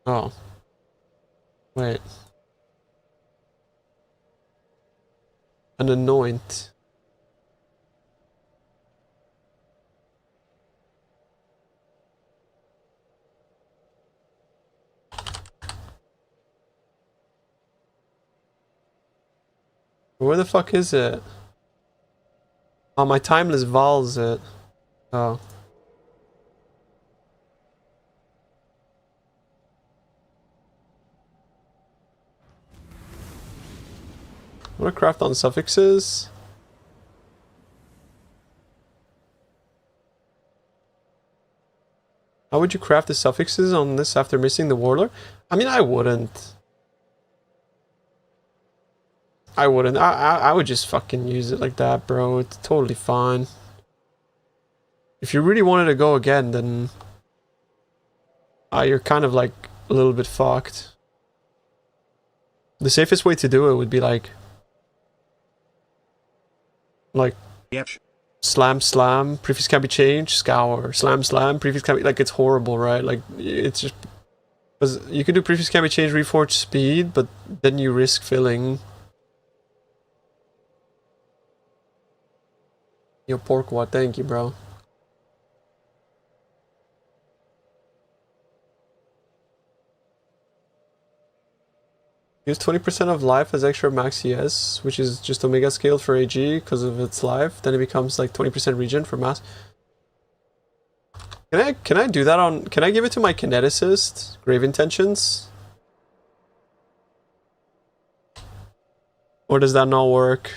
Oh. Wait. An anoint. Where the fuck is it? Oh, my timeless Val's it. Oh. I want to craft on suffixes. How would you craft the suffixes on this after missing the Warlord? I mean, I wouldn't. I would just fucking use it like that, bro. It's totally fine. If you really wanted to go again, then you're kind of like a little bit fucked. The safest way to do it would be like Yep. slam, prefix can be changed, scour, slam, prefix can be, like, it's horrible, right? Like, it's just, because you can do prefix can be changed, reforged speed, but then you risk filling. Yo, pork what? Thank you, bro. Use 20% of life as extra max CS, which is just omega scaled for AG because of its life. Then it becomes like 20% regen for mass. Can I do that on? Can I give it to my kineticist? Grave intentions? Or does that not work?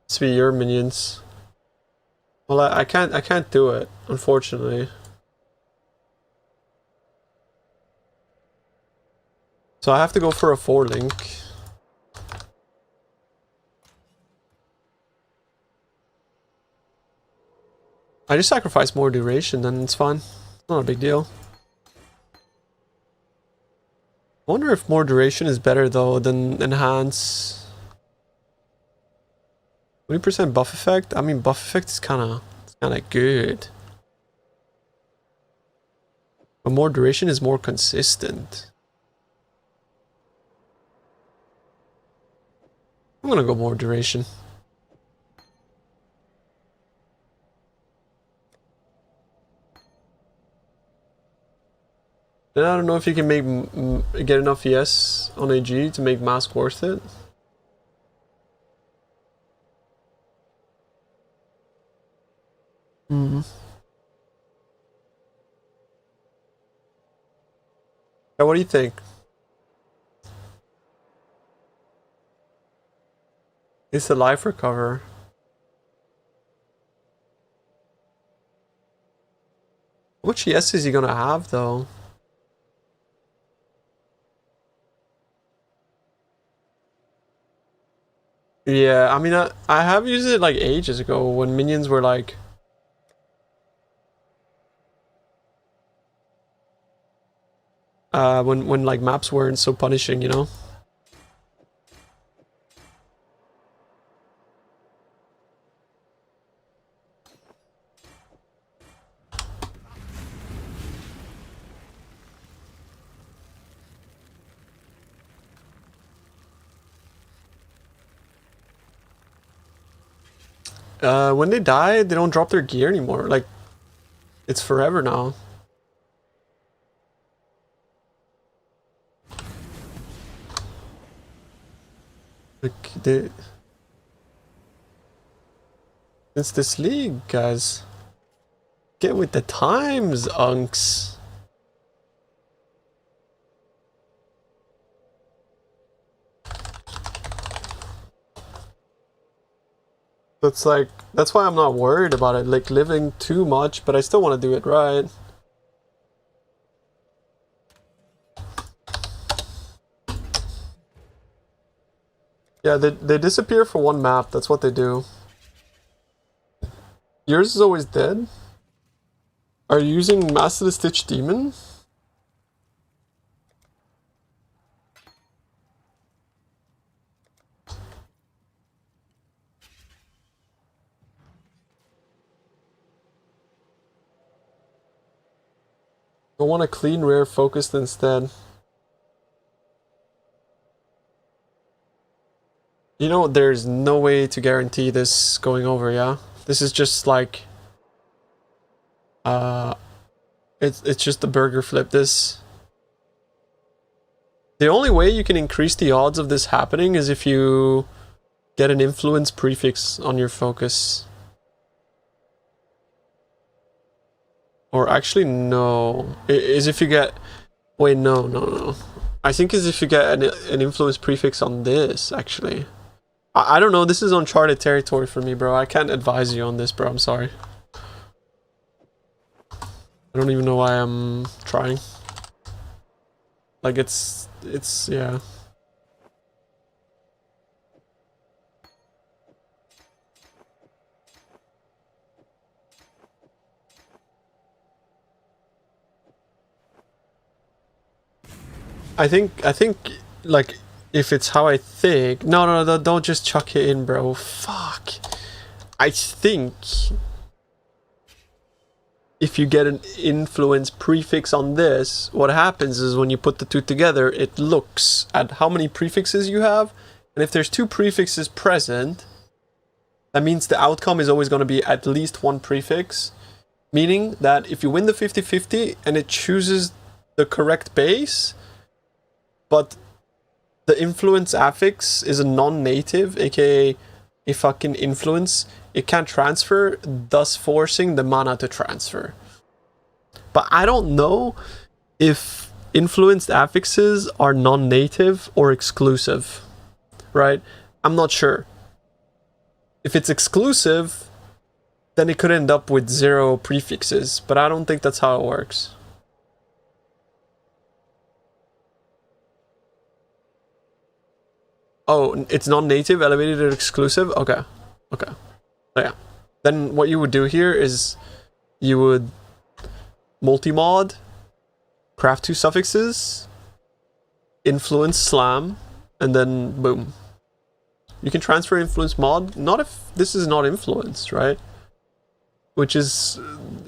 It's be your minions. Well, I can't do it, unfortunately. So I have to go for a 4-link. I just sacrifice more duration, then it's fine. It's not a big deal. I wonder if more duration is better though than enhance. 20% buff effect? I mean, buff effect is kinda good. But more duration is more consistent. I'm gonna go more duration. Then I don't know if you can make get enough ES on AG to make mask worth it. Hmm. Yeah, what do you think? It's a life recover. How much ES is he gonna have though? Yeah, I mean, I have used it like ages ago when minions were like... when like maps weren't so punishing, you know? When they die, they don't drop their gear anymore. Like, it's forever now. Like, it's this league, guys. Get with the times, unks. It's like, that's why I'm not worried about it, like living too much, but I still want to do it right. Yeah, they disappear for one map, that's what they do. Yours is always dead? Are you using Master the Stitch Demon? I want a clean rare focused instead. You know, there's no way to guarantee this going over, yeah? This is just like... It's just a burger flip, this. The only way you can increase the odds of this happening is if you get an influence prefix on your focus. Or actually, no. Is if you get... Wait, no. I think is if you get an influence prefix on this, actually. I don't know, this is uncharted territory for me, bro. I can't advise you on this, bro. I'm sorry. I don't even know why I'm trying. Like, it's yeah. I think, like, if it's how I think... No, don't just chuck it in, bro. Fuck. I think... if you get an influence prefix on this, what happens is when you put the two together, it looks at how many prefixes you have, and if there's two prefixes present, that means the outcome is always going to be at least one prefix, meaning that if you win the 50-50 and it chooses the correct base, but the influence affix is a non-native, aka a fucking influence, it can't transfer, thus forcing the mana to transfer. But I don't know if influenced affixes are non-native or exclusive, right? I'm not sure. If it's exclusive, then it could end up with 0 prefixes, but I don't think that's how it works. Oh, it's non-native, elevated, or exclusive? Okay. So yeah. Then what you would do here is you would multi-mod, craft 2 suffixes, influence slam, and then boom. You can transfer influence mod, not if this is not influenced, right? Which is,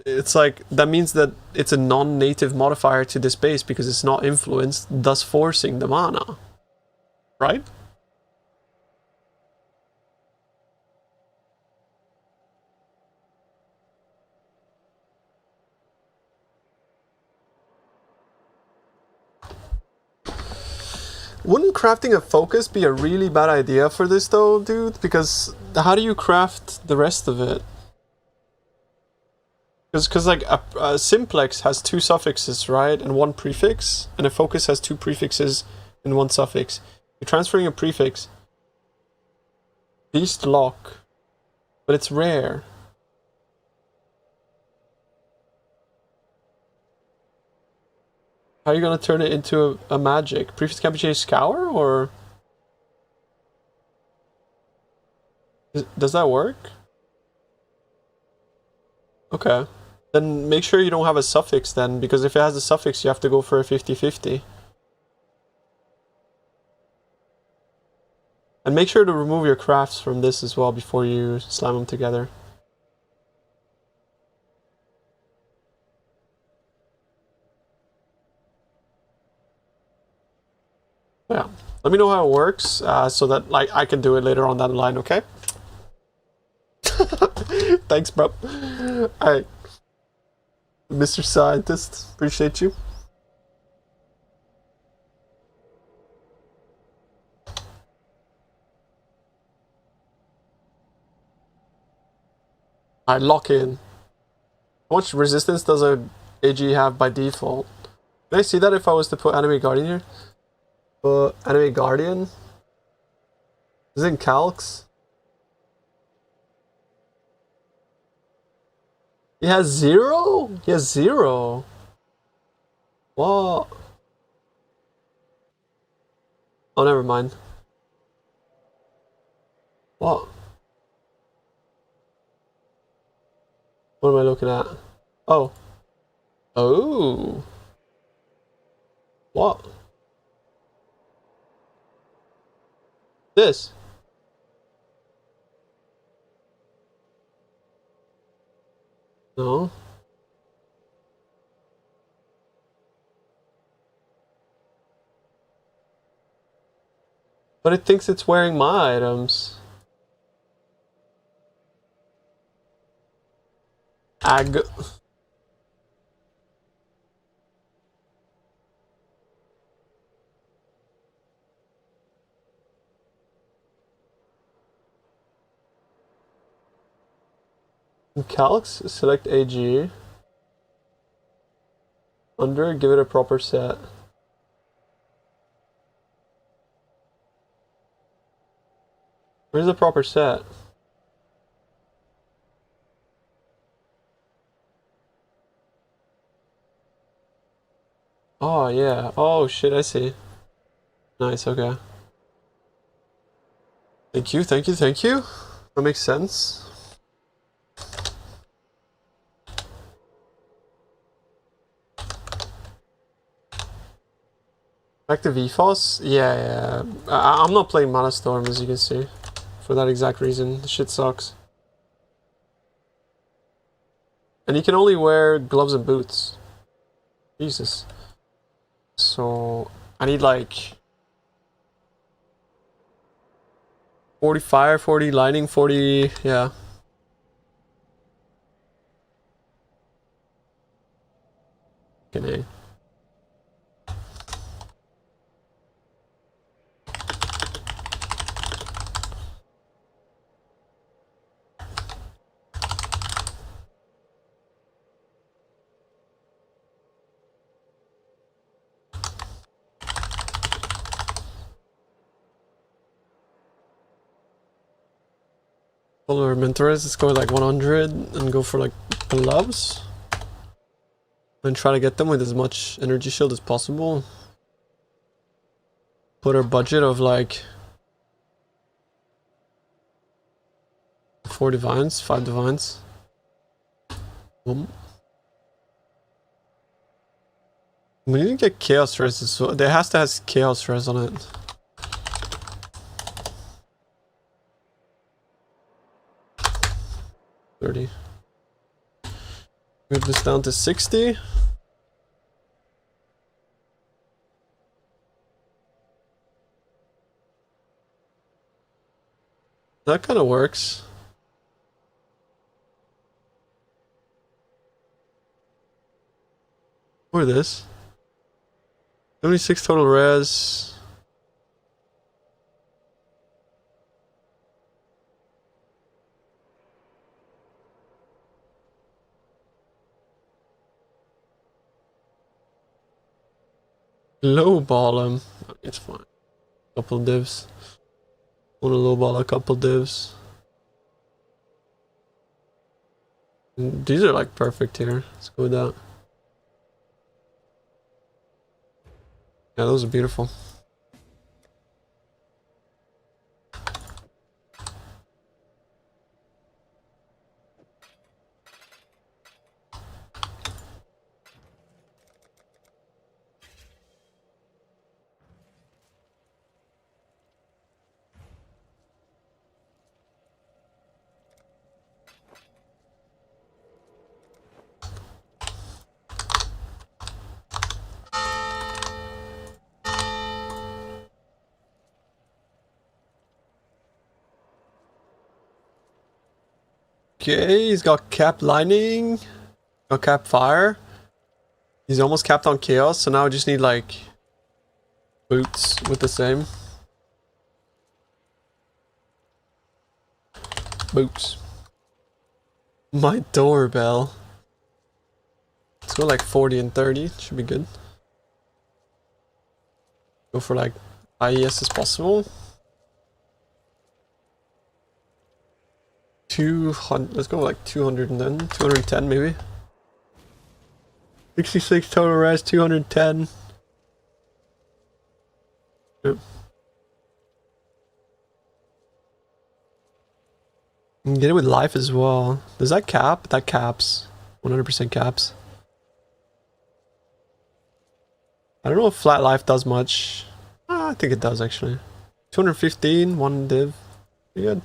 it's like, that means that it's a non-native modifier to this base because it's not influenced, thus forcing the mana. Right? Wouldn't crafting a focus be a really bad idea for this though, dude? Because how do you craft the rest of it? Because like a simplex has 2 suffixes, right? And 1 prefix. And a focus has 2 prefixes and 1 suffix. You're transferring a prefix. Beast lock. But it's rare. How are you gonna turn it into a magic? Prefix can't be changed scour, or does that work? Okay. Then make sure you don't have a suffix then, because if it has a suffix you have to go for a 50-50. And make sure to remove your crafts from this as well before you slam them together. Yeah. Let me know how it works, so that like I can do it later on down the line, okay? Thanks, bro. Alright. Mr. Scientist, appreciate you. Alright, lock in. How much resistance does a AG have by default? Can I see that if I was to put Enemy Guardian here? Enemy Guardian? Is it in calcs? He has 0? He has 0. What? Oh, never mind. What? What am I looking at? Oh. Oh. What? This? No. But it thinks it's wearing my items. Ag. In calcs, select AG. Under, give it a proper set. Where's the proper set? Oh, yeah. Oh, shit, I see. Nice, okay. Thank you, thank you, thank you. That makes sense. Back to VFOS? Yeah. I'm not playing Mana Storm, as you can see. For that exact reason. The shit sucks. And you can only wear gloves and boots. Jesus. So, I need like 40 fire, 40 lightning, 40, yeah. Okay. Polar Mentoress, let's go with like 100 and go for like gloves. And try to get them with as much energy shield as possible. Put our budget of like 4 divines, 5 divines. Boom. We need to get chaos res as well. There has to have chaos res on it. $30. Move this down to 60. That kind of works. Or this. 76 total res. Low ball him. It's fine. Couple divs. Want to low ball a couple divs. These are like perfect here. Let's go with that. Yeah, those are beautiful. Okay, he's got cap lightning, got cap fire. He's almost capped on chaos, so now I just need like boots with the same. Boots. My doorbell. Let's go like 40 and 30, should be good. Go for like IES as possible. 200, let's go like 200 and then 210 maybe. 66 total res, 210. Yep. You can get it with life as well. Does that cap? That caps. 100% caps. I don't know if flat life does much. I think it does actually. 215, one div. Pretty good.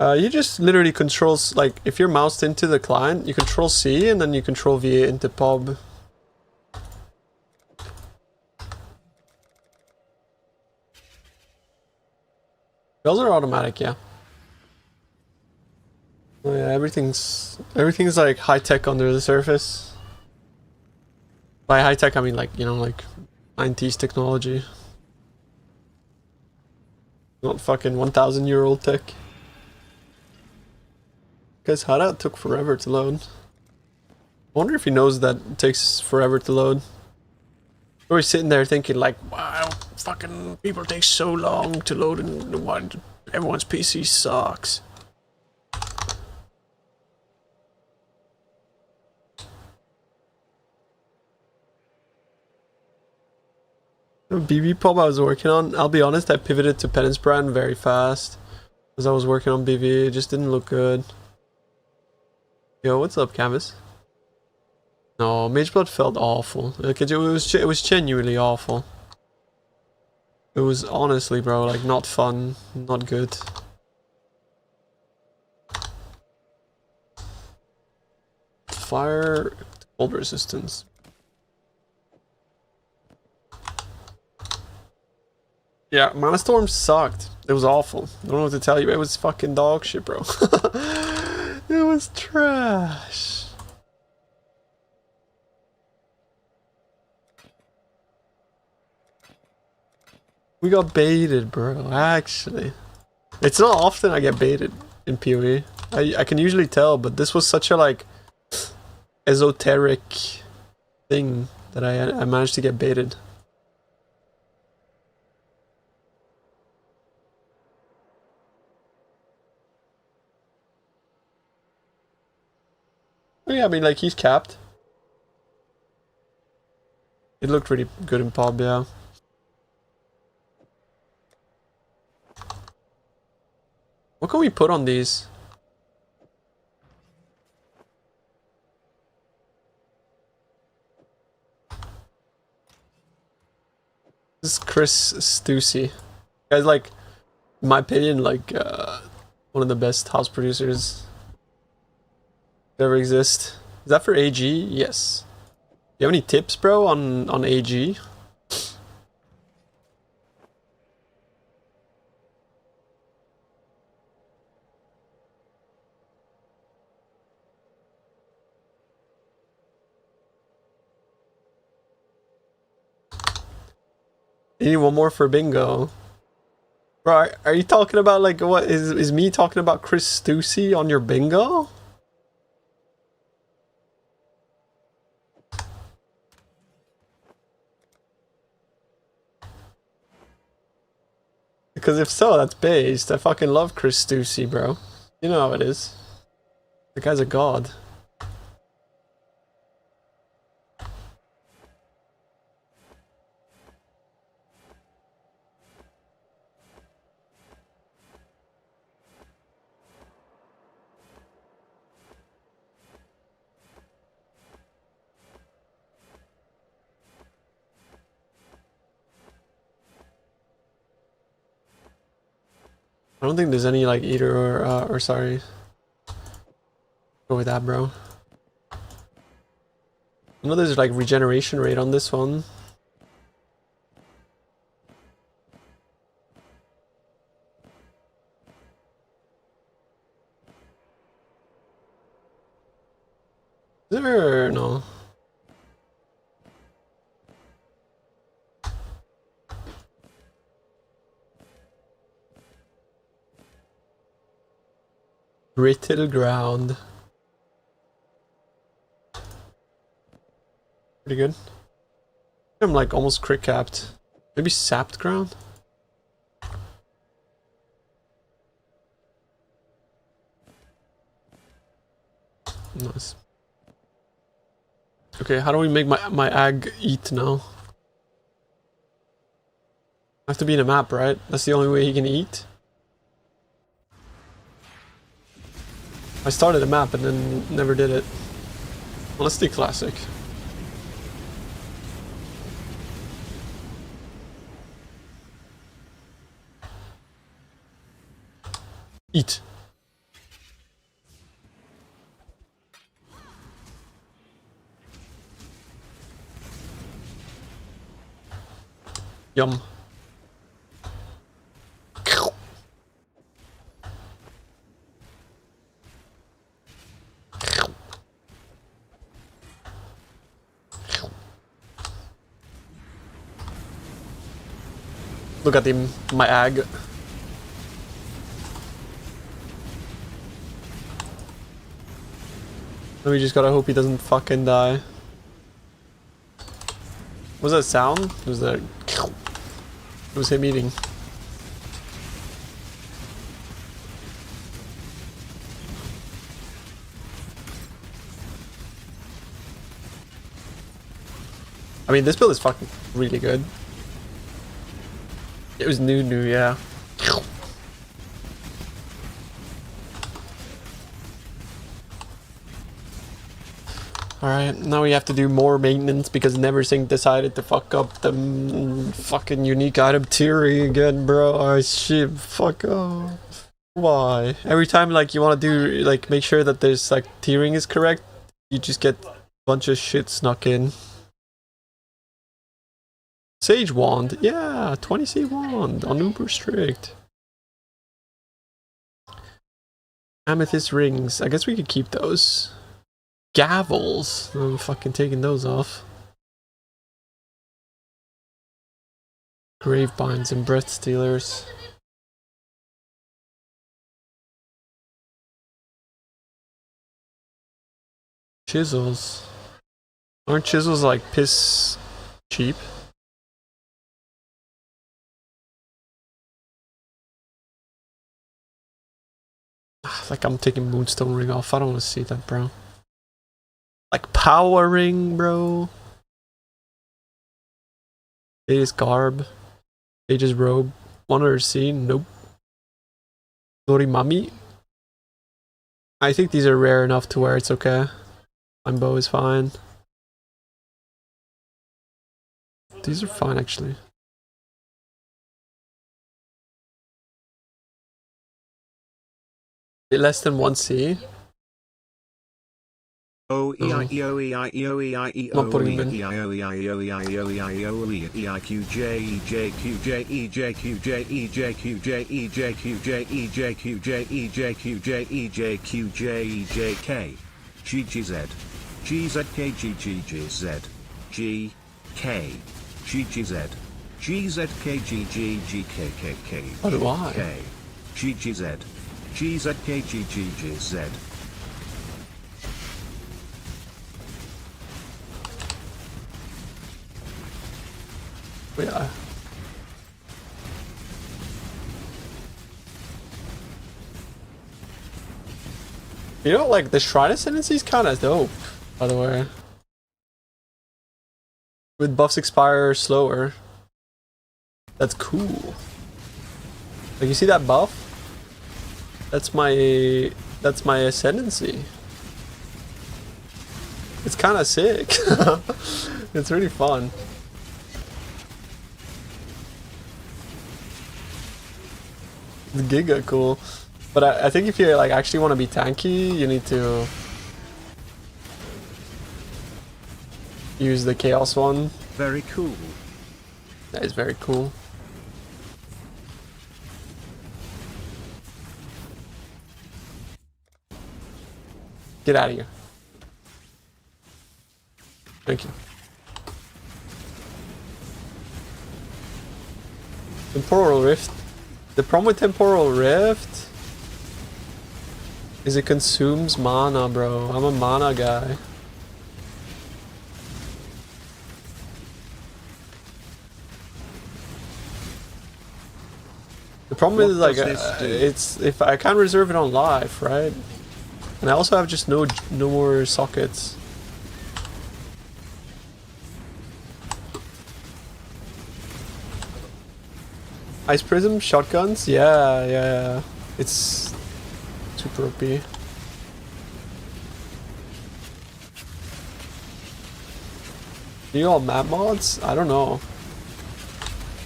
You just literally controls, like, if you're moused into the client, you control C and then you control V into pub. Those are automatic, yeah. Oh yeah, everything's like high tech under the surface. By high tech, I mean like, you know, like 90s technology. Not fucking 1,000-year-old tech. Guys, how that took forever to load. I wonder if he knows that it takes forever to load. Or he's sitting there thinking like, wow, fucking people take so long to load and why everyone's PC sucks. The BB pub I was working on, I'll be honest, I pivoted to Penance Brand very fast. As I was working on BV, it just didn't look good. Yo, what's up, Canvas? No, Mageblood felt awful. Like it was genuinely awful. It was honestly, bro, like not fun, not good. Fire, cold resistance. Yeah, Mana Storm sucked. It was awful. I don't know what to tell you. It was fucking dog shit, bro. It was trash. We got baited, bro, actually. It's not often I get baited in PoE. I can usually tell, but this was such a, like, esoteric thing that I managed to get baited. Yeah, I mean, like, he's capped. It looked really good in pub, yeah. What can we put on these? This is Chris Stussy. Guy's like, in my opinion, like, one of the best house producers that ever exist. Is that for AG? Yes. You have any tips, bro, on AG? You need one more for bingo. Bro, are you talking about, like, what is me talking about Chris Stussy on your bingo? Because if so, that's based. I fucking love Chris Stussy, bro. You know how it is. The guy's a god. I don't think there's any like eater or sorry. Go with that, bro. I know there's like regeneration rate on this one. Is there no? Brittle ground. Pretty good. I'm like almost crit capped. Maybe sapped ground? Nice. Okay, how do we make my ag eat now? I have to be in a map, right? That's the only way he can eat? I started a map and then never did it. Well, let's do classic. Eat. Yum. Look at him, my ag. Now we just gotta hope he doesn't fucking die. What was that sound? Was that... It was him eating. I mean, this build is fucking really good. It was new, yeah. Alright, now we have to do more maintenance because Neversink decided to fuck up the fucking unique item tiering again, bro. Oh shit, fuck off. Why? Every time like you want to do, like make sure that there's like tiering is correct, you just get a bunch of shit snuck in. Sage Wand, yeah, 20 Sage Wand on Uber Strict. Amethyst Rings, I guess we could keep those. Gavels, I'm fucking taking those off. Gravebinds and Breath Stealers. Chisels. Aren't chisels like piss cheap? Like I'm taking Moonstone Ring off. I don't want to see that, bro. Like Power Ring, bro. Age's Garb. Age's Robe. Wanted to see? Nope. Norimami. I think these are rare enough to where it's okay. Bow is fine. These are fine, actually. Less than 1C. O E I E O E I E O E I E O E I O E I E O E I E O E I O E E I Q J E J Q J E J Q J E J Q J E J Q J E J Q J E J Q J E J Q J E J K G G Z G Z K G G G Z G K G G Z G Z K G G G K K K K G G Z G Z K G G G Z. Yeah. You know, like the Shrine Ascendancy is kind of dope, by the way. With buffs expire slower. That's cool. Like you see that buff? That's my Ascendancy. It's kind of sick. It's really fun. It's giga cool. But I think if you like actually want to be tanky, you need to use the Chaos one. Very cool. That is very cool. Get out of here. Thank you. Temporal Rift. The problem with Temporal Rift is it consumes mana, bro. I'm a mana guy. The problem is like it's if I can't reserve it on live, right? And I also have just no more sockets. Ice Prism, shotguns, yeah. It's super OP. You all map mods? I don't know.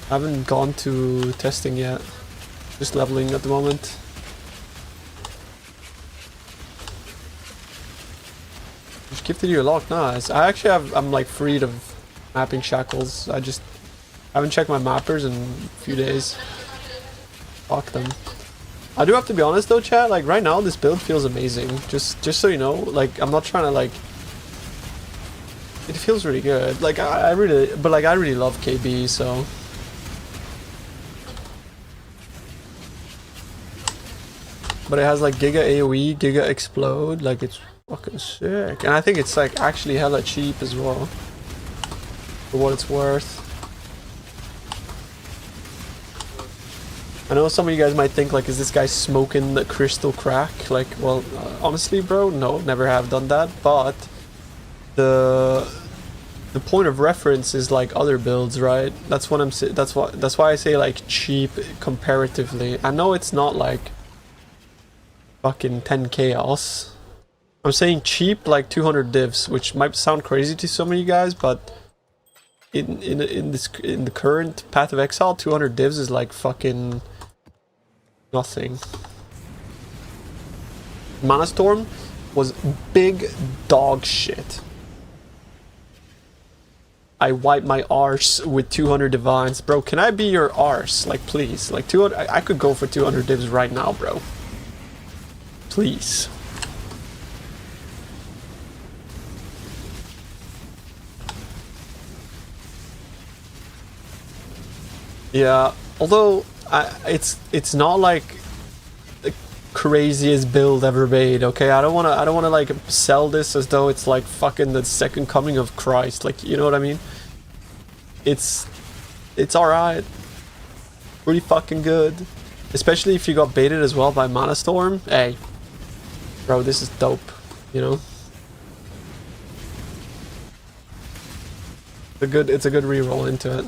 I haven't gone to testing yet. Just leveling at the moment. Just gifted you a lock, nice. I actually I'm like freed of mapping shackles. I just haven't checked my mappers in a few days. Fuck them. I do have to be honest though, chat, like right now this build feels amazing. Just so you know, like I'm not trying to like... It feels really good. Like I really love KB, so... But it has like Giga AoE, Giga Explode, like it's fucking sick. And I think it's like actually hella cheap as well. For what it's worth. I know some of you guys might think like, is this guy smoking the crystal crack? Like, well, honestly bro, no, never have done that. But the point of reference is like other builds, right? That's what that's why I say like cheap comparatively. I know it's not like fucking 10 chaos. I'm saying cheap like 200 divs, which might sound crazy to some of you guys, but in the current Path of Exile, 200 divs is like fucking nothing. Mana Storm was big dog shit. I wipe my arse with 200 divines. Bro, can I be your arse? Like please, like 200, I could go for 200 divs right now, bro. Please. Yeah, although it's not like the craziest build ever made. Okay, I don't wanna like sell this as though it's like fucking the second coming of Christ. Like, you know what I mean? It's alright. Pretty fucking good. Especially if you got baited as well by Mana Storm. Hey. Bro, this is dope, you know? It's a good reroll into it.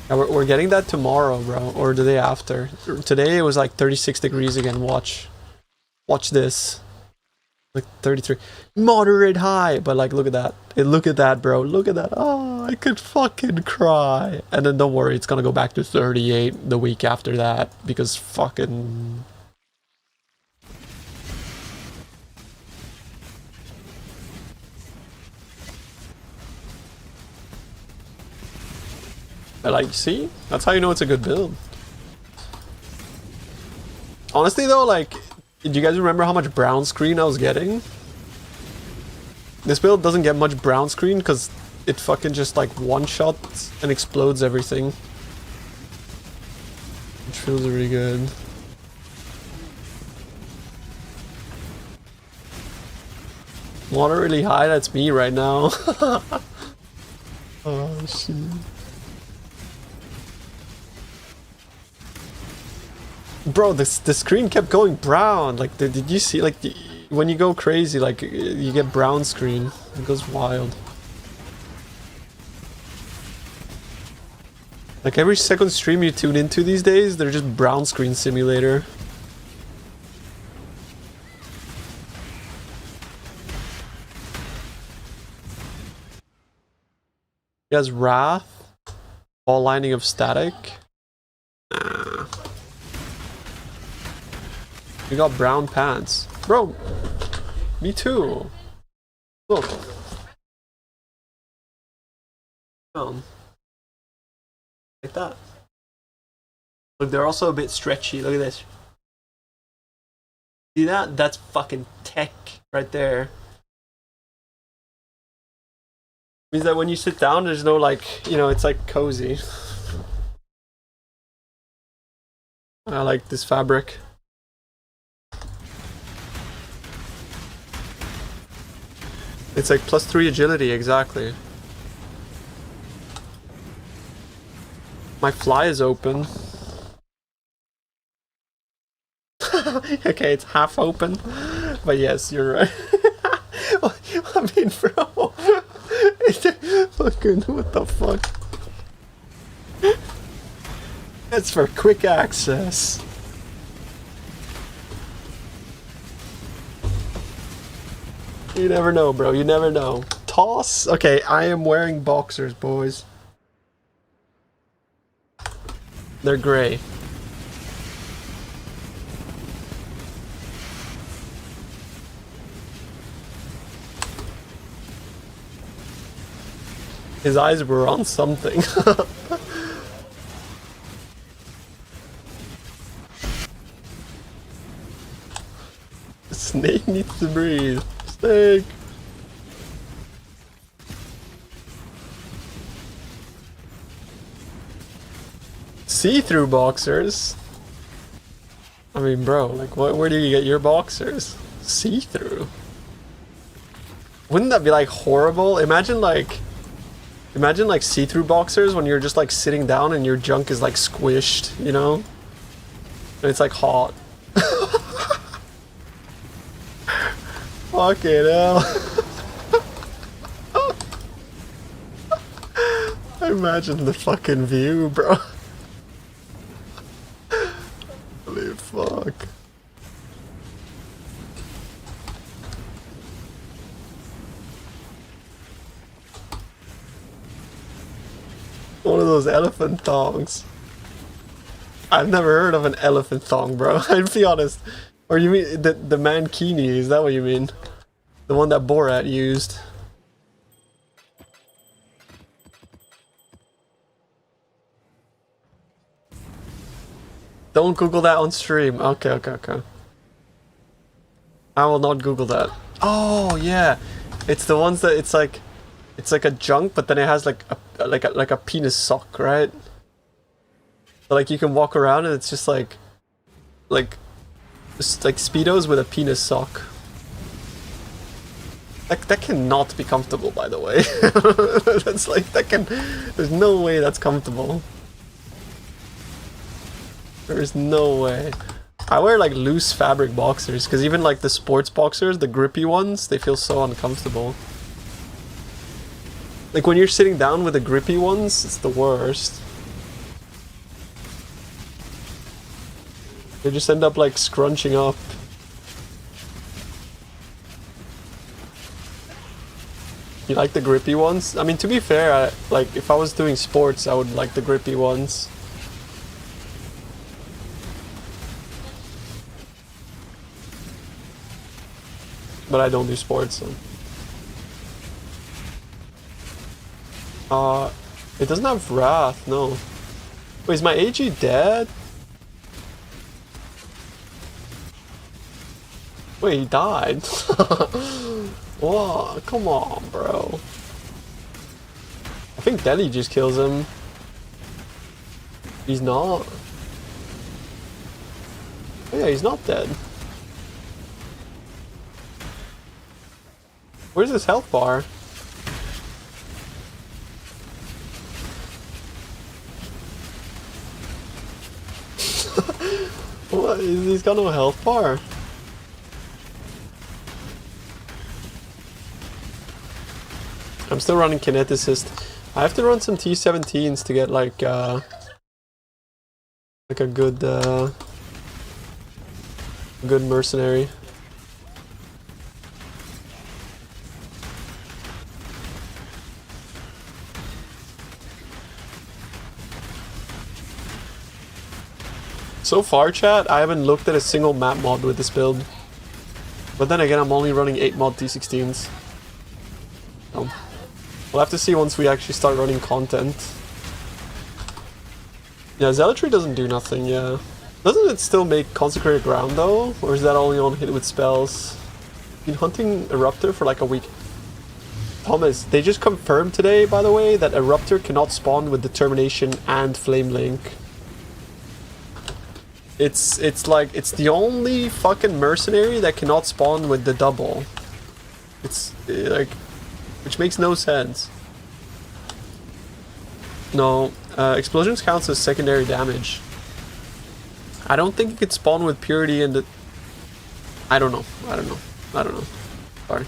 Yeah, we're getting that tomorrow, bro, or the day after. Today it was like 36 degrees again, watch this. Like 33. Moderate high, but like look at that. Look at that, bro, look at that. Oh, I could fucking cry. And then don't worry, it's gonna go back to 38 the week after that, because fucking... Like, see? That's how you know it's a good build. Honestly though, like, do you guys remember how much brown screen I was getting? This build doesn't get much brown screen because it fucking just like one-shots and explodes everything. Which feels really good. Water really high, that's me right now. Oh shit. Bro, the screen kept going brown. Like, did you see? Like, when you go crazy, like, you get brown screen. It goes wild. Like, every second stream you tune into these days, they're just brown screen simulator. He has Wrath, All Lining of Static. You got brown pants. Bro, me too. Look. Like that. Look, they're also a bit stretchy. Look at this. See that? That's fucking tech right there. Means that when you sit down, there's no like, you know, it's like cozy. I like this fabric. It's like +3 agility, exactly. My fly is open. Okay, it's half open. But yes, you're right. I mean, bro. Fucking, what the fuck? That's for quick access. You never know, bro. You never know. Toss? Okay, I am wearing boxers, boys. They're gray. His eyes were on something. Snake needs to breathe. Snake. See-through boxers? I mean, bro, like, where do you get your boxers? See-through? Wouldn't that be, like, horrible? Imagine, like, see-through boxers when you're just, like, sitting down and your junk is, like, squished, you know? And it's, like, hot. Fucking hell. Imagine the fucking view, bro. Holy fuck. One of those elephant thongs. I've never heard of an elephant thong, bro. I'd be honest. Or you mean the mankini? Is that what you mean? The one that Borat used. Don't Google that on stream. Okay, okay, okay. I will not Google that. Oh yeah, it's the ones that it's like a junk, but then it has like a penis sock, right? So, like you can walk around and it's just like Speedos with a penis sock. That cannot be comfortable, by the way. That's like, there's no way that's comfortable. There is no way. I wear like loose fabric boxers, because even like the sports boxers, the grippy ones, they feel so uncomfortable. Like when you're sitting down with the grippy ones, it's the worst. They just end up like scrunching up. You like the grippy ones? I mean, to be fair, like if I was doing sports, I would like the grippy ones. But I don't do sports, so. It doesn't have Wrath, no. Wait, is my AG dead? Wait, he died? Whoa, come on, bro. I think Delhi just kills him. He's not. Oh yeah, he's not dead. Where's his health bar? He's got no health bar. I'm still running Kineticist. I have to run some T17s to get like a good good mercenary. So far, chat, I haven't looked at a single map mod with this build. But then again, I'm only running 8 mod T16s. So, we'll have to see once we actually start running content. Yeah, Zealotry doesn't do nothing, yeah. Doesn't it still make Consecrated Ground though? Or is that only on hit with spells? Been hunting Eruptor for like a week. Thomas, they just confirmed today, by the way, that Eruptor cannot spawn with Determination and Flame Link. It's like, it's the only fucking mercenary that cannot spawn with the double. It's like, which makes no sense. No, explosions counts as secondary damage. I don't think it could spawn with purity and the... I don't know. Sorry.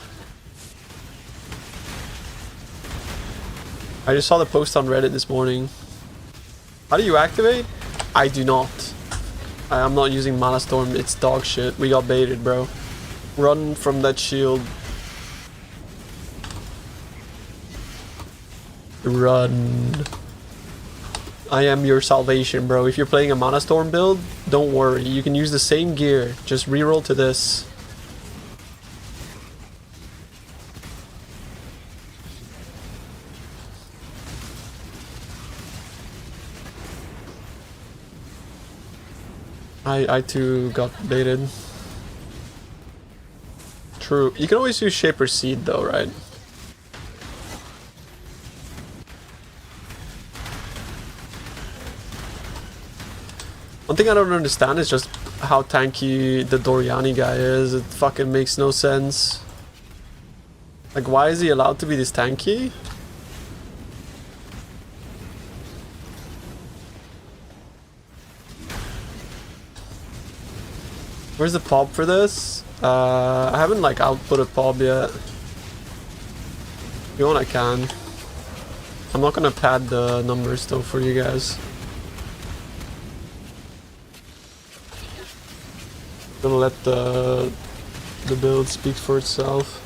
I just saw the post on Reddit this morning. How do you activate? I do not. I'm not using Mana Storm, it's dog shit. We got baited, bro. Run from that shield. Run. I am your salvation, bro. If you're playing a Mana Storm build, don't worry. You can use the same gear. Just reroll to this. I too got baited. True. You can always use Shaper Seed though, right? One thing I don't understand is just how tanky the Doriani guy is. It fucking makes no sense. Like, why is he allowed to be this tanky? Where's the pop for this? I haven't like output a pop yet. If you want, I can. I'm not gonna pad the numbers though for you guys. Gonna let the build speak for itself.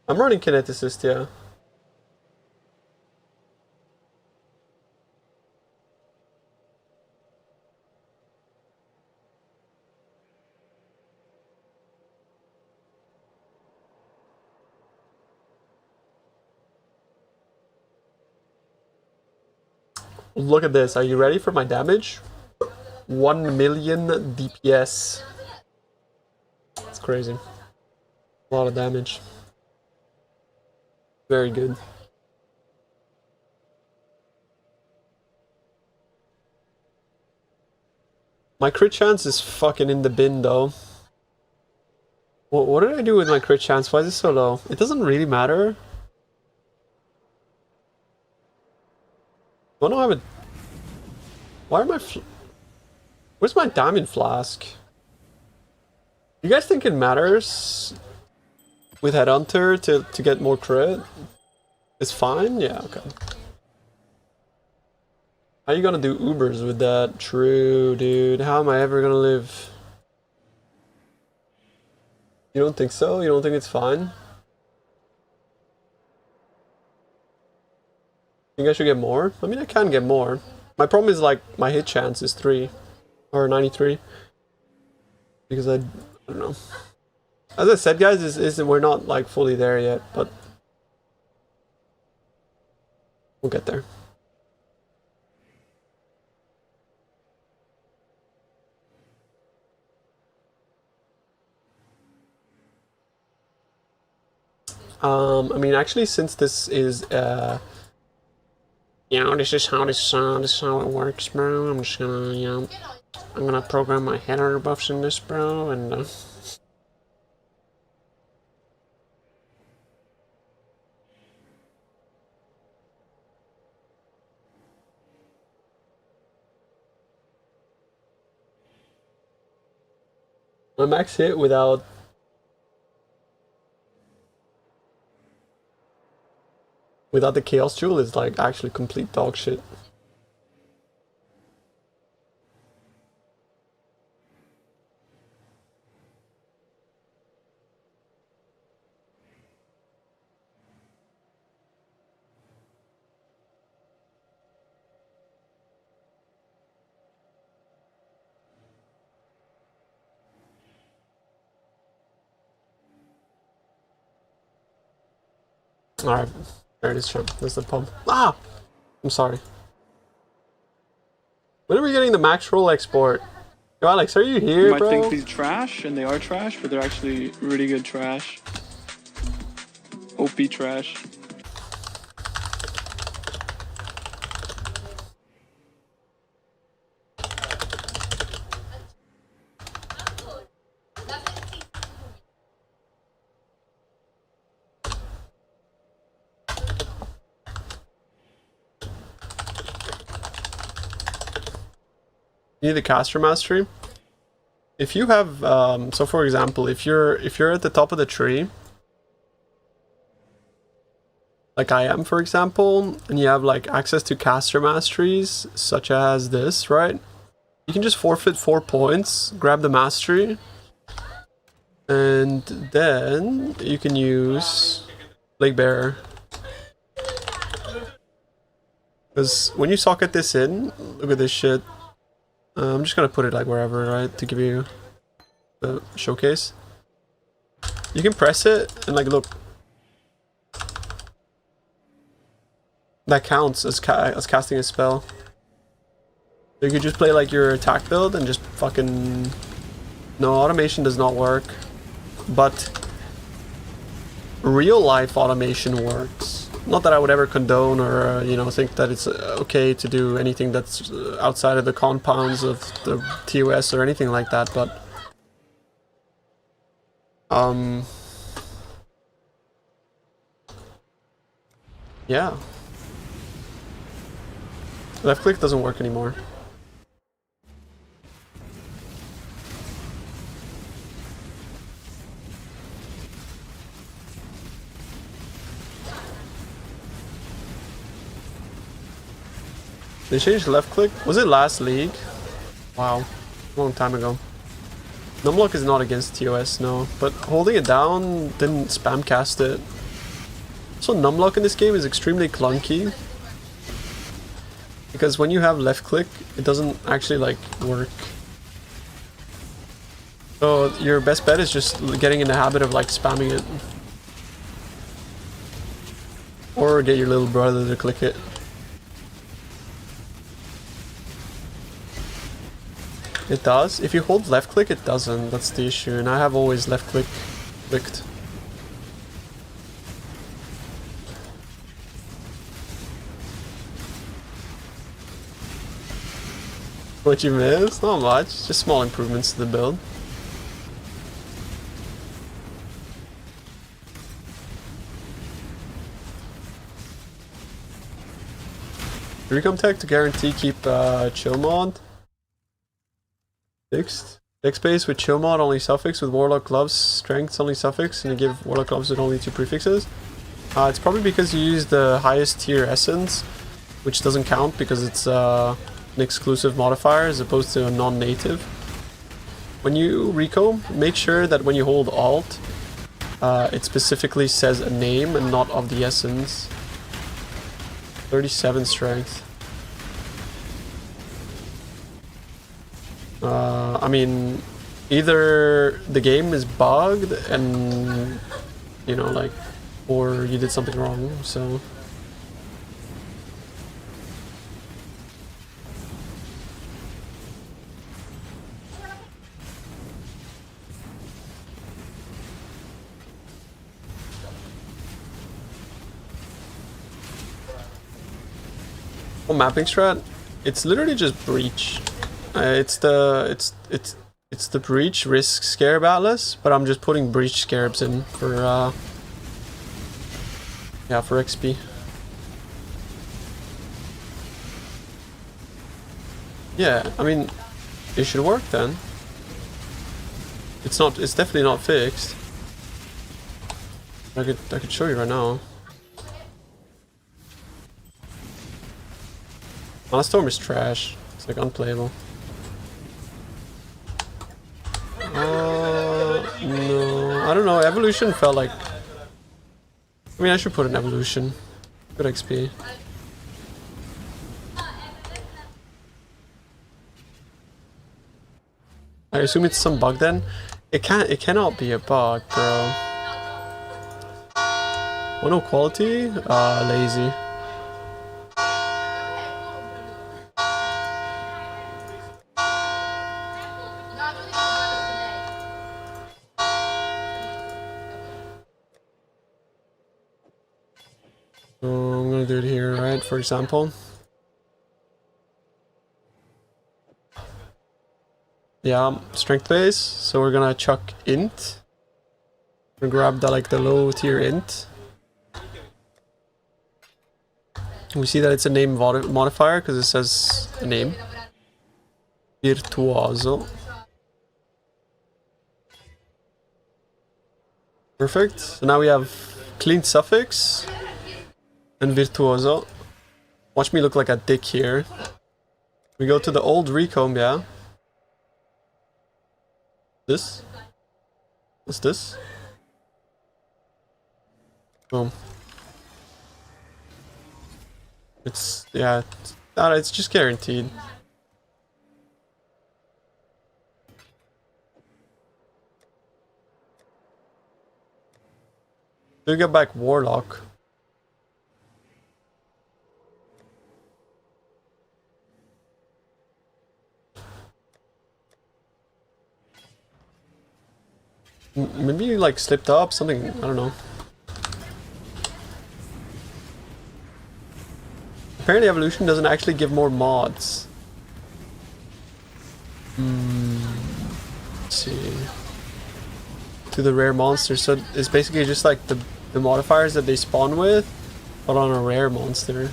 I'm running Kineticist, yeah. Look at this. Are you ready for my damage? 1 million DPS. It's crazy. A lot of damage. Very good. My crit chance is fucking in the bin though. What did I do with my crit chance? Why is it so low? It doesn't really matter. I don't have it. Why are my... Where's my diamond flask? You guys think it matters with Headhunter to get more crit? It's fine? Yeah, okay. How are you gonna do Ubers with that? True, dude. How am I ever gonna live? You don't think so? You don't think it's fine? Think I should get more? I mean, I can get more. My problem is like my hit chance is 3 or 93 because I don't know. As I said, guys, is we're not like fully there yet, but we'll get there. I mean, actually, since this is you know, this is how it works, bro. I'm just gonna, you know, I'm gonna program my header buffs in this, bro, and My max hit without the Chaos Jewel is like actually complete dog shit. Alright, there it is, champ. There's the pump. Ah! I'm sorry. When are we getting the max roll export? Yo, Alex, are you here, You might bro? think these trash, and they are trash, but they're actually really good trash. OP trash. You need the caster mastery. If you have, so for example, if you're at the top of the tree, like I am, for example, and you have like access to caster masteries, such as this, right? You can just forfeit 4 points, grab the mastery, and then you can use Plague Bearer. Because when you socket this in, look at this shit. I'm just gonna put it like wherever, right, to give you the showcase. You can press it and like look. That counts as casting a spell. You could just play like your attack build and just fucking... No, automation does not work. But real life automation works. Not that I would ever condone or, you know, think that it's okay to do anything that's outside of the compounds of the TOS or anything like that, but... Yeah. Left click doesn't work anymore. They changed left click? Was it last league? Wow. Long time ago. Numlock is not against TOS, no. But holding it down didn't spam cast it. So numlock in this game is extremely clunky. Because when you have left click, it doesn't actually like work. So your best bet is just getting in the habit of like spamming it. Or get your little brother to click it. It does. If you hold left click, it doesn't. That's the issue. And I have always left click clicked. What you missed? Not much. Just small improvements to the build. Recom tech to guarantee keep chill mod. Fixed. Deck space with chill mod only suffix, with warlock gloves strengths only suffix, and you give warlock gloves with only 2 prefixes. It's probably because you use the highest tier essence, which doesn't count because it's an exclusive modifier as opposed to a non-native. When you reco, make sure that when you hold alt, it specifically says a name and not of the essence. 37 strength. I mean, either the game is bugged and, you know, like, or you did something wrong, so... Well, mapping strat, it's literally just breach. It's the breach risk scarab atlas, but I'm just putting breach scarabs in for yeah, for XP. Yeah, I mean, it should work then. It's not. It's definitely not fixed. I could show you right now. Storm is trash. It's like unplayable. No, I don't know. Evolution felt like. I mean, I should put an evolution. Good XP. I assume it's some bug then. It cannot be a bug, bro. Oh no, quality? Lazy. So I'm gonna do it here, right? For example. Yeah, strength base. So we're gonna chuck int. We're gonna grab the the low tier int. We see that it's a name modifier because it says a name. Virtuoso. Perfect. So now we have clean suffix and virtuoso. Watch me look like a dick here. We go to the old recomb, yeah. This? What's this? Boom. It's, yeah, it's just guaranteed. Do get back Warlock. Maybe you like slipped up, something, I don't know. Apparently evolution doesn't actually give more mods. Let's see. To the rare monsters, so it's basically just like the modifiers that they spawn with, but on a rare monster.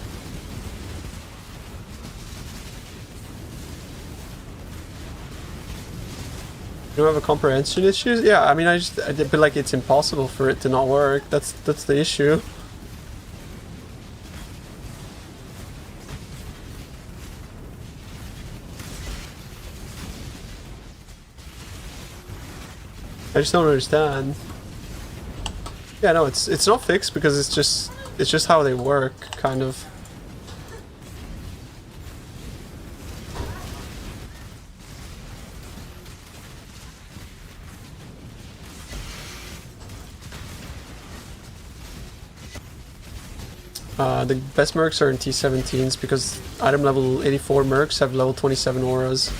You don't have a comprehension issues? Yeah, I mean, I feel like it's impossible for it to not work. That's the issue. I just don't understand. Yeah, no, it's not fixed because it's just how they work, kind of. The best mercs are in T17s because item level 84 mercs have level 27 auras.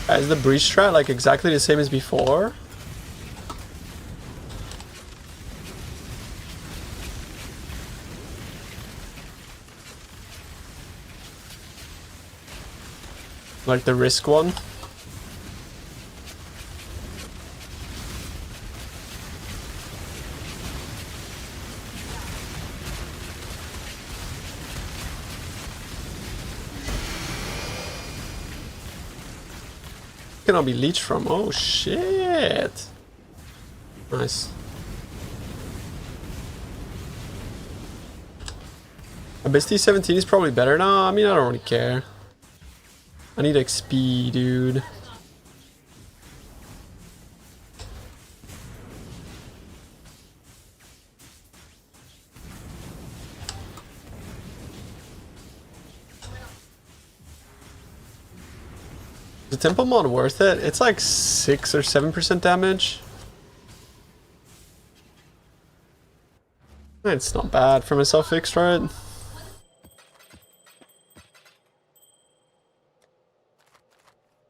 Is the breach strat like exactly the same as before? Like the risk one? Cannot be leached from. Oh shit! Nice. A best T17 is probably better now. I mean, I don't really care. I need XP, dude. Is the temple mod worth it? It's like 6 or 7% damage. It's not bad for myself fixed, right?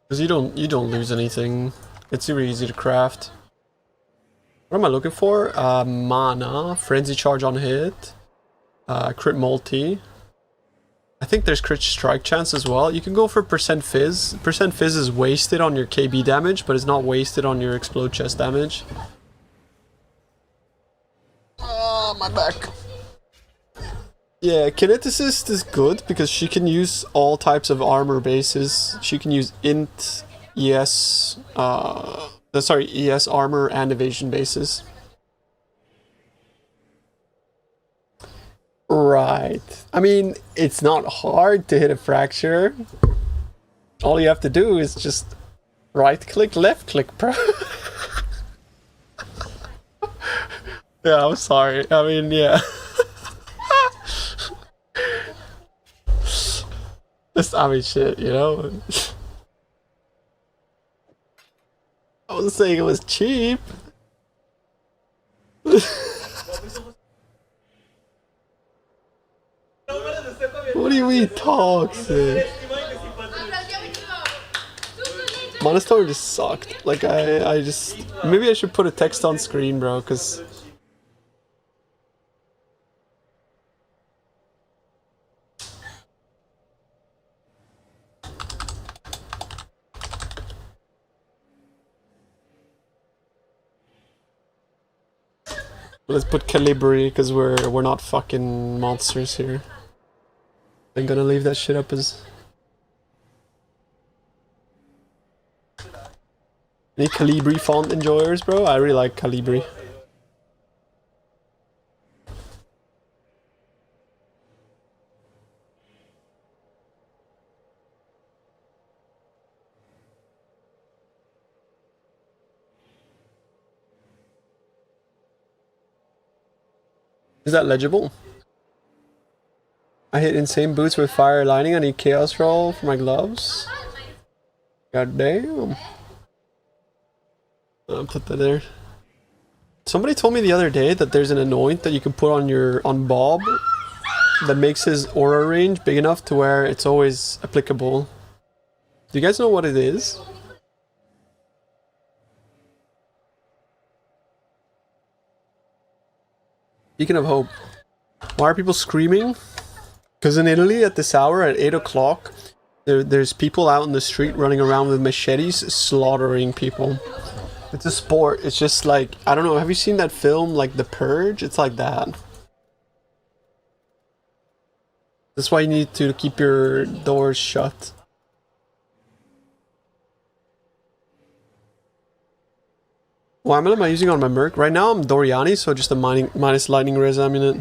Because you don't lose anything. It's super easy to craft. What am I looking for? Mana, Frenzy Charge on hit, crit multi. I think there's crit strike chance as well. You can go for percent fizz. Percent fizz is wasted on your KB damage, but it's not wasted on your explode chest damage. Oh, my back. Yeah, Kineticist is good because she can use all types of armor bases. She can use int, ES, ES armor and evasion bases. Right. I mean, it's not hard to hit a fracture. All you have to do is just right click, left click, bro. Yeah, I'm sorry. I mean, yeah. I mean, shit, you know? I wasn't saying it was cheap. What do you mean toxic? Monostorm just sucked. Like, I just... Maybe I should put a text on screen, bro, because... Let's put Calibri, because we're not fucking monsters here. I'm gonna leave that shit up as... Any Calibri font enjoyers, bro? I really like Calibri. Is that legible? I hit insane boots with fire lining. I need chaos roll for my gloves. God damn. I'll put that there. Somebody told me the other day that there's an anoint that you can put on Bob that makes his aura range big enough to where it's always applicable. Do you guys know what it is? Beacon of Hope. Why are people screaming? Because in Italy at this hour at 8 o'clock, there's people out in the street running around with machetes slaughtering people. It's a sport. It's just like, I don't know, have you seen that film, like The Purge? It's like that. That's why you need to keep your doors shut. What amulet am I using on my Merc? Right now I'm Doriani, so just a minus lightning res amulet.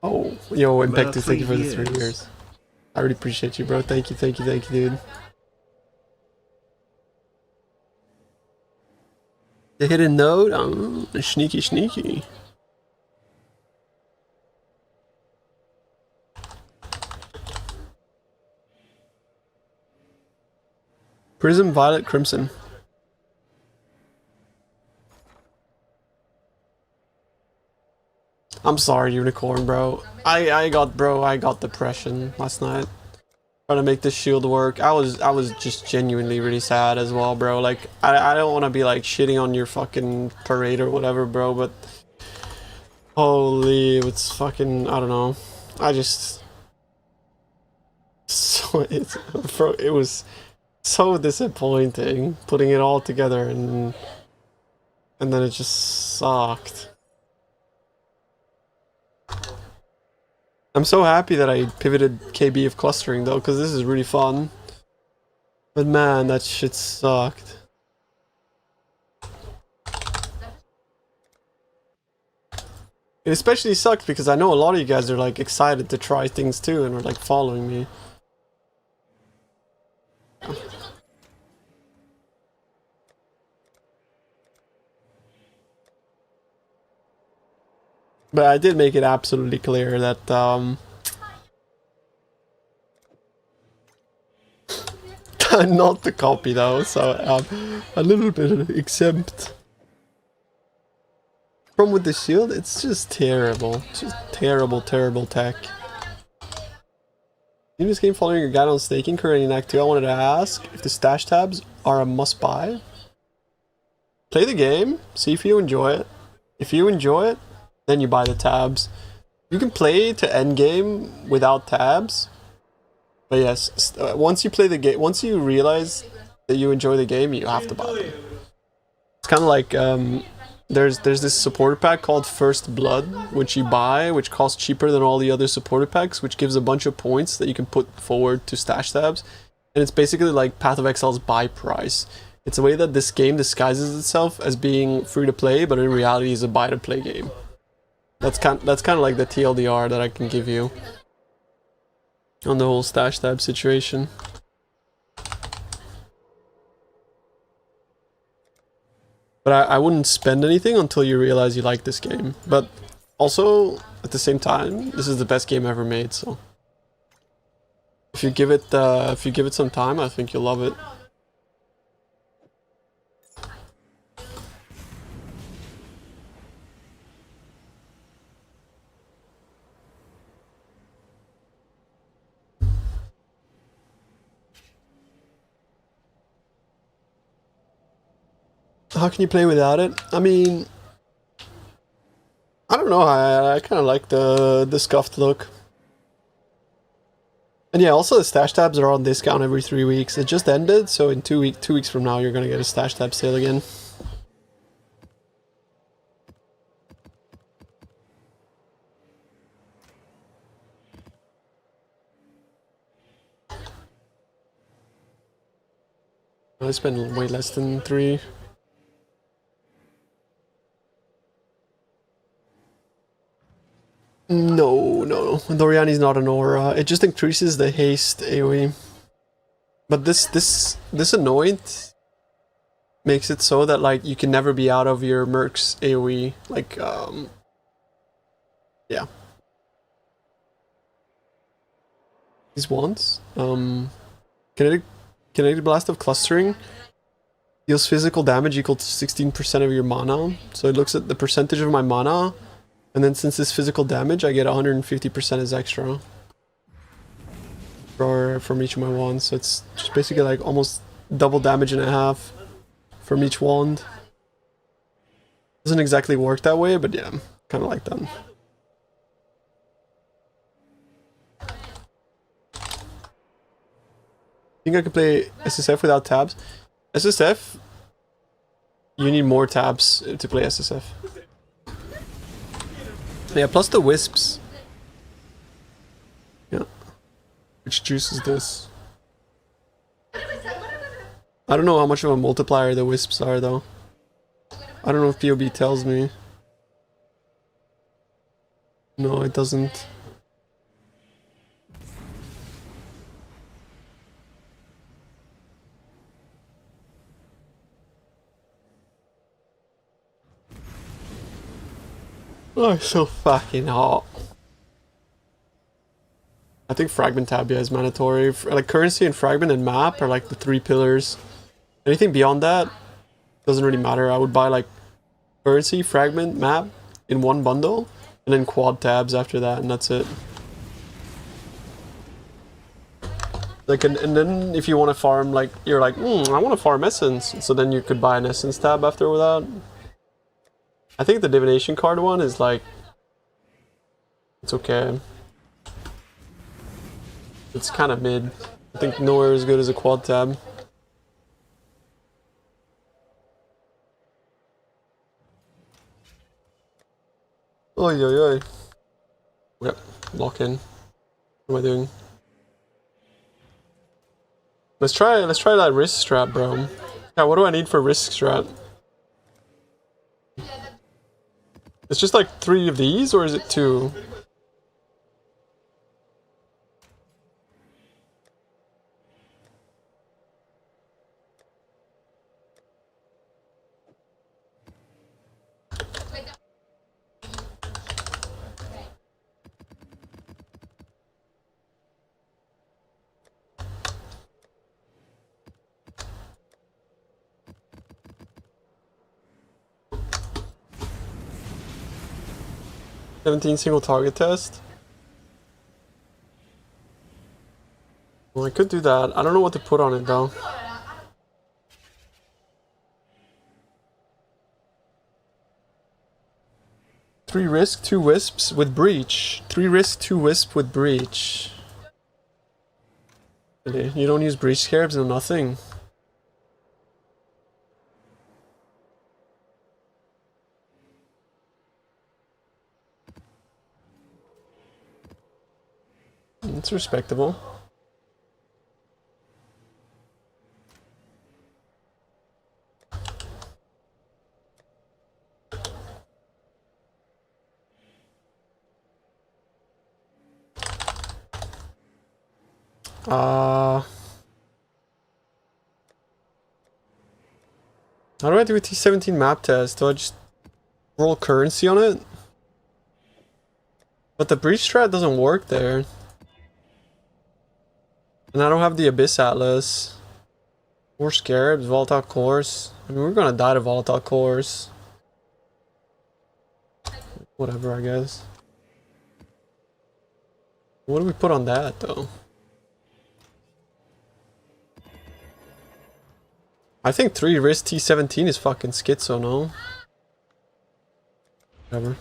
Oh, yo, Impactus, thank you for the 3 years. I really appreciate you, bro. Thank you, dude. The hidden node? Sneaky. Prism, Violet, Crimson. I'm sorry, Unicorn, bro. I got depression last night. Trying to make this shield work. I was just genuinely really sad as well, bro. Like, I don't want to be like shitting on your fucking parade or whatever, bro, but holy, it's fucking, I don't know. I just it was so disappointing putting it all together and then it just sucked. I'm so happy that I pivoted KB of clustering though, because this is really fun. But man, that shit sucked. It especially sucked because I know a lot of you guys are like excited to try things too and are like following me. But I did make it absolutely clear that not the copy though, so I'm a little bit exempt. From with the shield, it's just terrible. It's just terrible tech. In this game, following your guide on staking currently in Act 2, I wanted to ask if the stash tabs are a must-buy. Play the game, see if you enjoy it. If you enjoy it, then you buy the tabs. You can play to endgame without tabs. But yes, once you play the game, once you realize that you enjoy the game, you have to buy them. It's kind of like there's this supporter pack called First Blood, which you buy, which costs cheaper than all the other supporter packs, which gives a bunch of points that you can put forward to stash tabs. And it's basically like Path of Exile's buy price. It's a way that this game disguises itself as being free to play, but in reality is a buy to play game. That's kind of like the TLDR that I can give you on the whole stash tab situation. But I wouldn't spend anything until you realize you like this game. But also, at the same time, this is the best game ever made, so if you give it some time, I think you'll love it. How can you play without it? I mean, I don't know. I kind of like the scuffed look. And yeah, also the stash tabs are on discount every 3 weeks. It just ended, so in 2 weeks from now, you're gonna get a stash tab sale again. I spend way less than 3. No. Doriani's not an aura. It just increases the haste AoE. But this anoint makes it so that like you can never be out of your Merc's AoE. Like yeah. These ones. Kinetic Blast of Clustering deals physical damage equal to 16% of your mana. So it looks at the percentage of my mana. And then since it's physical damage, I get 150% as extra from each of my wands. So it's just basically like almost double damage and a half from each wand. Doesn't exactly work that way, but yeah, kind of like that. Think I could play SSF without tabs? SSF, you need more tabs to play SSF. Yeah, plus the wisps. Yeah. Which juice is this? I don't know how much of a multiplier the wisps are though. I don't know if PoB tells me. No, it doesn't. Oh, it's so fucking hot. I think Fragment tab, yeah, is mandatory. Like currency and fragment and map are like the 3 pillars. Anything beyond that doesn't really matter. I would buy like currency, fragment, map in one bundle, and then quad tabs after that, and that's it. Like, and then if you want to farm, like, you're like, I want to farm essence, so then you could buy an essence tab after that. I think the divination card one is like, it's okay. It's kind of mid. I think nowhere as good as a quad tab. Oi oi oi. Yep, lock in. What am I doing? Let's try that risk strat, bro. Yeah, what do I need for risk strat? It's just like 3 of these, or is it 2? Single target test. Well, I could do that. I don't know what to put on it though. Three risk, 2 wisps with breach. 3 risk, 2 wisp with breach. Really? You don't use breach scarabs or nothing? It's respectable. How do I do a T17 map test? Do I just roll currency on it? But the breach strat doesn't work there. And I don't have the Abyss Atlas. More scarabs, volatile cores. I mean, we're gonna die to volatile cores. Whatever, I guess. What do we put on that, though? I think 3 risk T17 is fucking schizo, no? Whatever.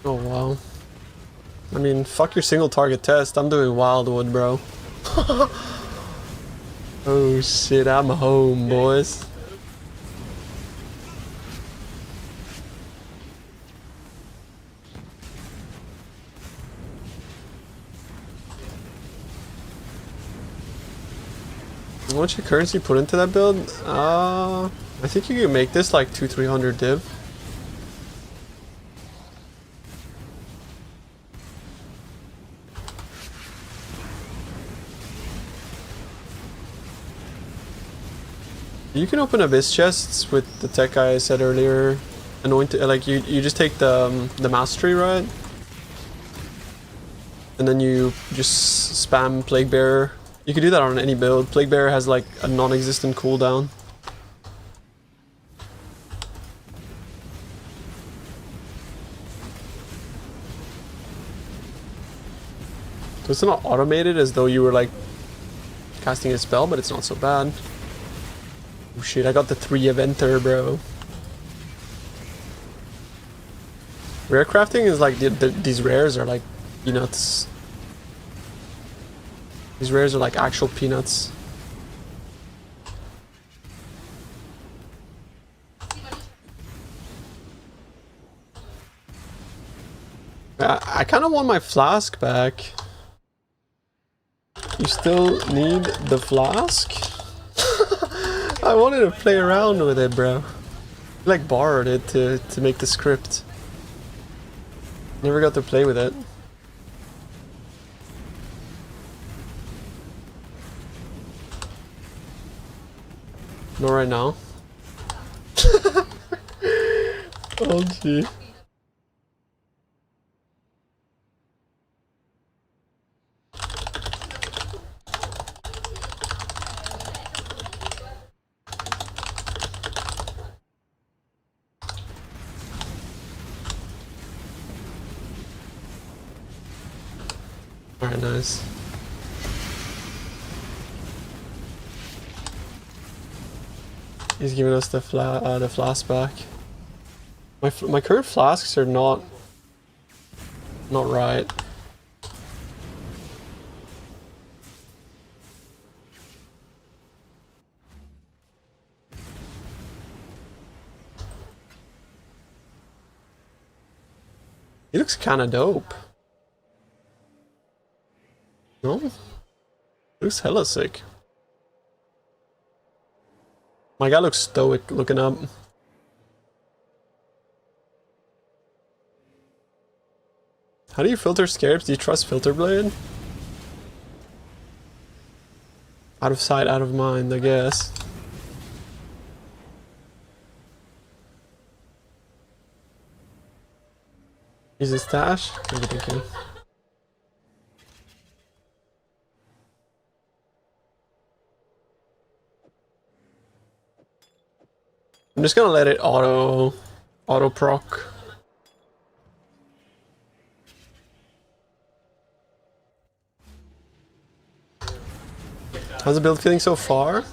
Oh, wow. I mean, fuck your single target test. I'm doing Wildwood, bro. Oh shit, I'm home, boys. How much currency put into that build? I think you can make this like 200-300 div. You can open abyss chests with the tech I said earlier. Anointed, like you just take the mastery, right? And then you just spam Plague Bearer. You can do that on any build. Plague Bearer has like a non-existent cooldown. So it's not automated as though you were like casting a spell, but it's not so bad. Oh shit, I got the 3 eventer, bro. Rare crafting is like, these rares are like peanuts. These rares are like actual peanuts. I kind of want my flask back. You still need the flask? I wanted to play around with it, bro. I like borrowed it to make the script. Never got to play with it. Not right now. Oh gee. Alright, nice. He's giving us the flask back. My current flasks are not right. He looks kind of dope. No? He looks hella sick. My guy looks stoic looking up. How do you filter scarabs? Do you trust Filter Blade? Out of sight, out of mind, I guess. Use his stash? Maybe they can. I'm just gonna let it auto proc. How's the build feeling so far?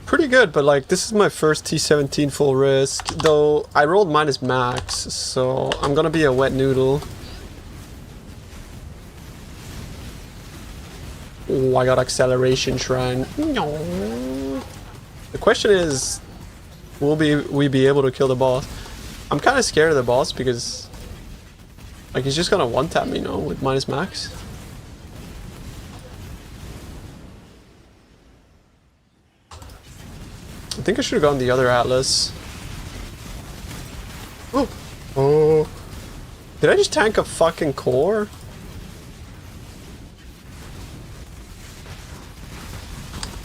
Pretty good, but like this is my first T17 full risk, though I rolled minus max, so I'm gonna be a wet noodle. Oh, I got acceleration shrine. No. The question is, will we be able to kill the boss? I'm kind of scared of the boss because like he's just gonna one tap me, with minus max. I think I should have gone the other Atlas. Oh. Oh. Did I just tank a fucking core?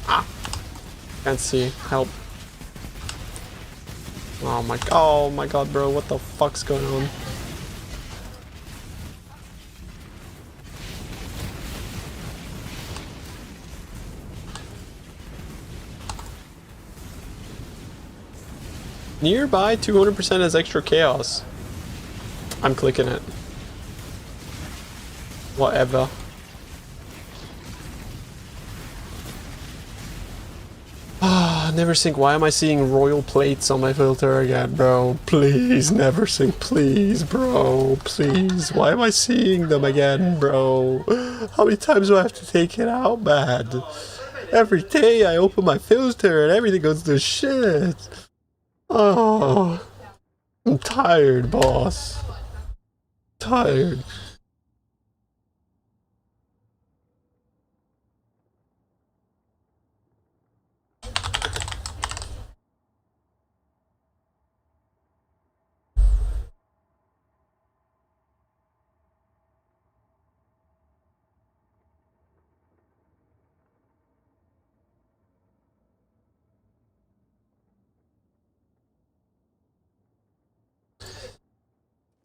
Ah. Can't see. Help. Oh my god, bro. What the fuck's going on? Nearby 200% has extra chaos. I'm clicking it. Whatever. Ah, never sync. Why am I seeing royal plates on my filter again, bro? Please, never sync. Please, bro. Please. Why am I seeing them again, bro? How many times do I have to take it out, man? Every day I open my filter and everything goes to shit. Oh, I'm tired, boss. Tired.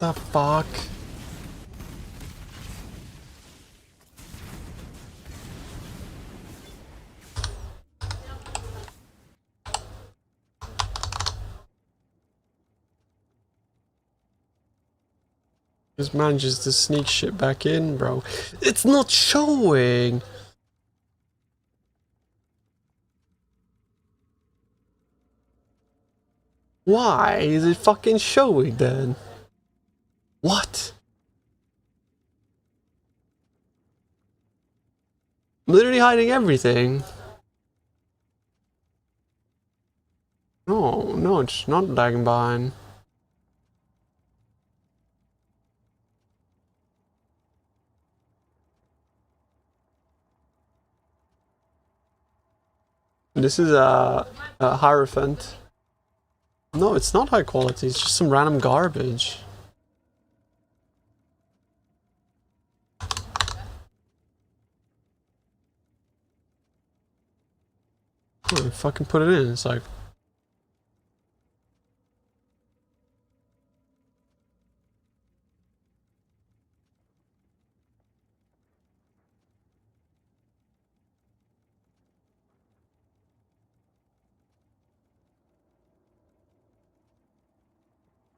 The fuck? Just manages to sneak shit back in, bro. It's not showing! Why is it fucking showing then? What? I'm literally hiding everything. No, it's not lagging behind. This is a Hierophant. No, it's not high quality, it's just some random garbage. Oh, fucking put it in, it's like...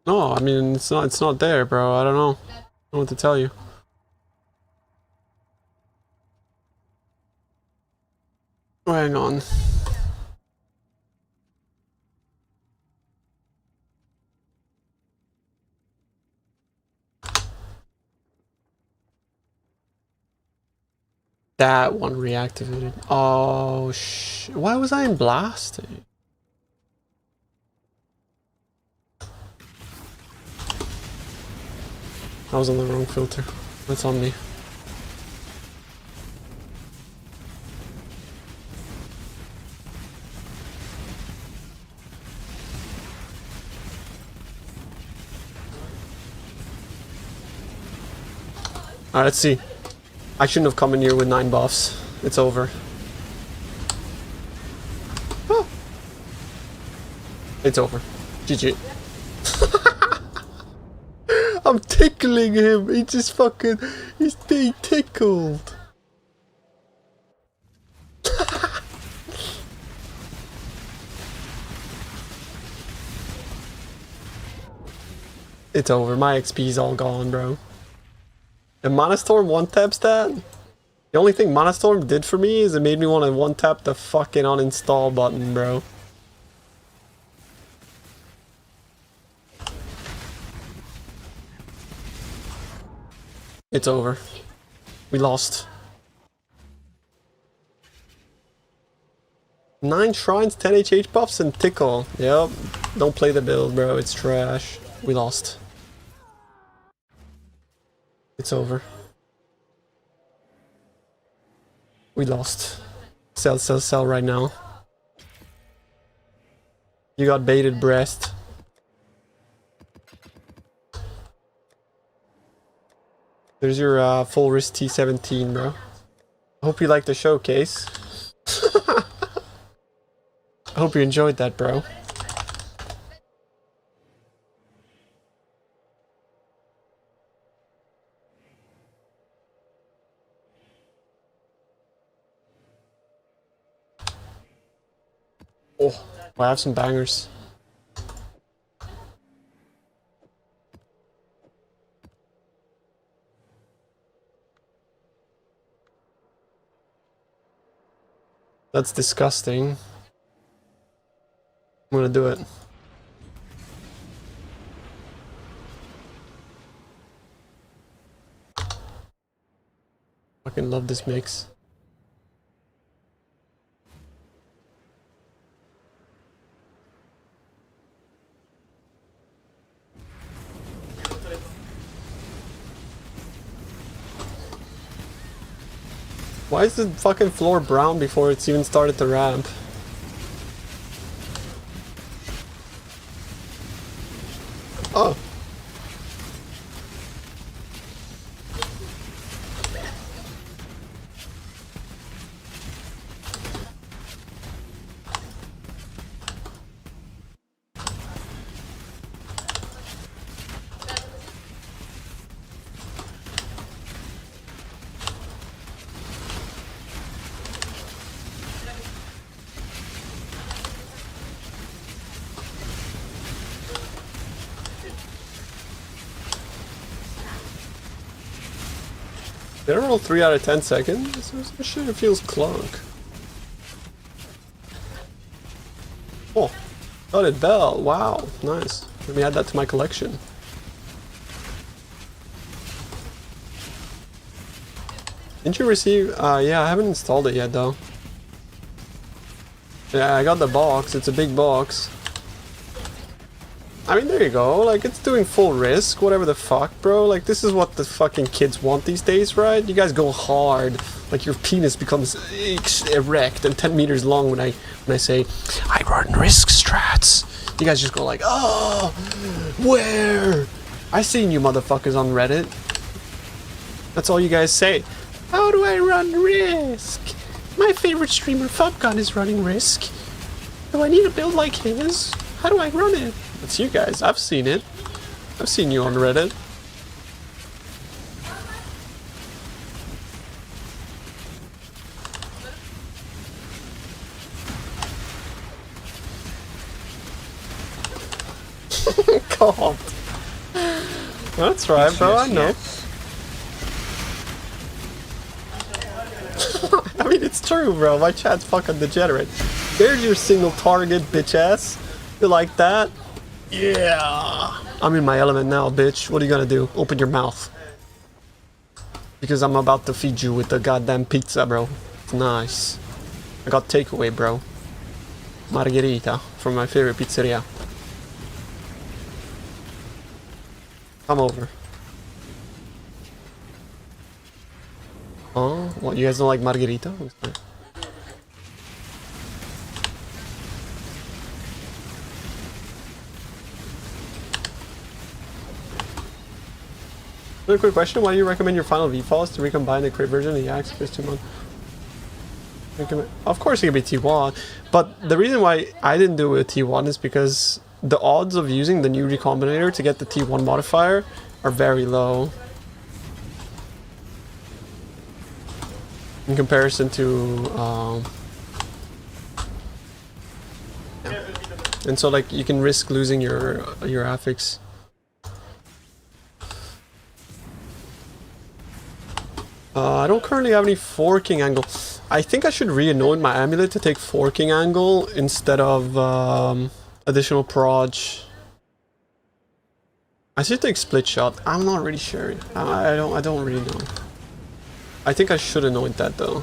No, I mean, it's not there, bro, I don't know. I don't know what to tell you. Oh, hang on. That one reactivated. Oh, why was I in blasting? I was on the wrong filter. That's on me. Alright, let's see. I shouldn't have come in here with 9 buffs. It's over. Oh. It's over. GG. I'm tickling him. He just fucking... He's being tickled. It's over. My XP's all gone, bro. The Mana Storm one-taps that? The only thing Mana Storm did for me is it made me want to one-tap the fucking uninstall button, bro. It's over. We lost. 9 shrines, 10 HH buffs, and tickle. Yep. Don't play the build, bro. It's trash. We lost. It's over. We lost. Sell, sell, sell right now. You got baited, breast. There's your full wrist T17, bro. I hope you liked the showcase. I hope you enjoyed that, bro. Oh, I have some bangers. That's disgusting. I'm gonna do it. Fucking love this mix. Why is the fucking floor brown before it's even started to ramp? Oh. Did I roll 3 out of 10 seconds? This shit feels clunk. Oh, Dotted Bell. Wow, nice. Let me add that to my collection. Didn't you receive? Yeah, I haven't installed it yet though. Yeah, I got the box. It's a big box. I mean, there you go. Like, it's doing full risk, whatever the fuck, bro. Like, this is what the fucking kids want these days, right? You guys go hard. Like, your penis becomes erect and 10 meters long when I say, I run risk strats. You guys just go like, oh, where? I seen you motherfuckers on Reddit. That's all you guys say. How do I run risk? My favorite streamer, Fubgun, is running risk. Do I need a build like his? How do I run it? It's you guys. I've seen it. I've seen you on Reddit. God. That's right, bro. I know. I mean, it's true, bro. My chat's fucking degenerate. There's your single target, bitch ass. You like that? Yeah. I'm in my element now, bitch. What are you gonna do? Open your mouth. Because I'm about to feed you with the goddamn pizza, bro. Nice. I got takeaway, bro. Margherita from my favorite pizzeria. Come over. Oh, what? You guys don't like margherita? Another quick question, why do you recommend your final V-Falls to recombine the crit version of the Axe for 2 months? Of course it can be T1, but the reason why I didn't do it with T1 is because the odds of using the new recombinator to get the T1 modifier are very low. In comparison to... yeah. And so like you can risk losing your affix. I don't currently have any forking angle. I think I should re-anoint my amulet to take forking angle instead of additional proj. I should take split shot. I'm not really sure. I don't really know. I think I should anoint that though.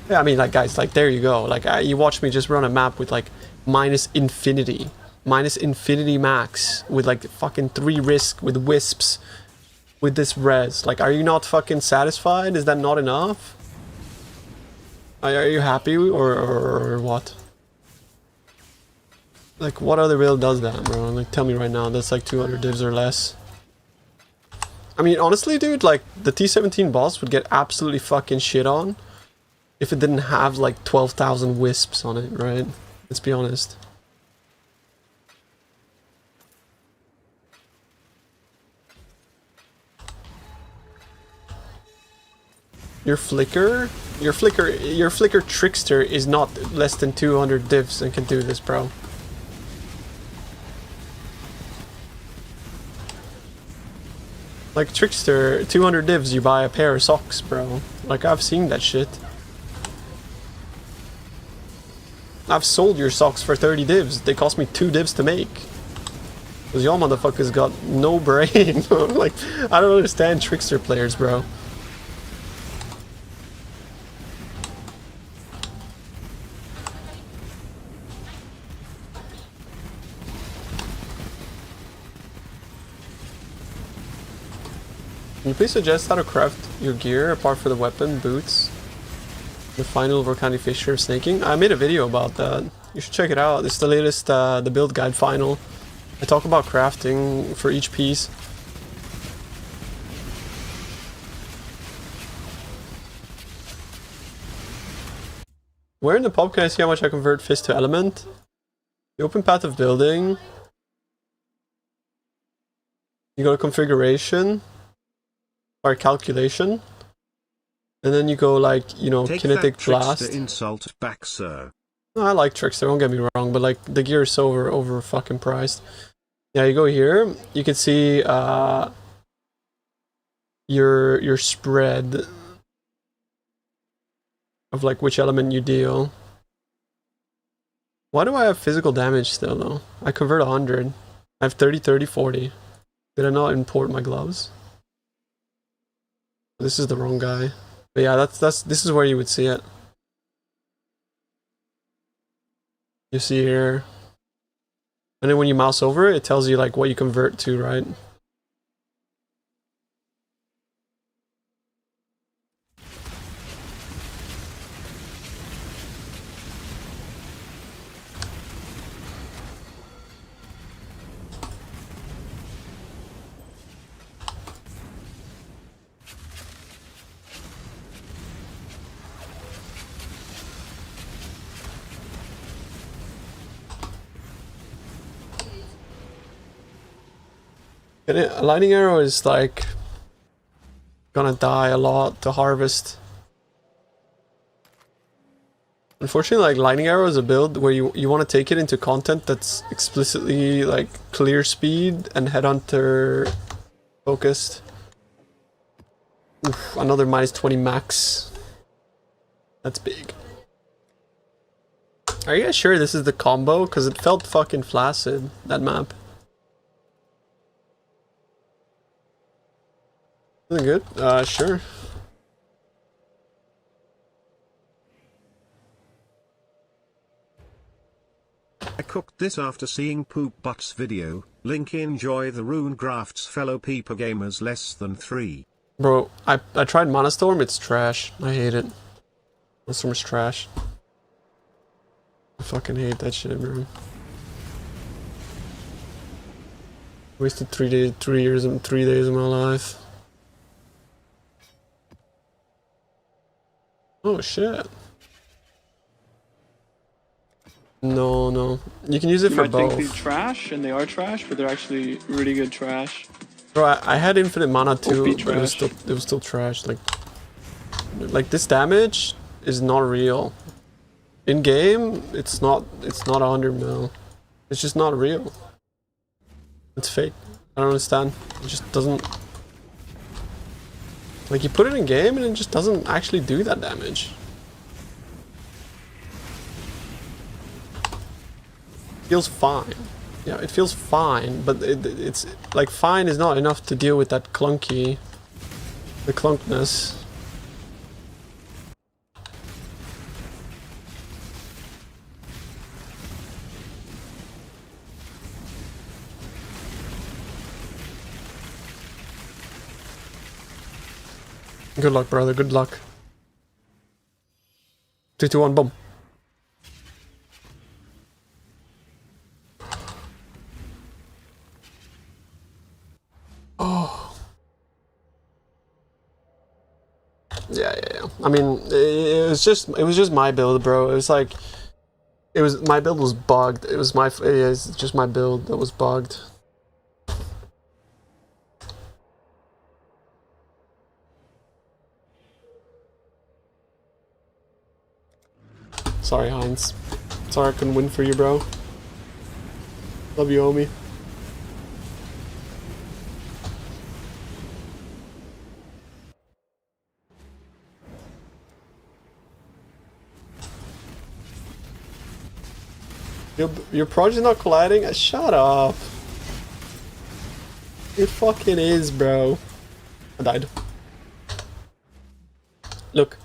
Yeah, I mean, like, guys, like, there you go. Like, you watch me just run a map with, like, minus infinity max with, like, fucking 3 risk with wisps with this res. Like, are you not fucking satisfied? Is that not enough? Are you happy or what? Like, what other build does that, bro? Like, tell me right now. That's like 200 divs or less. I mean, honestly, dude, like, the T17 boss would get absolutely fucking shit on if it didn't have like 12,000 wisps on it, right? Let's be honest. Your flicker trickster is not less than 200 divs and can do this, bro. Like, trickster, 200 divs, you buy a pair of socks, bro. Like, I've seen that shit. I've sold your socks for 30 divs. They cost me 2 divs to make. Because y'all motherfuckers got no brain. Like, I don't understand trickster players, bro. Can you please suggest how to craft your gear apart from the weapon, boots? The final volcanic fissure of snaking. I made a video about that. You should check it out. It's the latest, the build guide final. I talk about crafting for each piece. Where in the pub can I see how much I convert fist to element? The open path of building. You go to configuration. Or calculation. And then you go like, you know, Take kinetic that blast. Trickster insult back, sir. No, I like trickster, don't get me wrong, but like the gear is so over fucking priced. Yeah, you go here, you can see your spread of like which element you deal. Why do I have physical damage still though? I convert 100. I have 30, 30, 40. Did I not import my gloves? This is the wrong guy. But yeah, this is where you would see it. You see here. And then when you mouse over it, it tells you like what you convert to, right? And a lightning arrow is like gonna die a lot to harvest. Unfortunately, like lightning arrow is a build where you want to take it into content that's explicitly like clear speed and headhunter focused. Oof, another minus 20 max. That's big. Are you guys sure this is the combo? Because it felt fucking flaccid, that map. Feeling good? Sure. I cooked this after seeing Poop Butt's video. Link enjoy the rune grafts fellow peeper gamers less than 3. Bro, I tried Monastorm, it's trash. I hate it. Monastorm is trash. I fucking hate that shit, bro. Wasted 3 years and 3 days of my life. Oh shit. No. You can use it You for might both. think these trash, and they are trash, but they're actually really good trash. Bro, I had infinite mana too, OP but it was still trash. Like this damage is not real. In game, it's not 100 mil. It's just not real. It's fake. I don't understand. It just doesn't. Like, you put it in game and it just doesn't actually do that damage. Feels fine. Yeah, it feels fine, but it's like fine is not enough to deal with that the clunkness. Good luck, brother, good luck. 3, 2, 1, boom. Oh. Yeah. I mean, it was just my build, bro. It was like, my build was bugged. It's just my build that was bugged. Sorry, Heinz. Sorry I couldn't win for you, bro. Love you, homie. Your project's not colliding? Shut up. It fucking is, bro. I died. Look,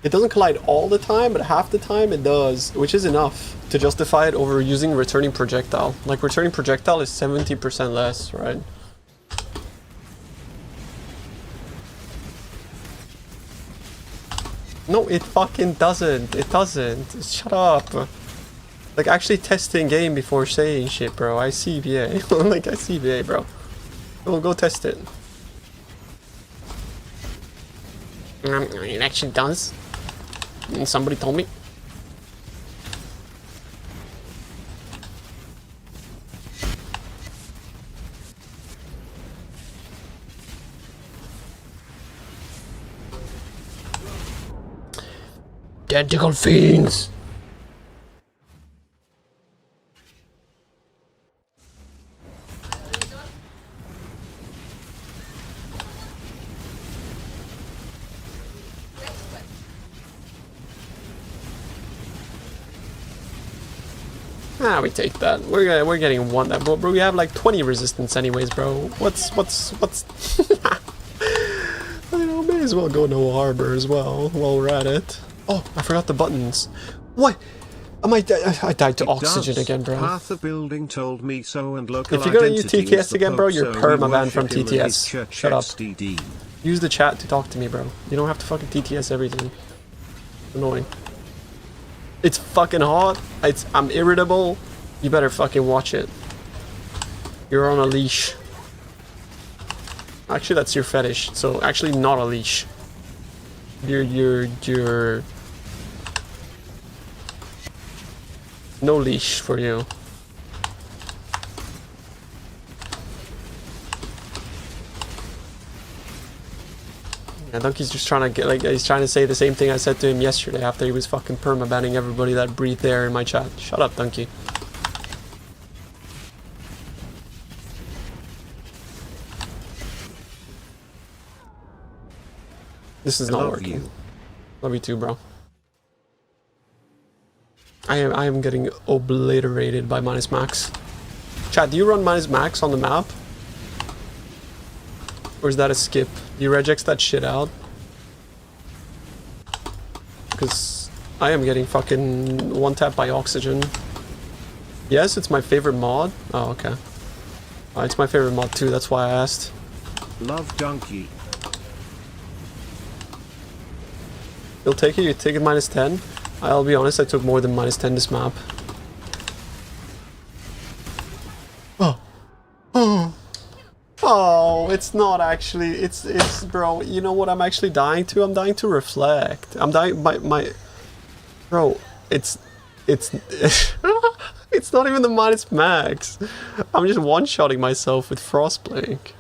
it doesn't collide all the time, but half the time it does, which is enough to justify it over using returning projectile. Like, returning projectile is 70% less, right? No, it fucking doesn't. It doesn't. Shut up. Like, actually test in game before saying shit, bro. I CBA. Like, I CBA, bro. We'll go test it. It actually does. And somebody told me. Tentacle fiends! Ah, we take that. We're getting one that, bro. We have like 20 resistance anyways, bro. What's I know, may as well go no harbor as well while we're at it. Oh, I forgot the buttons. What? I died to oxygen again, bro. Path of building told me so, and local if you're gonna use TTS again, bro, you're perma-banned from TTS. Shut up. Use the chat to talk to me, bro. You don't have to fucking TTS everything. Annoying. It's fucking hot. I'm irritable. You better fucking watch it. You're on a leash. Actually, that's your fetish. So actually, not a leash. You're no leash for you. Yeah, Donkey's just trying to get, like, he's trying to say the same thing I said to him yesterday after he was fucking perma-banning everybody that breathed air in my chat. Shut up, Donkey. This is not working. Love you too, bro. I am getting obliterated by minus max. Chat, do you run minus max on the map? Or is that a skip? Do you regex that shit out? Because I am getting fucking one tap by oxygen. Yes, it's my favorite mod. Oh, okay. It's my favorite mod too, that's why I asked. Love Donkey. You'll take it? You take it minus 10? I'll be honest, I took more than minus 10 this map. Oh, it's not actually, it's, bro, you know what I'm actually dying to? I'm dying to reflect. I'm dying, bro, it's it's not even the minus max. I'm just one-shotting myself with Frostblink.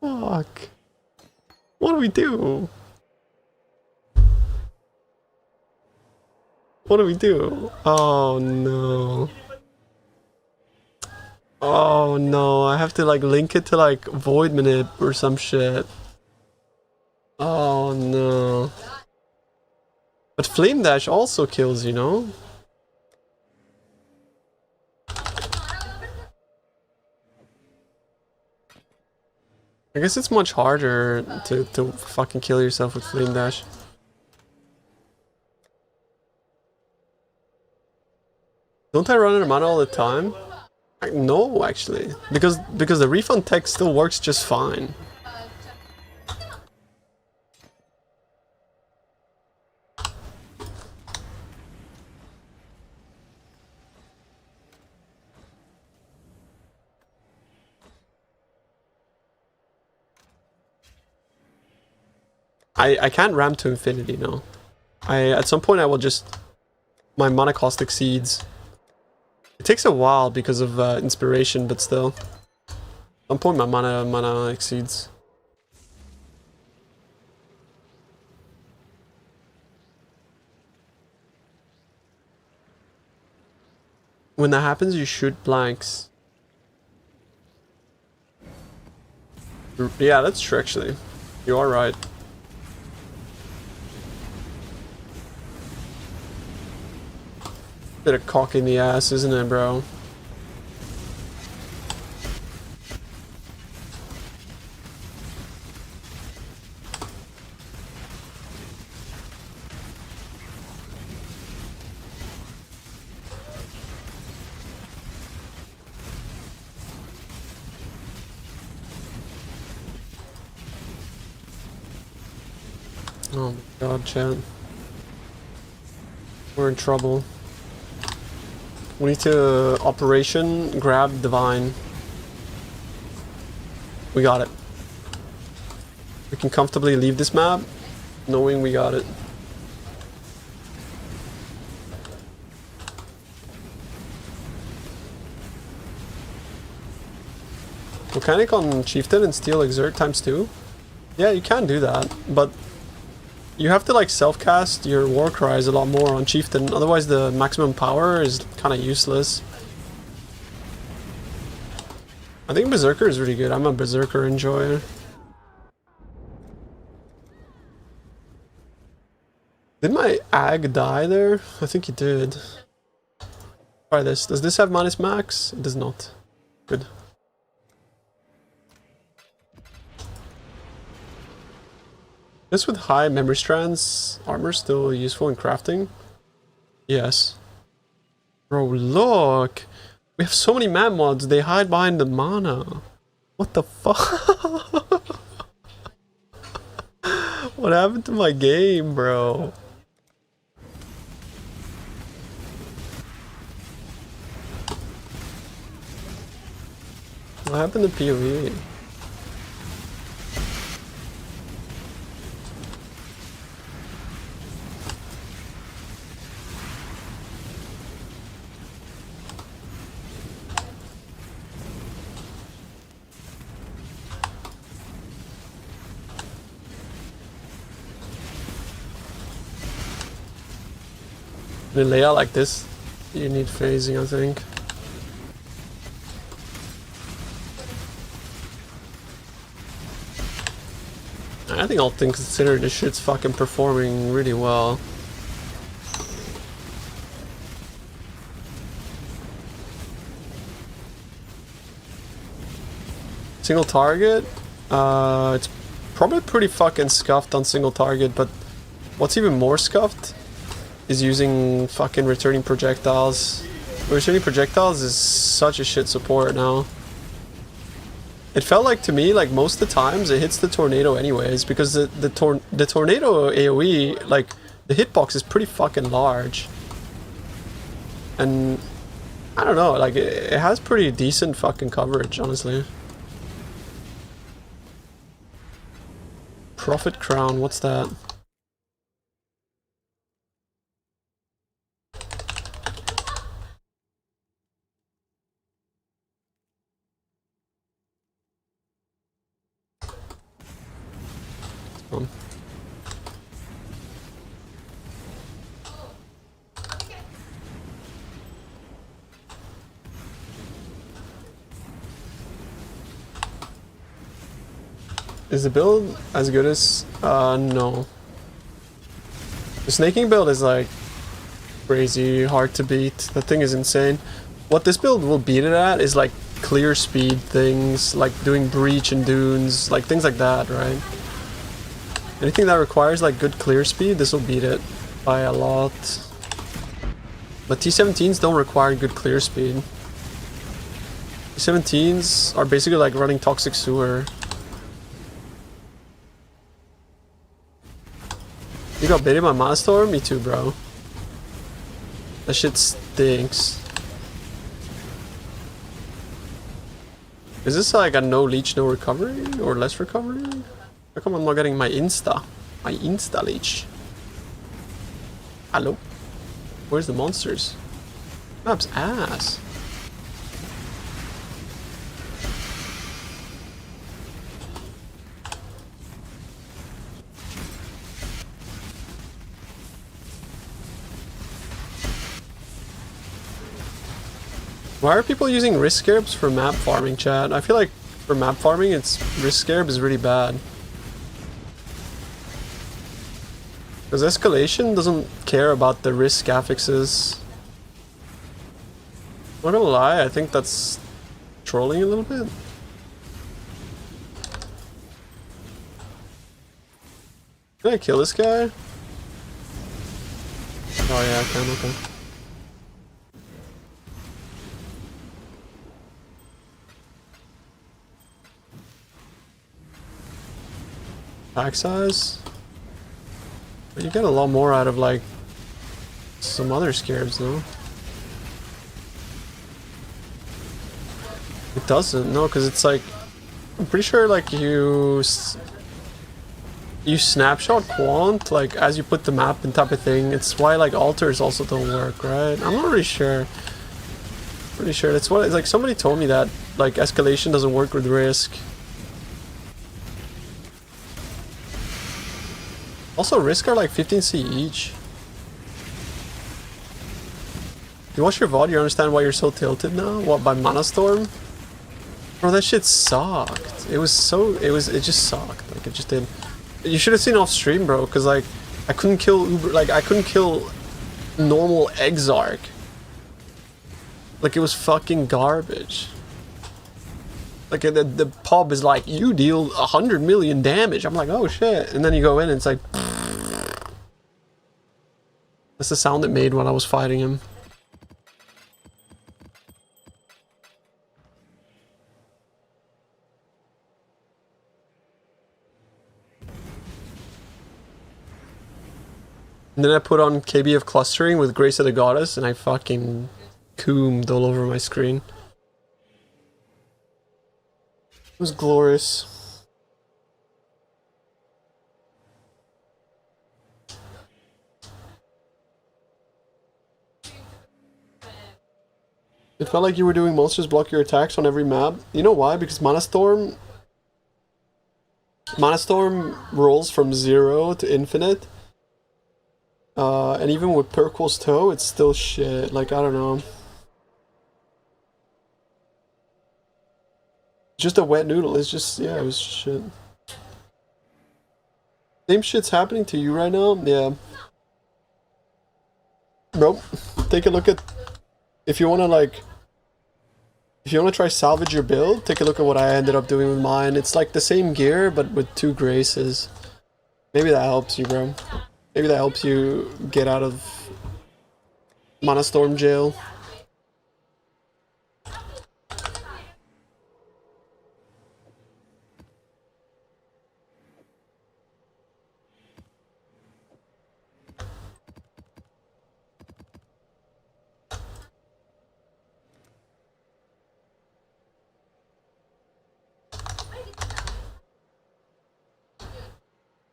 Fuck. What do we do? What do we do? Oh no. Oh no, I have to like link it to like void manip or some shit. Oh no. But flame dash also kills, you know? I guess it's much harder to fucking kill yourself with flame dash. Don't I run out of mana all the time? No, actually, because the refund tech still works just fine. I can't ram to infinity, no. At some point I will just... My mana cost exceeds. It takes a while because of inspiration, but still. At some point my mana exceeds. When that happens, you shoot blanks. Yeah, that's true actually. You are right. Bit of cock in the ass, isn't it, bro? Oh my god, chat. We're in trouble. We need to operation grab divine. We got it. We can comfortably leave this map knowing we got it. Mechanic on Chieftain and Steel Exert ×2? Yeah, you can do that, but you have to like self-cast your war cries a lot more on Chieftain, otherwise the maximum power is kind of useless. I think Berserker is really good. I'm a Berserker enjoyer. Did my Ag die there? I think he did. Try this. Does this have minus max? It does not. Good. This with high memory strands, armor still useful in crafting? Yes. Bro, look! We have so many map mods, they hide behind the mana. What the fuck? What happened to my game, bro? What happened to PoE? In a layout like this, you need phasing, I think. I think all things considered, this shit's fucking performing really well. Single target? It's probably pretty fucking scuffed on single target, but what's even more scuffed is using fucking returning projectiles. Returning projectiles is such a shit support now. It felt like to me, like most of the times it hits the tornado anyways, because the tornado AoE, like the hitbox is pretty fucking large. And I don't know, like it has pretty decent fucking coverage, honestly. Prophet Crown, what's that? Is the build as good as... no. The snaking build is like crazy hard to beat. That thing is insane. What this build will beat it at is like clear speed things, like doing breach and dunes, like things like that, right? Anything that requires like good clear speed, this will beat it by a lot. But T17s don't require good clear speed. T17s are basically like running toxic sewer. You got baited by Mana Storm? Me too, bro. That shit stinks. Is this like a no leech, no recovery? Or less recovery? How come I'm not getting my insta? My insta leech. Hello? Where's the monsters? Map's ass. Why are people using risk scarabs for map farming, chat? I feel like for map farming, risk scarab is really bad. Because escalation doesn't care about the risk affixes. I'm not gonna lie, I think that's trolling a little bit. Can I kill this guy? Oh yeah, I can, okay. Pack size? But you get a lot more out of like some other scarabs, though. It doesn't, no, because it's like I'm pretty sure like you snapshot quant like as you put the map and type of thing. It's why like altars also don't work, right? I'm not really sure. Pretty sure that's what it's like. Somebody told me that like escalation doesn't work with risk. Also, risk are like 15C each. You watch your VOD, you understand why you're so tilted now? What, by Mana Storm? Bro, that shit sucked. It just sucked. Like, it just did. You should have seen off stream, bro, because like, I couldn't kill I couldn't kill normal Exarch. Like, it was fucking garbage. Like, the pub is like, you deal 100 million damage. I'm like, oh shit. And then you go in and it's like... That's the sound it made when I was fighting him. And then I put on KB of Clustering with Grace of the Goddess and I fucking coomed all over my screen. It was glorious. It felt like you were doing monsters block your attacks on every map. You know why? Because Mana Storm rolls from 0 to infinite. And even with Perquel's Toe, it's still shit. Like, I don't know. Just a wet noodle. It's just, yeah, it was shit. Same shit's happening to you right now? Yeah. Bro, take a look at... If you wanna try salvage your build, take a look at what I ended up doing with mine. It's like the same gear, but with 2 graces. Maybe that helps you, bro. Maybe that helps you get out of Mana Storm jail.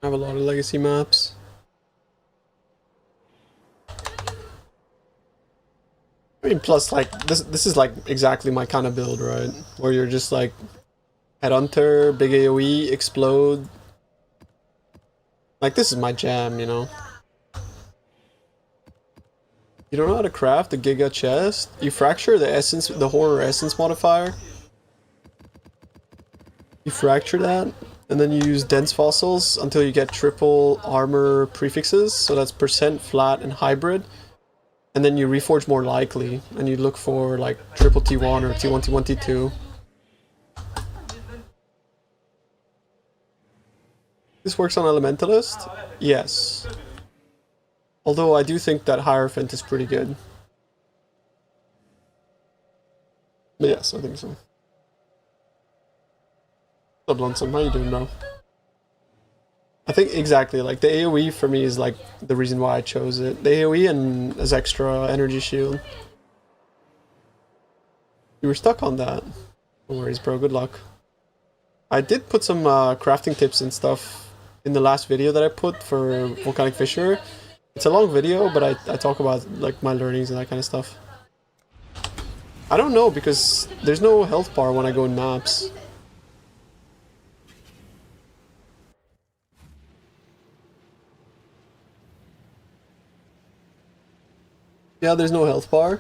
I have a lot of legacy maps. I mean, plus, like, this is, like, exactly my kind of build, right? Where you're just, like, Headhunter, big AoE, explode. Like, this is my jam, you know? You don't know how to craft a Giga chest? You fracture the essence, the horror essence modifier? You fracture that, And then you use dense fossils until you get triple armor prefixes. So that's percent, flat, and hybrid. And then you reforge more likely, and you look for like triple T1 or T1, T1, T2. This works on Elementalist? Yes. Although I do think that Hierophant is pretty good. But yes, I think so. What's up, Lonesome? How you doing, bro? I think exactly, like the AoE for me is like the reason why I chose it. The AoE and as extra energy shield. You were stuck on that. No worries, bro. Good luck. I did put some crafting tips and stuff in the last video that I put for Volcanic Fissure. It's a long video, but I talk about like my learnings and that kind of stuff. I don't know, because there's no health bar when I go in maps. Yeah, there's no health bar.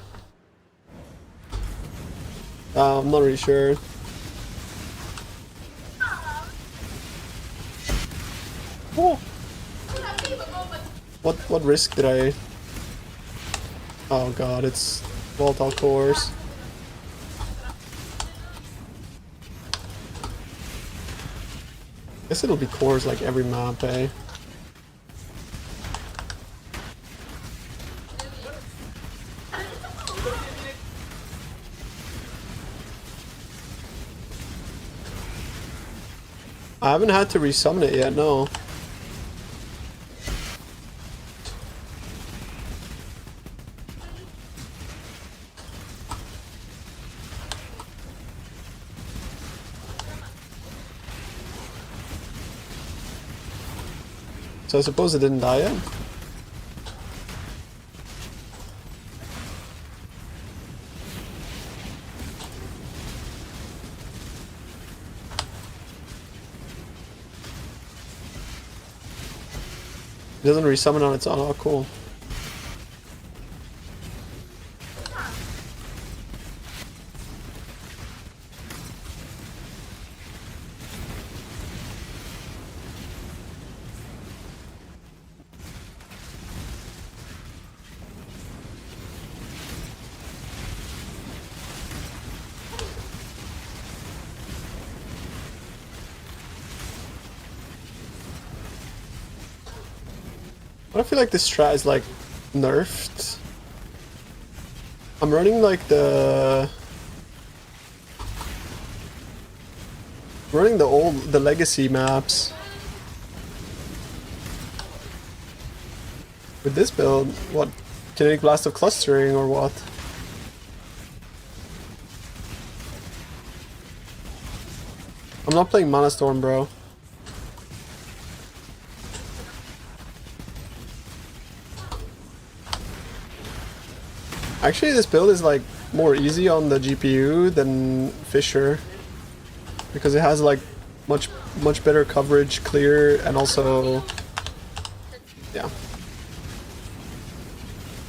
I'm not really sure. Oh. What risk did I... Oh god, it's volatile cores. Guess it'll be cores like every map, eh? I haven't had to resummon it yet, no. So I suppose it didn't die yet? It doesn't resummon on its own. Oh, cool. I feel like this strat is like nerfed. I'm running like the legacy maps. With this build, what? Kinetic Blast of Clustering or what? I'm not playing Mana Storm, bro. Actually, this build is like more easy on the GPU than Fissure, because it has like much better coverage, clear, and also yeah.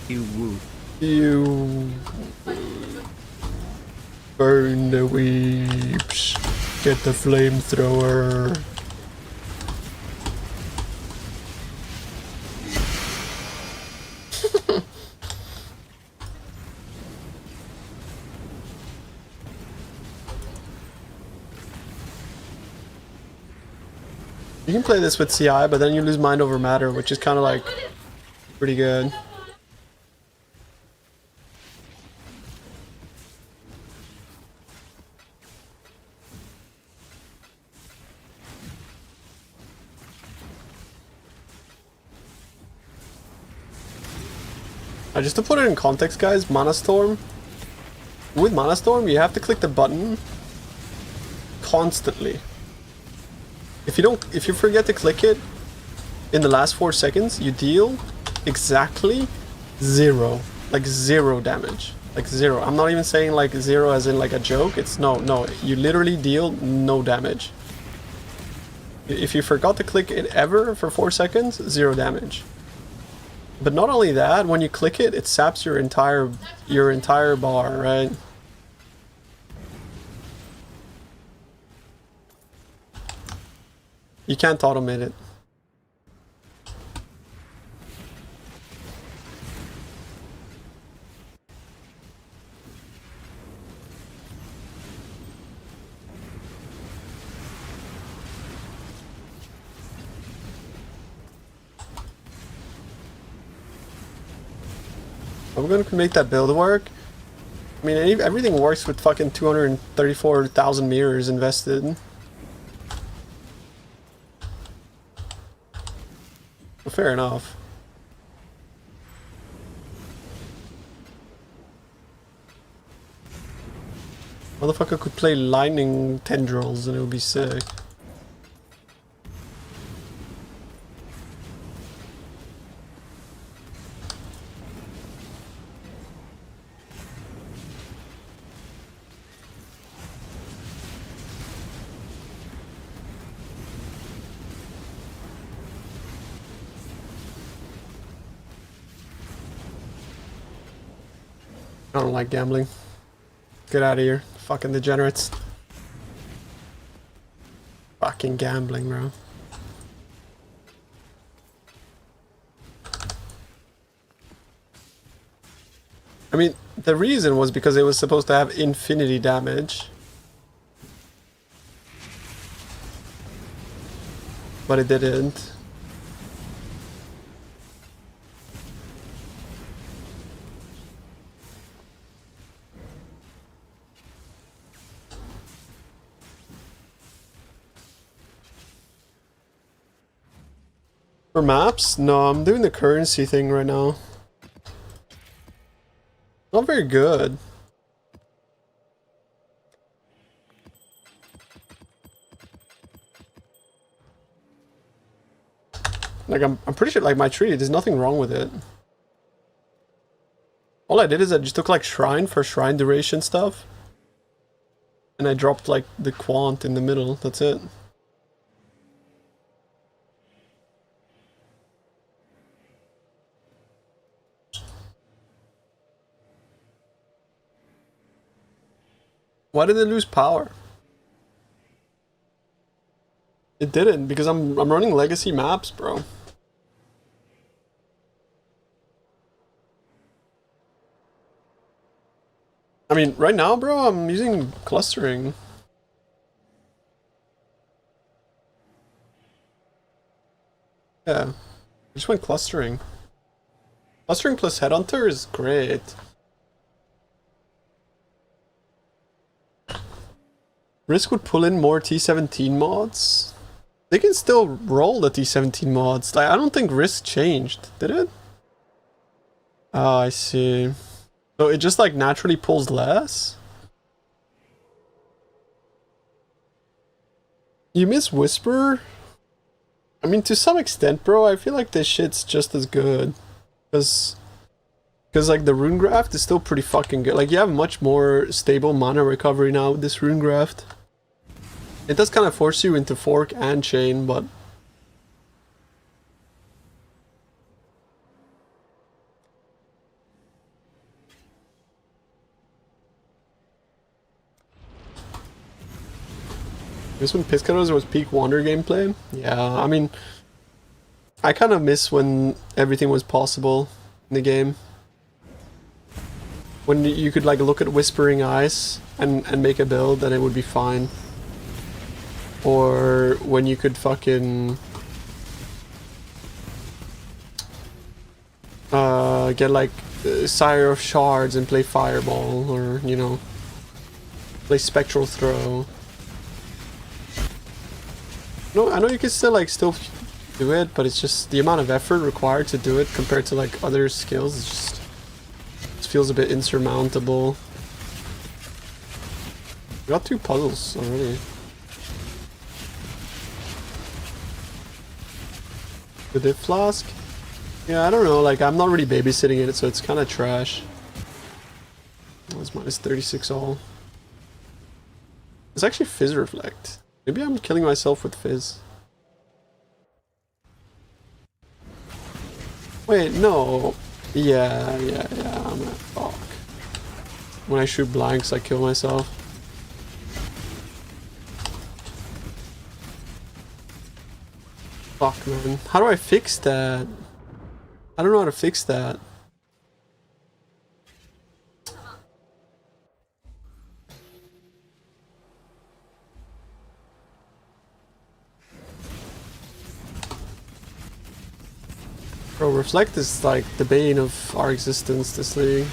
You burn the weeps. Get the flamethrower. You can play this with CI, but then you lose mind over matter, which is kind of like pretty good. Just to put it in context, guys, Mana Storm. With Mana Storm, you have to click the button constantly. If you forget to click it in the last 4 seconds, you deal exactly 0. Like 0 damage. Like 0. I'm not even saying like 0 as in like a joke. It's no. You literally deal no damage. If you forgot to click it ever for 4 seconds, 0 damage. But not only that, when you click it, it saps your entire bar, right? You can't automate it. I'm gonna make that build work. I mean, everything works with fucking 234,000 mirrors invested. Well, fair enough. Motherfucker could play lightning tendrils and it would be sick. I don't like gambling. Get out of here. Fucking degenerates. Fucking gambling, bro. I mean, the reason was because it was supposed to have infinity damage. But it didn't. For maps? No, I'm doing the currency thing right now. Not very good. Like, I'm pretty sure, like, my tree, there's nothing wrong with it. All I did is I just took, like, shrine for shrine duration stuff. And I dropped, like, the quant in the middle. That's it. Why did it lose power? It didn't, because I'm running legacy maps, bro. I mean, right now, bro, I'm using clustering. Yeah, I just went clustering. Clustering plus Headhunter is great. Risk would pull in more T17 mods. They can still roll the T17 mods. Like, I don't think Risk changed, did it? Oh, I see. So it just like naturally pulls less? You miss Whisper? I mean, to some extent, bro, I feel like this shit's just as good. Because like the rune graft is still pretty fucking good. Like, you have much more stable mana recovery now with this rune graft. It does kind of force you into fork and chain, but this when Piscados was peak Wander gameplay? Yeah, I mean, I kind of miss when everything was possible in the game. When you could like look at Whispering Eyes and make a build and it would be fine. Or when you could fucking get like Sire of Shards and play Fireball, or you know, play Spectral Throw. No, I know you can still do it, but it's just the amount of effort required to do it compared to like other skills. It feels a bit insurmountable. We got 2 puzzles already. The dip flask? Yeah, I don't know, like I'm not really babysitting it, so it's kind of trash. Oh, it's minus 36 all. It's actually Fizz Reflect. Maybe I'm killing myself with Fizz. Wait, no. Yeah, I'm a fuck. When I shoot blanks, I kill myself. Fuck, man. How do I fix that? I don't know how to fix that. Bro, Reflect is like the bane of our existence this league.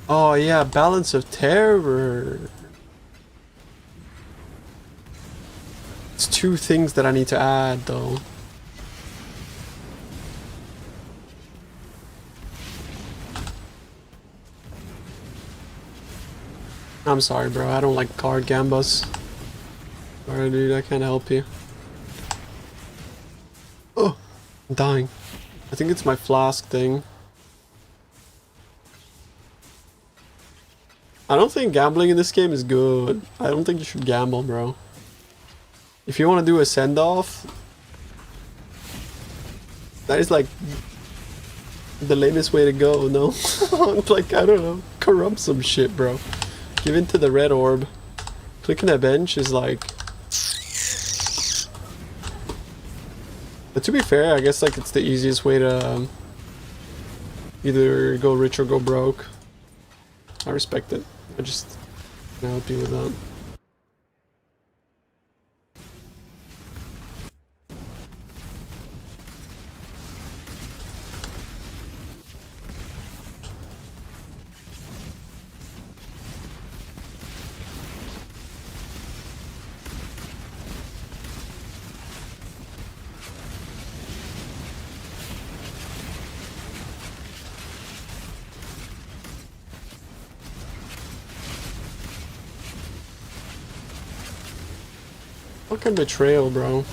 Oh yeah, Balance of Terror. It's two things that I need to add though. I'm sorry bro, I don't like card gambas. Alright dude, I can't help you. Oh, I'm dying. I think it's my flask thing. I don't think gambling in this game is good. I don't think you should gamble, bro. If you want to do a send-off, that is like the lamest way to go, no? Like, I don't know, corrupt some shit, bro. Give in to the red orb. Clicking a bench is like... But to be fair, I guess like it's the easiest way to either go rich or go broke. I respect it. I just can help you with that. Fucking betrayal, bro.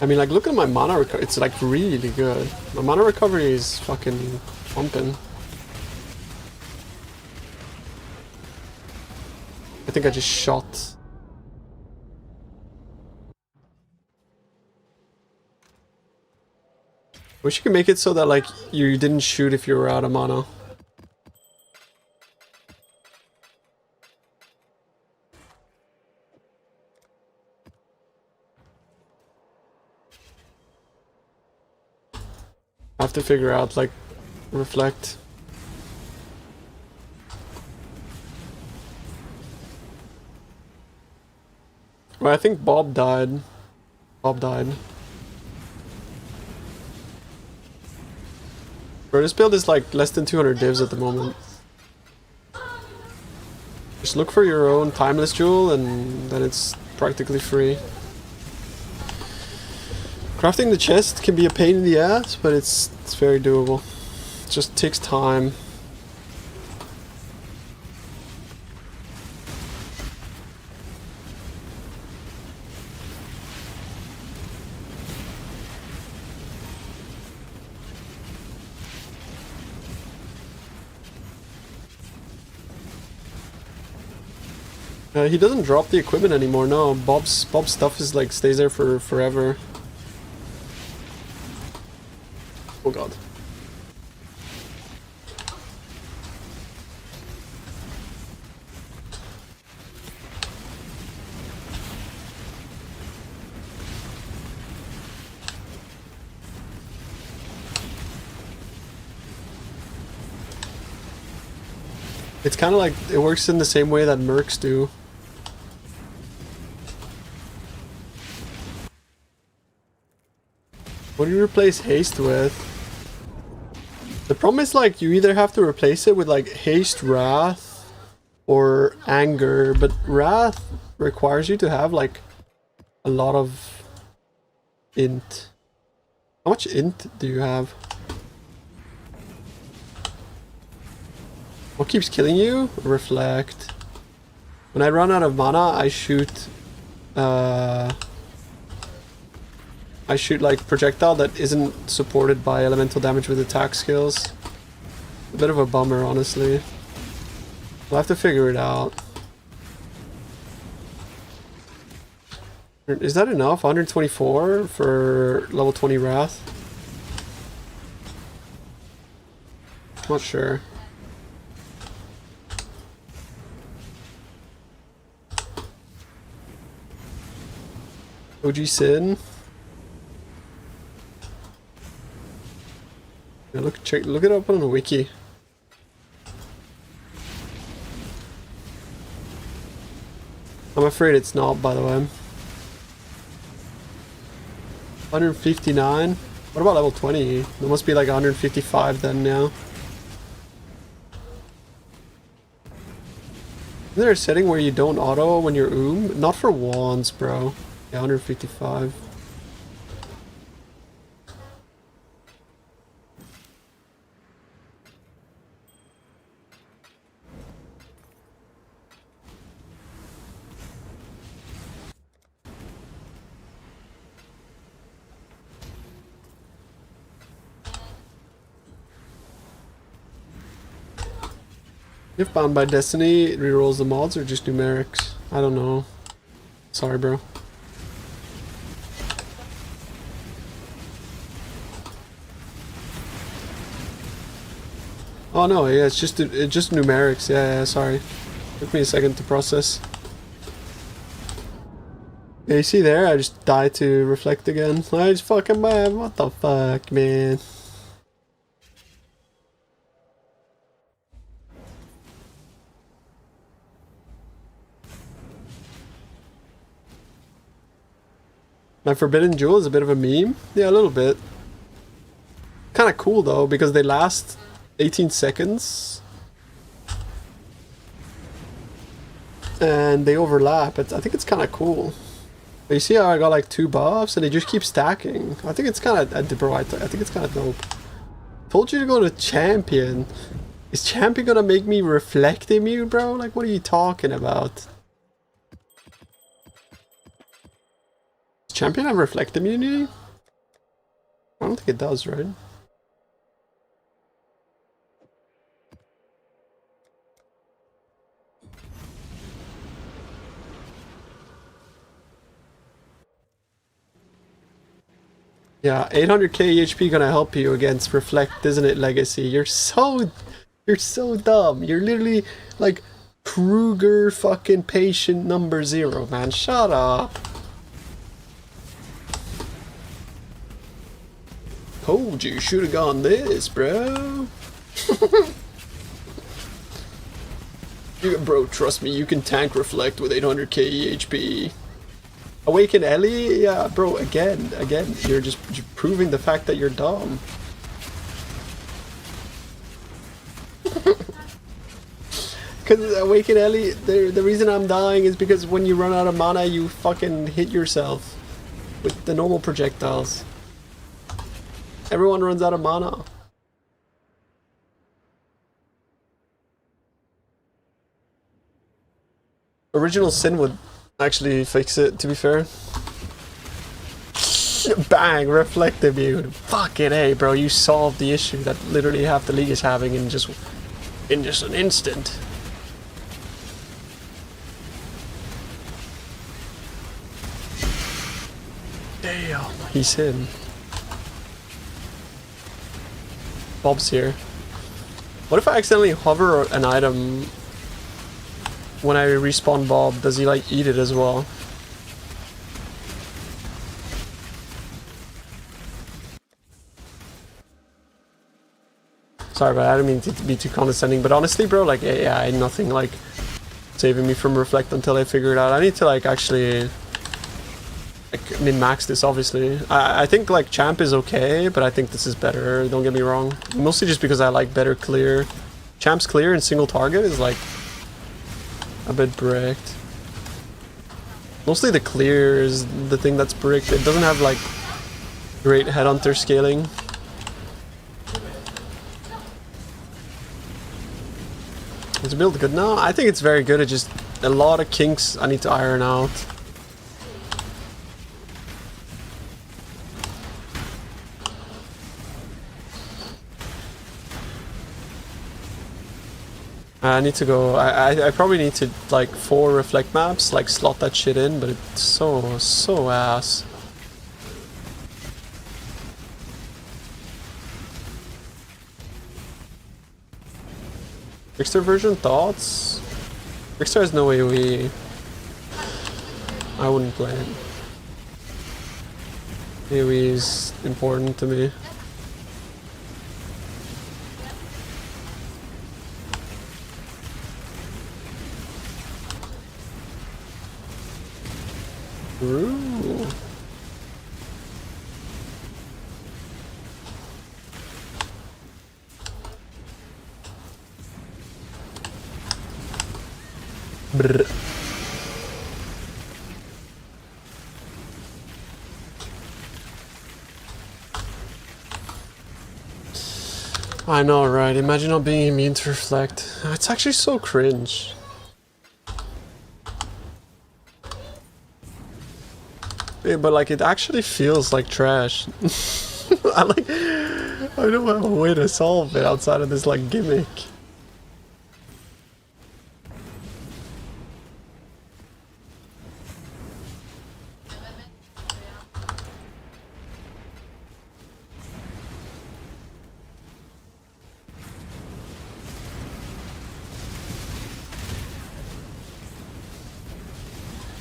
I mean, like, look at my mana recovery. It's like really good. My mana recovery is fucking pumping. I think I just shot. Wish you could make it so that like you didn't shoot if you were out of mana. I have to figure out like reflect. Well, I think Bob died. Bob died. Bro, this build is like less than 200 divs at the moment. Just look for your own timeless jewel and then it's practically free. Crafting the chest can be a pain in the ass, but it's very doable. It just takes time. He doesn't drop the equipment anymore, no. Bob's stuff is like stays there for forever. Oh god. It's kind of like it works in the same way that mercs do. What do you replace haste with? The problem is like you either have to replace it with like haste wrath or anger, but wrath requires you to have like a lot of int. How much int do you have? What keeps killing you? Reflect. When I run out of mana, I shoot like projectile that isn't supported by elemental damage with attack skills. A bit of a bummer, honestly. We'll have to figure it out. Is that enough? 124 for level 20 Wrath? Not sure. OG Sin. Yeah, look it up on the wiki. I'm afraid it's not, by the way. 159? What about level 20? It must be like 155 then now. Isn't there a setting where you don't auto when you're Not for wands, bro. Yeah, 155. If bound by destiny, it rerolls the mods or just numerics? I don't know. Sorry, bro. Oh no, yeah, it's just numerics. Yeah, sorry. Took me a second to process. Yeah, you see there, I just died to reflect again. I just fucking mad. What the fuck, man? My Forbidden Jewel is a bit of a meme. Yeah, a little bit. Kind of cool though, because they last 18 seconds. And they overlap. I think it's kind of cool. But you see how I got like 2 buffs and they just keep stacking. I think it's kind of, I think it's kind of dope. Told you to go to Champion. Is Champion gonna make me reflect immune, bro? Like, what are you talking about? Does Champion have reflect immunity? I don't think it does, right? Yeah, 800k HP gonna help you against Reflect, isn't it, Legacy? You're so dumb. You're literally like Kruger fucking patient number 0, man. Shut up. Told you, should have gone this, bro. Bro, trust me, you can tank Reflect with 800k HP. Awaken Ellie? Yeah, bro, again, you're just proving the fact that you're dumb. Because Awaken Ellie, the reason I'm dying is because when you run out of mana, you fucking hit yourself with the normal projectiles. Everyone runs out of mana. Original Sin would actually fix it, to be fair. Bang! Reflect immune. Fucking A, bro, you solved the issue that literally half the league is having in just an instant. Damn, he's in. Bob's here. What if I accidentally hover an item when I respawn Bob? Does he like eat it as well? Sorry, but I didn't mean to be too condescending, but honestly, bro, like, yeah, ain't nothing like saving me from Reflect until I figure it out. I need to like actually like min-max this, obviously. I think like Champ is okay, but I think this is better, don't get me wrong. Mostly just because I like better clear. Champ's clear and single target is like a bit bricked. Mostly the clear is the thing that's bricked. It doesn't have like great headhunter scaling. Is the build good now? I think it's very good. It's just a lot of kinks I need to iron out. I need to go. I probably need to like 4 reflect maps, like slot that shit in, but it's so ass. Trickster version thoughts? Trickster has no AoE. I wouldn't play it. AoE is important to me. Ooh. Brr. I know, right? Imagine not being immune to reflect. It's actually so cringe. Yeah, but like it actually feels like trash. I don't have a way to solve it outside of this like gimmick.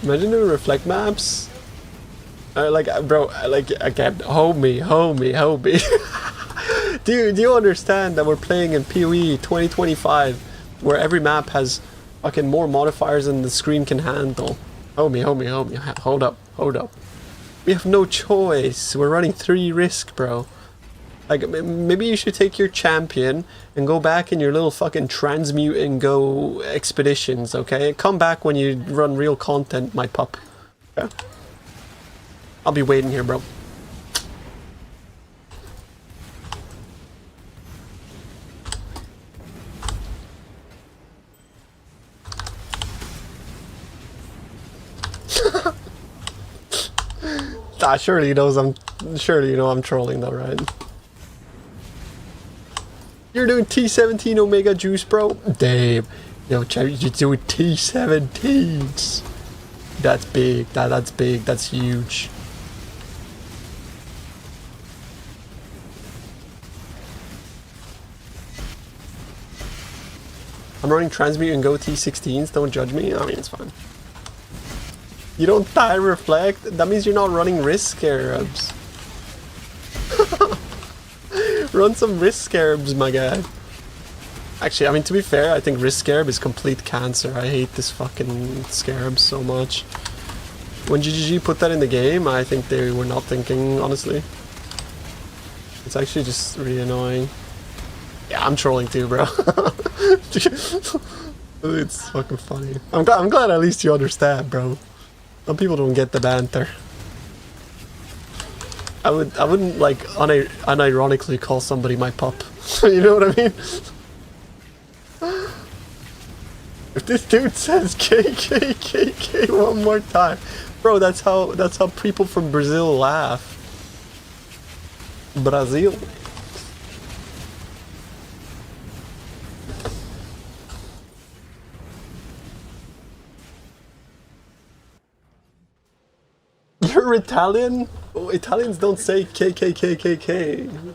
Imagine doing reflect maps. Bro, like, again, homie. do you understand that we're playing in PoE 2025, where every map has fucking more modifiers than the screen can handle? Homie, hold up. We have no choice. We're running 3 risk, bro. Like, maybe you should take your champion and go back in your little fucking transmute and go expeditions, okay? Come back when you run real content, my pup. Okay? I'll be waiting here, bro. Surely you know I'm trolling though, right? You're doing T17 Omega Juice, bro? Damn. Yo, Cherry, you're doing T17s. That's big. That's big. That's huge. I'm running Transmute and Go T16s. Don't judge me. I mean, it's fine. You don't die reflect? That means you're not running Risk Scarabs. Run some Risk Scarabs, my guy. Actually, I mean, to be fair, I think Risk Scarab is complete cancer. I hate this fucking Scarab so much. When GGG put that in the game, I think they were not thinking, honestly. It's actually just really annoying. Yeah, I'm trolling too, bro. It's fucking funny. I'm glad at least you understand, bro. Some people don't get the banter. I wouldn't like unironically call somebody my pup. You know what I mean? If this dude says KKKK one more time, bro, that's how people from Brazil laugh. Brazil. You're Italian? Oh, Italians don't say KKKKK.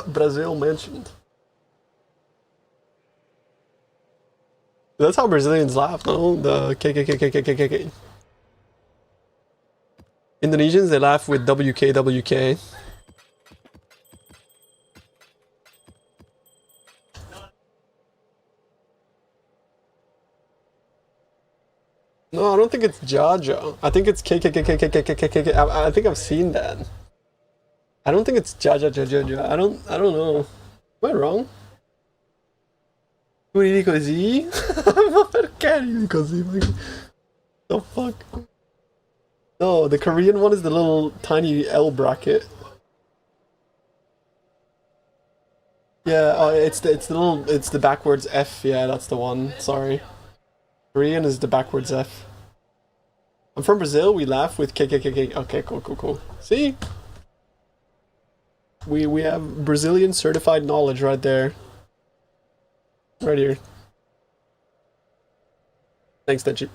Brazil mentioned. That's how Brazilians laugh, no? The KKKKKKK. Indonesians, they laugh with WKWK. No, I don't think it's Jaja. I think it's KKKKKKKKK. I think I've seen that. I don't think it's Jaja. I don't know. Am I wrong? Ridi così? Ma perché ridi così? The fuck? No, the Korean one is the little tiny L bracket. Yeah, it's the backwards F. Yeah, that's the one. Sorry. Korean is the backwards F. I'm from Brazil. We laugh with KKKK. Okay, cool. See, we have Brazilian certified knowledge right there. Right here. Thanks, Denchi.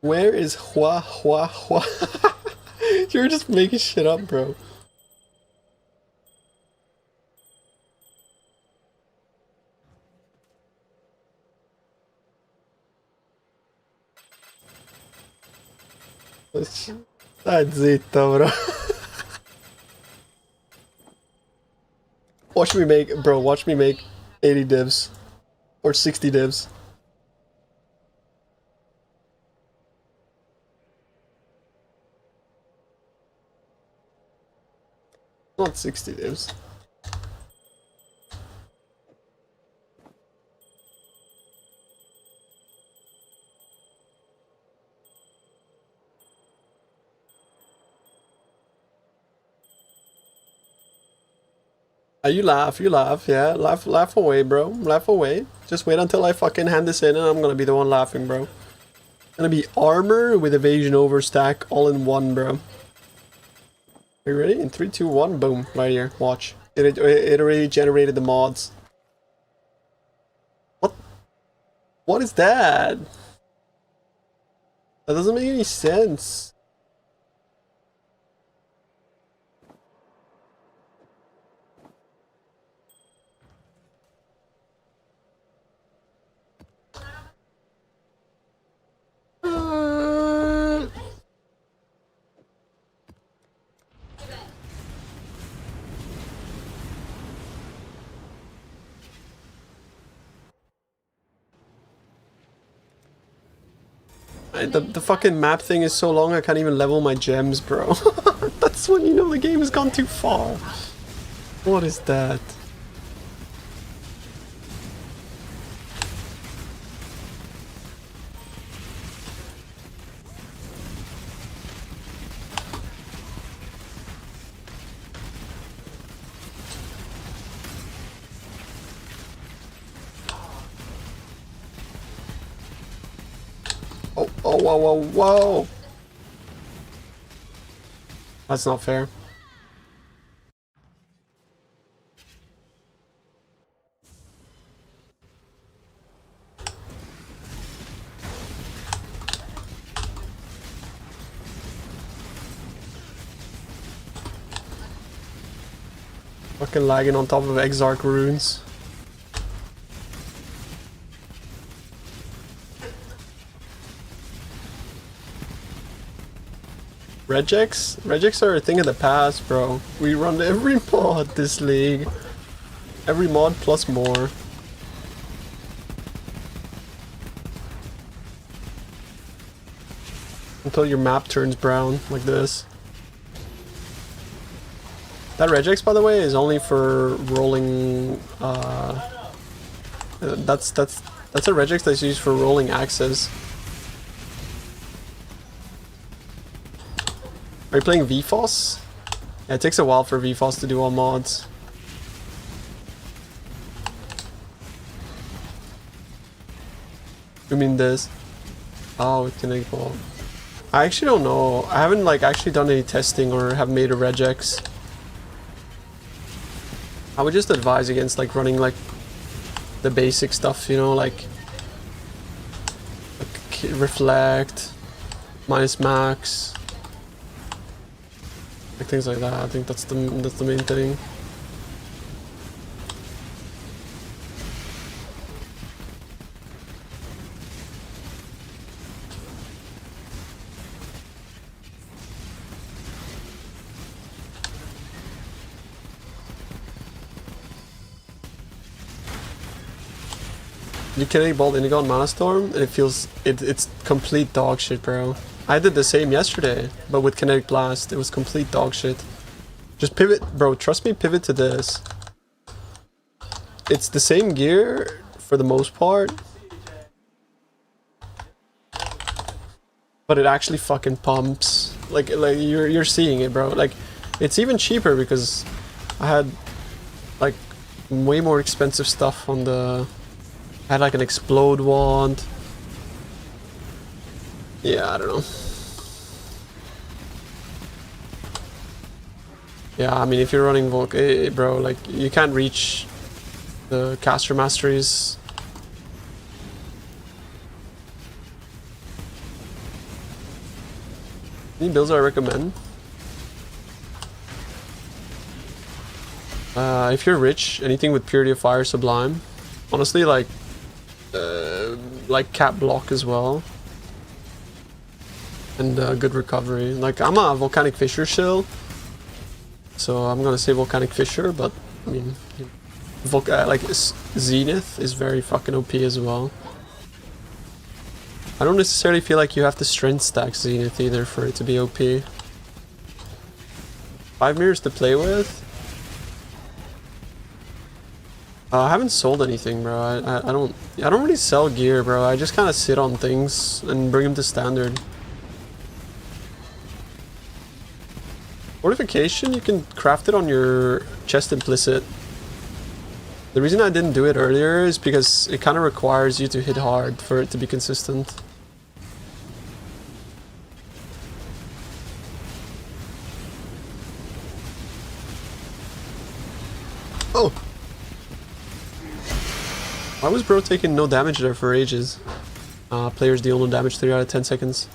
Where is Hua Hua Hua? You're just making shit up, bro. Stai zitto, bro. Watch me make, bro, watch me make 80 divs. Or 60 divs. Not 60 divs. You laugh, yeah. Laugh away, bro. Laugh away. Just wait until I fucking hand this in and I'm gonna be the one laughing, bro. Gonna be armor with evasion overstack all in one, bro. Are you ready? In 3, 2, 1, boom. Right here. Watch. It already generated the mods. What? What is that? That doesn't make any sense. The fucking map thing is so long I can't even level my gems, bro. That's when you know the game has gone too far. What is that? Whoa. That's not fair. Fucking lagging on top of Exarch runes. Regex? Regex are a thing of the past, bro. We run every mod this league. Every mod plus more. Until your map turns brown, like this. That regex, by the way, is only for rolling, that's a regex that's used for rolling axes. Are you playing VFOS? Yeah, it takes a while for VFOS to do all mods. You mean this? Oh, with Kinetic Ball. I actually don't know. I haven't like actually done any testing or have made a regex. I would just advise against like running like the basic stuff, you know, like reflect, minus max. Like things like that. I think that's the main thing. You Kinetic Bolt Indigo on Mana Storm, and it's complete dog shit, bro. I did the same yesterday, but with Kinetic Blast, it was complete dog shit. Just pivot, bro, trust me, pivot to this. it's the same gear for the most part. But it actually fucking pumps. Like you're seeing it, bro. Like it's even cheaper because I had like way more expensive stuff on the. I had like an explode wand. Yeah, I don't know. Yeah, I mean, if you're running Volk, bro, like you can't reach the caster masteries. Any builds I recommend? If you're rich, anything with Purity of Fire, Sublime. Honestly, like cap block as well. And good recovery. Like, I'm a Volcanic Fissure shill, so I'm gonna say Volcanic Fissure, but I mean, like Zenith is very fucking OP as well. I don't necessarily feel like you have to strength stack Zenith either for it to be OP. 5 mirrors to play with. I haven't sold anything, bro. I don't really sell gear, bro. I just kind of sit on things and bring them to standard. Fortification, you can craft it on your chest implicit. The reason I didn't do it earlier is because it kind of requires you to hit hard for it to be consistent. Oh! Why was bro taking no damage there for ages? Players deal no damage 3 out of 10 seconds.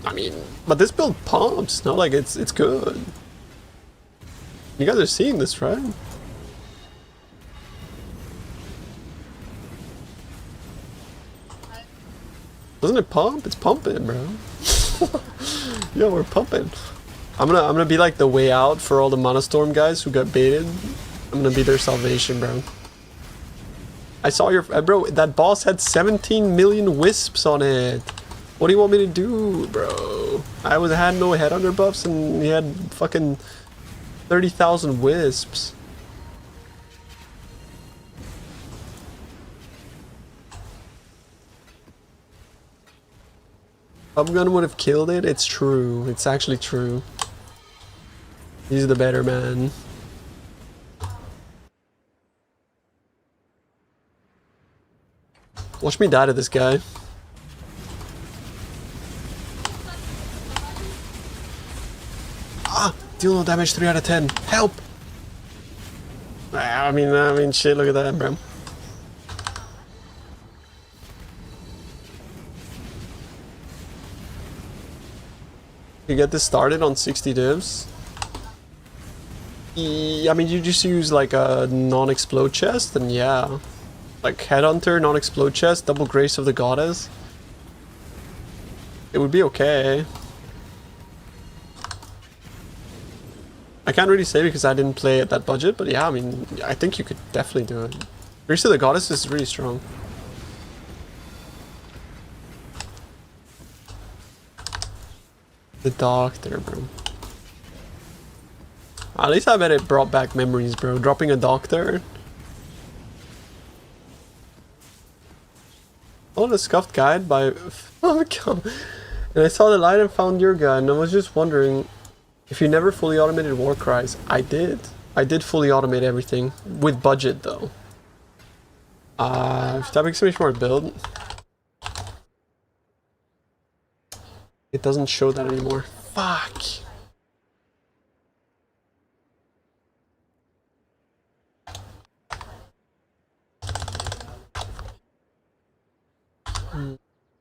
I mean, but this build pumps, no? Like, it's good. You guys are seeing this, right? Doesn't it pump? It's pumping, bro. Yo, we're pumping. I'm gonna be like the way out for all the Monostorm guys who got baited. I'm gonna be their salvation, bro. I saw your bro. That boss had 17 million wisps on it. What do you want me to do, bro? I had no headhunter buffs and he had fucking 30,000 wisps. Gun would have killed it. It's true. It's actually true. He's the better man. Watch me die to this guy. Ah! Deal no damage 3 out of 10. Help! I mean, shit, look at that, bro. You get this started on 60 divs. I mean, you just use like a non-explode chest, and yeah. Like Headhunter, non-explode chest, double Grace of the Goddess. It would be okay. I can't really say because I didn't play at that budget, but yeah, I mean, I think you could definitely do it. Grace of the Goddess is really strong. The Doctor, bro. At least I bet it brought back memories, bro. Dropping a Doctor. Oh, the Scuffed Guide by... Oh my god. And I saw the line and found your guide, and I was just wondering if you never fully automated War Cries. I did. I did fully automate everything. With budget, though. That makes me more build. It doesn't show that anymore. Fuck.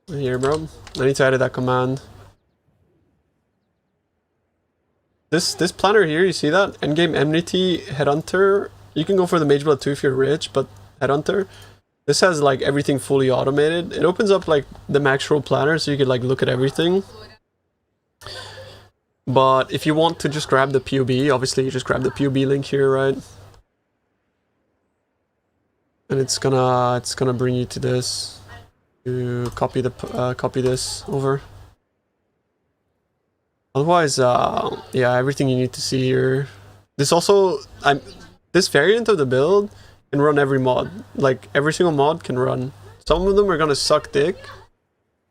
Here, bro. I need to edit that command. This planner here, you see that? Endgame Enmity, Headhunter. You can go for the Mage Blood too if you're rich, but Headhunter. This has like everything fully automated. It opens up like the max roll planner so you can like look at everything. But if you want to just grab the PoB, obviously you just grab the PoB link here, right? And it's gonna bring you to this. You copy this over. Otherwise, yeah, everything you need to see here. This also, this variant of the build can run every mod. Like, every single mod can run. Some of them are gonna suck dick.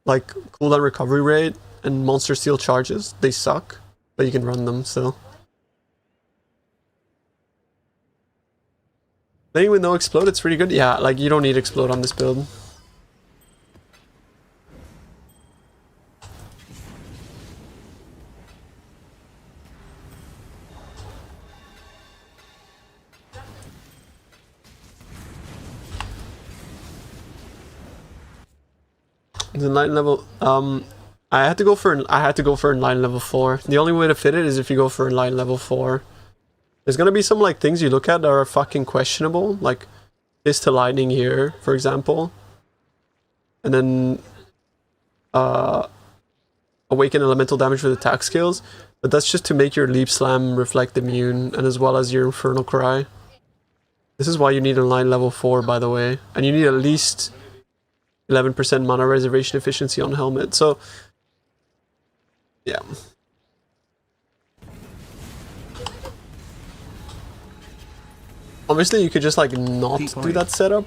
Like, cooldown recovery rate and monster steel charges. They suck, but you can run them still. Playing with no explode, it's pretty good. Yeah, like, you don't need explode on this build. The line level, I had to go for line level 4. The only way to fit it is if you go for line level 4. There's gonna be some like things you look at that are fucking questionable, like this to lightning here, for example. And then awaken elemental damage with attack skills, but that's just to make your leap slam reflect immune, and as well as your infernal cry. This is why you need a line level 4, by the way, and you need at least 11% mana reservation efficiency on helmet. So yeah. Obviously you could just like not do that setup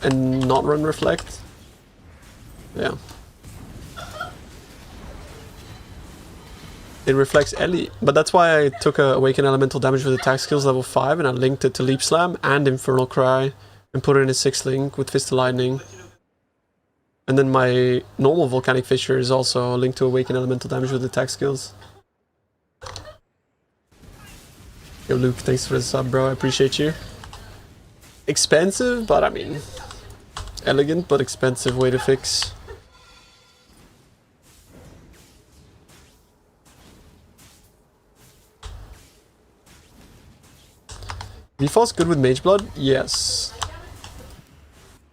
and not run reflect. Yeah. It reflects Ellie, but that's why I took a awaken elemental damage with attack skills level 5 and I linked it to leap slam and infernal cry and put it in a 6 link with fist of lightning. And then my normal volcanic fissure is also linked to awaken elemental damage with attack skills. Yo Luke, thanks for the sub, bro, I appreciate you. Expensive, but I mean, elegant but expensive way to fix. Default's good with Mage Blood? Yes.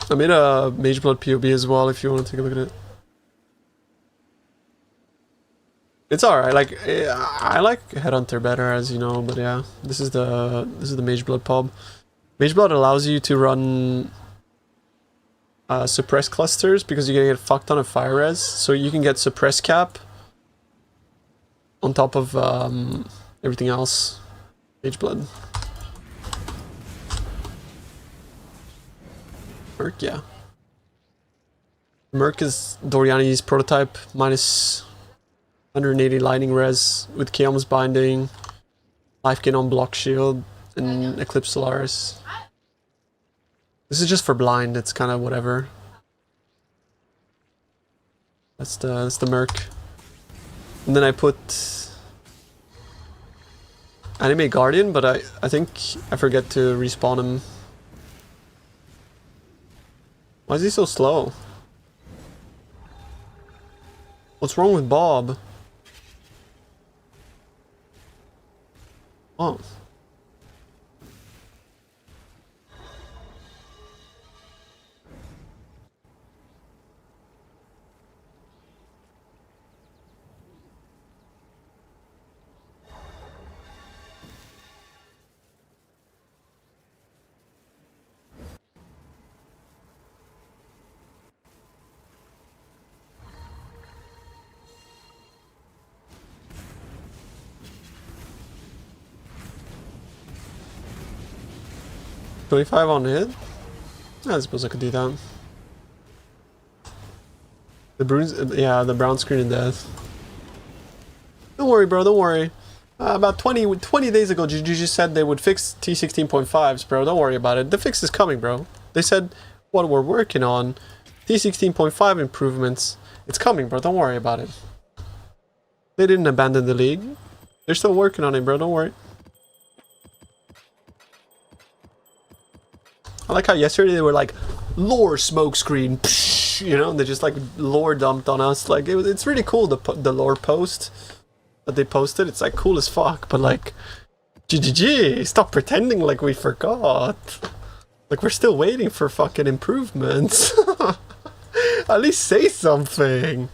I made a Mage Blood PoB as well if you want to take a look at it. It's alright, like, I like Headhunter better, as you know, but yeah, this is the Mage Blood pub. Mage Blood allows you to run suppress clusters because you're gonna get fucked on a fire res, so you can get suppress cap on top of everything else. Mage Blood. Merc, yeah. Merc is Doriani's prototype, minus 180 lightning res with Chaos Binding, life gain on block shield, and Eclipse Solaris. This is just for blind, it's kind of whatever. That's the Merc. And then I put Anime Guardian, but I think I forget to respawn him. Why is he so slow? What's wrong with Bob? Oh. $25 on hit? I suppose I could do that. The bruise, yeah, the brown screen of death. Don't worry, bro, don't worry. About 20 days ago, you just said they would fix T16.5s, bro. Don't worry about it. The fix is coming, bro. They said what we're working on. T16.5 improvements. It's coming, bro. Don't worry about it. They didn't abandon the league. They're still working on it, bro. Don't worry. I like how yesterday they were like, lore smokescreen, you know, and they just like lore dumped on us. Like, it's really cool, the lore post that they posted. It's like cool as fuck, but like, GGG, stop pretending like we forgot. Like, we're still waiting for fucking improvements. At least say something.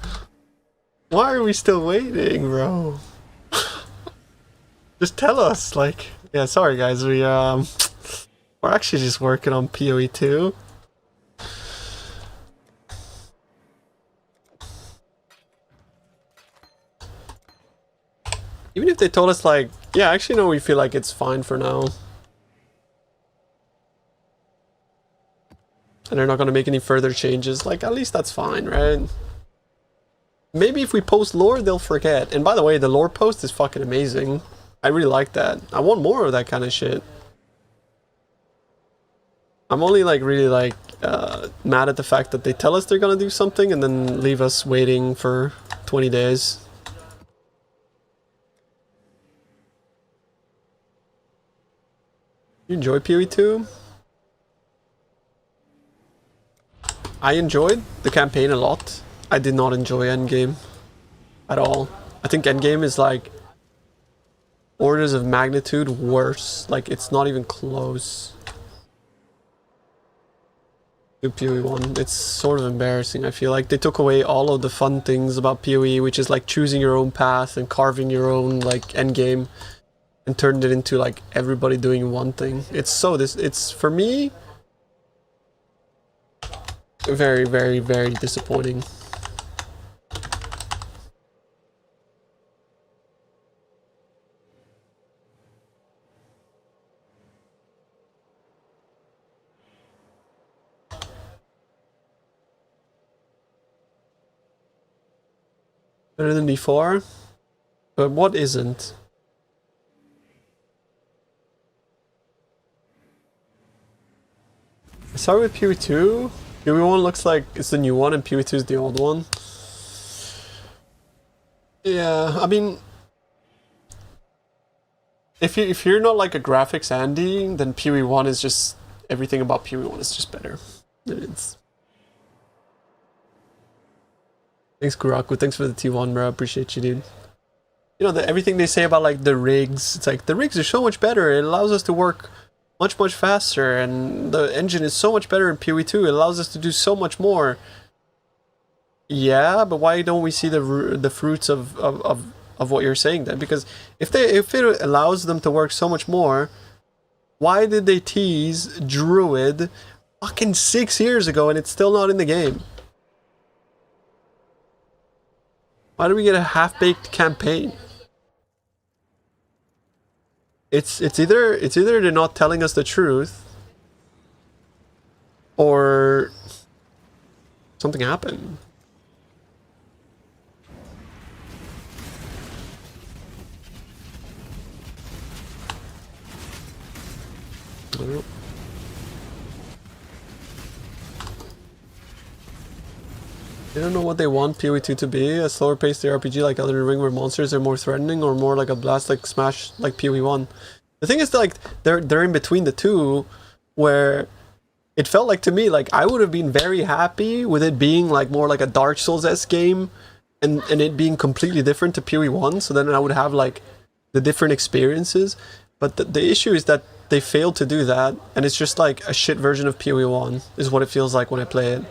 Why are we still waiting, bro? Just tell us, like, yeah, sorry guys, we're actually just working on PoE 2. if they told us like, yeah, actually no, we feel like it's fine for now. And they're not gonna make any further changes, like at least that's fine, right? Maybe if we post lore, they'll forget. And by the way, the lore post is fucking amazing. I really like that. I want more of that kind of shit. I'm only like really like mad at the fact that they tell us they're gonna do something and then leave us waiting for 20 days. You enjoy PoE 2? I enjoyed the campaign a lot. I did not enjoy Endgame at all. I think Endgame is like orders of magnitude worse. Like it's not even close to PoE 1. It's sort of embarrassing. I feel like they took away all of the fun things about PoE, which is like choosing your own path and carving your own like endgame, and turned it into like everybody doing one thing. It's for me very, very, very disappointing. Better than before, but what isn't? I start with PoE 2. PoE 1 looks like it's the new one and PoE 2 is the old one. Yeah, I mean, if you're not like a graphics Andy, then PoE 1 is just everything about PoE 1 is just better. It's. Thanks, Kuraku. Thanks for the T1, bro. Appreciate you, dude. You know, everything they say about like the rigs, it's like the rigs are so much better. It allows us to work much, much faster, and the engine is so much better in PoE 2. It allows us to do so much more. Yeah, but why don't we see the fruits of what you're saying then? Because if it allows them to work so much more, why did they tease Druid fucking 6 years ago and it's still not in the game? Why do we get a half-baked campaign? It's either they're not telling us the truth, or something happened. I don't know. They don't know what they want PoE 2 to be, a slower paced RPG like Elden Ring where monsters are more threatening, or more like a blast like smash like PoE 1. The thing is that, like, they're in between the two, where it felt like to me like I would have been very happy with it being like more like a Dark Souls-esque game and it being completely different to PoE 1, so then I would have like the different experiences. But the issue is that they failed to do that, and it's just like a shit version of PoE 1 is what it feels like when I play it.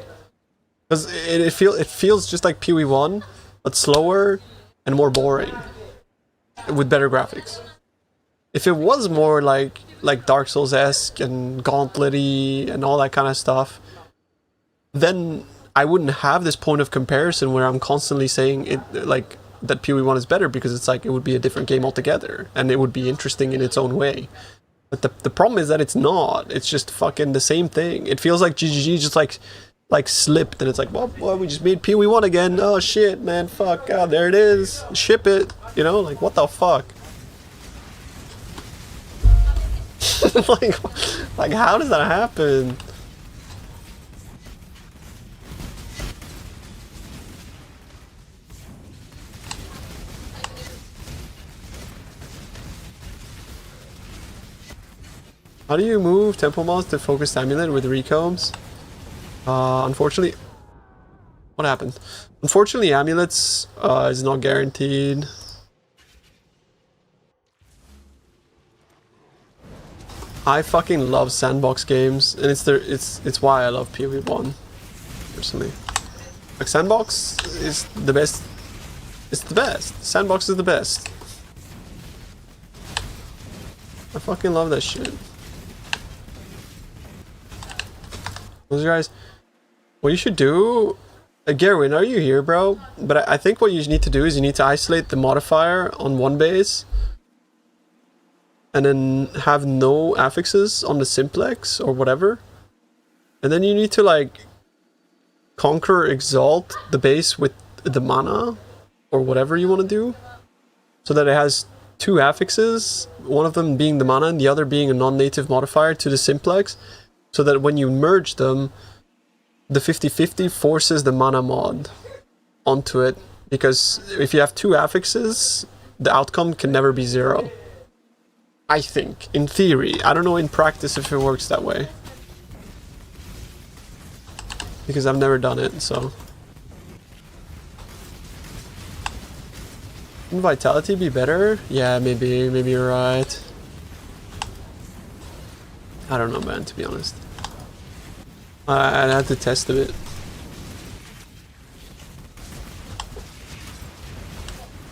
Because it feels just like PoE 1, but slower and more boring, with better graphics. If it was more like Dark Souls-esque and Gauntlet-y and all that kind of stuff, then I wouldn't have this point of comparison where I'm constantly saying it like that PoE 1 is better, because it's like it would be a different game altogether and it would be interesting in its own way. But the problem is that it's not. It's just fucking the same thing. It feels like GGG just like slipped, and it's like, well, we just made PoE 1 again. Oh shit, man, fuck, God, there it is. Ship it, you know, like what the fuck? like how does that happen? How do you move tempo mods to focus amulet with recombs? Unfortunately, what happened? Unfortunately, amulets is not guaranteed. I fucking love sandbox games, and it's why I love PoE 1, personally. Like, sandbox is the best. It's the best. Sandbox is the best. I fucking love that shit. Those guys, what you should do, Gerwin, are you here, bro? But I think what you need to do is you need to isolate the modifier on one base, and then have no affixes on the simplex or whatever. And then you need to like conquer exalt the base with the mana or whatever you want to do, so that it has two affixes, one of them being the mana and the other being a non-native modifier to the simplex, so that when you merge them, the 50-50 forces the mana mod onto it, because if you have two affixes, the outcome can never be 0. I think, in theory. I don't know in practice if it works that way, because I've never done it, so. Would Vitality be better? Yeah, maybe you're right. I don't know, man, to be honest. I'd have to test a bit.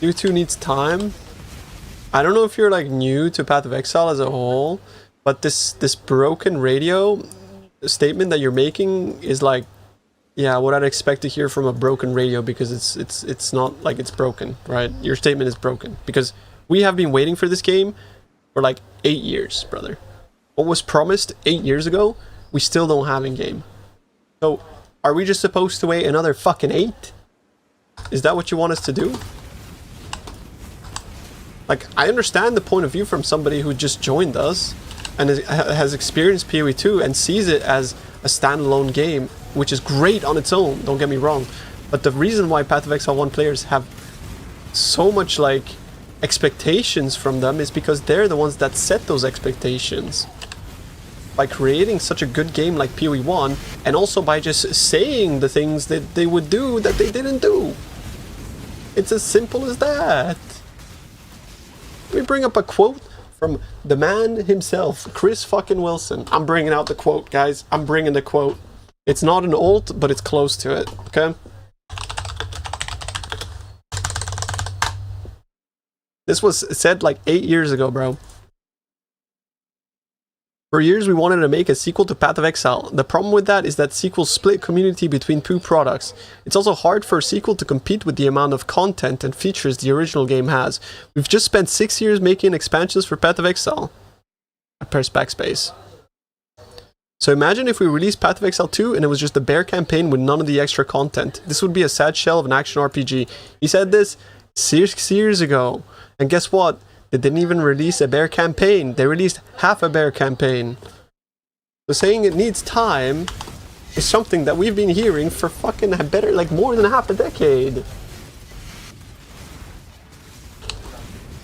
U2 needs time. I don't know if you're like new to Path of Exile as a whole, but this broken radio statement that you're making is like, yeah, what I'd expect to hear from a broken radio, because it's not like it's broken, right? Your statement is broken because we have been waiting for this game for like 8 years, brother. What was promised 8 years ago, we still don't have in game. So, are we just supposed to wait another fucking 8? Is that what you want us to do? Like, I understand the point of view from somebody who just joined us and has experienced PoE 2 and sees it as a standalone game, which is great on its own, don't get me wrong. But the reason why Path of Exile 1 players have so much, like, expectations from them is because they're the ones that set those expectations. By creating such a good game like PoE 1, and also by just saying the things that they would do that they didn't do. It's as simple as that. Let me bring up a quote from the man himself, Chris fucking Wilson. I'm bringing out the quote, guys. I'm bringing the quote. It's not an alt, but it's close to it, okay? This was said like 8 years ago, bro. For years, we wanted to make a sequel to Path of Exile. The problem with that is that sequels split community between two products. It's also hard for a sequel to compete with the amount of content and features the original game has. We've just spent 6 years making expansions for Path of Exile. I press backspace. So imagine if we released Path of Exile 2 and it was just a bare campaign with none of the extra content. This would be a sad shell of an action RPG. He said this 6 years ago. And guess what? They didn't even release a bare campaign. They released half a bare campaign. So saying it needs time is something that we've been hearing for fucking better, like more than half a decade.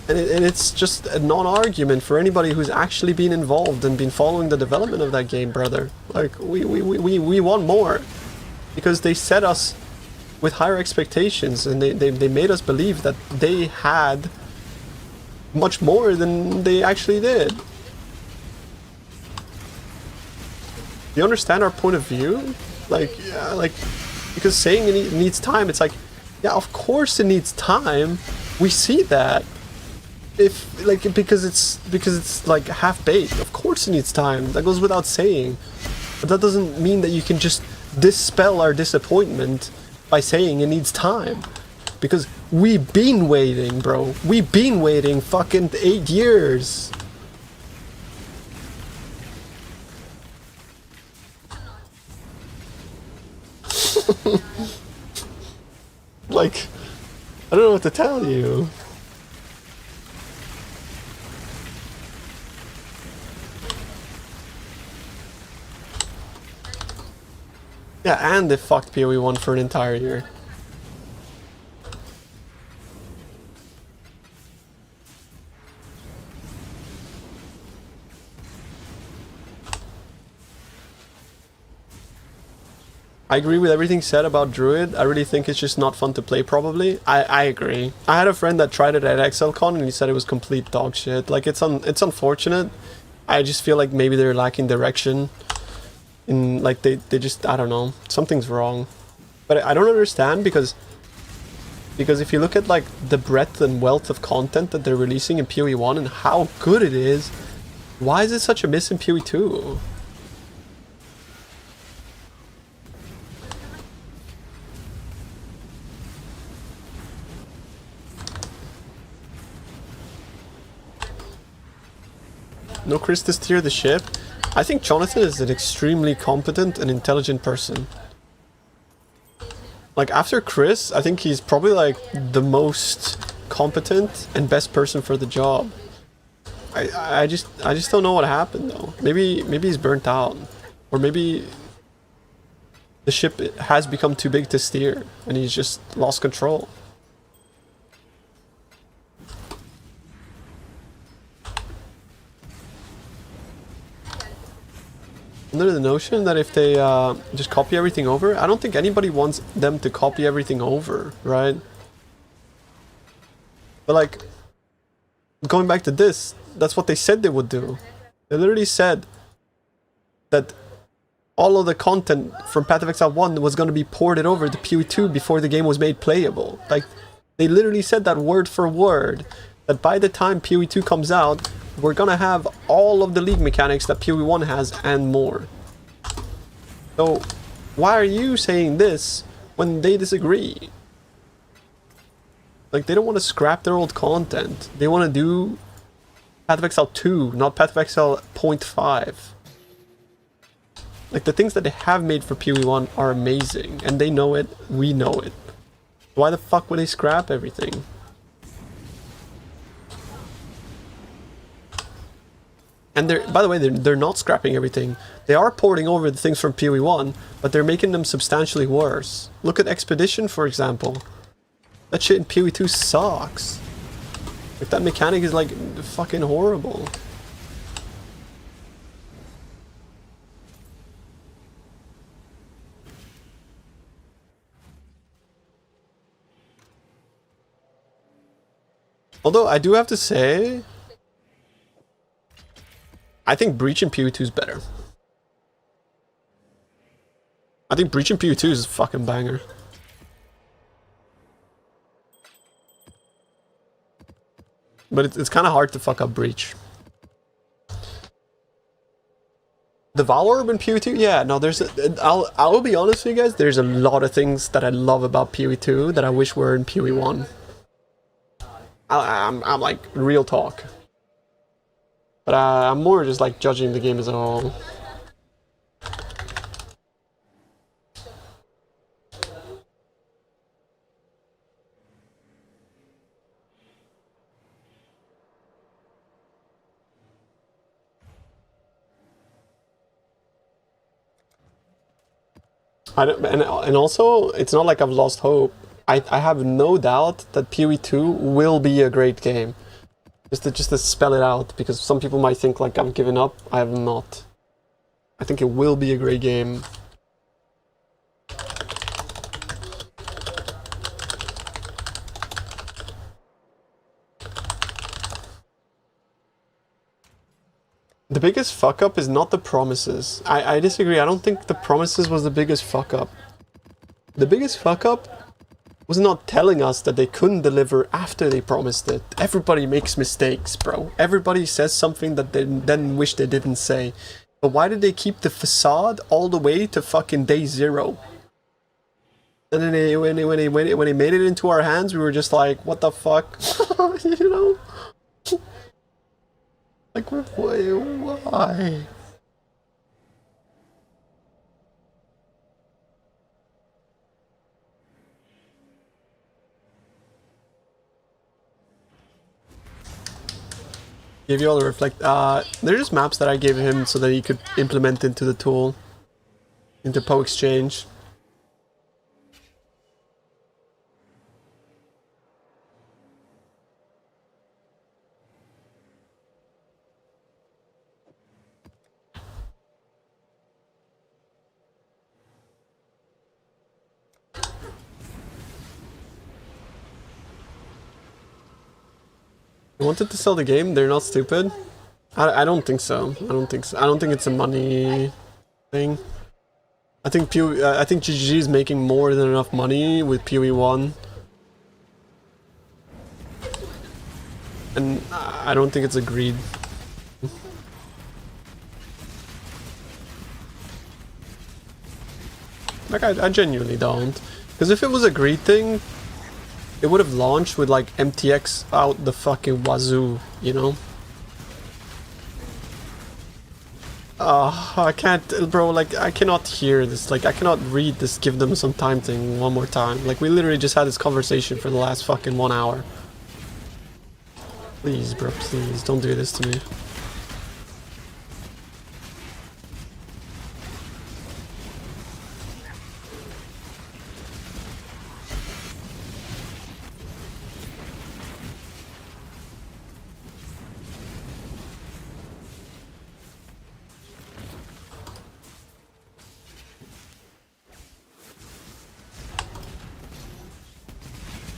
And it's just a non-argument for anybody who's actually been involved and been following the development of that game, brother. Like, we want more. Because they set us with higher expectations and they made us believe that they had much more than they actually did. You understand our point of view? Like, yeah, like, because saying it needs time, it's like, yeah, of course it needs time. We see that. If, like, because it's like half-baked. Of course it needs time. That goes without saying. But that doesn't mean that you can just dispel our disappointment by saying it needs time. Because we've been waiting, bro. We've been waiting fucking 8 years. Like, I don't know what to tell you. Yeah, and they fucked PoE 1 for an entire year. I agree with everything said about Druid. I really think it's just not fun to play, probably. I agree. I had a friend that tried it at XLCon and he said it was complete dog shit. Like, it's unfortunate. I just feel like maybe they're lacking direction. In, like, they just, I don't know. Something's wrong. But I don't understand because if you look at, like, the breadth and wealth of content that they're releasing in PoE 1 and how good it is, why is it such a miss in PoE 2? No Chris to steer the ship. I think Jonathan is an extremely competent and intelligent person. Like, after Chris, I think he's probably like the most competent and best person for the job. I just don't know what happened though. Maybe he's burnt out. Or maybe the ship has become too big to steer and he's just lost control. Under the notion that if they just copy everything over, I don't think anybody wants them to copy everything over, right? But like, going back to this, that's what they said they would do. They literally said that all of the content from Path of Exile 1 was going to be ported over to PoE 2 before the game was made playable. Like, they literally said that word for word, that by the time PoE 2 comes out, we're going to have all of the league mechanics that PoE 1 has and more. So, why are you saying this when they disagree? Like, they don't want to scrap their old content. They want to do Path of Exile 2, not Path of Exile 0.5. Like, the things that they have made for PoE 1 are amazing, and they know it, we know it. Why the fuck would they scrap everything? And by the way, they're not scrapping everything. They are porting over the things from PoE 1, but they're making them substantially worse. Look at Expedition, for example. That shit in PoE 2 sucks. Like, that mechanic is like fucking horrible. Although I do have to say, I think Breach in PoE 2 is better. I think Breach in PoE 2 is a fucking banger. But it's kind of hard to fuck up Breach. The Val Orb in PoE 2? Yeah, no, there's I'll be honest with you guys, there's a lot of things that I love about PoE 2 that I wish were in PoE 1. I'm like, real talk. But I'm more just like judging the game as a whole. And also, it's not like I've lost hope. I have no doubt that PoE 2 will be a great game. Just to spell it out, because some people might think like I'm giving up. I have not. I think it will be a great game. The biggest fuck up is not the promises. I disagree. I don't think the promises was the biggest fuck up. The biggest fuck up was not telling us that they couldn't deliver after they promised it. Everybody makes mistakes, bro. Everybody says something that they then wish they didn't say. But why did they keep the facade all the way to fucking day 0? And then when they made it into our hands, we were just like, what the fuck? You know? Like, why? Gave you all the reflect. They're just maps that I gave him so that he could implement into the tool, into PoE Exchange. They wanted to sell the game. They're not stupid. I don't think so. I don't think so. I don't think it's a money thing. I think GGG is making more than enough money with PoE 1. And I don't think it's a greed. Like, I genuinely don't. Because if it was a greed thing, it would have launched with like MTX out the fucking wazoo, you know? I can't, bro, like, I cannot hear this, like, I cannot read this give them some time thing one more time. Like, we literally just had this conversation for the last fucking 1 hour. Please, bro, please, don't do this to me.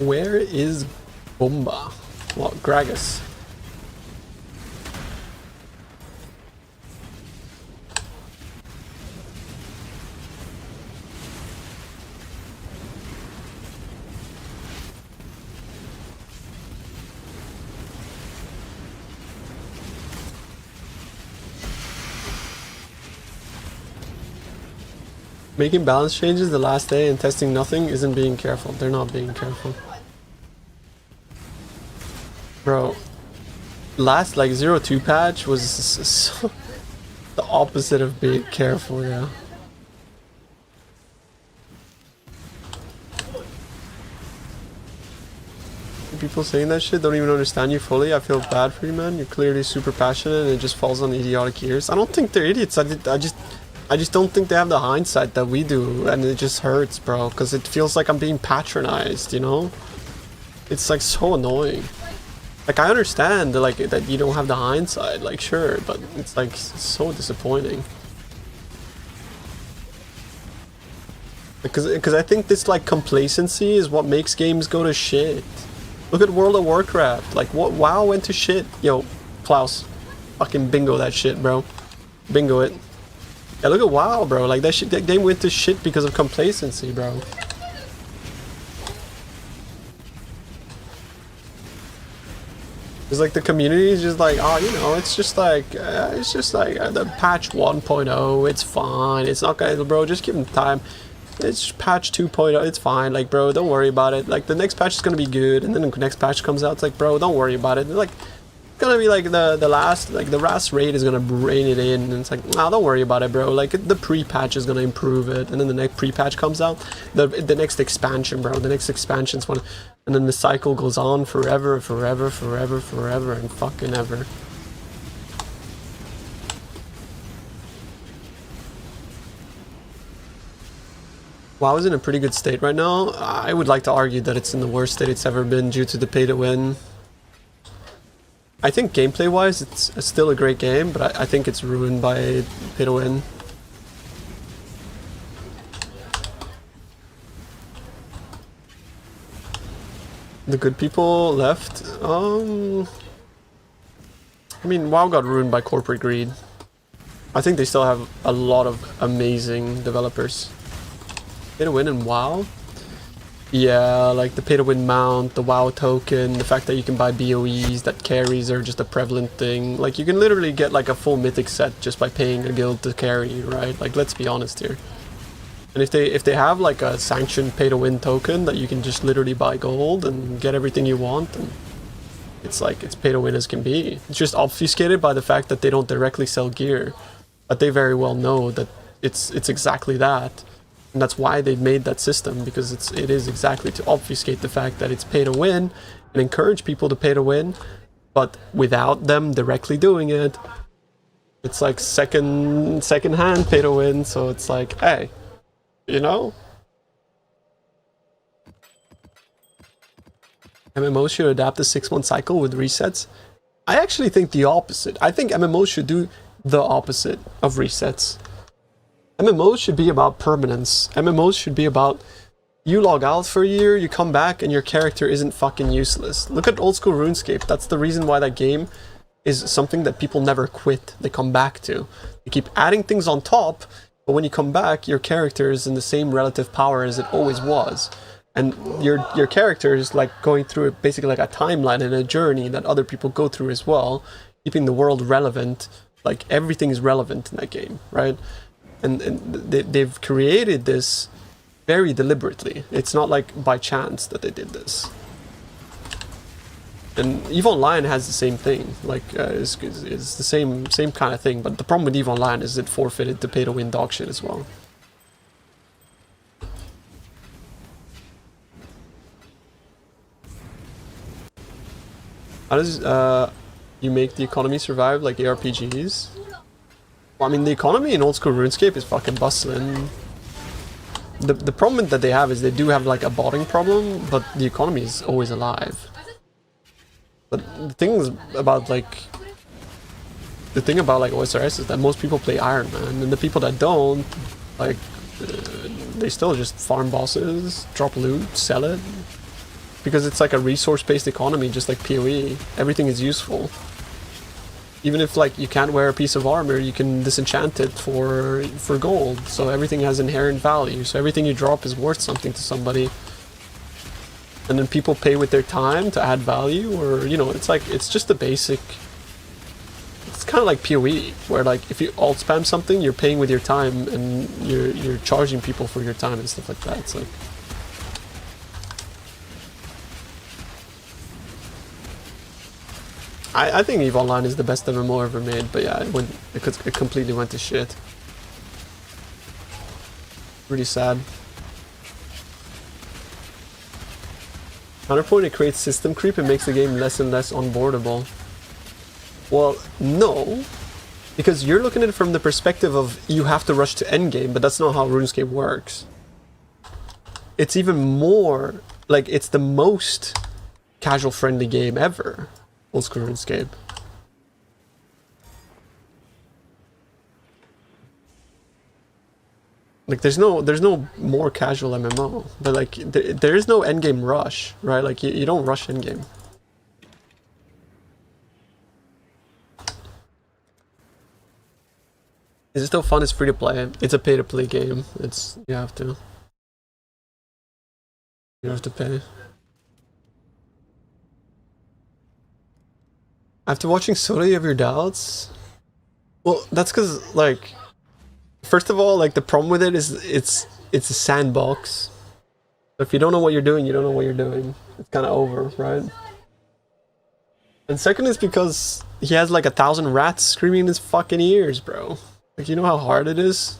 Where is Bomba? Well, Gragas. Making balance changes the last day and testing nothing isn't being careful. They're not being careful. Bro, last like 0-2 patch was so the opposite of being careful, yeah. People saying that shit don't even understand you fully. I feel bad for you, man. You're clearly super passionate and it just falls on idiotic ears. I don't think they're idiots. I just don't think they have the hindsight that we do, and it just hurts, bro, because it feels like I'm being patronized, you know? It's like so annoying. Like, I understand like that you don't have the hindsight, like, sure, but it's like so disappointing. Because I think this like complacency is what makes games go to shit. Look at World of Warcraft. Like, what? WoW went to shit. Yo, Klaus, fucking bingo that shit, bro. Bingo it. Yeah, look at WoW, bro. Like, that shit, that game went to shit because of complacency, bro. It's like the community is just like, oh, you know, it's just like the patch 1.0, it's fine. It's not gonna, bro, just give them time. It's patch 2.0, it's fine. Like, bro, don't worry about it. Like, the next patch is gonna be good, and then the next patch comes out, it's like, bro, don't worry about it. Like, gonna be like the last raid is gonna rein it in, and it's like, nah, don't worry about it, bro. Like, the pre-patch is gonna improve it, and then the next pre-patch comes out, the next expansion, bro, the next expansion's one, and then the cycle goes on forever, and fucking ever. WoW is in a pretty good state right now. I would like to argue that it's in the worst state it's ever been due to the pay-to-win. I think gameplay-wise, it's still a great game, but I think it's ruined by pay-to-win. The good people left. I mean, WoW got ruined by corporate greed. I think they still have a lot of amazing developers. Pay-to-win in WoW? Yeah, like the pay-to-win mount, the WoW token, the fact that you can buy BOEs, that carries are just a prevalent thing. Like, you can literally get like a full mythic set just by paying a guild to carry you, right? Like, let's be honest here. And if they have like a sanctioned pay-to-win token that you can just literally buy gold and get everything you want, and it's like, it's pay-to-win as can be. It's just obfuscated by the fact that they don't directly sell gear. But they very well know that it's exactly that. And that's why they made that system, because it is exactly to obfuscate the fact that it's pay to win and encourage people to pay to win, but without them directly doing it. It's like second hand pay to win, so it's like, hey, you know? MMOs should adapt the 6-month cycle with resets. I actually think the opposite. I think MMOs should do the opposite of resets. MMOs should be about permanence. MMOs should be about, you log out for a year, you come back, and your character isn't fucking useless. Look at old school RuneScape. That's the reason why that game is something that people never quit. They come back to. You keep adding things on top, but when you come back, your character is in the same relative power as it always was. And your character is like going through basically like a timeline and a journey that other people go through as well, keeping the world relevant. Like, everything is relevant in that game, right? And they've created this very deliberately. It's not like by chance that they did this. And EVE Online has the same thing, like is the same kind of thing. But the problem with EVE Online is it forfeited the pay-to-win dog shit as well. How does you make the economy survive like ARPGs? Well, I mean, the economy in old school RuneScape is fucking bustling. The problem that they have is they do have like a botting problem, but the economy is always alive. But the thing about like OSRS is that most people play Iron Man, and the people that don't, like, they still just farm bosses, drop loot, sell it, because it's like a resource-based economy, just like PoE. Everything is useful. Even if like you can't wear a piece of armor, you can disenchant it for gold. So everything has inherent value. So everything you drop is worth something to somebody. And then people pay with their time to add value, or you know, it's just the basic. It's kind of like PoE, where like if you alt spam something, you're paying with your time, and you're charging people for your time and stuff like that. It's like. I think EVE Online is the best MMO ever made, but yeah, it completely went to shit. Really sad. Counterpoint, it creates system creep and makes the game less and less onboardable. Well, no, because you're looking at it from the perspective of you have to rush to endgame, but that's not how RuneScape works. It's even more, like, it's the most casual-friendly game ever. Old school RuneScape. Like there's no more casual MMO, but like there is no endgame rush, right? Like you don't rush endgame. Is it still fun? It's free to play. It's a pay to play game. You have to pay. After watching Soda, you have your doubts? Well, that's because, like, first of all, like, the problem with it is it's a sandbox. If you don't know what you're doing, you don't know what you're doing. It's kind of over, right? And second is because he has, like, 1,000 rats screaming in his fucking ears, bro. Like, you know how hard it is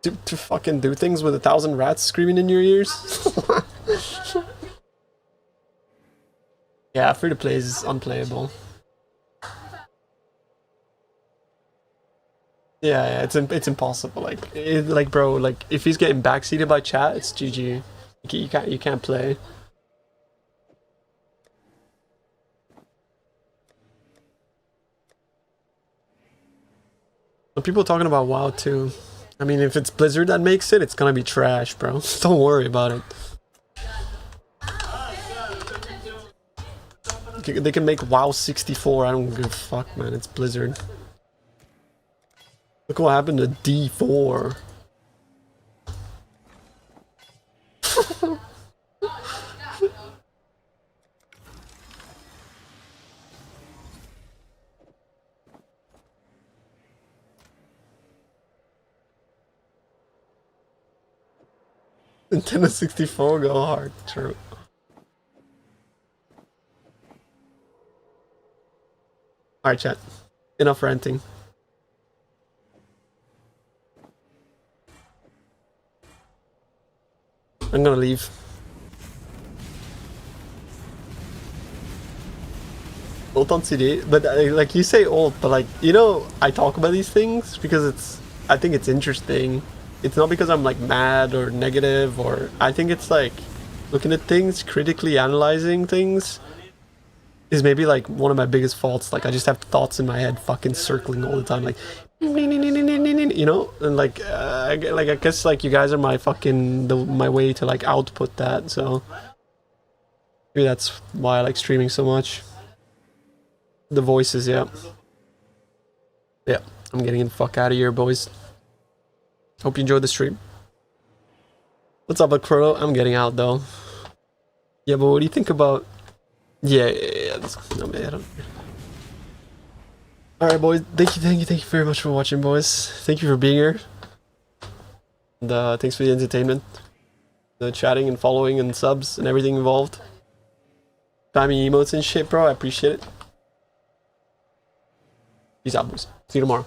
to fucking do things with 1,000 rats screaming in your ears? Yeah, free to play is unplayable. Yeah, it's impossible. Like, bro, like if he's getting backseated by chat, it's GG. You can't play. But people talking about WoW too. I mean, if it's Blizzard that makes it, it's gonna be trash, bro. Don't worry about it. They can make WoW 64. I don't give a fuck, man. It's Blizzard. Look what happened to D4. Nintendo 64 go hard. True. Alright, chat. Enough ranting. I'm gonna leave. Old on CD, but like you say old, but like, you know, I talk about these things because I think it's interesting. It's not because I'm like mad or negative, or I think it's like looking at things, critically analyzing things is maybe like one of my biggest faults. Like I just have thoughts in my head fucking circling all the time, like, you know, and like I guess like you guys are my fucking my way to like output that. So maybe that's why I like streaming so much. The voices, yeah. I'm getting the fuck out of here, boys. Hope you enjoyed the stream. What's up, Akro? I'm getting out though. Yeah, but what do you think about? Yeah. No, man, I don't. Alright, boys. Thank you very much for watching, boys. Thank you for being here. And thanks for the entertainment. The chatting and following and subs and everything involved. Spamming emotes and shit, bro. I appreciate it. Peace out, boys. See you tomorrow.